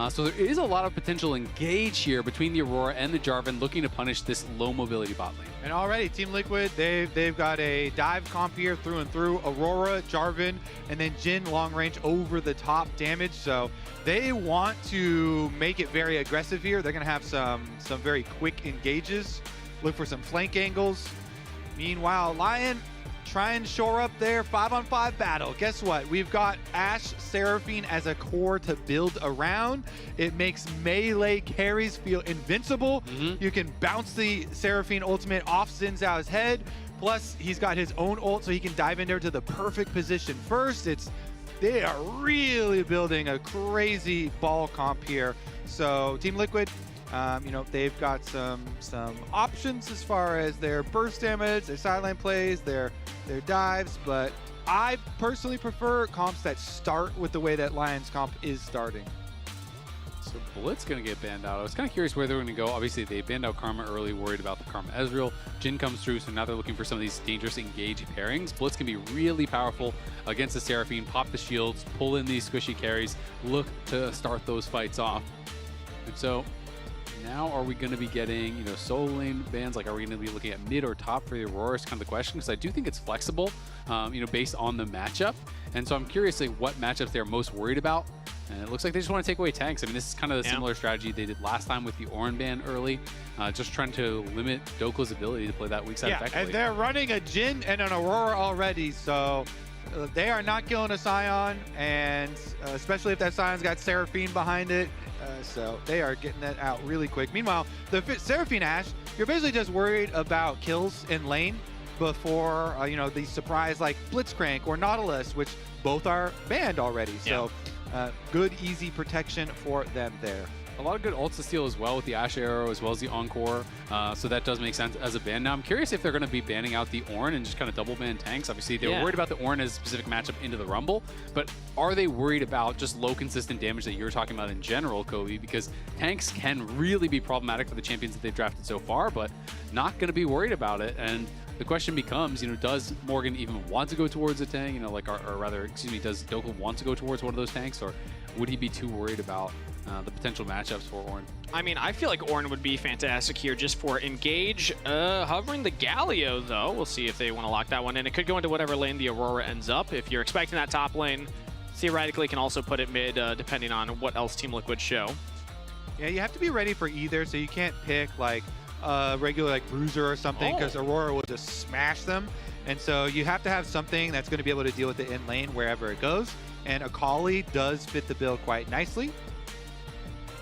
So there is a lot of potential engage here between the Aurora and the Jarvan, looking to punish this low mobility bot lane. And already Team Liquid, they've got a dive comp here through and through. Aurora, Jarvan, and then Jhin long range over the top damage. So they want to make it very aggressive here. They're gonna have some very quick engages. Look for some flank angles. Meanwhile, Lyon try and shore up their 5-on-5 battle. Guess what? We've got Ashe Seraphine as a core to build around. It makes melee carries feel invincible. You can bounce the Seraphine ultimate off Xin Zhao's head. Plus, he's got his own ult, so he can dive in there to the perfect position first. They are really building a crazy ball comp here. So Team Liquid, they've got some options as far as their burst damage, their sideline plays, their dives, but I personally prefer comps that start with the way that Lion's comp is starting. So Blitz going to get banned out. I was kind of curious where they're going to go. Obviously, they banned out Karma early, worried about the Karma Ezreal. Jhin comes through, so now they're looking for some of these dangerous engage pairings. Blitz can be really powerful against the Seraphine, pop the shields, pull in these squishy carries, look to start those fights off. And so now are we going to be getting, solo lane bans? Like, are we going to be looking at mid or top for the Aurora is kind of the question, because I do think it's flexible, based on the matchup. And so I'm curious what matchups they're most worried about. And it looks like they just want to take away tanks. I mean, this is kind of the similar strategy they did last time with the Ornn ban early, just trying to limit Dokla's ability to play that weak side effectively. And they're running a Jhin and an Aurora already, so they are not killing a Sion, and especially if that Sion's got Seraphine behind it. So they are getting that out really quick. Meanwhile, the Seraphine Ashe, you're basically just worried about kills in lane before, the surprise like Blitzcrank or Nautilus, which both are banned already. So good, easy protection for them there. A lot of good ults to steal as well with the Ashe Arrow as well as the Encore, so that does make sense as a ban. Now I'm curious if they're going to be banning out the Ornn and just kind of double ban tanks. Obviously they were worried about the Ornn as a specific matchup into the Rumble, but are they worried about just low consistent damage that you're talking about in general, Kobe? Because tanks can really be problematic for the champions that they've drafted so far, but not going to be worried about it. And the question becomes, does Morgan even want to go towards a tank? Does Dokla want to go towards one of those tanks, or would he be too worried about the potential matchups for Ornn? I mean, I feel like Ornn would be fantastic here just for engage. Hovering the Galio, though. We'll see if they want to lock that one in. It could go into whatever lane the Aurora ends up. If you're expecting that top lane, theoretically can also put it mid, depending on what else Team Liquid show. Yeah, you have to be ready for either, so you can't pick like a regular Bruiser or something, because Aurora will just smash them. And so you have to have something that's going to be able to deal with it in lane wherever it goes. And Akali does fit the bill quite nicely.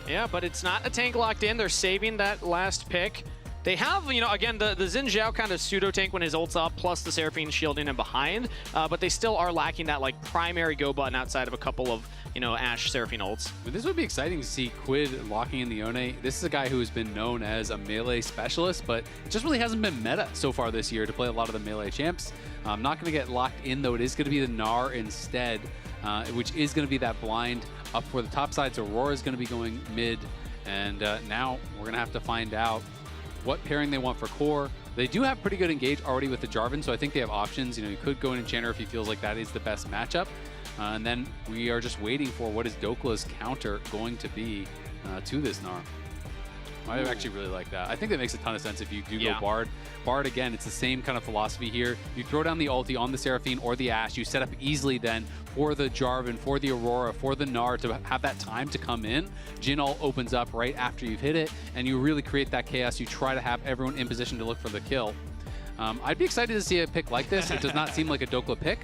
Yeah, but it's not a tank locked in. They're saving that last pick. They have, again, the Xin Zhao kind of pseudo-tank when his ult's up, plus the Seraphine shielding him behind, but they still are lacking that, primary go button outside of a couple of, Ashe Seraphine ults. But this would be exciting to see Quid locking in the Yone. This is a guy who has been known as a melee specialist, but it just really hasn't been meta so far this year to play a lot of the melee champs. Not going to get locked in, though. It is going to be the Gnar instead, which is going to be that blind up for the top side. So Aurora is going to be going mid, and now we're going to have to find out what pairing they want for core, They do have pretty good engage already with the Jarvan, so I think they have options. You know, you could go in Enchanter if he feels like that is the best matchup. And then we are just waiting for what is Dokla's counter going to be to this Gnar. I actually really like that. I think that makes a ton of sense if you do go Bard. Bard, again, it's the same kind of philosophy here. You throw down the ulti on the Seraphine or the Ashe. You set up easily then for the Jarvan, for the Aurora, for the Gnar to have that time to come in. Jhin ult opens up right after you've hit it, and you really create that chaos. You try to have everyone in position to look for the kill. I'd be excited to see a pick like this. It does not seem like a Dokla pick.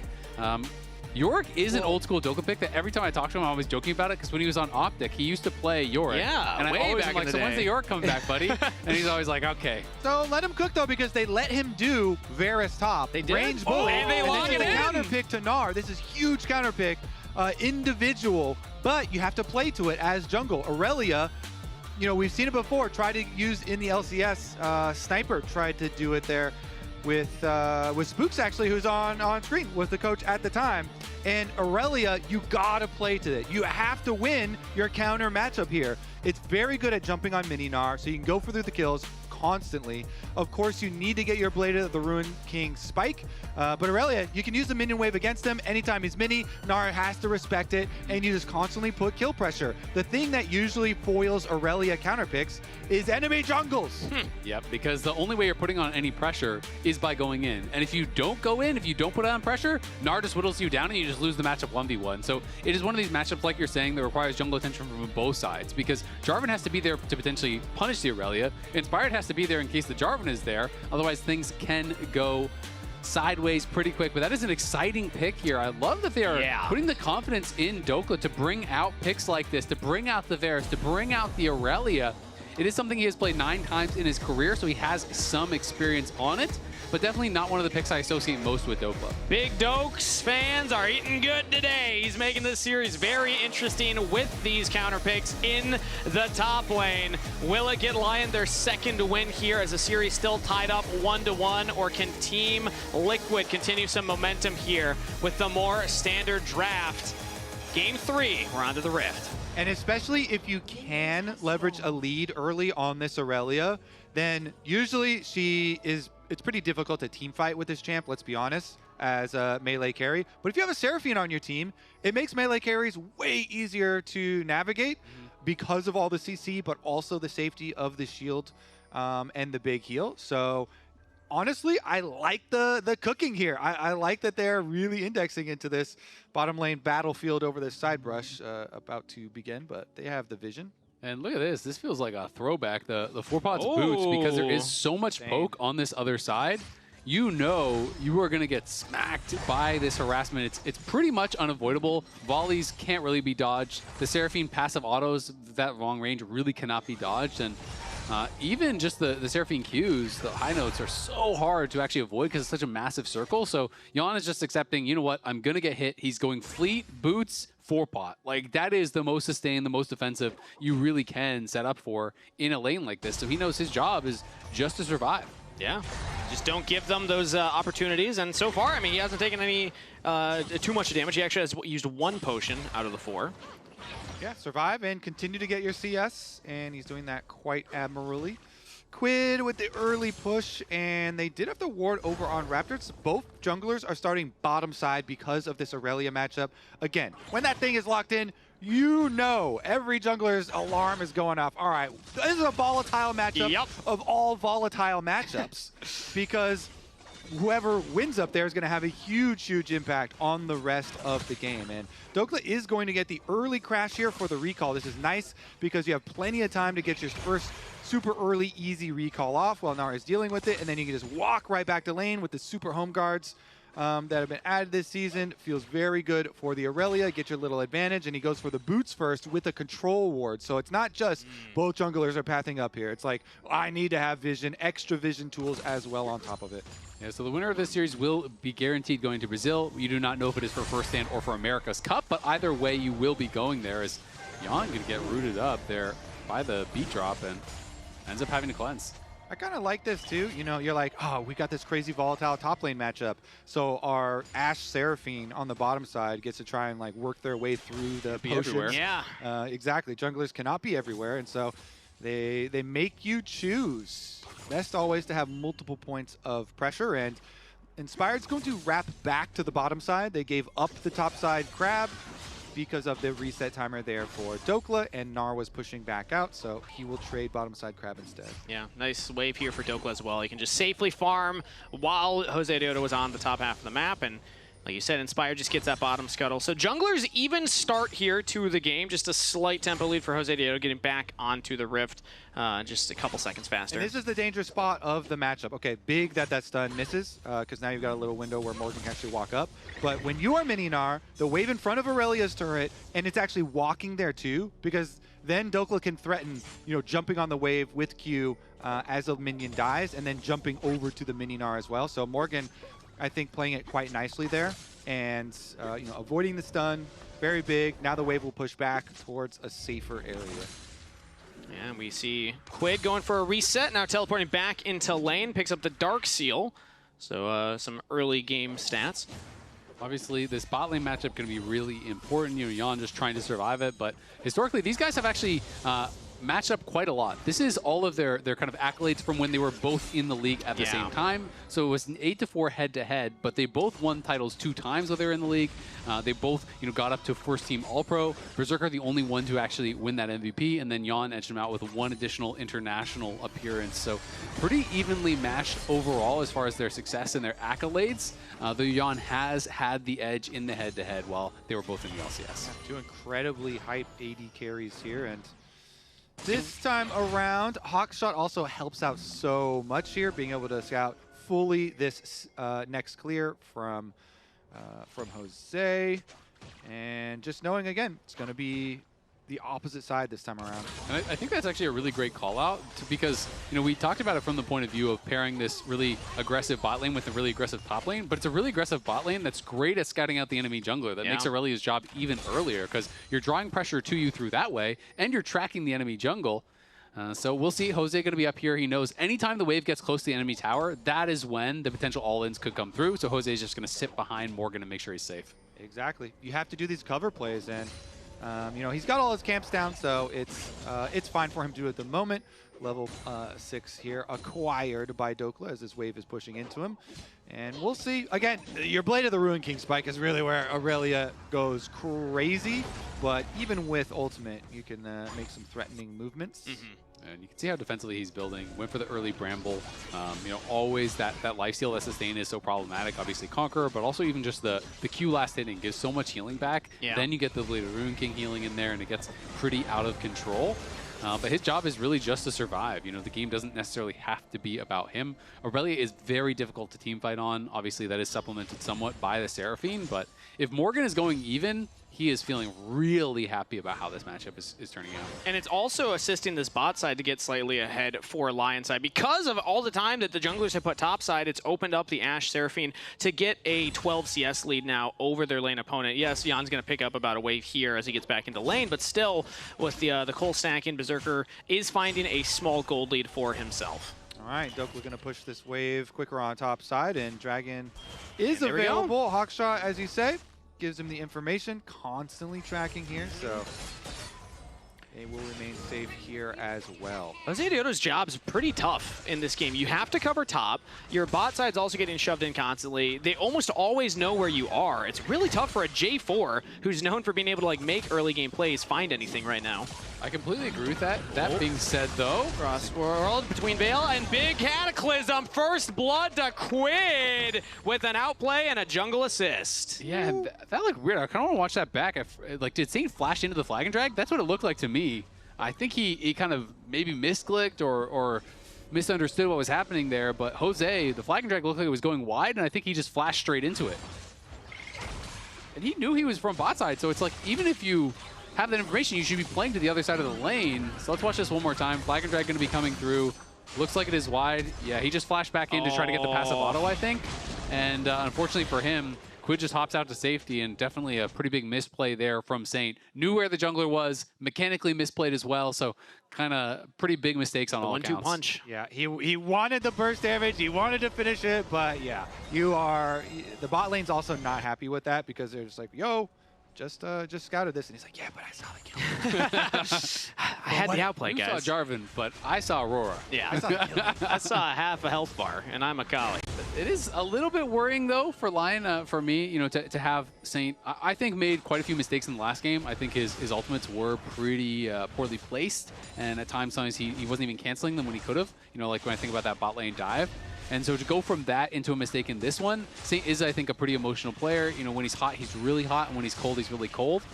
Yorick is an old school Dokla pick that every time I talk to him, I'm always joking about it, because when he was on Optic, he used to play Yorick. Yeah, and I always am like, so when's the Yorick coming back, buddy? And he's always like, okay. So let him cook, though, because they let him do Varus top. They did. Range bull. And they lock it in. Counter pick to Gnar. This is huge counter pick. Individual, but you have to play to it as jungle. Aurelia, you know, we've seen it before. Tried to use in the LCS. Sniper tried to do it there with Spooks, actually, who's on screen, was the coach at the time. And Aurelia, you gotta play to it. You have to win your counter matchup here. It's very good at jumping on mini Gnar, so you can go through the kills constantly. Of course, you need to get your Blade of the Ruin King spike, but Aurelia, you can use the minion wave against him anytime he's mini. Gnar has to respect it, and you just constantly put kill pressure. The thing that usually foils Aurelia counter picks is enemy jungles. Yep, because the only way you're putting on any pressure is by going in. And if you don't go in, if you don't put on pressure, Gnar just whittles you down and you just lose the matchup 1v1. So it is one of these matchups, like you're saying, that requires jungle attention from both sides, because Jarvan has to be there to potentially punish the Aurelia. Inspired has to be there in case the Jarvan is there. Otherwise, things can go sideways pretty quick. But that is an exciting pick here. I love that they are putting the confidence in Dokla to bring out picks like this, to bring out the Varus, to bring out the Aurelia. It is something he has played 9 times in his career, so he has some experience on it, but definitely not one of the picks I associate most with Dokla. Big Dokes fans are eating good today. He's making this series very interesting with these counter picks in the top lane. Will it get Lyon their second win here as the series still tied up 1-1, or can Team Liquid continue some momentum here with the more standard draft? Game 3, we're on to the Rift. And especially if you can leverage a lead early on this Aurelia, then usually it's pretty difficult to team fight with this champ, let's be honest, as a melee carry. But if you have a Seraphine on your team, it makes melee carries way easier to navigate because of all the CC, but also the safety of the shield and the big heal. So honestly, I like the cooking here. I like that they're really indexing into this bottom lane battlefield over this side brush about to begin, but they have the vision. And look at this. This feels like a throwback. The 4-pot's boots, because there is so much poke on this other side. You know you are going to get smacked by this harassment. It's pretty much unavoidable. Volleys can't really be dodged. The Seraphine passive autos, that long range, really cannot be dodged. And even just the Seraphine Qs, the high notes, are so hard to actually avoid because it's such a massive circle. So Jan is just accepting, you know what, I'm going to get hit. He's going fleet, boots, 4-pot. Like, that is the most sustained, the most defensive you really can set up for in a lane like this. So he knows his job is just to survive. Yeah, just don't give them those opportunities. And so far, I mean, he hasn't taken any too much damage. He actually has used 1 potion out of the 4. Yeah, survive and continue to get your CS, and he's doing that quite admirably. Quid with the early push, and they did have the ward over on Raptors. Both junglers are starting bottom side because of this Aurelia matchup. Again, when that thing is locked in, you know every jungler's alarm is going off. All right, this is a volatile matchup of all volatile matchups because whoever wins up there is going to have a huge, huge impact on the rest of the game. And Dokla is going to get the early crash here for the recall. This is nice because you have plenty of time to get your first super early, easy recall off while Gnar is dealing with it. And then you can just walk right back to lane with the super home guards that have been added this season. Feels very good for the Aurelia. Get your little advantage. And he goes for the boots first with a control ward. So it's not just both junglers are pathing up here. It's like, I need to have vision, extra vision tools as well on top of it. Yeah, so the winner of this series will be guaranteed going to Brazil. You do not know if it is for First Stand or for America's Cup, but either way you will be going there, as Jan going to get rooted up there by the beat drop and ends up having to cleanse. I kind of like this too. You know, you're like, oh, we got this crazy volatile top lane matchup. So our Ashe Seraphine on the bottom side gets to try and like work their way through the potions. Yeah. Exactly. Junglers cannot be everywhere, and so they make you choose. best always to have multiple points of pressure, and Inspired's going to wrap back to the bottom side. They gave up the top side crab because of the reset timer there for Dokla, and Gnar was pushing back out, so he will trade bottom side crab instead. Yeah, nice wave here for Dokla as well. He can just safely farm while Jose Deodo was on the top half of the map, and like you said, Inspired just gets that bottom scuttle. So junglers even start here to the game. Just a slight tempo lead for Jose Deodo, getting back onto the Rift just a couple seconds faster. And this is the dangerous spot of the matchup. Okay, big that stun misses, because now you've got a little window where Morgan can actually walk up. But when you are Mini Gnar, the wave in front of Aurelia's turret, and it's actually walking there too, because then Dokla can threaten, jumping on the wave with Q as a minion dies, and then jumping over to the Mini Gnar as well. So Morgan, I think, playing it quite nicely there, and avoiding the stun, very big. Now the wave will push back towards a safer area. And we see Quid going for a reset, now teleporting back into lane, picks up the Dark Seal. So some early game stats. Obviously, this bot lane matchup going to be really important. Jan just trying to survive it, but historically, these guys have actually matched up quite a lot. This is all of their kind of accolades from when they were both in the league at the same time. So it was an 8-4 head-to-head, but they both won titles 2 times while they were in the league. They both got up to first team All-Pro. Berserker the only one to actually win that MVP, and then Jan edged him out with 1 additional international appearance. So pretty evenly matched overall as far as their success and their accolades. Though Jan has had the edge in the head-to-head while they were both in the LCS. Two incredibly hype AD carries here, and this time around, Hawkshot also helps out so much here, being able to scout fully this next clear from Jose, and just knowing, again, it's going to be the opposite side this time around. And I think that's actually a really great call out, because we talked about it from the point of view of pairing this really aggressive bot lane with a really aggressive top lane, but it's a really aggressive bot lane that's great at scouting out the enemy jungler. That makes Aurelia's job even earlier, because you're drawing pressure to you through that way, and you're tracking the enemy jungle. So we'll see. Jose going to be up here. He knows anytime the wave gets close to the enemy tower, that is when the potential all-ins could come through. So Jose is just going to sit behind Morgan and make sure he's safe. Exactly. You have to do these cover plays, and he's got all his camps down, so it's fine for him to do at the moment. Level 6 here, acquired by Dokla as this wave is pushing into him. And we'll see. Again, your Blade of the Ruin King spike is really where Aurelia goes crazy. But even with ultimate, you can make some threatening movements. And you can see how defensively he's building. Went for the early Bramble. Always that lifesteal, that sustain is so problematic. Obviously Conqueror, but also even just the Q last hitting gives so much healing back. Then you get the Blade of Ruin King healing in there, and it gets pretty out of control. But his job is really just to survive. The game doesn't necessarily have to be about him. Aurelia is very difficult to teamfight on. Obviously, that is supplemented somewhat by the Seraphine. But if Morgan is going even, he is feeling really happy about how this matchup is turning out. And it's also assisting this bot side to get slightly ahead for Lyon side. Because of all the time that the junglers have put top side, it's opened up the Ashe Seraphine to get a 12 CS lead now over their lane opponent. Yes, Jan's going to pick up about a wave here as he gets back into lane, but still, with the Cole stacking, Berserker is finding a small gold lead for himself. All right, Dokla going to push this wave quicker on top side, and Dragon is available. Hawkshot, as you say, gives him the information, constantly tracking here, so they will remain safe here as well. Jose Deodo's job is pretty tough in this game. You have to cover top. Your bot side's also getting shoved in constantly. They almost always know where you are. It's really tough for a J4 who's known for being able to make early game plays find anything right now. I completely agree with that. That being said, though, cross world between Veil and Big Cataclysm. First blood to Quid with an outplay and a jungle assist. Yeah, that looked weird. I kind of want to watch that back. Did Saint flash into the flag and drag? That's what it looked like to me. I think he kind of maybe misclicked or misunderstood what was happening there. But Jose, the flag and drag looked like it was going wide, and I think he just flashed straight into it. And he knew he was from bot side, so it's like even if you have that information, you should be playing to the other side of the lane. So let's watch this one more time. Flag and drag going to be coming through. Looks like it is wide. Yeah, he just flashed back in to try to get the passive auto, I think. And unfortunately for him, Quid just hops out to safety, and definitely a pretty big misplay there from Saint. Knew where the jungler was, mechanically misplayed as well, so kind of pretty big mistakes on all accounts. 1-2 punch. Yeah, he wanted the burst damage, he wanted to finish it, but yeah, the bot lane's also not happy with that, because they're just like, yo, just scouted this, and he's like, yeah, but I saw the kill. I had the outplay, You guys. saw Jarvan, but I saw Aurora. Yeah, I saw half a health bar, and I'm a collie. It is a little bit worrying, though, for Lyon, for me, you know, to have Saint, I think, made quite a few mistakes in the last game. I think his ultimates were pretty poorly placed, and at times he wasn't even canceling them when he could have, you know, like when I think about that bot lane dive. And so to go from that into a mistake in this one, Saint is, I think, a pretty emotional player. You know, when he's hot, he's really hot, and when he's cold, he's really cold.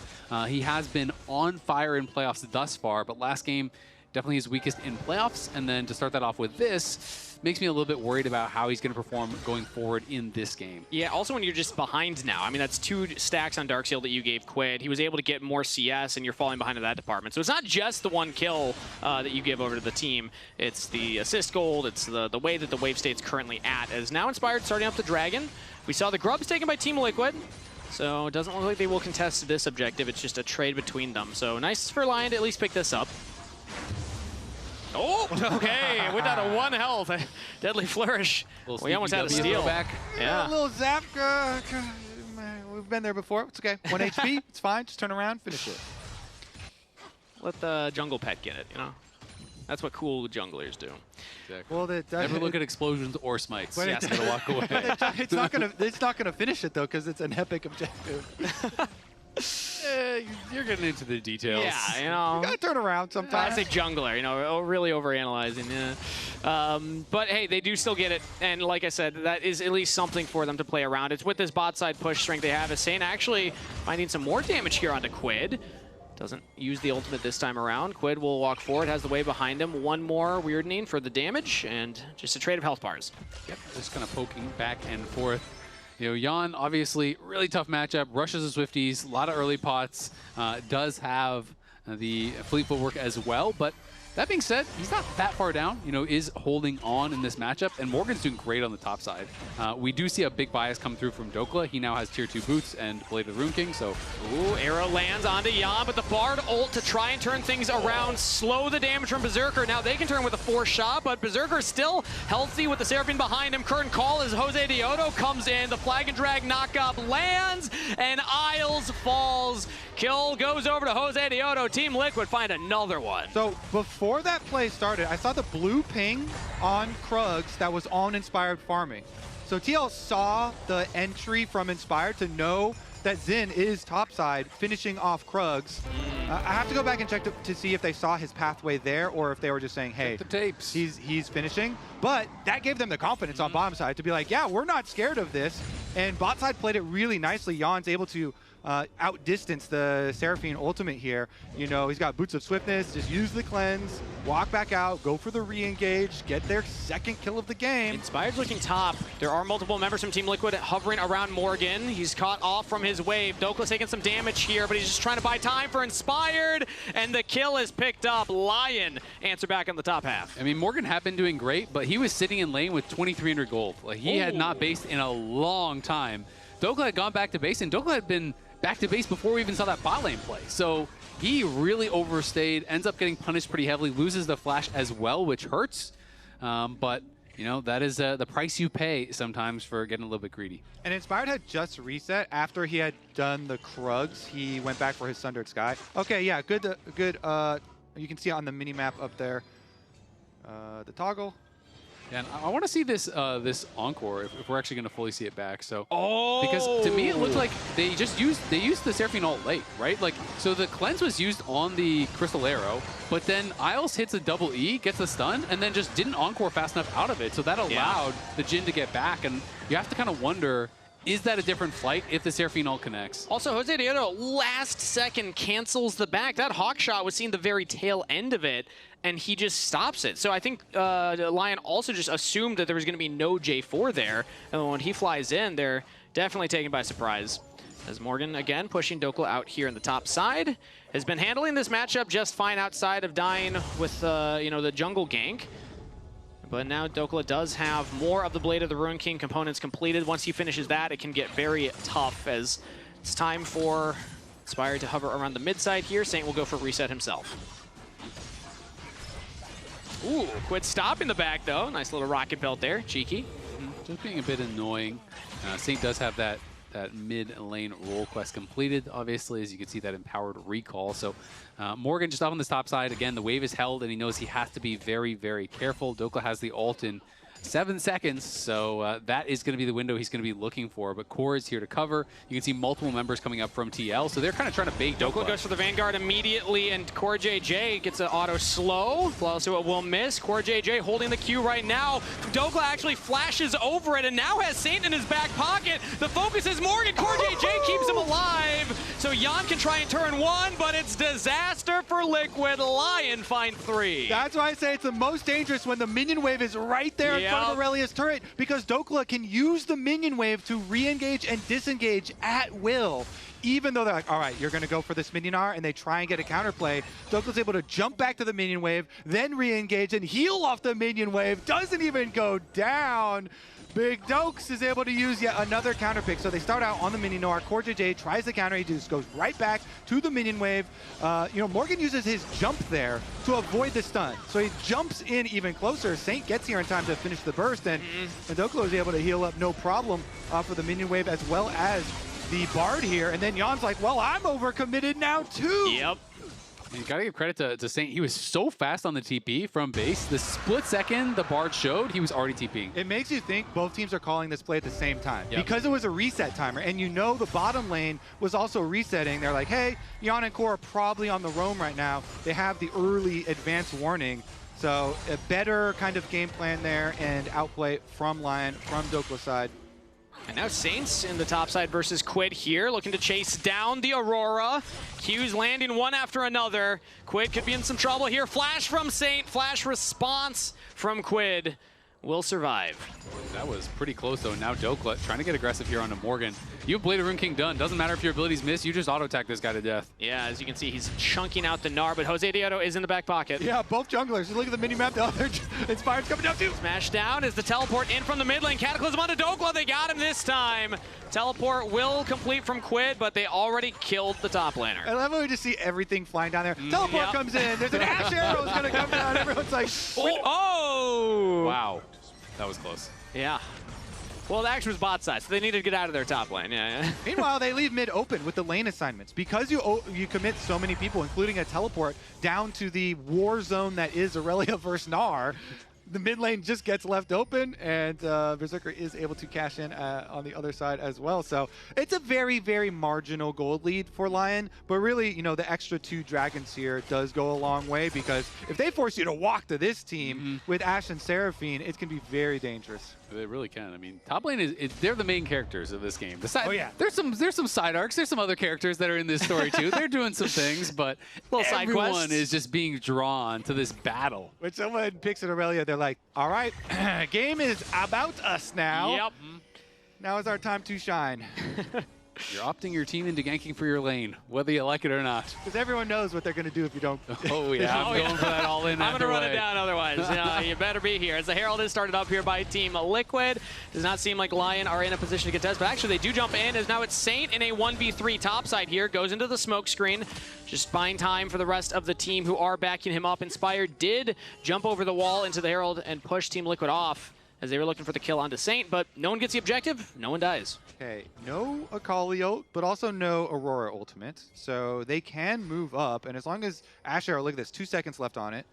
He has been on fire in playoffs thus far, but last game, definitely his weakest in playoffs. And then to start that off with this, makes me a little bit worried about how he's going to perform going forward in this game. Yeah, also when you're just behind now. I mean, that's 2 stacks on Darkseal that you gave Quid. He was able to get more CS, and you're falling behind in that department. So it's not just the 1 kill that you give over to the team. It's the assist gold. It's the way that the wave state's currently at. As now Inspired starting up the Dragon. We saw the Grubs taken by Team Liquid. So it doesn't look like they will contest this objective. It's just a trade between them. So nice for Lyon to at least pick this up. Oh, okay. Went down to 1 health. Deadly Flourish. We almost had a steal. Back. Yeah. A little zap. We've been there before. It's okay. 1 HP. It's fine. Just turn around, finish it. Let the jungle pet get it, you know? That's what cool junglers do. Exactly. Well, never look at explosions or smites. But Yes, to walk away. It's not gonna finish it though, because it's an epic objective. You're getting into the details. Yeah, you know. You gotta turn around sometimes. Classic jungler, you know, really overanalyzing. Yeah. But hey, they do still get it, and like I said, that is at least something for them to play around. It's with this bot side push strength they have. As Saint actually finding some more damage here onto Quid. Doesn't use the ultimate this time around. Quid will walk forward, has the wave behind him. 1 more Weirdning for the damage, and just a trade of health bars. Yep, just kind of poking back and forth. You know, Yon, obviously, really tough matchup. Rushes the Swifties, a lot of early pots. Does have the fleet footwork as well, but that being said, he's not that far down, you know, is holding on in this matchup, and Morgan's doing great on the top side. We do see a big bias come through from Dokla. He now has tier 2 boots and Blade of the Rune King, so... Ooh, arrow lands onto Yon, but the Bard ult to try and turn things around, slow the damage from Berserker. Now they can turn with a 4 shot, but Berserker still healthy with the Seraphine behind him. Curtain call as Jose Diodo comes in, the Flag and Drag knockup lands, and Isles falls. Kill goes over to Jose Diodo. Team Liquid find another one. So before that play started, I saw the blue ping on Krugs that was on Inspired farming. So TL saw the entry from Inspired to know that Xin is topside, finishing off Krugs. I have to go back and check to see if they saw his pathway there or if they were just saying, hey, the tapes. He's finishing. But that gave them the confidence on bottom side to be like, yeah, we're not scared of this. And bot side played it really nicely. Yon's able to outdistance the Seraphine ultimate here. You know, he's got Boots of Swiftness, just use the cleanse, walk back out, go for the re-engage, get their 2nd kill of the game. Inspired's looking top. There are multiple members from Team Liquid hovering around Morgan. He's caught off from his wave. Dokla's taking some damage here, but he's just trying to buy time for Inspired, and the kill is picked up. Lyon answer back on the top half. I mean, Morgan had been doing great, but he was sitting in lane with 2,300 gold. Like, he had not based in a long time. Dokla had gone back to base, and Dokla had been back to base before we even saw that bot lane play. So he really overstayed, ends up getting punished pretty heavily, loses the flash as well, which hurts. But, you know, that is the price you pay sometimes for getting a little bit greedy. And Inspired had just reset after he had done the Krugs. He went back for his Sundered Sky. Okay, yeah, good. You can see it on the mini-map up there. The toggle. And I want to see this this Encore if we're actually going to fully see it back. So, because to me it looked like they used the Seraphine ult late, right? Like, so the cleanse was used on the Crystal Arrow, but then Isles hits a double E, gets a stun, and then just didn't Encore fast enough out of it. So that allowed the Jhin to get back, and you have to kind of wonder, is that a different fight if the Seraphine ult connects? Also, Jose Diodo last second cancels the back. That hawk shot was seen the very tail end of it, and he just stops it. So I think Lyon also just assumed that there was going to be no J4 there, and when he flies in, they're definitely taken by surprise. As Morgan, again, pushing Dokla out here in the top side, has been handling this matchup just fine outside of dying with you know, the jungle gank. But now Dokla does have more of the Blade of the Rune King components completed. Once he finishes that, it can get very tough, as it's time for Inspired to hover around the mid side here. Saint will go for reset himself. Ooh, quit stop in the back, though. Nice little rocket belt there. Cheeky. Just being a bit annoying. Saint does have that that mid lane role quest completed, obviously, as you can see that empowered recall. So Morgan just off on this top side. Again, the wave is held, and he knows he has to be very, very careful. Dokla has the ult in 7 seconds, so that is going to be the window he's going to be looking for. But Core is here to cover. You can see multiple members coming up from TL, so they're kind of trying to bait Dokla. Goes for the Vanguard immediately, and Core JJ gets an auto slow. Also, it will miss. Core JJ holding the Q right now. Dokla actually flashes over it, and now has Saint in his back pocket. The focus is Morgan. Core JJ keeps him alive. So Jan can try and turn 1, but it's disaster for Liquid. Lion find 3. That's why I say it's the most dangerous when the minion wave is right there in front of Aurelia's turret, because Dokla can use the minion wave to re-engage and disengage at will. Even though they're like, all right, you're going to go for this minion R, and they try and get a counterplay, Dokla's able to jump back to the minion wave, then re-engage and heal off the minion wave. Doesn't even go down. Big Dokes is able to use yet another counter pick. So they start out on the minion R. Core JJ tries the counter. He just goes right back to the minion wave. Morgan uses his jump there to avoid the stun. So he jumps in even closer. Saint gets here in time to finish the burst, and Dokla is able to heal up no problem for the minion wave as well as the Bard here. And then Jan's like, well, I'm overcommitted now too. Yep. And you gotta give credit to Saint. He was so fast on the TP from base. The split second the Bard showed, he was already TPing. It makes you think both teams are calling this play at the same time. Yep. Because it was a reset timer, and you know the bottom lane was also resetting. They're like, hey, Jan and Core are probably on the roam right now. They have the early advance warning. So a better kind of game plan there, and outplay from Lyon, from Dokla's side. And now Saints in the top side versus Quid here, looking to chase down the Aurora. Q's landing one after another. Quid could be in some trouble here. Flash from Saint, flash response from Quid. Will survive. That was pretty close though. Now Dokla trying to get aggressive here onto Morgan. You have Blade of Rune King done. Doesn't matter if your abilities miss, you just auto-attack this guy to death. Yeah, as you can see, he's chunking out the Gnar, but Jose Diodo is in the back pocket. Yeah, both junglers. Look at the mini-map. The other Inspired's coming down too. Smash down is the teleport in from the mid lane. Cataclysm onto Dokla. They got him this time. Teleport will complete from Quid, but they already killed the top laner. I love how we just see everything flying down there. Teleport comes in. There's an Ash Arrow is going to come down. Everyone's like, oh! Wow. That was close. Yeah. Well, the action was bot side, so they needed to get out of their top lane. Yeah. Meanwhile, they leave mid open with the lane assignments. Because you commit so many people, including a teleport, down to the war zone that is Aurelia versus Gnar, the mid lane just gets left open, and Berserker is able to cash in on the other side as well. So it's a very, very marginal gold lead for Lyon, but really, the extra 2 dragons here does go a long way, because if they force you to walk to this team with Ashe and Seraphine, it can be very dangerous. They really can. I mean, top lane they're the main characters of this game. Oh yeah. There's some side arcs. There's some other characters that are in this story too. They're doing some things, but everyone is just being drawn to this battle. When someone picks an Aurelia, they're like, all right, game is about us now. Yep. Now is our time to shine. You're opting your team into ganking for your lane, whether you like it or not. Because everyone knows what they're going to do if you don't. Oh, yeah. I'm going for that all in. I'm going to run it down otherwise. You better be here. As the Herald is started up here by Team Liquid. Does not seem like Lyon are in a position to contest, but actually they do jump in, as now it's Saint in a 1v3 topside here. Goes into the smoke screen. Just buying time for the rest of the team who are backing him up. Inspired did jump over the wall into the Herald and push Team Liquid off, as they were looking for the kill onto Saint, but no one gets the objective, no one dies. Okay, no Akali ult, but also no Aurora ultimate, so they can move up, and as long as Ash Arrow, look at this, 2 seconds left on it.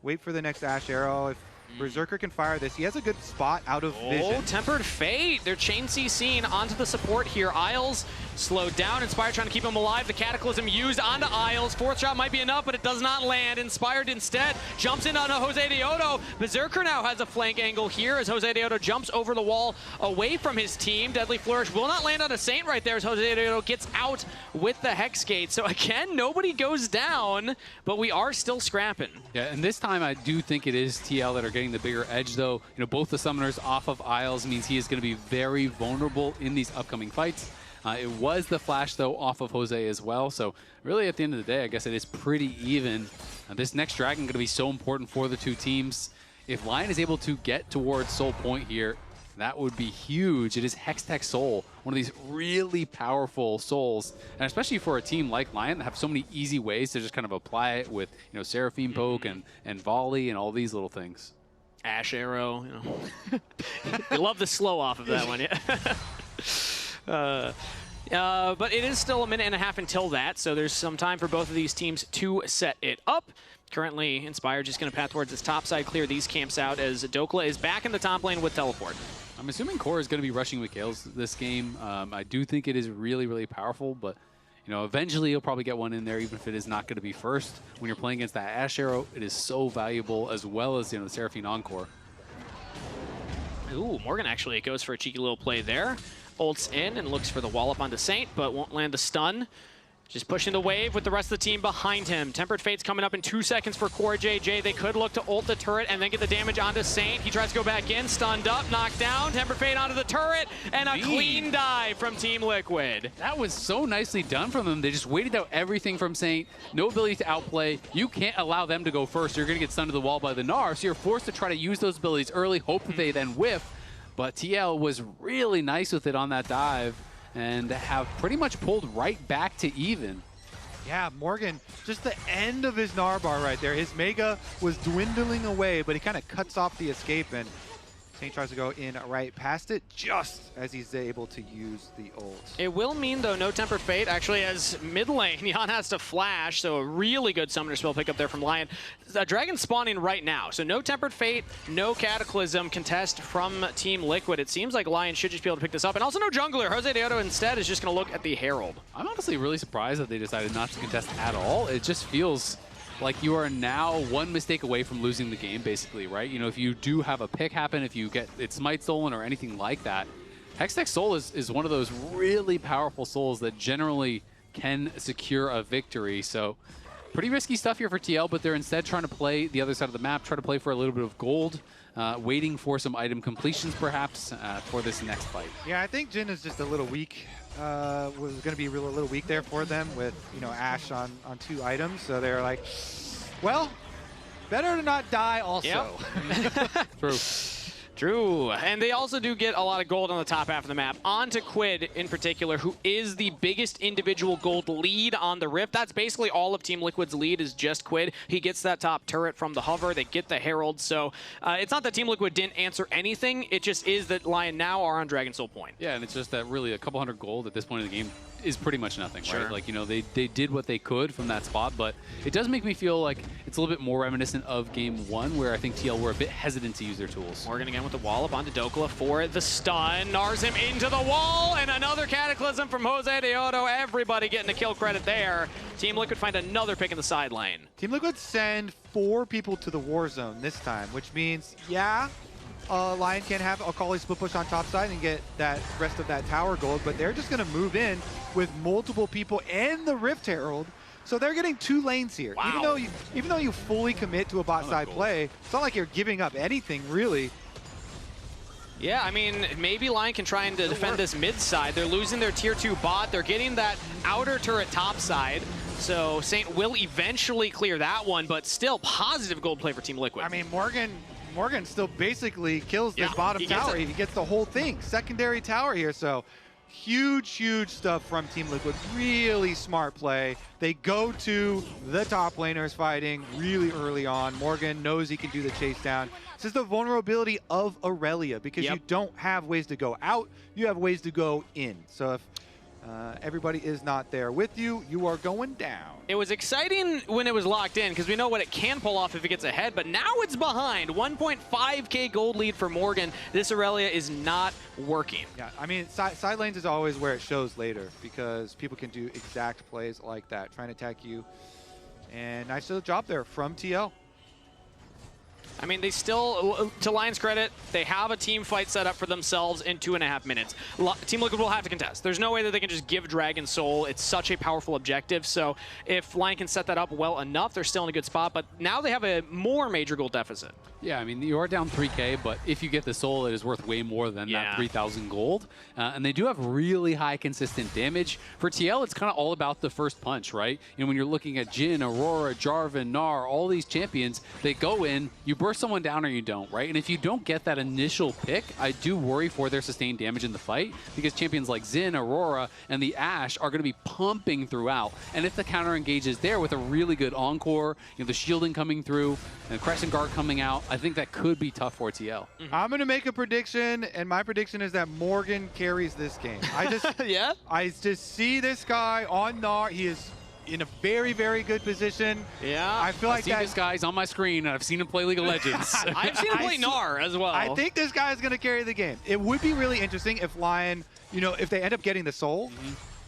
Wait for the next Ash Arrow. If Berserker can fire this, he has a good spot out of vision. Oh, Tempered Fate. They're chain CCing onto the support here. Isles slowed down. Inspired trying to keep him alive. The Cataclysm used onto Isles. 4th shot might be enough, but it does not land. Inspired instead jumps in onto Jose Diodo. Berserker now has a flank angle here as Jose Diodo jumps over the wall away from his team. Deadly Flourish will not land on a Saint right there as Jose Diodo gets out with the Hex Gate. So again, nobody goes down, but we are still scrapping. Yeah, and this time I do think it is TL that are getting the bigger edge, though. Both the summoners off of Isles means he is going to be very vulnerable in these upcoming fights. It was the flash, though, off of Jose as well. So really, at the end of the day, I guess it is pretty even. This next dragon going to be so important for the two teams. If Lyon is able to get towards Soul Point here, that would be huge. It is Hextech Soul, one of these really powerful souls, and especially for a team like Lyon that have so many easy ways to just kind of apply it with, Seraphine Poke and Volley and all these little things. Ash Arrow, You love the slow off of that one, yeah. But it is still a minute and a half until that, so there's some time for both of these teams to set it up. Currently, Inspire just going to path towards its top side, clear these camps out as Dokla is back in the top lane with Teleport. I'm assuming Core is going to be rushing Mikhail's this game. I do think it is really, really powerful, but you know, eventually you'll probably get one in there, even if it is not going to be first. When you're playing against that Ash Arrow, it is so valuable, as well as, you know, the Seraphine Encore. Ooh, Morgan actually goes for a cheeky little play there. Ults in and looks for the wall up onto Saint, but won't land the stun. Just pushing the wave with the rest of the team behind him. Tempered Fate's coming up in 2 seconds for Core JJ. They could look to ult the turret and then get the damage onto Saint. He tries to go back in, stunned up, knocked down. Tempered Fate onto the turret, and a clean dive from Team Liquid. That was so nicely done from them. They just waited out everything from Saint. No ability to outplay. You can't allow them to go first. You're going to get stunned to the wall by the Gnar, so you're forced to try to use those abilities early, hope that they then whiff. But TL was really nice with it on that dive and have pretty much pulled right back to even. Yeah, Morgan, just the end of his Gnar bar right there. His Mega was dwindling away, but he kind of cuts off the escape, and Saint tries to go in right past it just as he's able to use the ult. It will mean, though, no Tempered Fate. Actually, as mid lane, Jan has to flash, so a really good Summoner spell pickup there from Lyon. Dragon spawning right now, so no Tempered Fate, no Cataclysm contest from Team Liquid. It seems like Lyon should just be able to pick this up, and also no jungler. Jose Deodo instead is just going to look at the Herald. I'm honestly really surprised that they decided not to contest at all. It just feels like you are now one mistake away from losing the game, basically, right? You know, if you do have a pick happen, if you get its Smite stolen or anything like that, Hextech Soul is one of those really powerful souls that generally can secure a victory. So pretty risky stuff here for TL, but they're instead trying to play the other side of the map, try to play for a little bit of gold, waiting for some item completions, perhaps, for this next fight. Yeah, I think Jin is just a little weak. Was going to be a little weak there for them with, you know, Ashe on 2 items. So they're like, well, better to not die also. Yep. True. True. And they also do get a lot of gold on the top half of the map. On to Quid in particular, who is the biggest individual gold lead on the Rift. That's basically all of Team Liquid's lead is just Quid. He gets that top turret from the hover. They get the Herald. So it's not that Team Liquid didn't answer anything. It just is that Lyon now are on Dragon Soul point. Yeah, and it's just that really a couple hundred gold at this point in the game is pretty much nothing, Sure. right? Like, you know, they did what they could from that spot, but it does make me feel like it's a little bit more reminiscent of game 1, where I think TL were a bit hesitant to use their tools. Morgan again with the wall up onto Dokla for the stun. Nars him into the wall, and another Cataclysm from Jose Deodo. Everybody getting the kill credit there. Team Liquid find another pick in the side lane. Team Liquid send 4 people to the war zone this time, which means, yeah, Lyon can have a Akali split push on top side and get that rest of that tower gold, but they're just going to move in with multiple people and the Rift Herald. So they're getting 2 lanes here. Wow. Even though you fully commit to a bot side play, it's not like you're giving up anything really. Yeah, I mean, maybe Lyon can try and defend this mid side. They're losing their tier 2 bot. They're getting that outer turret top side. So Saint will eventually clear that one, but still positive gold play for Team Liquid. I mean, Morgan still basically kills this bottom tower. He gets the whole thing. Secondary tower here, so huge stuff from Team Liquid. Really smart play. They go to the top laners fighting really early on. Morgan knows he can do the chase down. This is the vulnerability of Aurelia, because you don't have ways to go out, you have ways to go in. So if everybody is not there with you, you are going down. It was exciting when it was locked in, because we know what it can pull off if it gets ahead, but now it's behind. 1.5k gold lead for Morgan. This Aurelia is not working. Yeah, I mean, side lanes is always where it shows later, because people can do exact plays like that, trying to attack you. And nice little job there from TL. I mean, they still, to Lyon's credit, they have a team fight set up for themselves in 2.5 minutes. Team Liquid will have to contest. There's no way that they can just give Dragon Soul. It's such a powerful objective. So if Lyon can set that up well enough, they're still in a good spot. But now they have a more major gold deficit. Yeah, I mean, you are down 3k, but if you get the soul, it is worth way more than that 3,000 gold. And they do have really high consistent damage. For TL, it's kind of all about the first punch, right? You know, when you're looking at Jhin, Aurora, Jarvan, Gnar, all these champions, they go in, you burst someone down or you don't, right? And if you don't get that initial pick, I do worry for their sustained damage in the fight because champions like Xin, Aurora, and the Ashe are going to be pumping throughout. And if the counter engage is there with a really good encore, the shielding coming through, and Crescent Guard coming out, I think that could be tough for TL. I'm going to make a prediction, and my prediction is that Morgan carries this game. I just I just see this guy on Gnar. He is in a very, very good position. Yeah. I feel like this guy's on my screen, and I've seen him play League of Legends. I've seen him play Gnar as well. I think this guy is going to carry the game. It would be really interesting if Lyon, if they end up getting the soul.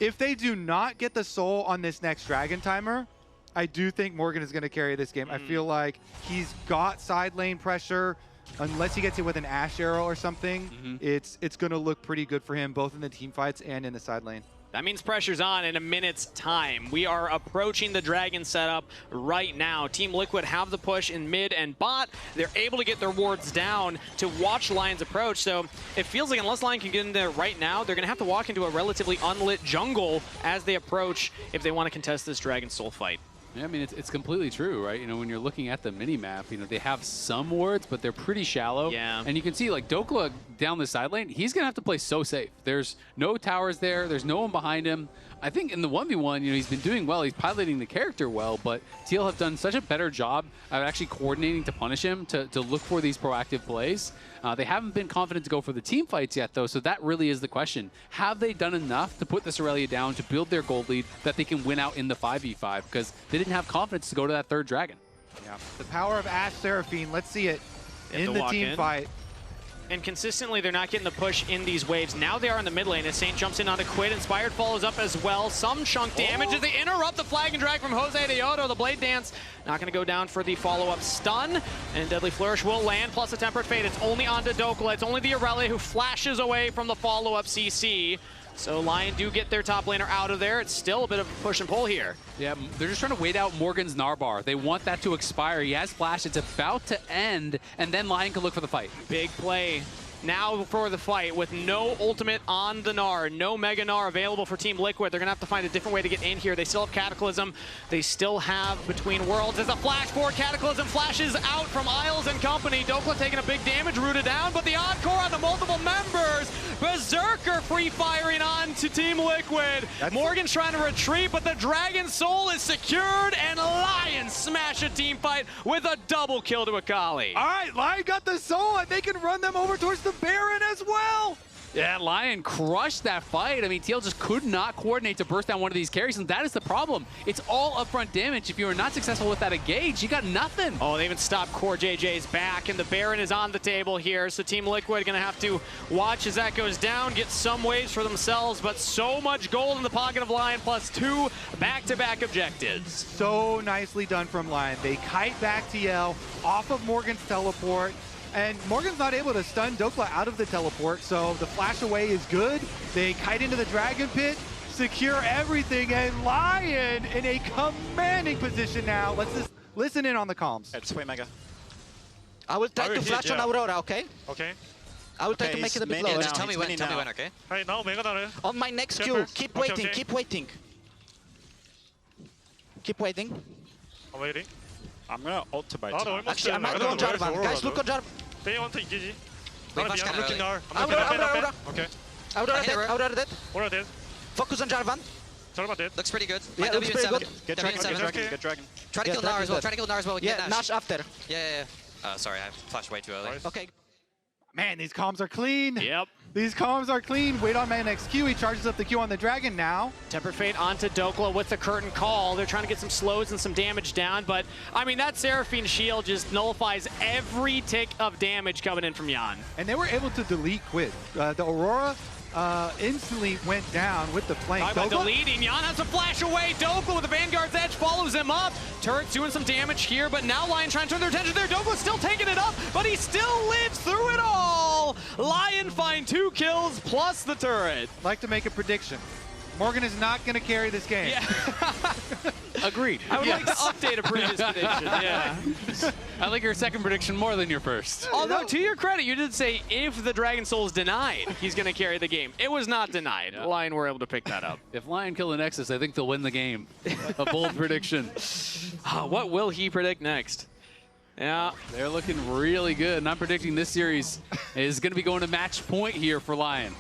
If they do not get the soul on this next Dragon Timer, I do think Morgan is going to carry this game. I feel like he's got side lane pressure. Unless he gets it with an Ashe arrow or something, it's going to look pretty good for him, both in the team fights and in the side lane. That means pressure's on in a minute's time. We are approaching the Dragon setup right now. Team Liquid have the push in mid and bot. They're able to get their wards down to watch Lion's approach. So it feels like unless Lion can get in there right now, they're going to have to walk into a relatively unlit jungle as they approach if they want to contest this Dragon Soul fight. Yeah, I mean, it's completely true, right? When you're looking at the mini-map, they have some wards, but they're pretty shallow. Yeah. And you can see, like, Dokla down the side lane, he's going to have to play so safe. There's no towers there. There's no one behind him. I think in the 1v1, he's been doing well. He's piloting the character well, but TL have done such a better job of actually coordinating to punish him, to look for these proactive plays. They haven't been confident to go for the team fights yet, though, so that really is the question. Have they done enough to put this Aurelia down to build their gold lead that they can win out in the 5v5? Because they didn't have confidence to go to that third dragon. Yeah, the power of Ashe Seraphine. Let's see it in the team fight. And consistently, they're not getting the push in these waves. Now they are in the mid lane as Saint jumps in onto Quid. Inspired follows up as well. Some chunk damage as they interrupt the flag and drag from Jose Deodo. The Blade Dance not going to go down for the follow-up stun. And Deadly Flourish will land, plus a Tempered Fate. It's only onto Dokla. It's only the Aurelia who flashes away from the follow-up CC. So Lion do get their top laner out of there. It's still a bit of a push and pull here. Yeah, they're just trying to wait out Morgan's Narbar. They want that to expire. He has flash. It's about to end, and then Lion can look for the fight. Big play now for the fight with no ultimate on the Gnar, no Mega Gnar available for Team Liquid. They're going to have to find a different way to get in here. They still have Cataclysm. They still have Between Worlds. There's a flash for Cataclysm. Flashes out from Isles and company. Dokla taking a big damage, rooted down, but the Encore on the multiple members. Berserker free firing on to Team Liquid. Morgan's trying to retreat, but the Dragon Soul is secured, and Lion smash a team fight with a double kill to Akali. All right, Lion got the soul, and they can run them over towards the Baron as well. Yeah, Lion crushed that fight. I mean, TL just could not coordinate to burst down one of these carries, and that is the problem. It's all upfront damage. If you are not successful with that engage, you got nothing. Oh, they even stopped Core JJ's back, and the Baron is on the table here, so Team Liquid going to have to watch as that goes down, get some waves for themselves, but so much gold in the pocket of Lion, plus 2 back-to-back objectives. So nicely done from Lion. They kite back TL off of Morgan's teleport. And Morgan's not able to stun Dokla out of the teleport, so the flash away is good. They kite into the Dragon Pit, secure everything, and Lion in a commanding position now. Let's just listen in on the comms. It's way mega. I will try to flash on Aurora, okay? Okay. I will try to make it a bit lower. Just tell me when, okay? Right now, mega Gnar. On my next Q, keep waiting, keep waiting. Keep waiting. I'm waiting. I'm gonna ult to buy time. Actually, I might go on Jarvan. Guys, look on Jarvan. They want to engage. I'm looking Gnar. Aurora. Okay. Aurora dead. Aurora dead. Focus on Jarvan. Jarvan dead. Looks pretty good. Yeah, looks pretty good. Get dragon, get dragon. Try to kill Gnar as well. Try to kill Gnar as well. Yeah, Nash after. Yeah. Sorry, I flashed way too early. Okay. Man, these comms are clean. Yep. These comms are clean. Wait on my next Q. He charges up the Q on the Dragon now. Tempered Fate onto Dokla with the curtain call. They're trying to get some slows and some damage down, but I mean, that Seraphine shield just nullifies every tick of damage coming in from Jan. And they were able to delete Quid. The Aurora instantly went down with the flank. Deleting, Jan has to flash away. Dokla with the Vanguard's Edge follows him up. Turret's doing some damage here, but now Lion trying to turn their attention there. Dokla's still taking it up, but he still lives through it all. Lion find 2 kills plus the turret. I'd like to make a prediction. Morgan is not going to carry this game. Yeah. Agreed. I would like to update a previous prediction, yeah. I like your second prediction more than your first. Although, to your credit, you did say if the Dragon Soul is denied, he's going to carry the game. It was not denied. Yeah. Lion were able to pick that up. If Lion kill the Nexus, I think they'll win the game. A bold prediction. What will he predict next? Yeah. They're looking really good, and I'm predicting this series is going to be going to match point here for Lyon.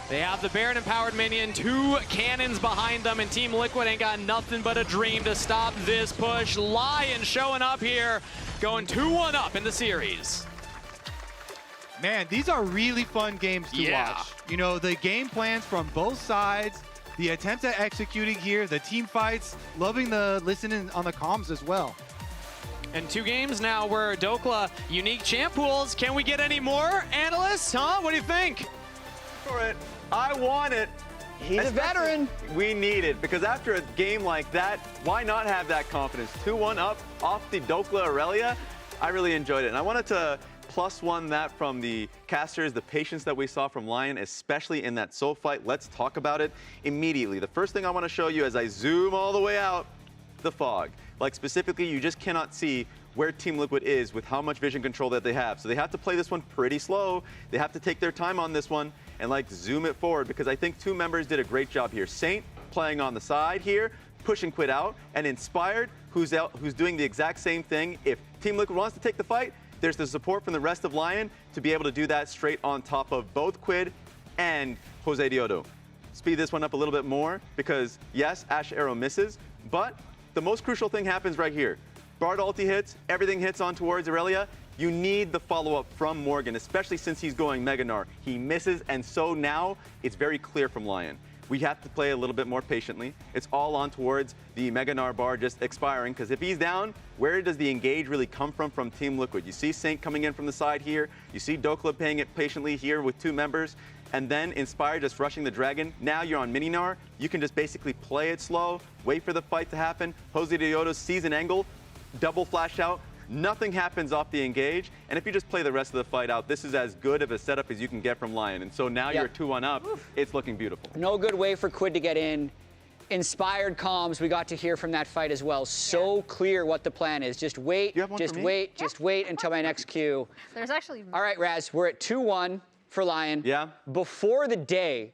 They have the Baron-empowered minion, 2 cannons behind them, and Team Liquid ain't got nothing but a dream to stop this push. Lyon showing up here, going 2-1 up in the series. Man, these are really fun games to watch. You know, the game plans from both sides, the attempts at executing here, the team fights, loving the listening on the comms as well. And 2 games now where Dokla unique champ pools. Can we get any more, analysts? Huh? What do you think? For it. I want it. He's a veteran. We need it, because after a game like that, why not have that confidence? 2-1 up off the Dokla Aurelia. I really enjoyed it. And I wanted to +1 that from the casters, the patience that we saw from Lyon, especially in that soul fight. Let's talk about it immediately. The first thing I want to show you as I zoom all the way out, the fog. Like specifically, you just cannot see where Team Liquid is with how much vision control that they have. So they have to play this one pretty slow. They have to take their time on this one and like zoom it forward, because I think 2 members did a great job here. Saint playing on the side here, pushing Quid out, and Inspired, who's doing the exact same thing. If Team Liquid wants to take the fight, there's the support from the rest of Lyon to be able to do that straight on top of both Quid and Jose Diodo. Speed this one up a little bit more, because yes, Ash Arrow misses, but the most crucial thing happens right here. Bard ulti hits, everything hits on towards Aurelia. You need the follow-up from Morgan, especially since he's going Mega Gnar. He misses, and so now it's very clear from Lyon. We have to play a little bit more patiently. It's all on towards the Mega Gnar bar just expiring, because if he's down, where does the engage really come from Team Liquid? You see Saint coming in from the side here. You see Dokla paying it patiently here with 2 members. And then Inspire just rushing the dragon. Now you're on Mini Gnar. You can just basically play it slow, wait for the fight to happen. Jose Diodo sees an angle, double flash out. Nothing happens off the engage. And if you just play the rest of the fight out, this is as good of a setup as you can get from Lyon. And so now you're 2-1 up. It's looking beautiful. No good way for Quid to get in. Inspired comms we got to hear from that fight as well. So clear what the plan is. Just wait, just wait until my next cue. There's actually... All right, Raz, we're at 2-1 for Lyon. Yeah. Before the day,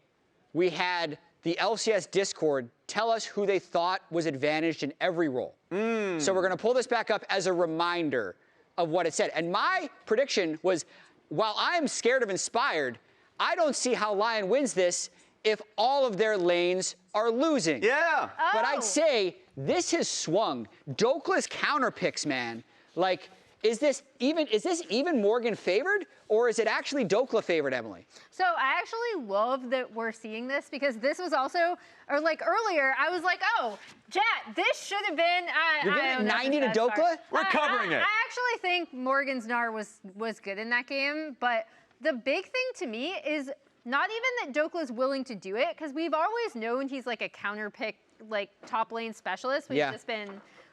we had the LCS Discord tell us who they thought was advantaged in every role. So we're going to pull this back up as a reminder of what it said. And my prediction was, while I'm scared of Inspired, I don't see how Lyon wins this if all of their lanes are losing. Yeah. But I'd say this has swung. Dokla's counter picks, man. Like, is this even Morgan favored, or is it actually Dokla favored, Emily? So I actually love that we're seeing this, because this was also, or like earlier, I was like, oh, Jet, this should have been. You're giving it 90 to Dokla? We're covering it. I actually think Morgan's Gnar was good in that game, but the big thing to me is not even that Dokla's willing to do it, because we've always known he's like a counter pick, like top lane specialist. We've just been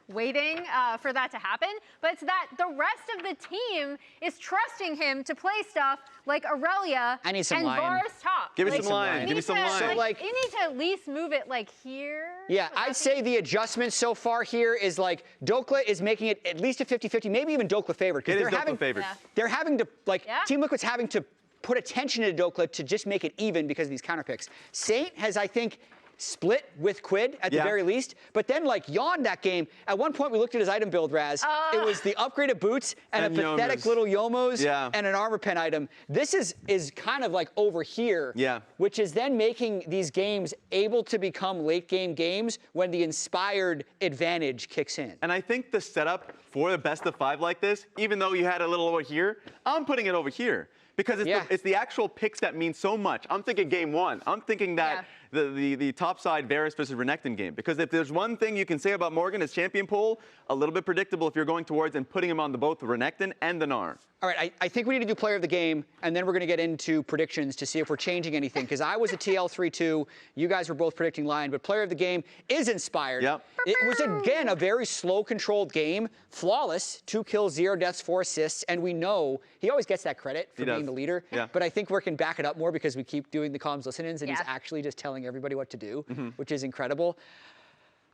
waiting for that to happen, but it's that the rest of the team is trusting him to play stuff like Aurelia and Varus top. Give me some Lyon. Give me some Lyon. So like, you need to at least move it like here. Yeah, I'd say the adjustment so far here is like Dokla is making it at least a 50-50, maybe even Dokla favored. It is Dokla favored. They're having to, like, Team Liquid's having to put attention to Dokla to just make it even because of these counter picks. Saint has, I think, split with Quid at the very least, but then like yawned that game. At one point we looked at his item build, Raz. It was the upgraded boots and a pathetic little Yomos and an armor pen item. This is kind of like over here, which is then making these games able to become late game games when the Inspired advantage kicks in. And I think the setup for the best of 5 like this, even though you had a little over here, I'm putting it over here. Because it's the actual picks that mean so much. I'm thinking game 1. I'm thinking that the top side Varus versus Renekton game. Because if there's one thing you can say about Morgan, his champion pool, a little bit predictable if you're going towards and putting him on both the Renekton and the Gnar. All right, I think we need to do player of the game, and then we're going to get into predictions to see if we're changing anything. Because I was a TL3-2. You guys were both predicting Lyon, but player of the game is Inspired. It was, again, a very slow, controlled game. Flawless, 2 kills, 0 deaths, 4 assists, and we know he always gets that credit for being the leader. But I think we can back it up more because we keep doing the comms listen-ins, and he's actually just telling everybody what to do, which is incredible.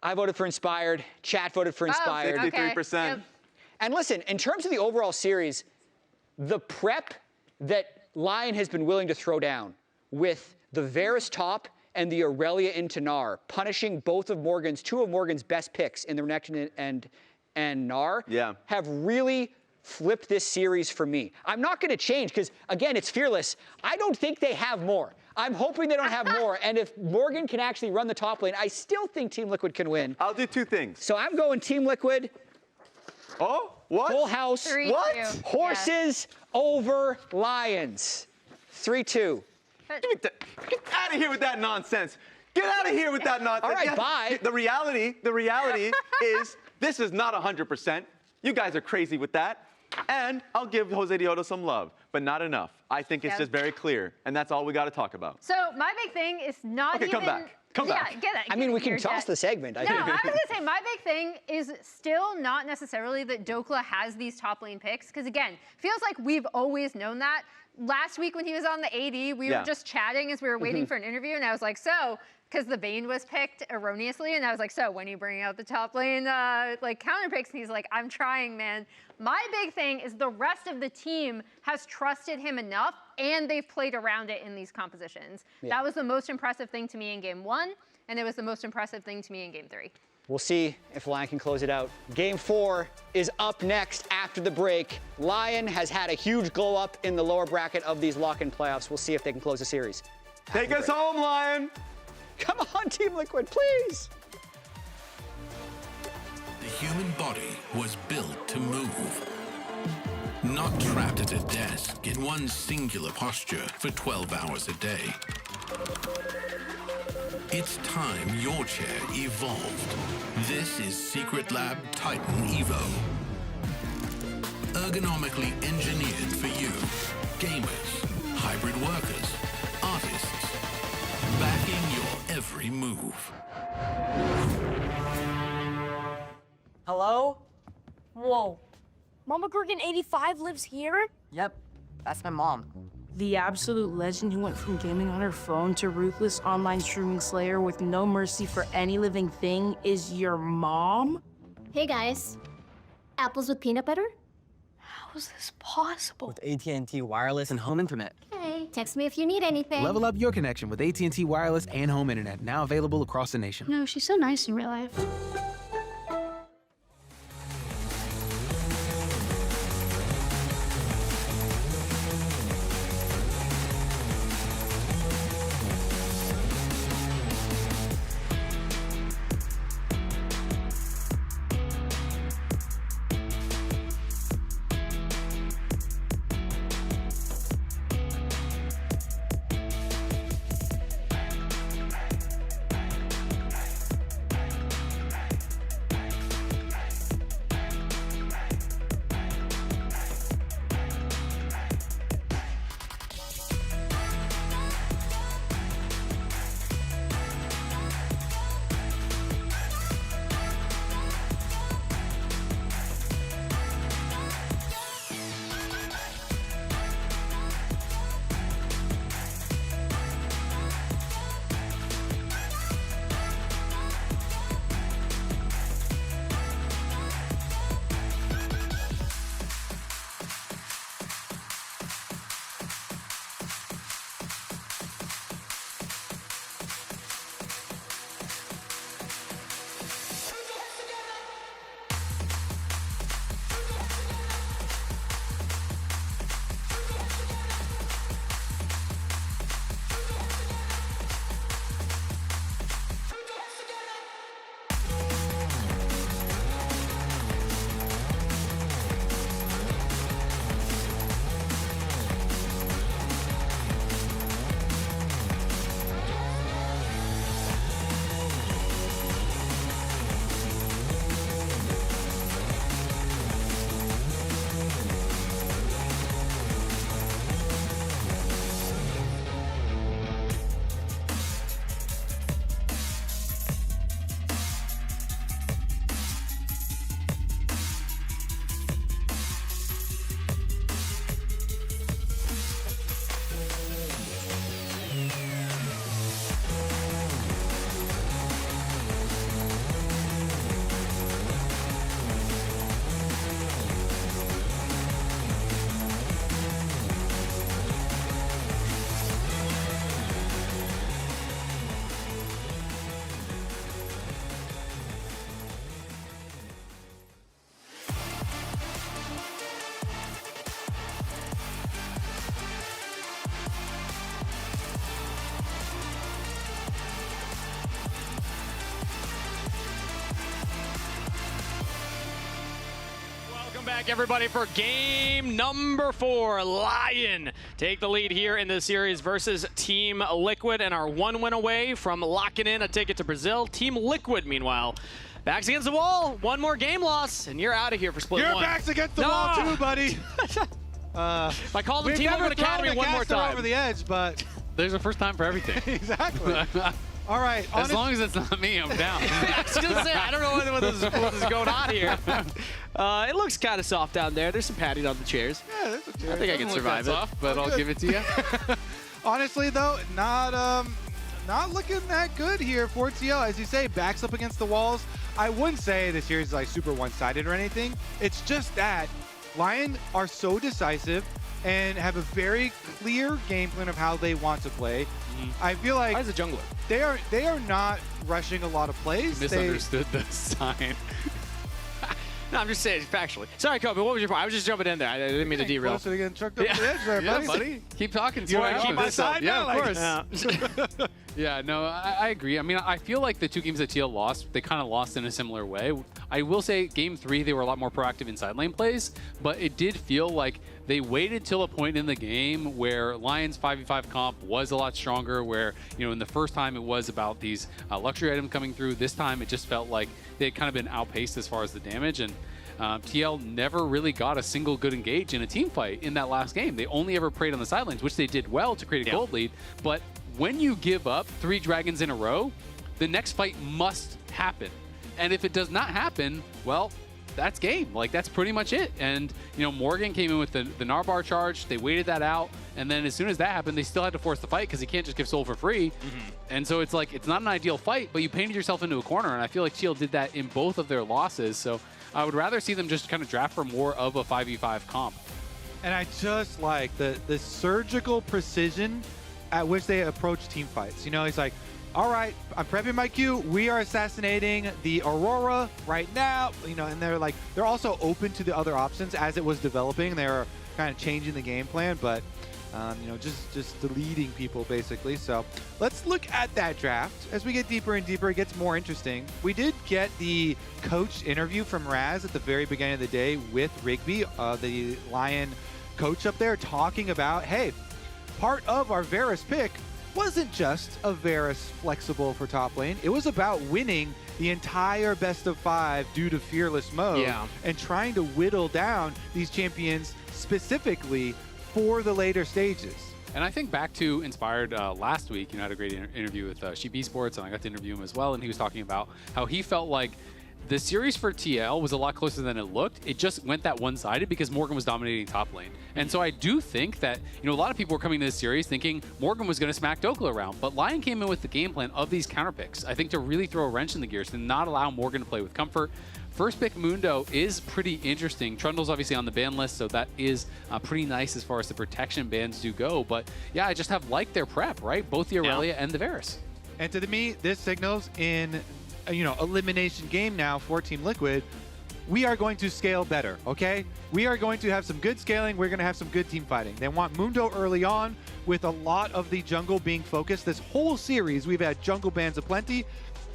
I voted for Inspired. Chat voted for Inspired. 63%. And listen, in terms of the overall series, the prep that Lyon has been willing to throw down with the Varus top and the Aurelia into Gnar, punishing two of Morgan's best picks in the Renekton and Gnar, have really flip this series for me. I'm not going to change because, again, it's Fearless. I don't think they have more. I'm hoping they don't have more. And if Morgan can actually run the top lane, I still think Team Liquid can win. I'll do two things. So I'm going Team Liquid. Oh, what? Full house. 3-2. What? Horses over Lions. 3-2. Get out of here with that nonsense. Get out of here with that nonsense. All right, bye. The reality is this is not 100%. You guys are crazy with that. And I'll give Jose Dioto some love, but not enough. I think it's just very clear, and that's all we got to talk about. So my big thing is not Okay, even... come back. Come back. Get it. I mean, we can toss the segment. I No, think. I was going to say, my big thing is still not necessarily that Dokla has these top lane picks, because again, feels like we've always known that. Last week when he was on the AD, we were just chatting as we were waiting for an interview, and I was like, so, because the Vayne was picked erroneously, and I was like, so when are you bringing out the top lane like counter picks? And he's like, I'm trying, man. My big thing is the rest of the team has trusted him enough, and they've played around it in these compositions. Yeah. That was the most impressive thing to me in game 1, and it was the most impressive thing to me in game 3. We'll see if Lyon can close it out. Game 4 is up next after the break. Lyon has had a huge glow up in the lower bracket of these lock-in playoffs. We'll see if they can close the series. Take us home, Lyon. Come on, Team Liquid, please. The human body was built to move. Not trapped at a desk in one singular posture for 12 hours a day. It's time your chair evolved. This is Secret Lab Titan Evo. Ergonomically engineered for you, gamers, hybrid workers, artists, backing your every move. Hello? Whoa. Mama Gorgon 85 lives here? Yep, that's my mom. The absolute legend who went from gaming on her phone to ruthless online streaming slayer with no mercy for any living thing is your mom? Hey guys, apples with peanut butter? How is this possible? With AT&T wireless and home internet. Hey, text me if you need anything. Level up your connection with AT&T wireless and home internet, now available across the nation. No, she's so nice in real life. back, everybody, for game number 4. Lyon take the lead here in this series versus Team Liquid and are 1 win away from locking in a ticket to Brazil. Team Liquid, meanwhile, backs against the wall. 1 more game loss, and you're out of here for split 1. Your back's against the wall too, buddy. If I call them Team Liquid Academy one more time. Over the edge, but there's a first time for everything. Exactly. All right. As long as it's not me, I'm down. I was gonna say, I don't know what is going on here. It looks kind of soft down there. There's some padding on the chairs. Yeah, there's a chair. I think I can survive it. Soft, but I'll give it to you. Honestly, though, not looking that good here for TL. As you say, backs up against the walls. I wouldn't say the series is like super one-sided or anything. It's just that Lyon are so decisive and have a very clear game plan of how they want to play. I feel like as a jungler, they are not rushing a lot of plays. Misunderstood the sign. No, I'm just saying factually. Sorry, Kobe. What was your point? I was just jumping in there. I didn't mean to derail. Closer to getting trucked up the edge there, buddy. Buddy. Keep talking. You want to keep my side? Yeah, of course. Yeah, no, I agree. I mean, I feel like the 2 games that TL lost, they kind of lost in a similar way. I will say game 3, they were a lot more proactive in side lane plays, but it did feel like they waited till a point in the game where Lyon's 5v5 comp was a lot stronger, where, you know, in the first time it was about these luxury items coming through. This time it just felt like they had kind of been outpaced as far as the damage, and TL never really got a single good engage in a team fight in that last game. They only ever preyed on the side lanes, which they did well to create a gold lead, but when you give up 3 dragons in a row, the next fight must happen. And if it does not happen, well, that's game. Like, that's pretty much it. And, you know, Morgan came in with the Narbar charge. They waited that out. And then as soon as that happened, they still had to force the fight because he can't just give Soul for free. And so it's like, it's not an ideal fight, but you painted yourself into a corner. And I feel like TL did that in both of their losses. So I would rather see them just kind of draft for more of a 5v5 comp. And I just like the surgical precision at which they approach team fights. You know, he's like, all right, I'm prepping my Q. We are assassinating the Aurora right now. You know, and they're also open to the other options as it was developing. They were kind of changing the game plan, but you know, just deleting people basically. So let's look at that draft. As we get deeper and deeper, it gets more interesting. We did get the coach interview from Raz at the very beginning of the day with Rigby, the Lyon coach up there, talking about, hey, part of our Varus pick wasn't just a Varus flexible for top lane. It was about winning the entire best of 5 due to fearless mode and trying to whittle down these champions specifically for the later stages. And I think back to Inspired last week, you know, I had a great interview with Sheep Esports, and I got to interview him as well, and he was talking about how he felt like the series for TL was a lot closer than it looked. It just went that one-sided because Morgan was dominating top lane. And so I do think that, you know, a lot of people were coming to this series thinking Morgan was going to smack Dokla around, but Lyon came in with the game plan of these counter picks, I think, to really throw a wrench in the gears, to not allow Morgan to play with comfort. First pick Mundo is pretty interesting. Trundle's obviously on the ban list, so that is pretty nice as far as the protection bans do go. But yeah, I just have liked their prep, right? Both the Aurelia and the Varus. And to me, this signals in, you know, elimination game now for Team Liquid, we are going to scale better, okay? We are going to have some good scaling. We're going to have some good team fighting. They want Mundo early on with a lot of the jungle being focused. This whole series, we've had jungle bans aplenty,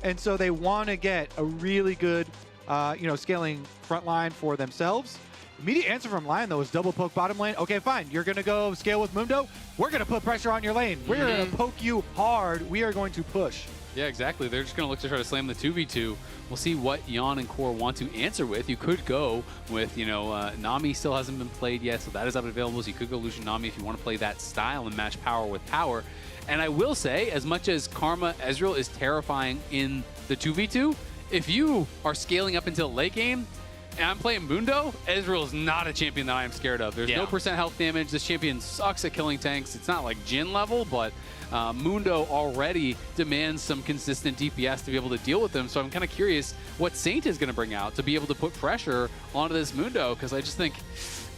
and so they want to get a really good, you know, scaling front line for themselves. Immediate answer from Lyon, though, is double poke bottom lane. Okay, fine. You're going to go scale with Mundo. We're going to put pressure on your lane. We're going to poke you hard. We are going to push. Yeah, exactly. They're just going to look to try to slam the 2v2. We'll see what Yon and Core want to answer with. You could go with, you know, Nami still hasn't been played yet, so that is up available. So you could go Lucian Nami if you want to play that style and match power with power. And I will say, as much as Karma Ezreal is terrifying in the 2v2, if you are scaling up into the late game, and I'm playing Mundo, Ezreal is not a champion that I am scared of. There's no % health damage. This champion sucks at killing tanks. It's not like Jhin level, but Mundo already demands some consistent DPS to be able to deal with them. So I'm kind of curious what Saint is going to bring out to be able to put pressure onto this Mundo, because I just think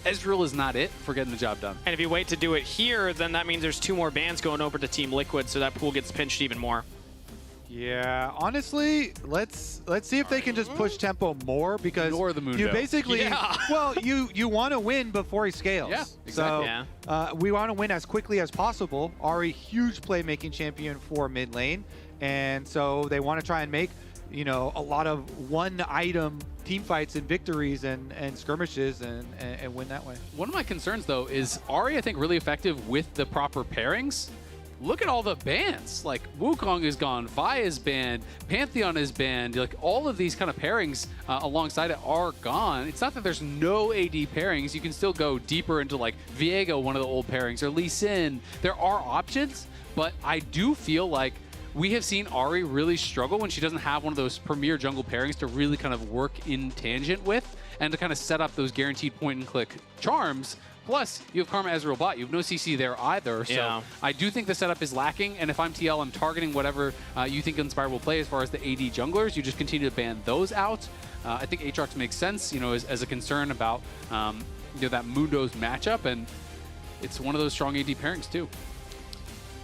Ezreal is not it for getting the job done. And if you wait to do it here, then that means there's 2 more bans going over to Team Liquid, so that pool gets pinched even more. Yeah, honestly, let's see if they can just push tempo more, because you basically, well, you want to win before he scales. Yeah, exactly. So we want to win as quickly as possible. Ari, huge playmaking champion for mid lane, and so they want to try and make you know, a lot of one-item team fights and victories and skirmishes and win that way. One of my concerns, though, is Ahri, I think, really effective with the proper pairings. Look at all the bans. Like, Wukong is gone, Vi is banned, Pantheon is banned. Like, all of these kind of pairings alongside it are gone. It's not that there's no AD pairings. You can still go deeper into, like, Viego, one of the old pairings, or Lee Sin. There are options, but I do feel like we have seen Ahri really struggle when she doesn't have one of those premier jungle pairings to really kind of work in tangent with and to kind of set up those guaranteed point-and-click charms. Plus, you have Karma Ezreal bot. You have no CC there either. So I do think the setup is lacking. And if I'm TL, I'm targeting whatever you think Inspire will play as far as the AD junglers. You just continue to ban those out. I think Aatrox makes sense, you know, as a concern about you know, that Mundo's matchup. And it's one of those strong AD pairings, too.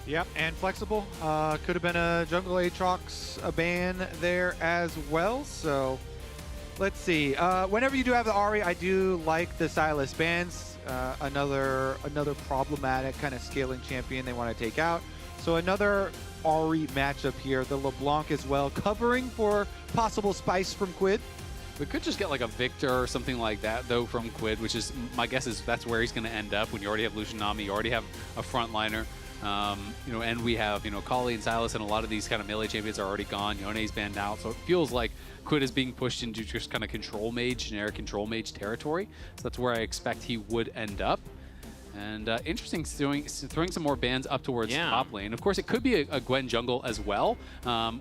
Yep, and flexible. Could have been a jungle Aatrox ban there as well. So let's see. Whenever you do have the Ahri, I do like the Sylas bans. Another problematic kind of scaling champion they want to take out. So another Ahri matchup here. The LeBlanc as well, covering for possible spice from Quid. We could just get like a Victor or something like that, though, from Quid, which is, my guess is that's where he's going to end up when you already have Lucian Nami, you already have a frontliner. You know, and we have, you know, Kali and Sylas, and a lot of these kind of melee champions are already gone. Yone's banned out, so it feels like Quid is being pushed into just kind of control mage, generic control mage territory. So that's where I expect he would end up. And interesting throwing some more bans up towards top lane. Of course, it could be a Gwen jungle as well.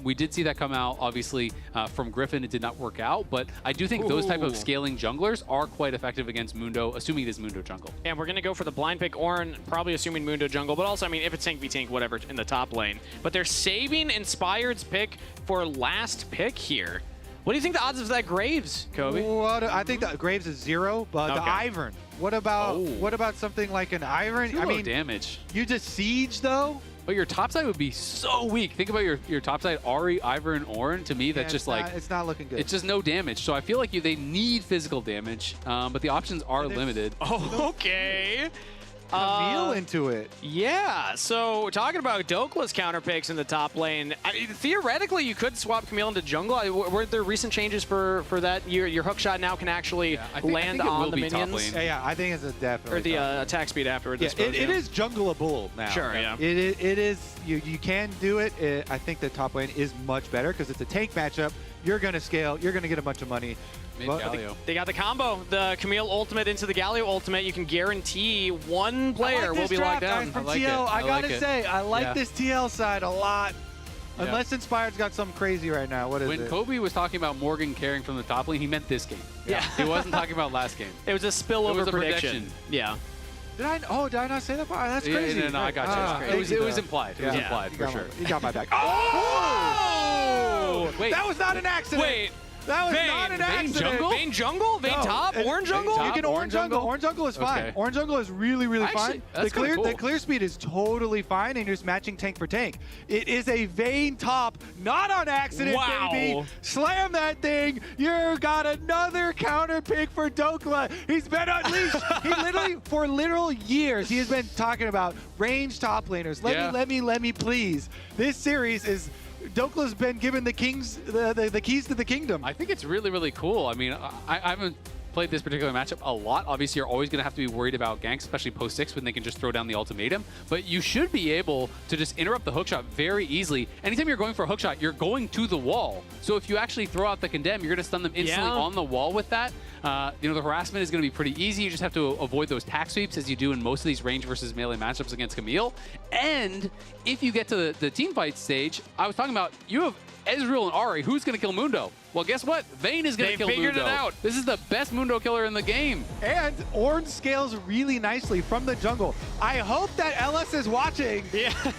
We did see that come out, obviously, from Griffin. It did not work out, but I do think those type of scaling junglers are quite effective against Mundo, assuming it is Mundo jungle. And we're going to go for the blind pick, Ornn, probably assuming Mundo jungle, but also, I mean, if it's tank v tank, whatever, in the top lane. But they're saving Inspired's pick for last pick here. What do you think the odds of that Graves, Kobe? I think that Graves is 0, but the Ivern. What about something like an Ivern? I mean, damage. You just siege though. But your top side would be so weak. Think about your top side, Ahri, Ivern, Ornn. To me, that's just like it's not looking good. It's just no damage. So I feel like they need physical damage, but the options are limited. Oh, okay. Camille into it. Yeah, so talking about Dokla's counter picks in the top lane, theoretically you could swap Camille into jungle. Were there recent changes for that? Your hook shot now can actually land on the minions? Yeah, I think it's a definitely. Or the attack speed afterwards. Yeah, it is jungleable now. Sure, yeah. It is, you can do it. I think the top lane is much better because it's a tank matchup. You're going to scale. You're going to get a bunch of money. They got the combo. The Camille ultimate into the Galio ultimate. You can guarantee one player will be locked down. From TL, I gotta say, I like this TL side a lot. Yeah. Unless Inspired's got something crazy right now. What is it? When Kobe was talking about Morgan carrying from the top lane, he meant this game. Yeah. He wasn't talking about last game. It was a spillover prediction. Yeah. Did I not say that? That's crazy. No, I got you. It was implied. It was implied, for sure. You got my back. Oh! Wait. That was not an accident. Wait. That was not an accident. Jungle? Vayne jungle? Vayne top? Orange jungle? You can orange jungle. Orange jungle is fine. Okay. Orange jungle is really, really fine. That's cool. The clear speed is totally fine, and you're just matching tank for tank. It is a Vayne top, not on accident, baby. Slam that thing. You got another counter pick for Dokla. He's been unleashed. He literally, for literal years, he has been talking about range top laners. Let me, please. This series is. Dokla's been given the keys to the kingdom. I think it's really, really cool. I mean, I haven't played this particular matchup a lot. Obviously, you're always going to have to be worried about ganks, especially post 6 when they can just throw down the ultimatum. But you should be able to just interrupt the hookshot very easily. Anytime you're going for a hookshot, you're going to the wall. So if you actually throw out the condemn, you're going to stun them instantly on the wall with that. You know, the harassment is going to be pretty easy. You just have to avoid those tack sweeps as you do in most of these range versus melee matchups against Camille. And if you get to the team fight stage, I was talking about you have Ezreal and Ahri. Who's going to kill Mundo? Well, guess what? Vayne is going to kill Mundo. They figured it out. This is the best Mundo killer in the game. And Ornn scales really nicely from the jungle. I hope that LS is watching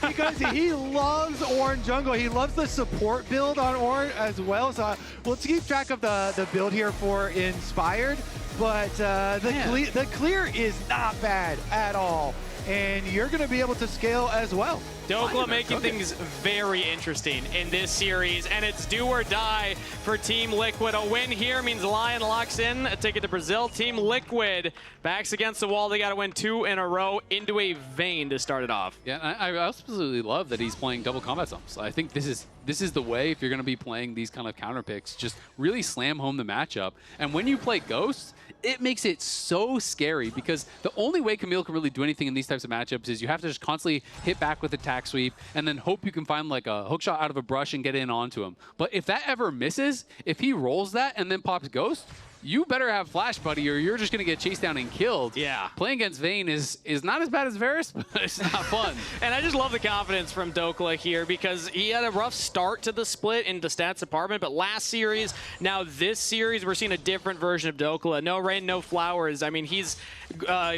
because he loves Ornn jungle. He loves the support build on Ornn as well. So we'll keep track of the build here for Inspired. But the clear is not bad at all. And you're going to be able to scale as well. Dokla making things very interesting in this series, and it's do or die for Team Liquid. A win here means Lyon locks in a ticket to Brazil. Team Liquid backs against the wall. They got to win 2 in a row into a Vayne to start it off. Yeah, I absolutely love that he's playing double combat zones. I think this is the way if you're going to be playing these kind of counter picks. Just really slam home the matchup. And when you play Ghost, it makes it so scary because the only way Camille can really do anything in these types of matchups is you have to just constantly hit back with attack sweep and then hope you can find like a hook shot out of a brush and get in onto him. But if that ever misses, if he rolls that and then pops Ghost, you better have Flash, buddy, or you're just going to get chased down and killed. Yeah. Playing against Vayne is not as bad as Varus, but it's not fun. And I just love the confidence from Dokla here because he had a rough start to the split in the stats department, but last series, now this series, we're seeing a different version of Dokla. No rain, no flowers. I mean, he's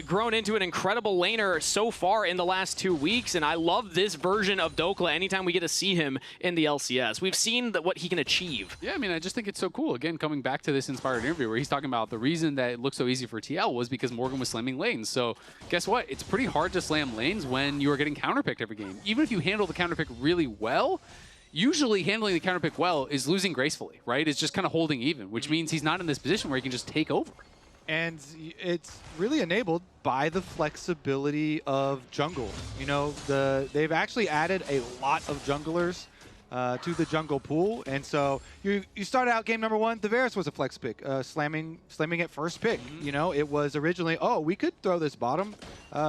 grown into an incredible laner so far in the last 2 weeks, and I love this version of Dokla anytime we get to see him in the LCS. We've seen what he can achieve. Yeah, I mean, I just think it's so cool. Again, coming back to this Inspired interview where he's talking about the reason that it looked so easy for TL was because Morgan was slamming lanes. So guess what? It's pretty hard to slam lanes when you are getting counterpicked every game. Even if you handle the counterpick really well, usually handling the counterpick well is losing gracefully, right? It's just kind of holding even, which means he's not in this position where he can just take over. And it's really enabled by the flexibility of jungle. You know, they've actually added a lot of junglers to the jungle pool, and so you start out game number 1. The Varus was a flex pick, slamming at first pick. You know, it was originally, oh, we could throw this bottom,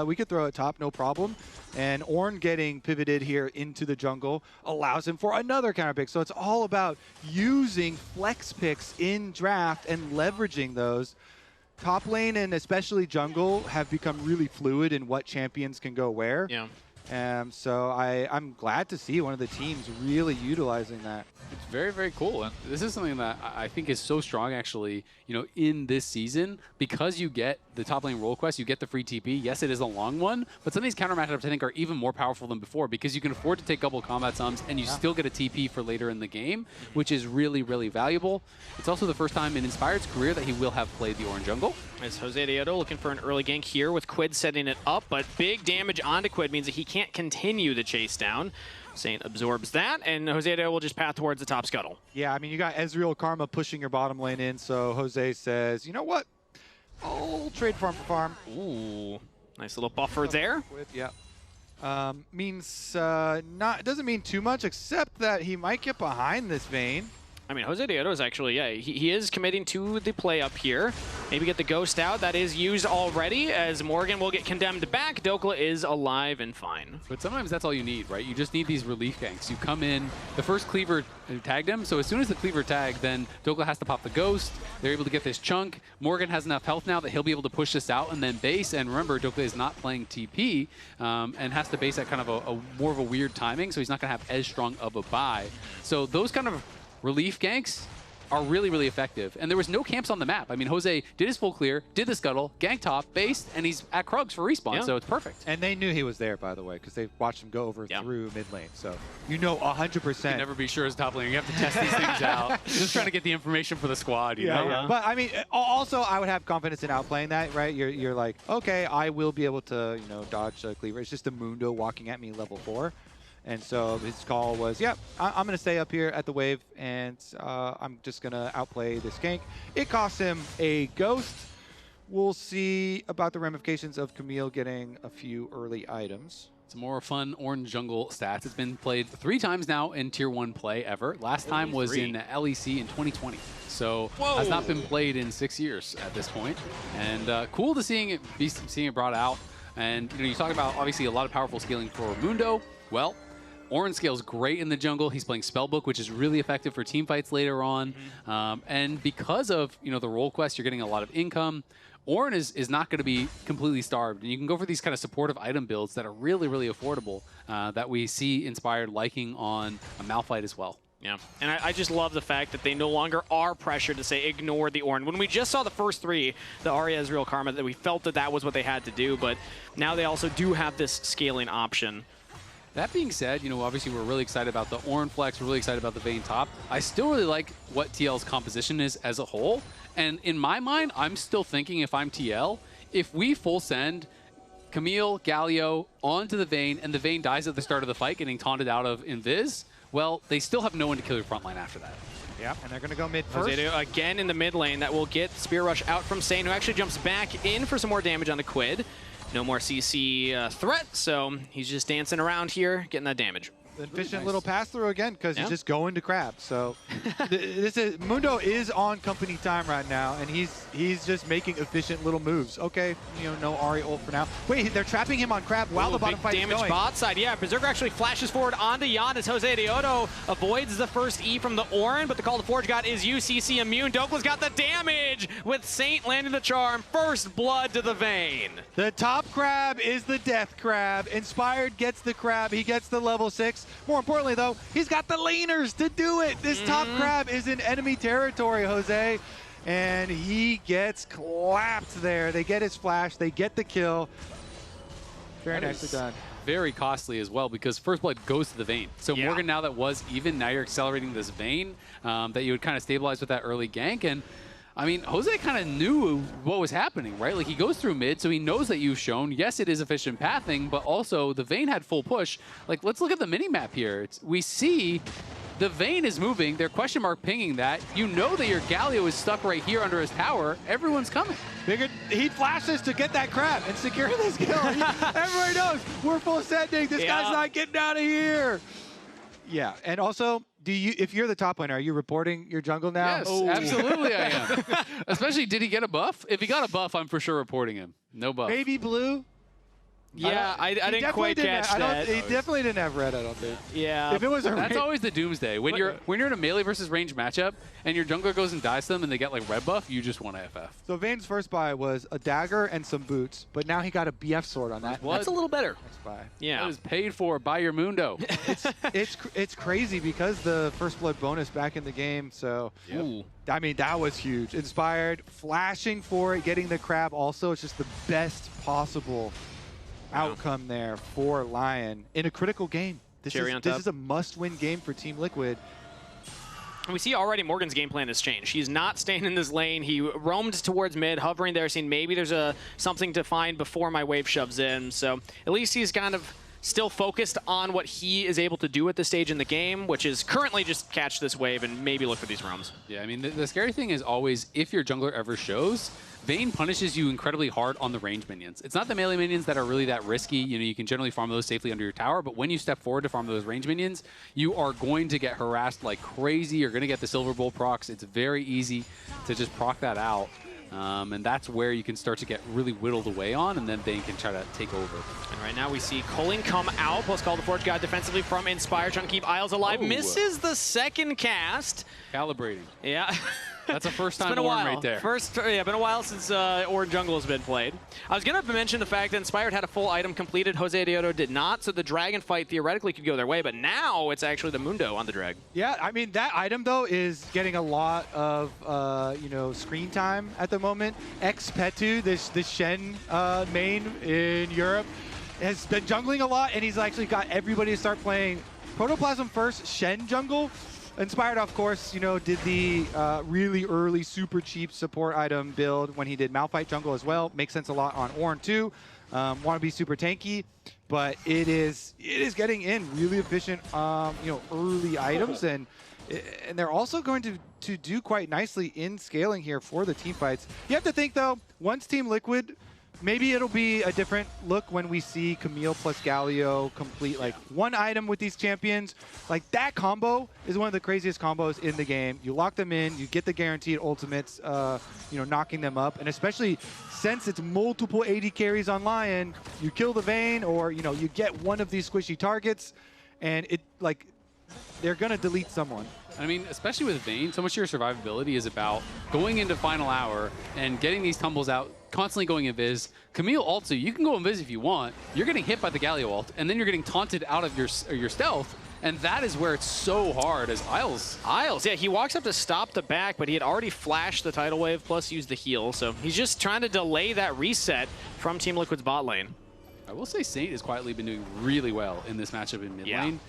we could throw it top, no problem. And Ornn getting pivoted here into the jungle allows him for another counter pick. So it's all about using flex picks in draft and leveraging those. Top lane and especially jungle have become really fluid in what champions can go where. Yeah. So I'm glad to see one of the teams really utilizing that. It's very, very cool. And this is something that I think is so strong, actually, you know, in this season, because you get the top lane role quest, you get the free TP. Yes, it is a long one, but some of these counter matchups I think are even more powerful than before because you can afford to take double combat sums and you still get a TP for later in the game, which is really, really valuable. It's also the first time in Inspired's career that he will have played the Ornn jungle. It's Jose Deodo looking for an early gank here with Quid setting it up, but big damage onto Quid means that he can't continue the chase down. Saint absorbs that, and Jose Deodo will just path towards the top scuttle. Yeah, I mean, you got Ezreal Karma pushing your bottom lane in, so Jose says, you know what? I'll trade farm for farm. Ooh, nice little buffer there. Yeah. Doesn't mean too much, except that he might get behind this Vayne. I mean, Jose Deodo is actually, yeah, he is committing to the play up here. Maybe get the Ghost out. That is used already, as Morgan will get condemned back. Dokla is alive and fine. But sometimes that's all you need, right? You just need these relief ganks. You come in, the first cleaver tagged him, so as soon as the cleaver tagged, then Dokla has to pop the Ghost. They're able to get this chunk. Morgan has enough health now that he'll be able to push this out and then base. And remember, Dokla is not playing TP and has to base at kind of a more of a weird timing, so he's not going to have as strong of a buy. So those kind of relief ganks are really, really effective. And there was no camps on the map. I mean, Jose did his full clear, did the scuttle, ganked top, based, and he's at Krugs for respawn, so it's perfect. And they knew he was there, by the way, because they watched him go over through mid lane. So you know 100%. You can never be sure as top laner. You have to test these things out. Just trying to get the information for the squad, you know? But I mean, also I would have confidence in outplaying that, right? You're like, okay, I will be able to, you know, dodge a cleaver. It's just a Mundo walking at me level 4. And so his call was, yeah, I'm going to stay up here at the wave, and I'm just going to outplay this gank. It cost him a Ghost. We'll see about the ramifications of Camille getting a few early items. Some more fun Ornn jungle stats. It's been played 3 times now in Tier 1 play ever. Last time was in LEC in 2020. So has not been played in 6 years at this point. And cool to seeing it brought out. And you know, you talk about obviously a lot of powerful scaling for Mundo. Well, Ornn scales great in the jungle. He's playing Spellbook, which is really effective for team fights later on. And because of, you know, the role quest, you're getting a lot of income. Ornn is not going to be completely starved. And you can go for these kind of supportive item builds that are really, really affordable that we see Inspired liking on a Malphite as well. Yeah, and I just love the fact that they no longer are pressured to say ignore the Ornn. When we just saw the first 3, the Arya, Ezreal, Karma, that we felt that was what they had to do, but now they also do have this scaling option. That being said, you know, obviously we're really excited about the Ornn flex, we're really excited about the Vayne top. I still really like what TL's composition is as a whole, and in my mind, I'm still thinking if I'm TL, if we full send Camille, Galio, onto the Vayne, and the Vayne dies at the start of the fight, getting taunted out of Invis, well, they still have no one to kill your front line after that. Yeah, and they're going to go mid first. Jose again in the mid lane. That will get Spear Rush out from Sane, who actually jumps back in for some more damage on the Quid. No more CC threat, so he's just dancing around here, getting that damage. Efficient little pass through again because he's just going to crab. So Mundo is on company time right now, and he's just making efficient little moves. Okay, no Ahri ult for now. Wait, they're trapping him on crab while the bottom fight is going. Damage bot side, yeah. Berserker actually flashes forward onto Jan as Jose Deodo avoids the first E from the Orin, but the Call to Forge God is UCC immune. Dokla's got the damage with Saint landing the charm. First blood to the Vayne. The top crab is the death crab. Inspired gets the crab. He gets the level 6. More importantly, though, he's got the laners to do it. This top crab is in enemy territory, Jose. And he gets clapped there. They get his flash. They get the kill. Very nicely done. Very costly as well because First Blood goes to the Vayne. So Morgan, now that was even, now you're accelerating this Vayne that you would kind of stabilize with that early gank. And I mean, Jose kind of knew what was happening, right? Like, he goes through mid, so he knows that you've shown, yes, it is efficient pathing, but also the Vayne had full push. Like, let's look at the mini-map here. We see the Vayne is moving. They're question mark pinging that. You know that your Galio is stuck right here under his tower. Everyone's coming. Figured he flashes to get that crab and secure this kill. Everybody knows we're full sending. This guy's not getting out of here. Yeah, and also, if you're the top laner, are you reporting your jungle now? Yes, absolutely I am. Especially, did he get a buff? If he got a buff, I'm for sure reporting him. No buff. Maybe blue? Yeah, I didn't quite catch that. He definitely didn't have red, I don't think. Yeah. If it was That's always the doomsday. When you're in a melee versus range matchup and your jungler goes and dies them and they get like red buff, you just want to FF. So Vayne's first buy was a dagger and some boots, but now he got a BF sword on that. That's a little better. Next buy. Yeah. That was paid for by your Mundo. It's crazy because the first blood bonus back in the game, so I mean, that was huge. Inspired, flashing for it, getting the crab also. It's just the best possible outcome there for Lyon in a critical game. This is a must-win game for Team Liquid. And we see already Morgan's game plan has changed. He's not staying in this lane. He roamed towards mid, hovering there, seeing maybe there's something to find before my wave shoves in. So at least he's kind of still focused on what he is able to do at this stage in the game, which is currently just catch this wave and maybe look for these roams. Yeah, I mean, the scary thing is always if your jungler ever shows, Vayne punishes you incredibly hard on the range minions. It's not the melee minions that are really that risky. You can generally farm those safely under your tower, but when you step forward to farm those range minions, you are going to get harassed like crazy. You're going to get the Silver Bowl procs. It's very easy to just proc that out. And that's where you can start to get really whittled away on, and then Vayne can try to take over. And right now we see Culling come out, plus Call the Forge God defensively from Inspire, trying to keep Isles alive. Misses the second cast. Calibrating. Yeah. That's a first-time Orin right there. Been a while since Orin Jungle has been played. I was going to mention the fact that Inspired had a full item completed. Jose Deodo did not, so the Dragon fight theoretically could go their way, but now it's actually the Mundo on the drag. Yeah, I mean, that item, though, is getting a lot of, screen time at the moment. X-Petu, this Shen main in Europe, has been jungling a lot, and he's actually got everybody to start playing Protoplasm first, Shen jungle. Inspired, of course, did the really early, super cheap support item build when he did Malphite jungle as well. Makes sense a lot on Ornn too. Want to be super tanky, but it is getting in really efficient, early items, and they're also going to do quite nicely in scaling here for the team fights. You have to think though, once Team Liquid. Maybe it'll be a different look when we see Camille plus Galio complete like one item with these champions. Like that combo is one of the craziest combos in the game. You lock them in, you get the guaranteed ultimates, knocking them up. And especially since it's multiple AD carries on Lyon, you kill the Vayne or, you get one of these squishy targets and they're going to delete someone. I mean, especially with Vayne, so much of your survivability is about going into final hour and getting these tumbles out, constantly going invis. Camille ults you. You can go invis if you want. You're getting hit by the Galio ult, and then you're getting taunted out of your stealth. And that is where it's so hard as Isles. Yeah, he walks up to stop the back, but he had already flashed the tidal wave plus used the heal. So he's just trying to delay that reset from Team Liquid's bot lane. I will say Saint has quietly been doing really well in this matchup in mid lane.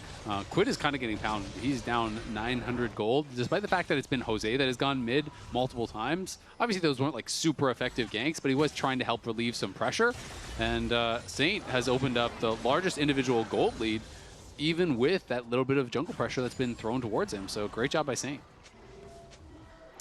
Quid is kind of getting pounded. He's down 900 gold, despite the fact that it's been Jose that has gone mid multiple times. Obviously, those weren't like super effective ganks, but he was trying to help relieve some pressure. And Saint has opened up the largest individual gold lead, even with that little bit of jungle pressure that's been thrown towards him. So great job by Saint.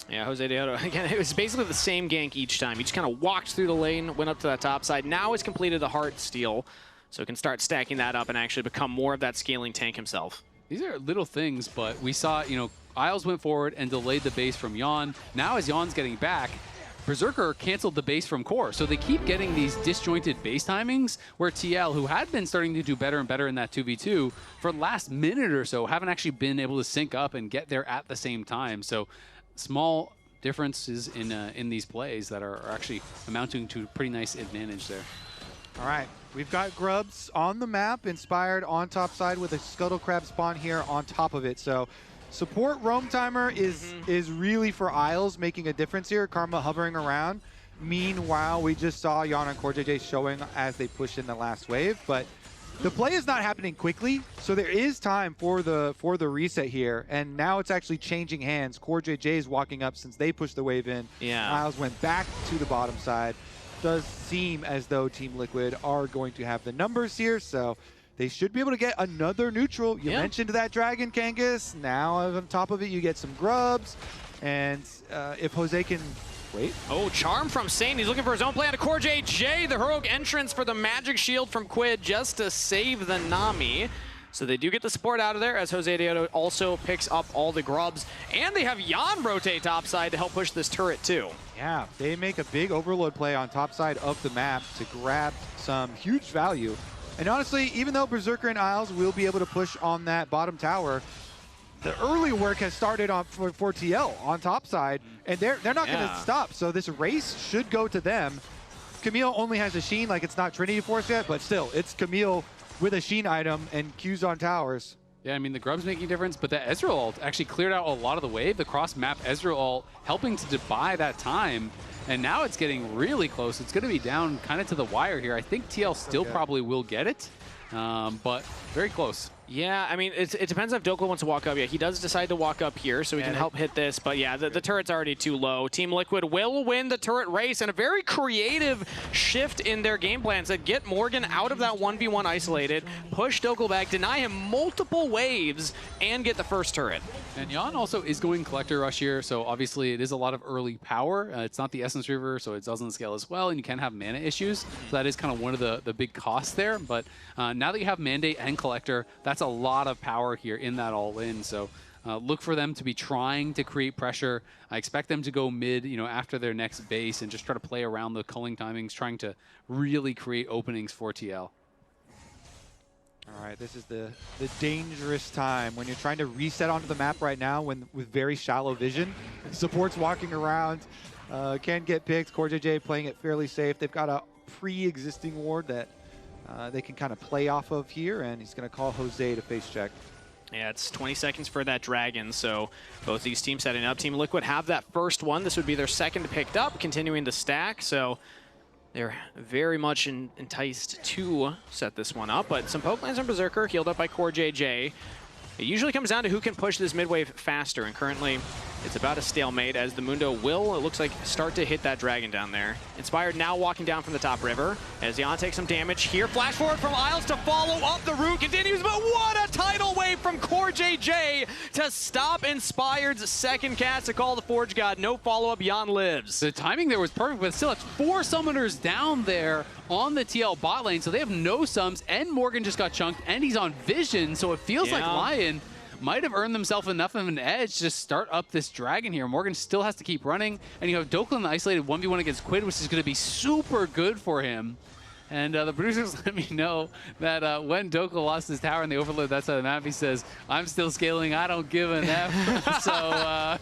Yeah, Jose Deodo, again, it was basically the same gank each time. He just kind of walked through the lane, went up to that top side. Now he's completed the heart steal, so he can start stacking that up and actually become more of that scaling tank himself. These are little things, but we saw, you know, Isles went forward and delayed the base from Yon. Now as Yon's getting back, Berserker canceled the base from Core. So they keep getting these disjointed base timings where TL, who had been starting to do better and better in that 2v2, for the last minute or so, haven't actually been able to sync up and get there at the same time. So small differences in these plays that are actually amounting to a pretty nice advantage there. All right, we've got Grubs on the map, inspired on top side with a Scuttle Crab spawn here on top of it. So support Roam Timer is really for Isles making a difference here. Karma hovering around. Meanwhile, we just saw Yon and CoreJJ showing as they push in the last wave, but the play is not happening quickly, so there is time for the reset here, and now it's actually changing hands. CoreJJ is walking up since they pushed the wave in. Yeah. Isles went back to the bottom side. Does seem as though Team Liquid are going to have the numbers here, so they should be able to get another neutral. You mentioned that Dragon, Kangas. Now on top of it, you get some Grubs, and if Jose can... Wait. Oh, Charm from Saint. He's looking for his own play on a CoreJJ. The heroic entrance for the magic shield from Quid just to save the Nami. So they do get the support out of there as Jose Deodo also picks up all the Grubs. And they have Yon rotate topside to help push this turret too. Yeah, they make a big overload play on top side of the map to grab some huge value. And honestly, even though Berserker and Isles will be able to push on that bottom tower, the early work has started on for TL on top side, and they're not going to stop. So this race should go to them. Camille only has a Sheen, like it's not Trinity Force yet, but still, it's Camille with a Sheen item and Q's on towers. Yeah, I mean, the Grub's making a difference, but the Ezreal ult actually cleared out a lot of the wave. The cross-map Ezreal ult helping to buy that time, and now it's getting really close. It's going to be down kind of to the wire here. I think TL still probably will get it, but very close. Yeah, I mean, it depends if Dokla wants to walk up. Yeah, he does decide to walk up here, so he can help hit this. But yeah, the turret's already too low. Team Liquid will win the turret race, and a very creative shift in their game plans that get Morgan out of that 1v1 isolated, push Dokla back, deny him multiple waves, and get the first turret. And Yon also is going Collector Rush here, so obviously it is a lot of early power. It's not the Essence River, so it doesn't scale as well, and you can have mana issues. So that is kind of one of the big costs there. But now that you have Mandate and Collector, that's a lot of power here in that all-in. So look for them to be trying to create pressure. I expect them to go mid, you know, after their next base and just try to play around the culling timings, trying to really create openings for TL. All right, this is the dangerous time when you're trying to reset onto the map right now with very shallow vision. Support's walking around, can get picked. CoreJJ playing it fairly safe. They've got a pre-existing ward that they can kind of play off of here, and he's going to call Jose to face check. Yeah, it's 20 seconds for that Dragon, so both these teams setting up. Team Liquid have that first one. This would be their second picked up, continuing to stack, so they're very much enticed to set this one up. But some poke lands on Berserker, healed up by CoreJJ. It usually comes down to who can push this mid wave faster, and currently it's about a stalemate as the Mundo will, it looks like, start to hit that Dragon down there. Inspired now walking down from the top river as Yon takes some damage here. Flash forward from Isles to follow up. The route continues, but what a tidal wave from CoreJJ to stop Inspired's second cast to call the Forge God. No follow-up, Yon lives. The timing there was perfect, but still it's 4 summoners down there on the TL bot lane, so they have no sums, and Morgan just got chunked, and he's on Vision, so it feels like Lyon might have earned themselves enough of an edge to start up this Dragon here. Morgan still has to keep running, and you have Dokla in the isolated 1v1 against Quid, which is going to be super good for him. And the producers let me know that when Dokla lost his tower and they overload that side of the map, he says, "I'm still scaling, I don't give an F." So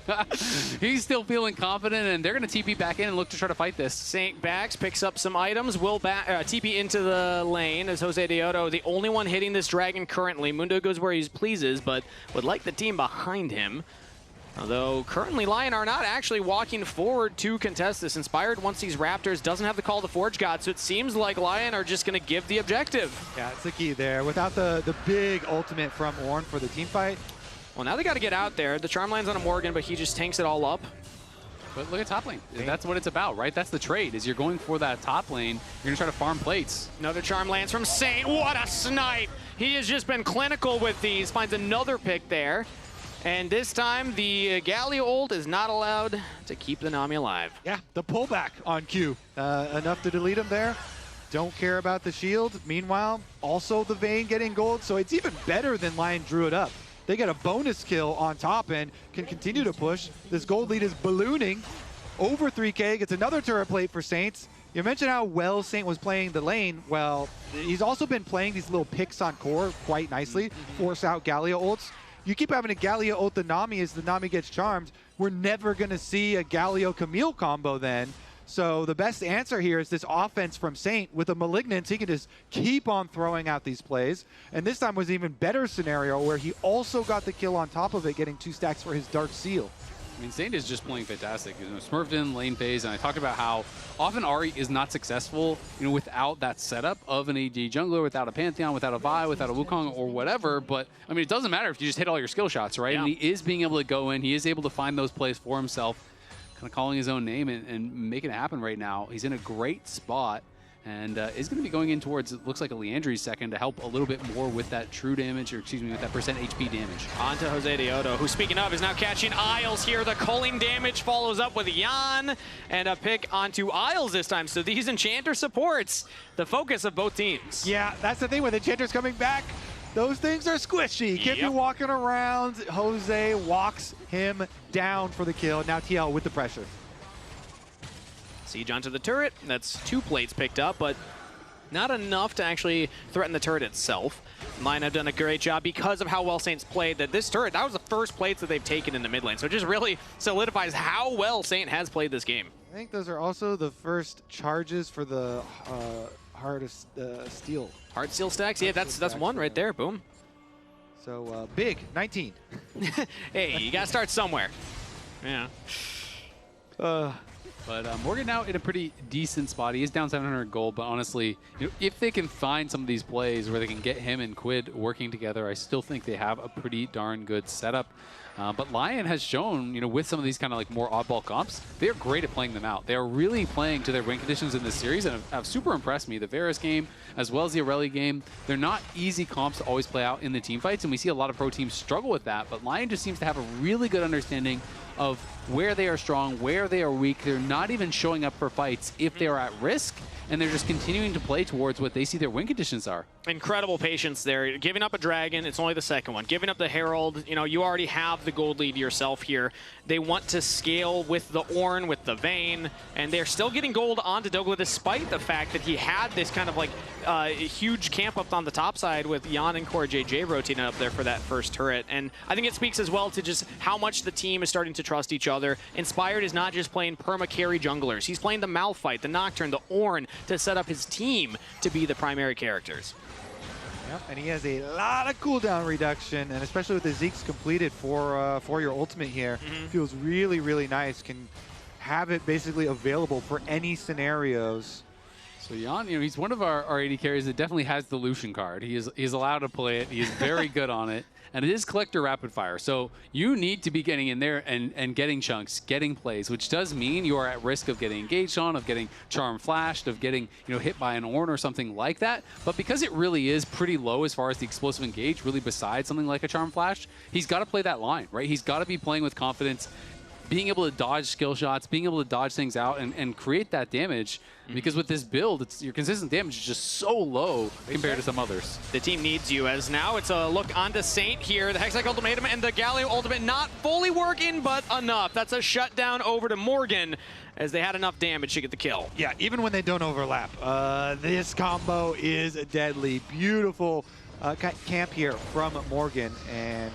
he's still feeling confident, and they're going to TP back in and look to try to fight this. Saint backs, picks up some items, will TP into the lane as Jose Deodo, the only one hitting this Dragon currently. Mundo goes where he pleases, but would like the team behind him. Although currently Lyon are not actually walking forward to contest this. Inspired, once these Raptors, doesn't have the call to Forge God, so it seems like Lyon are just going to give the objective. Yeah, it's the key there. Without the big ultimate from Ornn for the team fight. Well, now they got to get out there. The Charm lands on a Morgan, but he just tanks it all up. But look at top lane. That's what it's about, right? That's the trade, is you're going for that top lane. You're going to try to farm plates. Another Charm lands from Saint. What a snipe! He has just been clinical with these. Finds another pick there. And this time, the Galio ult is not allowed to keep the Nami alive. Yeah, the pullback on Q. Enough to delete him there. Don't care about the shield. Meanwhile, also the Vayne getting gold, so it's even better than Lyon drew it up. They get a bonus kill on top and can continue to push. This gold lead is ballooning. Over 3K, gets another turret plate for Saints. You mentioned how well Saint was playing the lane. Well, he's also been playing these little picks on core quite nicely, force out Galio ults. You keep having a Galio ult the Nami as the Nami gets charmed. We're never going to see a Galio Camille combo then. So the best answer here is this offense from Saint. With a Malignance, he can just keep on throwing out these plays. And this time was an even better scenario where he also got the kill on top of it, getting 2 stacks for his Dark Seal. I mean, Saint is just playing fantastic. You know, Smurfed in lane phase, and I talked about how often Ahri is not successful, you know, without that setup of an AD jungler, without a Pantheon, without a Vi, without a Wukong or whatever. But I mean, it doesn't matter if you just hit all your skill shots, right? Yeah. And he is being able to go in. He is able to find those plays for himself, kind of calling his own name and making it happen right now. He's in a great spot. And is going to be going in towards, it looks like a Leandry's second to help a little bit more with that true damage, or excuse me, with that percent HP damage. On to Jose Deodo, who, speaking of, is now catching Isles here. The culling damage follows up with Jan, and a pick onto Isles this time. So these Enchanter supports the focus of both teams. Yeah, that's the thing with Enchanters coming back. Those things are squishy. Keep you walking around. Jose walks him down for the kill. Now TL with the pressure. Siege onto the turret. That's 2 plates picked up, but not enough to actually threaten the turret itself. Lyon have done a great job because of how well Saints played. That this turret, that was the first plates that they've taken in the mid lane. So it just really solidifies how well Saint has played this game. I think those are also the first charges for the Heart of Steel. Heart Steel stacks? Yeah, that's one right there. Boom. So big, 19. Hey, you gotta start somewhere. Yeah. But Morgan now in a pretty decent spot. He is down 700 gold, but honestly, you know, if they can find some of these plays where they can get him and Quid working together, I still think they have a pretty darn good setup. But Lyon has shown, you know, with some of these kind of like more oddball comps, they're great at playing them out. They're really playing to their win conditions in this series, and have super impressed me. The Varus game, as well as the Aurelia game, they're not easy comps to always play out in the team fights, and we see a lot of pro teams struggle with that, but Lyon just seems to have a really good understanding of where they are strong, where they are weak. They're not even showing up for fights if they are at risk, and they're just continuing to play towards what they see their win conditions are. Incredible patience there. Giving up a dragon, it's only the second one. Giving up the Herald, you know, you already have the gold lead yourself here. They want to scale with the Ornn, with the Vayne, and they're still getting gold onto Douglas despite the fact that he had this kind of like huge camp up on the top side with Jan and Core JJ rotating up there for that first turret. And I think it speaks as well to just how much the team is starting to trust each other. Inspired is not just playing perma-carry junglers. He's playing the Malphite, the Nocturne, the Ornn to set up his team to be the primary characters. Yep, and he has a lot of cooldown reduction, and especially with the Zeke's completed for your ultimate here, feels really, really nice. Can have it basically available for any scenarios. So Jan, you know, he's one of our AD carries that definitely has the Lucian card. He's allowed to play it. He is very good on it. And it is Collector Rapid Fire. So you need to be getting in there and getting chunks, getting plays, which does mean you are at risk of getting engaged on, of getting charm flashed, of getting, you know, hit by an Ornn or something like that. But because it really is pretty low as far as the explosive engage, really besides something like a charm flash, he's got to play that line, right? He's got to be playing with confidence, being able to dodge skill shots, being able to dodge things out and create that damage. Because with this build, your consistent damage is just so low compared to some others. The team needs you, as now it's a look onto Saint here. The Hextech Ultimatum and the Galio Ultimate not fully working, but enough. That's a shutdown over to Morgan, as they had enough damage to get the kill. Yeah, even when they don't overlap. This combo is deadly. Beautiful camp here from Morgan, and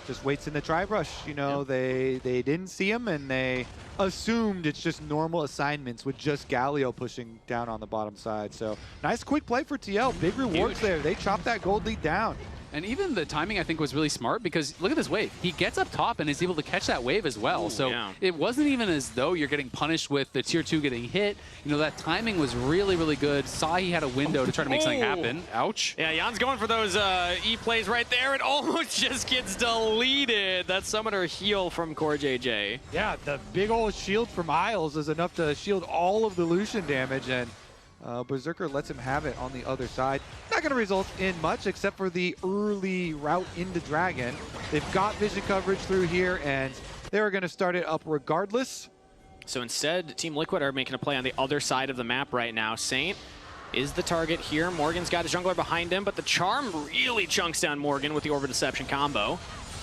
just waits in the tri-brush. You know, they didn't see him, and they assumed it's just normal assignments with just Galio pushing down on the bottom side. So nice quick play for TL. Big rewards there. They chopped that gold lead down. And even the timing, I think, was really smart because look at this wave. He gets up top and is able to catch that wave as well. Ooh, so yeah. it wasn't even as though you're getting punished with the tier 2 getting hit. You know, that timing was really, really good. Saw he had a window to try to make something happen. Ouch. Yeah, Jan's going for those E plays right there. It almost just gets deleted. That summoner heal from Core JJ. Yeah, the big old shield from Isles is enough to shield all of the Lucian damage, and Berserker lets him have it on the other side. Not going to result in much except for the early route into Dragon. They've got vision coverage through here, and they're going to start it up regardless. So instead, Team Liquid are making a play on the other side of the map right now. Saint is the target here. Morgan's got his jungler behind him, but the Charm really chunks down Morgan with the Orb of Deception combo.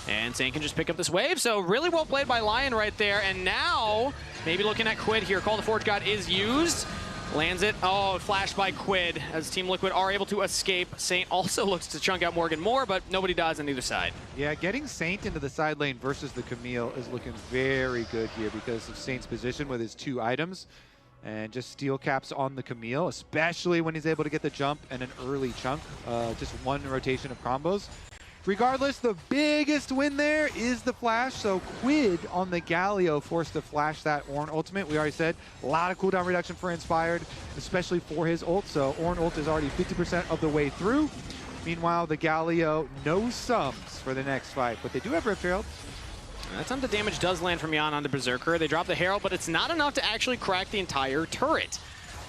And Saint can just pick up this wave, so really well played by Lyon right there. And now, maybe looking at Quid here. Call the Forge God is used. Lands it. Oh, flashed by Quid as Team Liquid are able to escape. Saint also looks to chunk out Morgan more, but nobody dies on either side. Yeah, getting Saint into the side lane versus the Camille is looking very good here because of Saint's position with his 2 items. And just steel caps on the Camille, especially when he's able to get the jump and an early chunk. Just 1 rotation of combos. Regardless, the biggest win there is the flash. So Quid on the Galio forced to flash that Ornn ultimate. We already said a lot of cooldown reduction for Inspired, especially for his ult. So Ornn ult is already 50% of the way through. Meanwhile, the Galio, no sums for the next fight, but they do have Rift Herald. That time the damage does land from Jan onto Berserker. They drop the Herald, but it's not enough to actually crack the entire turret.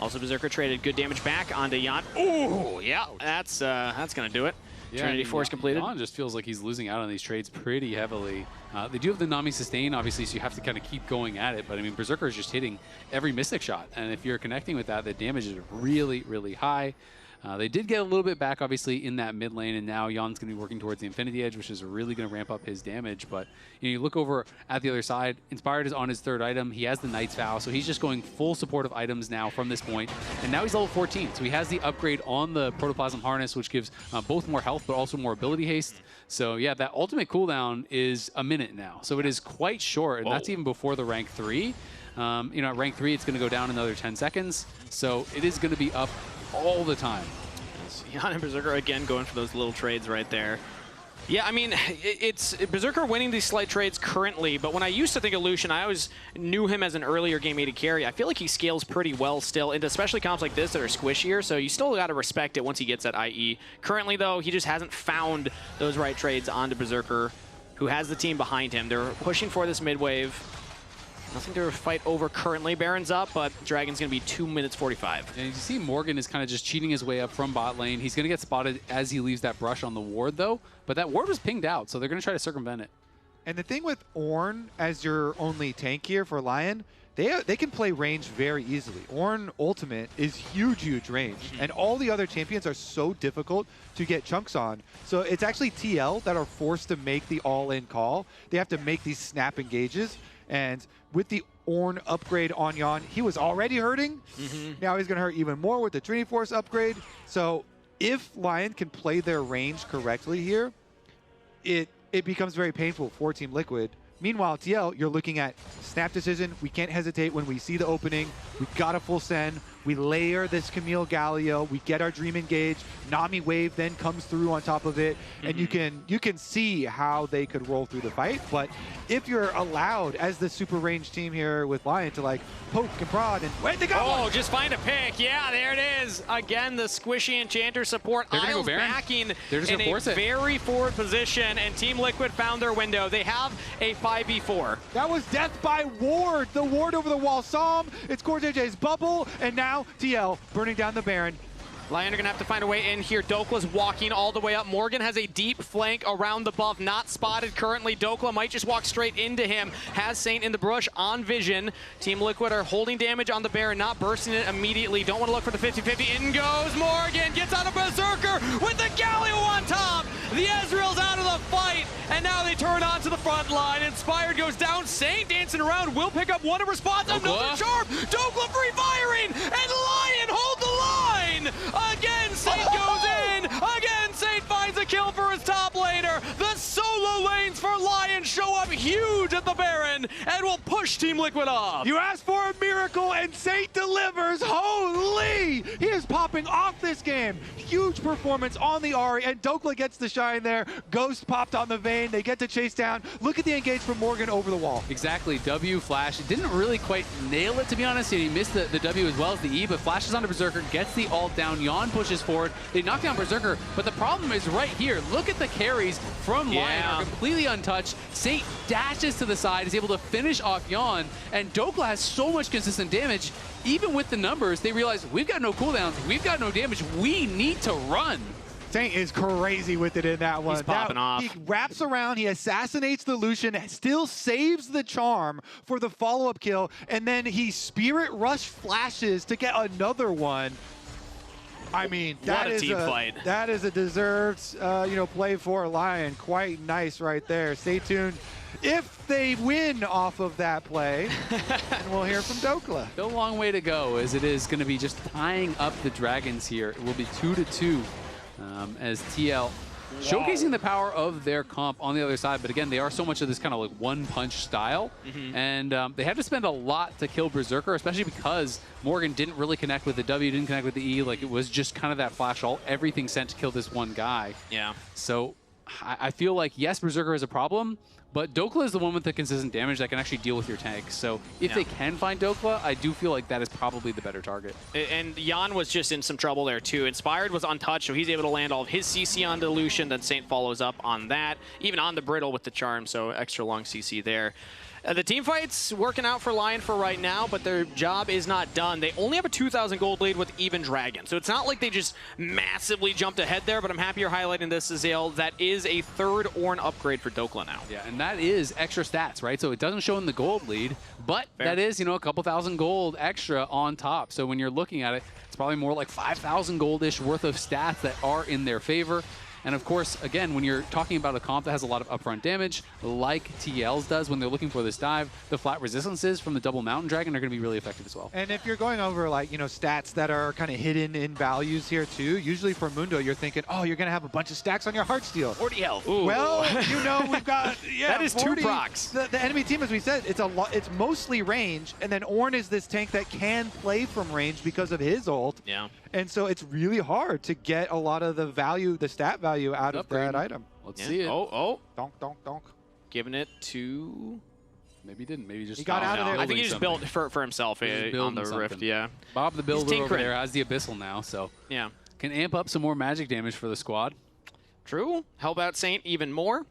Also, Berserker traded good damage back onto Jan. Ooh, yeah, that's gonna do it. Yeah, Trinity Force completed. Jan just feels like he's losing out on these trades pretty heavily. They do have the Nami sustain, obviously, so you have to kind of keep going at it. But I mean, Berserker is just hitting every Mystic shot, and if you're connecting with that, the damage is really, really high. They did get a little bit back, obviously, in that mid lane, and now Jan's going to be working towards the Infinity Edge, which is really going to ramp up his damage. But you look over at the other side, Inspired is on his 3rd item. He has the Knight's Vow, so he's just going full supportive items now from this point. And now he's level 14, so he has the upgrade on the Protoplasm Harness, which gives both more health, but also more ability haste. So yeah, that ultimate cooldown is a minute now, so it is quite short, and that's even before the rank 3. At rank 3, it's going to go down another 10 seconds, so it is going to be up all the time. Jan and Berserker again going for those little trades right there. Yeah, I mean, it's Berserker winning these slight trades currently, but when I used to think of Lucian, I always knew him as an earlier game AD carry. I feel like he scales pretty well still, into especially comps like this that are squishier, so you still got to respect it once he gets that IE. Currently, though, he just hasn't found those right trades onto Berserker, who has the team behind him. They're pushing for this mid wave. Nothing to fight over currently. Baron's up, but Dragon's going to be 2 minutes 45. And you see Morgan is kind of just cheating his way up from bot lane. He's going to get spotted as he leaves that brush on the ward, though. But that ward was pinged out, so they're going to try to circumvent it. And the thing with Ornn as your only tank here for Lyon, they can play range very easily. Ornn ultimate is huge range, and all the other champions are so difficult to get chunks on. So it's actually TL that are forced to make the all-in call. They have to make these snap engages, and with the Ornn upgrade on Jan, he was already hurting. Now he's going to hurt even more with the Trinity Force upgrade. So if Lyon can play their range correctly here, it becomes very painful for Team Liquid. Meanwhile, TL, you're looking at snap decision. We can't hesitate when we see the opening. We've got a full send. We layer this Camille Galio. We get our Dream Engage. Nami Wave then comes through on top of it. And you can see how they could roll through the fight. But if you're allowed, as the super range team here with Lyon, to like poke and prod and wait, they got one. Just find a pick. Yeah, there it is. Again, the squishy Enchanter support. They're going to go Baron. Backing They're just in gonna force a it. very forward position, and Team Liquid found their window. They have a 5v4. That was death by ward. The ward over the wall saw him. It's Core JJ's bubble, and now TL burning down the Baron. Lyon are going to have to find a way in here. Dokla's walking all the way up. Morgan has a deep flank around the buff. Not spotted currently. Dokla might just walk straight into him. Has Saint in the brush on vision. Team Liquid are holding damage on the Baron, not bursting it immediately. Don't want to look for the 50-50. In goes Morgan. Gets out of Berserker with the Galio on top. The Ezreal's out of the fight. And now they turn onto the front line. Inspired goes down. Saint dancing around. Will pick up one in response. Another charm. Dokla free firing. And Lyon hold the line. Again, Saint goes in. Again, Saint finds a kill for his top laner. The solo lanes for Lyon show up huge at the Baron and will push Team Liquid off. You asked for a miracle, and Saint delivers. Holy! He is popping off this game. Huge performance on the Ahri, and Dokla gets the shine there. Ghost popped on the Vayne. They get to chase down. Look at the engage from Morgan over the wall. Exactly. W Flash didn't really quite nail it, to be honest. He missed the W as well as the E, but flashes onto Berserker, gets the ult down. Yon pushes forward. They knock down Berserker, but the problem is right here. Look at the carries from Lyon are completely untouched. Saint dashes to the side, is able to finish off Yon, and Dokla has so much consistent damage. Even with the numbers, they realize we've got no cooldowns, we've got no damage, we need to run. Saint is crazy with it in that one. He's popping off. He wraps around, he assassinates the Lucian, still saves the charm for the follow-up kill, and then he Spirit Rush flashes to get another one. I mean, that is a deserved play for Lyon. Quite nice right there. Stay tuned if they win off of that play, and we'll hear from Dokla. Still a long way to go, as it is going to be just tying up the Dragons here. It will be 2-2 as TL showcasing the power of their comp on the other side. But again, they are so much of this kind of like one-punch style, and they had to spend a lot to kill Berserker, especially because Morgan didn't really connect with the W, didn't connect with the E. Like, it was just kind of that flash ult, everything sent to kill this one guy. Yeah. So I feel like, yes, Berserker is a problem, but Dokla is the one with the consistent damage that can actually deal with your tank. So if they can find Dokla, I do feel like that is probably the better target. And Yon was just in some trouble there too. Inspired was untouched, so he's able to land all of his CC onto Lucian, then Saint follows up on that, even on the Brittle with the Charm, so extra long CC there. The team fight's working out for Lyon for right now, but their job is not done. They only have a 2,000 gold lead with even Dragon, so it's not like they just massively jumped ahead there, but I'm happy you're highlighting this, Azale. That is a third Ornn upgrade for Dokla now. Yeah, and that is extra stats, right? So it doesn't show in the gold lead, but that is, a couple thousand gold extra on top. So when you're looking at it, it's probably more like 5,000 gold-ish worth of stats that are in their favor. And of course, again, when you're talking about a comp that has a lot of upfront damage, like TL's does when they're looking for this dive, the flat resistances from the double Mountain Dragon are going to be really effective as well. And if you're going over stats that are kind of hidden in values here too, usually for Mundo, you're thinking, oh, you're going to have a bunch of stacks on your Heartsteel. 40 health. Ooh. Well, we've got that is 40. 2 procs. The enemy team, as we said, it's mostly range, and then Ornn is this tank that can play from range because of his ult. Yeah. And so it's really hard to get a lot of the value, the stat value out of that item. Let's see it. Oh. Donk, donk, donk. Giving it to... Maybe he didn't. Maybe he just got out of there. I think he just built for himself on the Rift, yeah. Bob the Builder over there has the Abyssal now, so yeah, can amp up some more magic damage for the squad. True. Help out Saint even more.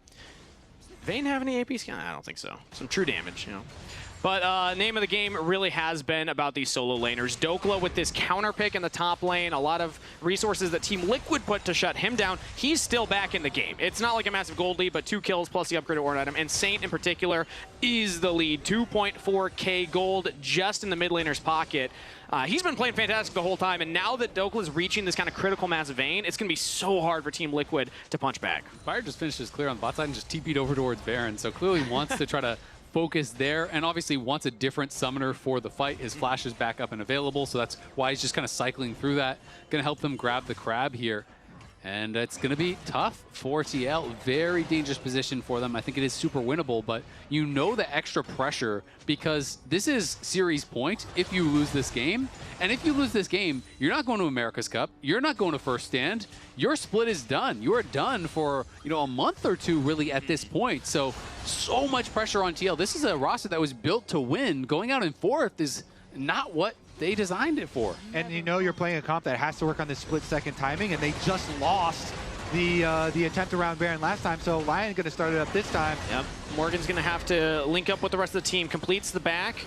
Vayne have any AP scan? I don't think so. Some true damage, But name of the game really has been about these solo laners. Dokla with this counter pick in the top lane, a lot of resources that Team Liquid put to shut him down. He's still back in the game. It's not like a massive gold lead, but 2 kills plus the upgraded Ornn item. And Saint in particular is the lead. 2.4k gold just in the mid laner's pocket. He's been playing fantastic the whole time, and now that Dokla's reaching this kind of critical mass Vayne, it's going to be so hard for Team Liquid to punch back. Fire just finished his clear on the bot side and just TP'd over towards Baron, so clearly wants to try to focus there, and obviously wants a different summoner for the fight. His flash is back up and available, so that's why he's just kind of cycling through that. Going to help them grab the crab here. And it's going to be tough for TL. Very dangerous position for them. I think it is super winnable, but you know the extra pressure because this is series point if you lose this game. And if you lose this game, you're not going to America's Cup. You're not going to first stand. Your split is done. You are done for a month or two really at this point. So much pressure on TL. This is a roster that was built to win. Going out in fourth is not what they designed it for. And you're playing a comp that has to work on this split-second timing, and they just lost the attempt around Baron last time, so Lion's going to start it up this time. Yep. Morgan's going to have to link up with the rest of the team, completes the back,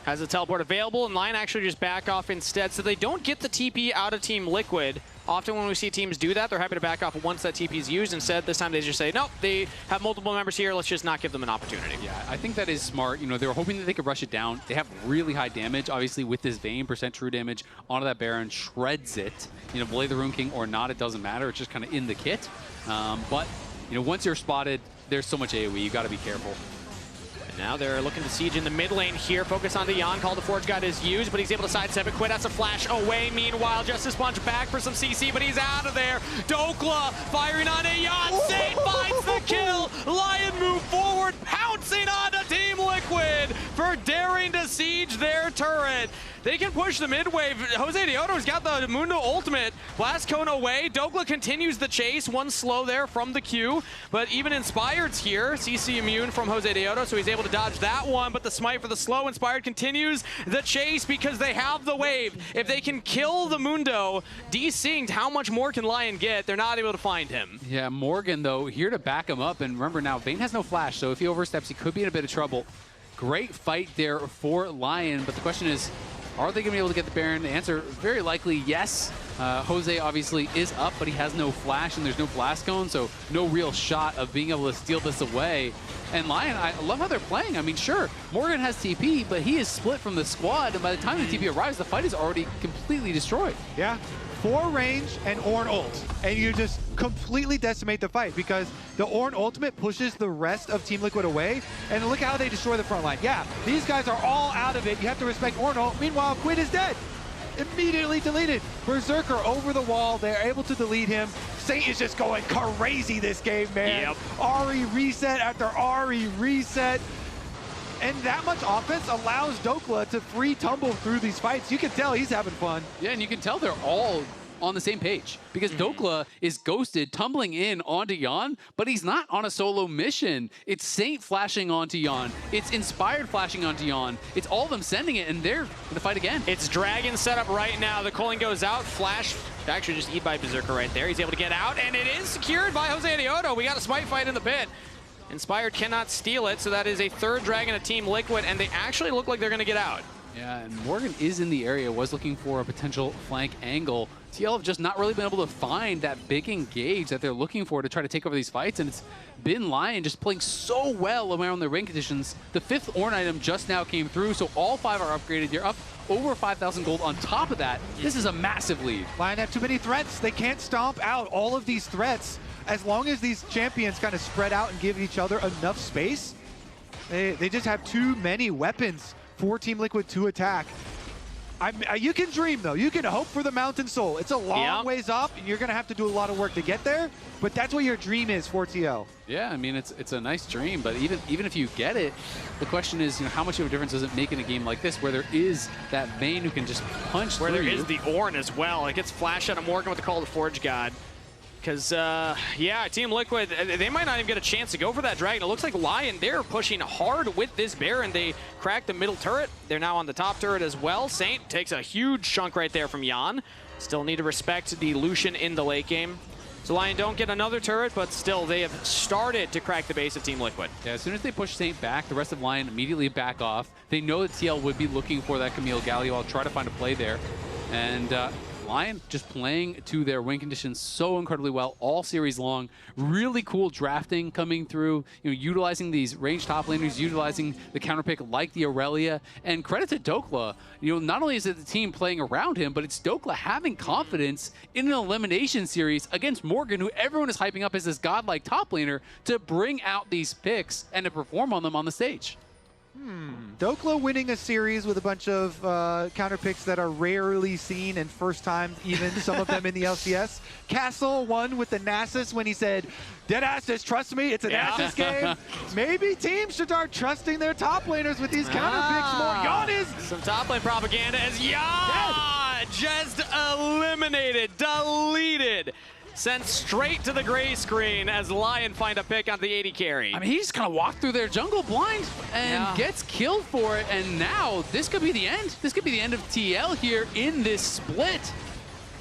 has a teleport available, and Lion actually just back off instead, so they don't get the TP out of Team Liquid. Often when we see teams do that, they're happy to back off once that TP is used. Instead, this time they just say, nope, they have multiple members here, let's just not give them an opportunity. Yeah, I think that is smart. They were hoping that they could rush it down. They have really high damage, obviously, with this Vayne % true damage onto that Baron, shreds it. Belay the Rune King or not, it doesn't matter. It's just kind of in the kit. But, once you're spotted, there's so much AoE, you got to be careful. And now they're looking to siege in the mid lane here. Focus on the Yon. Call to Forge God is used, but he's able to sidestep it. Quit has a flash away. Meanwhile, Justice Punch back for some CC, but he's out of there. Dokla firing on a Yon. Saint finds the kill. Lion move forward, pouncing onto Team for daring to siege their turret. They can push the mid wave. Jose Dioto's got the Mundo ultimate. Blast Cone away. Dokla continues the chase. One slow there from the Q, but even Inspired's here. CC immune from Jose Dioto, so he's able to dodge that one, but the smite for the slow. Inspired continues the chase because they have the wave. If they can kill the Mundo, desynced, how much more can Lyon get? They're not able to find him. Yeah, Morgan, though, here to back him up. And remember now, Vayne has no flash, so if he oversteps, he could be in a bit of trouble. Great fight there for Lyon, but the question is, are they going to be able to get the Baron? The answer, very likely yes. Jose obviously is up, but he has no flash and there's no blast cone, so no real shot of being able to steal this away. And Lyon, I love how they're playing. I mean, sure, Morgan has TP, but he is split from the squad, and by the time the TP arrives, the fight is already completely destroyed. Yeah. 4 range and Ornn ult, and you just completely decimate the fight because the Ornn ultimate pushes the rest of Team Liquid away, and look how they destroy the front line. Yeah, these guys are all out of it. You have to respect Ornn ult. Meanwhile, Quid is dead. Immediately deleted. Berserker over the wall. They're able to delete him. Saint is just going crazy this game, man. Yep. Ahri reset after Ahri reset. And that much offense allows Dokla to free tumble through these fights. You can tell he's having fun. Yeah, and you can tell they're all on the same page because Dokla is ghosted, tumbling in onto Yon, but he's not on a solo mission. It's Saint flashing onto Yon. It's Inspired flashing onto Yon. It's all of them sending it, and they're going to fight again. It's Dragon set up right now. The Culling goes out. Flash actually just eat by Berserker right there. He's able to get out, and it is secured by Jose Dioto. We got a smite fight in the pit. Inspired cannot steal it, so that is a third Dragon of Team Liquid, and they actually look like they're going to get out. Yeah, and Morgan is in the area, was looking for a potential flank angle. TL have just not really been able to find that big engage that they're looking for to try to take over these fights, and it's been Lyon just playing so well around the ring conditions. The 5th Ornn item just now came through, so all 5 are upgraded. You're up over 5,000 gold on top of that. This is a massive lead. Lyon have too many threats. They can't stomp out all of these threats. As long as these champions kind of spread out and give each other enough space, they just have too many weapons for Team Liquid to attack. You can dream, though. You can hope for the Mountain Soul. It's a long ways up, and you're going to have to do a lot of work to get there, but that's what your dream is for TL. Yeah, I mean, it's a nice dream, but even if you get it, the question is, how much of a difference does it make in a game like this where there is that Vayne who can just punch through there you? is the Ornn as well. It gets flashed out of Morgan with the Call to Forge God. Because, yeah, Team Liquid, they might not even get a chance to go for that Dragon. It looks like Lyon, they're pushing hard with this Baron. They cracked the middle turret. They're now on the top turret as well. Saint takes a huge chunk right there from Yon. Still need to respect the Lucian in the late game. So Lyon don't get another turret, but still they have started to crack the base of Team Liquid. Yeah, as soon as they push Saint back, the rest of Lyon immediately back off. They know that TL would be looking for that Camille Galio. I'll try to find a play there. And Lyon just playing to their win conditions so incredibly well all series long. Really cool drafting coming through, utilizing these ranged top laners, utilizing the counter pick like the Aurelia. And credit to Dokla, not only is it the team playing around him, but it's Dokla having confidence in an elimination series against Morgan, who everyone is hyping up as this godlike top laner, to bring out these picks and to perform on them on the stage. Dokla winning a series with a bunch of counter picks that are rarely seen and first time, even some of them in the LCS. Castle won with the Nasus when he said, "Dead asses, trust me, it's a Nasus game." Maybe teams should start trusting their top laners with these counter picks more. Yon is some top lane propaganda as Yon just eliminated, deleted. Sent straight to the gray screen as Lyon find a pick on the 80 carry. I mean, he just kind of walked through their jungle blind and gets killed for it. And now this could be the end. This could be the end of TL here in this split.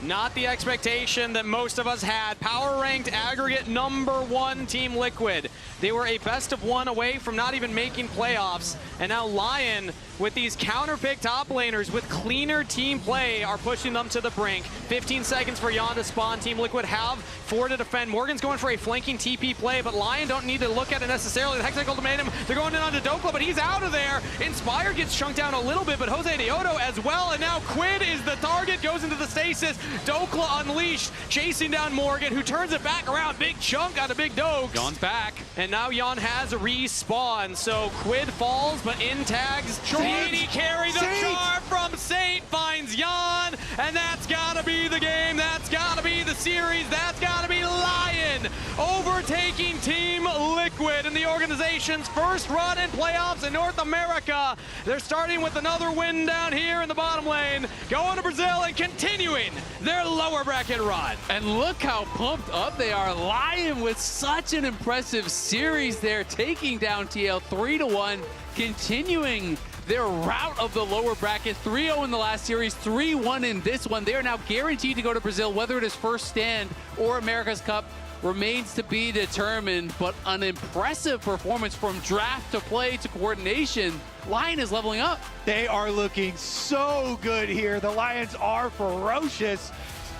Not the expectation that most of us had. Power ranked aggregate #1 Team Liquid. They were a best of 1 away from not even making playoffs. And now Lyon, with these counter pick top laners with cleaner team play, are pushing them to the brink. 15 seconds for Yon to spawn. Team Liquid have 4 to defend. Morgan's going for a flanking TP play, but Lyon don't need to look at it necessarily. The Hexagon Ultimatum, they're going in onto Dokla, but he's out of there. Inspire gets chunked down a little bit, but Jose Dioto as well. And now Quid is the target, goes into the stasis. Dokla unleashed, chasing down Morgan, who turns it back around. Big chunk out of Big Dokes. Yon's back. And now Yon has respawned. So Quid falls, but in tags the 80 carry. The charm from Saint finds Yon and that's gotta be the game, that's gotta be the series, that's gotta be Lyon overtaking Team Liquid in the organization's first run in playoffs in North America. They're starting with another win down here in the bottom lane, going to Brazil and continuing their lower bracket run. And look how pumped up they are. Lyon with such an impressive series there, taking down TL 3-1, continuing their route of the lower bracket. 3-0 in the last series, 3-1 in this one. They are now guaranteed to go to Brazil, whether it is first stand or America's Cup remains to be determined, but an impressive performance from draft to play to coordination. Lyon is leveling up. They are looking so good here. The Lions are ferocious,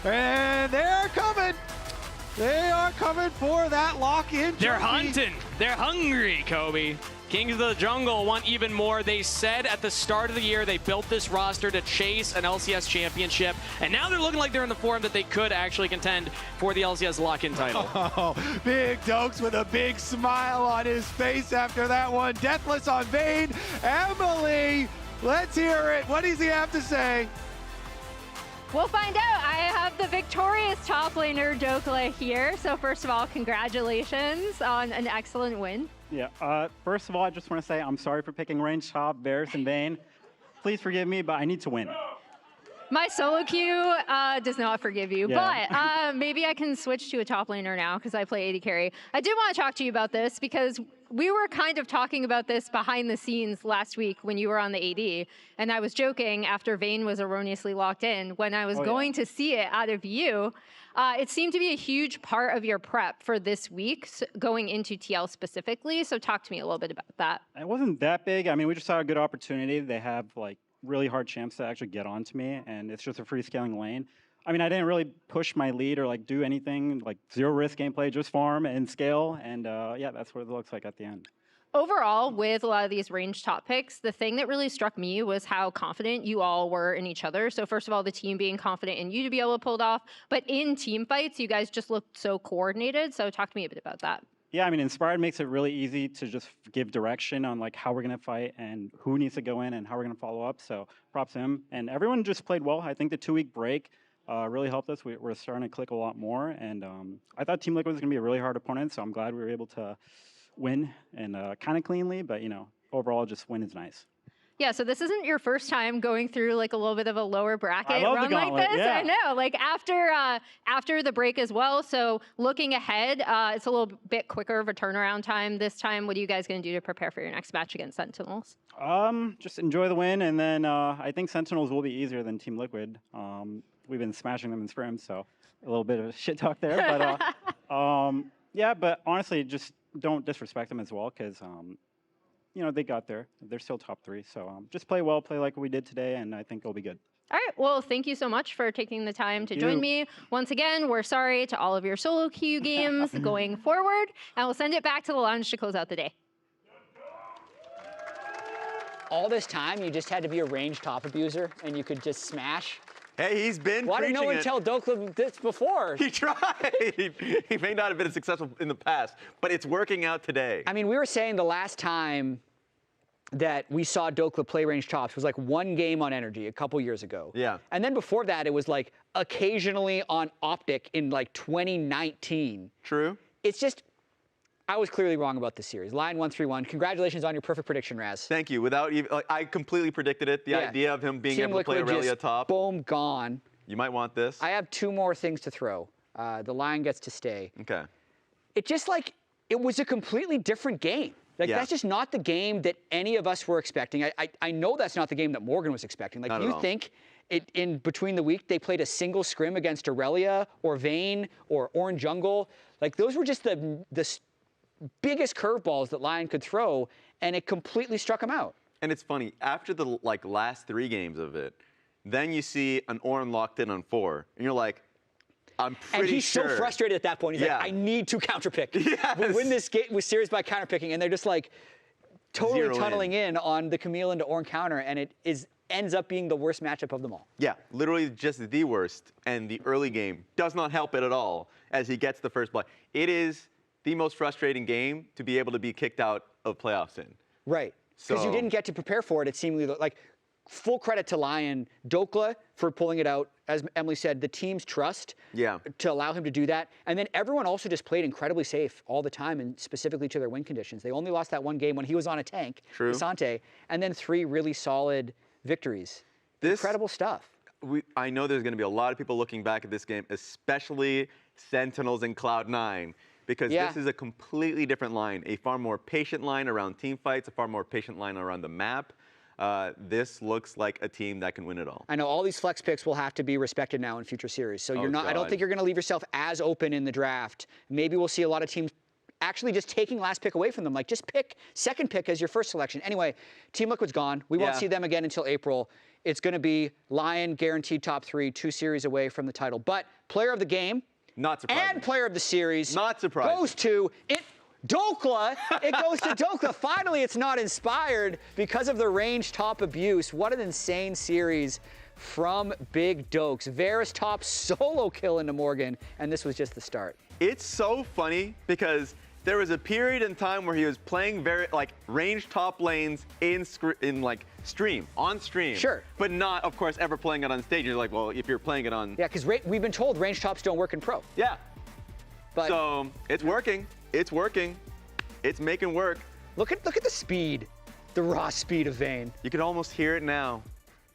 and they're coming. They are coming for that lock-in. They're hunting. They're hungry, Kobe. Kings of the Jungle want even more. They said at the start of the year they built this roster to chase an LCS championship, and now they're looking like they're in the form that they could actually contend for the LCS lock-in title. Oh, Big Dokes with a big smile on his face after that one. Deathless on Vayne. Emily, let's hear it. What does he have to say? We'll find out. I have the victorious top laner Dokla here. So first of all, congratulations on an excellent win. Yeah, first of all, I just want to say I'm sorry for picking range top, Varus and Vayne. Please forgive me, but I need to win. My solo queue does not forgive you, Yeah. but maybe I can switch to a top laner now because I play AD carry. I did want to talk to you about this because we were kind of talking about this behind the scenes last week when you were on the AD, and I was joking after Vayne was erroneously locked in. When I was going to see it out of you, it seemed to be a huge part of your prep for this week, going into TL specifically. So talk to me a little bit about that. It wasn't that big. I mean, we just saw a good opportunity. They have like really hard champs to actually get onto me, and it's just a free scaling lane. I mean, I didn't really push my lead or like do anything, like zero risk gameplay, just farm and scale, and yeah, that's what it looks like at the end. Overall, with a lot of these range top picks, the thing that really struck me was how confident you all were in each other. So first of all, the team being confident in you to be able to pull it off, but in team fights, you guys just looked so coordinated. So talk to me a bit about that. Yeah, I mean, Inspired makes it really easy to just give direction on like how we're going to fight and who needs to go in and how we're going to follow up. So props to him. And everyone just played well. I think the 2-week break really helped us. We're starting to click a lot more. And I thought Team Liquid was going to be a really hard opponent, so I'm glad we were able to win and kind of cleanly. But, you know, overall, just win is nice. Yeah, so this isn't your first time going through like a little bit of a lower bracket run like this. Yeah. I know, like after the break as well. So looking ahead, it's a little bit quicker of a turnaround time this time. What are you guys going to do to prepare for your next match against Sentinels? Just enjoy the win, and then I think Sentinels will be easier than Team Liquid. We've been smashing them in scrims, so a little bit of shit talk there. But yeah, but honestly, just don't disrespect them as well, because you know, they got there. They're still top 3. So just play well, play like we did today, and I think it'll be good. All right. Well, thank you so much for taking the time to join me. Once again, we're sorry to all of your solo queue games going forward, and we'll send it back to the lounge to close out the day. All this time, you just had to be a range top abuser, and you could just smash. Hey, he's been Why didn't no one it. tell Dokla this before? He tried. He may not have been successful in the past, but it's working out today. I mean, we were saying the last time that we saw Dokla play range tops was like one game on Energy a couple years ago. Yeah. And then before that, it was like occasionally on Optic in like 2019. True. It's just, I was clearly wrong about this series. Lyon 1-3-1. Congratulations on your perfect prediction, Raz. Thank you. Without even, like, I completely predicted it. The idea of him being Team able to play Liquid Aurelia just, top. Boom, gone. You might want this. I have 2 more things to throw. The Lion gets to stay. Okay. It just like, it was a completely different game. Like, that's just not the game that any of us were expecting. I know that's not the game that Morgan was expecting. Like, Not you at all. think in between the week they played a single scrim against Aurelia or Vayne or Orange Jungle? Like, those were just the biggest curveballs that Lyon could throw, and it completely struck him out. And it's funny, after the like last 3 games of it, then you see an Orin locked in on 4, and you're like, I'm pretty And he's sure. so frustrated at that point. He's like, I need to counterpick. We win this game with series by counterpicking, and they're just like totally Zero tunneling in on the Camille into Ornn counter, and it ends up being the worst matchup of them all. Yeah, literally just the worst, and the early game does not help it at all as he gets the first blood. It is the most frustrating game to be able to be kicked out of playoffs in. Right, because you So- didn't get to prepare for it. It seemingly like full credit to Lyon, Dokla for pulling it out. As Emily said, the team's trust to allow him to do that. And then everyone also just played incredibly safe all the time, and specifically to their win conditions. They only lost that one game when he was on a tank, Asante, and then 3 really solid victories. Incredible stuff. I know there's going to be a lot of people looking back at this game, especially Sentinels and Cloud9, because this is a completely different line, a far more patient line around team fights, a far more patient line around the map. This looks like a team that can win it all. I know all these flex picks will have to be respected now in future series. So you're not. I don't think you're going to leave yourself as open in the draft. Maybe we'll see a lot of teams actually just taking last pick away from them. Like, just pick second pick as your first selection. Anyway, Team Liquid's gone. We won't see them again until April. It's going to be Lyon guaranteed top 3, 2 series away from the title. But player of the game, not surprising, and player of the series, not surprising, goes to Dokla. It goes to Dokla. Finally, it's not Inspired because of the range top abuse. What an insane series from Big Dokes. Varus top solo kill into Morgan, and this was just the start. It's so funny because there was a period in time where he was playing very range top lanes in stream, on stream. Sure. But not, of course, ever playing it on stage. You're like, well, if you're playing it on. Yeah, because we've been told range tops don't work in pro. Yeah. But so it's working. It's working. It's making work. Look at the speed, the raw speed of Vayne. You can almost hear it now.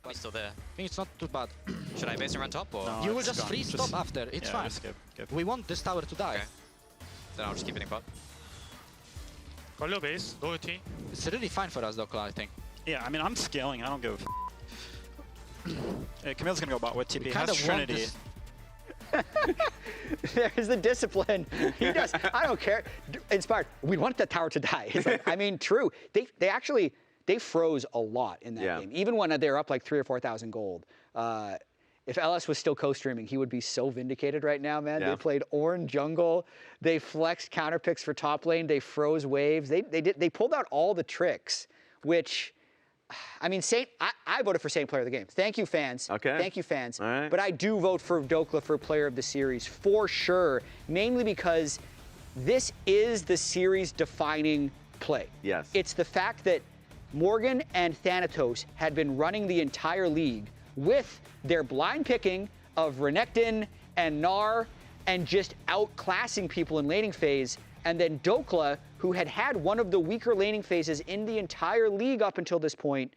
He's still there. I think it's not too bad. Should I base and run top or? No, you will just free stop after. It's fine. Skip. We want this tower to die. Okay. Then I'll just keep hitting bot. Call your base, go T. It's really fine for us, Dokla, I think. Yeah, I mean, I'm scaling. I don't give a Camille's gonna go bot with TP. Kind Has of Trinity. There's the discipline. He does. I don't care. Inspired. We want that tower to die. It's like, I mean, true. They actually froze a lot in that game. Even when they're up like 3,000 or 4,000 gold. If LS was still co-streaming, he would be so vindicated right now, man. They played Ornn jungle. They flexed counter picks for top lane. They froze waves. They pulled out all the tricks, which, I mean, I voted for Saint player of the game. Thank you, fans. Okay. Thank you, fans. All right. But I do vote for Dokla for player of the series for sure, mainly because this is the series defining play. Yes. It's the fact that Morgan and Thanatos had been running the entire league with their blind picking of Renekton and Gnar and just outclassing people in laning phase. And then Dokla, who had one of the weaker laning phases in the entire league up until this point,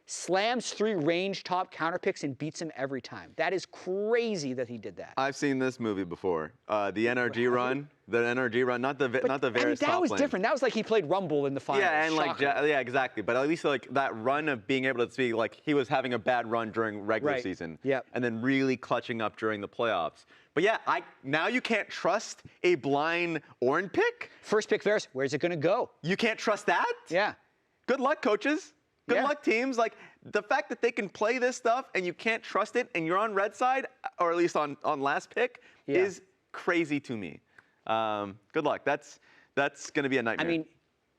slams 3 range top counter picks and beats him every time. That is crazy that he did that. I've seen this movie before. The NRG run. The NRG run, not the Varus top lane. That was different. That was like he played Rumble in the finals. Yeah, and yeah, exactly. But at least like that run of being able to see like he was having a bad run during regular season. Yep. And then really clutching up during the playoffs. But yeah, now you can't trust a blind Ornn pick. First pick Varus, where's it gonna go? You can't trust that? Yeah. Good luck, coaches. Good luck, teams. Like the fact that they can play this stuff and you can't trust it, and you're on red side, or at least on last pick, is crazy to me. Good luck. That's going to be a nightmare. I mean,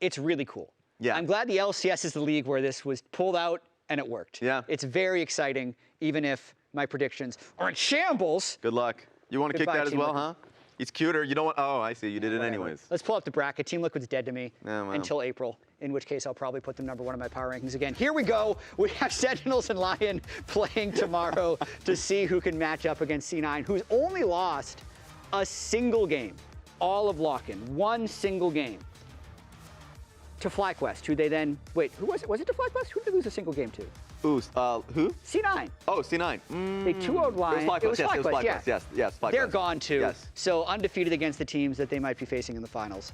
it's really cool. Yeah. I'm glad the LCS is the league where this was pulled out and it worked. Yeah. It's very exciting, even if my predictions are in shambles. Good luck. You want to kick that as well, huh? He's cuter. You don't want. Oh, I see. You did it anyways. Let's pull up the bracket. Team Liquid's dead to me well. until April, in which case I'll probably put them #1 in my power rankings again. Here we go. We have Sentinels and Lyon playing tomorrow to see who can match up against C9, who's only lost a single game, all of lock-in, 1 single game, to FlyQuest, who they then, wait, who was it? Was it to FlyQuest? Who did they lose a single game to? Ooh, who? C9. Oh, C9. They 2-0'd Lyon. It was FlyQuest. Yes, FlyQuest. They're gone too. Yes. So undefeated against the teams that they might be facing in the finals.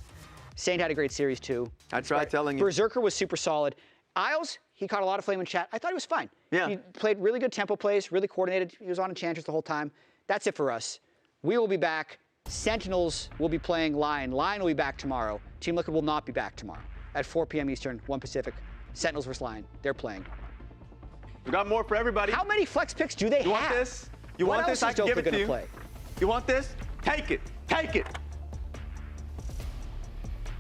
Saint had a great series too. I tried telling you. Berserker was super solid. Isles, he caught a lot of flame in chat. I thought he was fine. Yeah. He played really good tempo plays, really coordinated. He was on Enchantress the whole time. That's it for us. We will be back. Sentinels will be playing Lyon. Lyon will be back tomorrow. Team Liquid will not be back tomorrow at 4 p.m. Eastern, 1 Pacific. Sentinels versus Lyon. They're playing. We got more for everybody. How many flex picks do they have? You want this? You want this? I can give it to you. Play? You want this? Take it. Take it.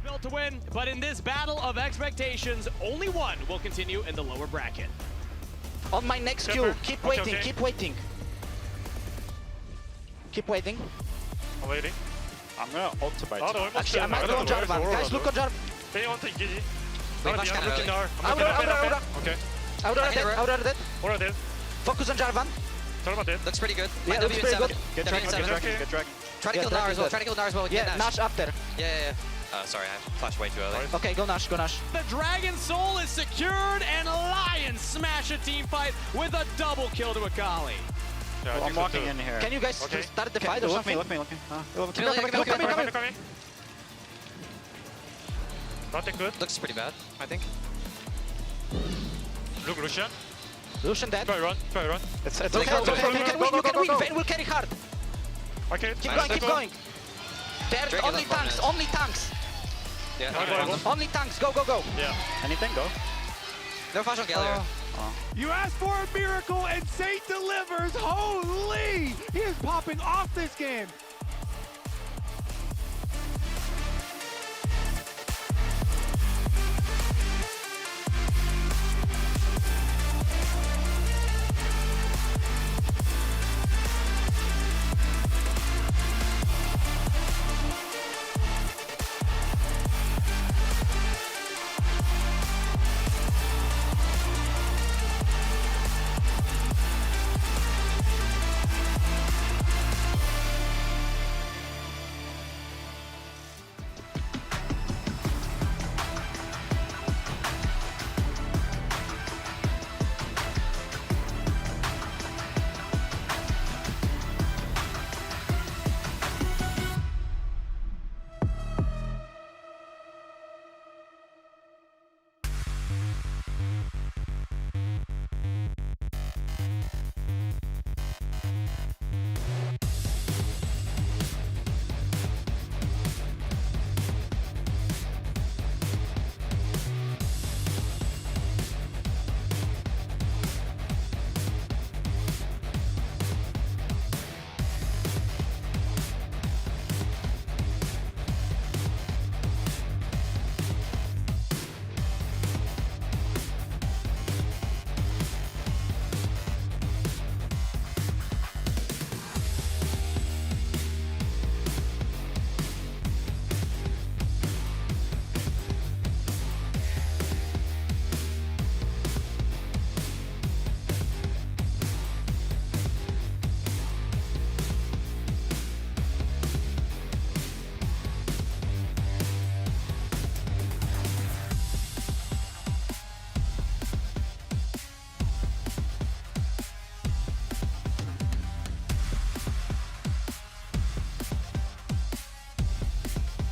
Built to win, but in this battle of expectations, only one will continue in the lower bracket. On my next queue, keep waiting, okay. keep waiting. Keep waiting. I'm waiting. I'm gonna ult to bite. Actually, I might go on Jarvan. Guys, look on Jarvan. Anyone take Gigi? Wait, much I'm looking early. there. I'm looking up. Okay. Out of it, out of it. What are they? Focus on Jarvan. Jarvan dead. Looks pretty good. Yeah, looks pretty good. Get tracking, get tracking, get tracking. Try to kill Nar as well. Try to kill Nar as well. Yeah, Nash after. Yeah. Sorry, I flashed way too early. Okay, go Nash, go Nash. The Dragon Soul is secured, and Lion smash a team fight with a double kill to Akali. Yeah, I'm walking in here. Can you guys start the fight or Look something? me. Come here. Nothing good. Looks pretty bad, I think. Look, Lucian. Lucian dead. Try run. It's okay, you can win. Vayne will carry hard. Okay. Keep going. There's only tanks. Yeah. Only tanks, go. Yeah. Anything, go. No flash on Galio. You asked for a miracle and Saint delivers. Holy! He is popping off this game.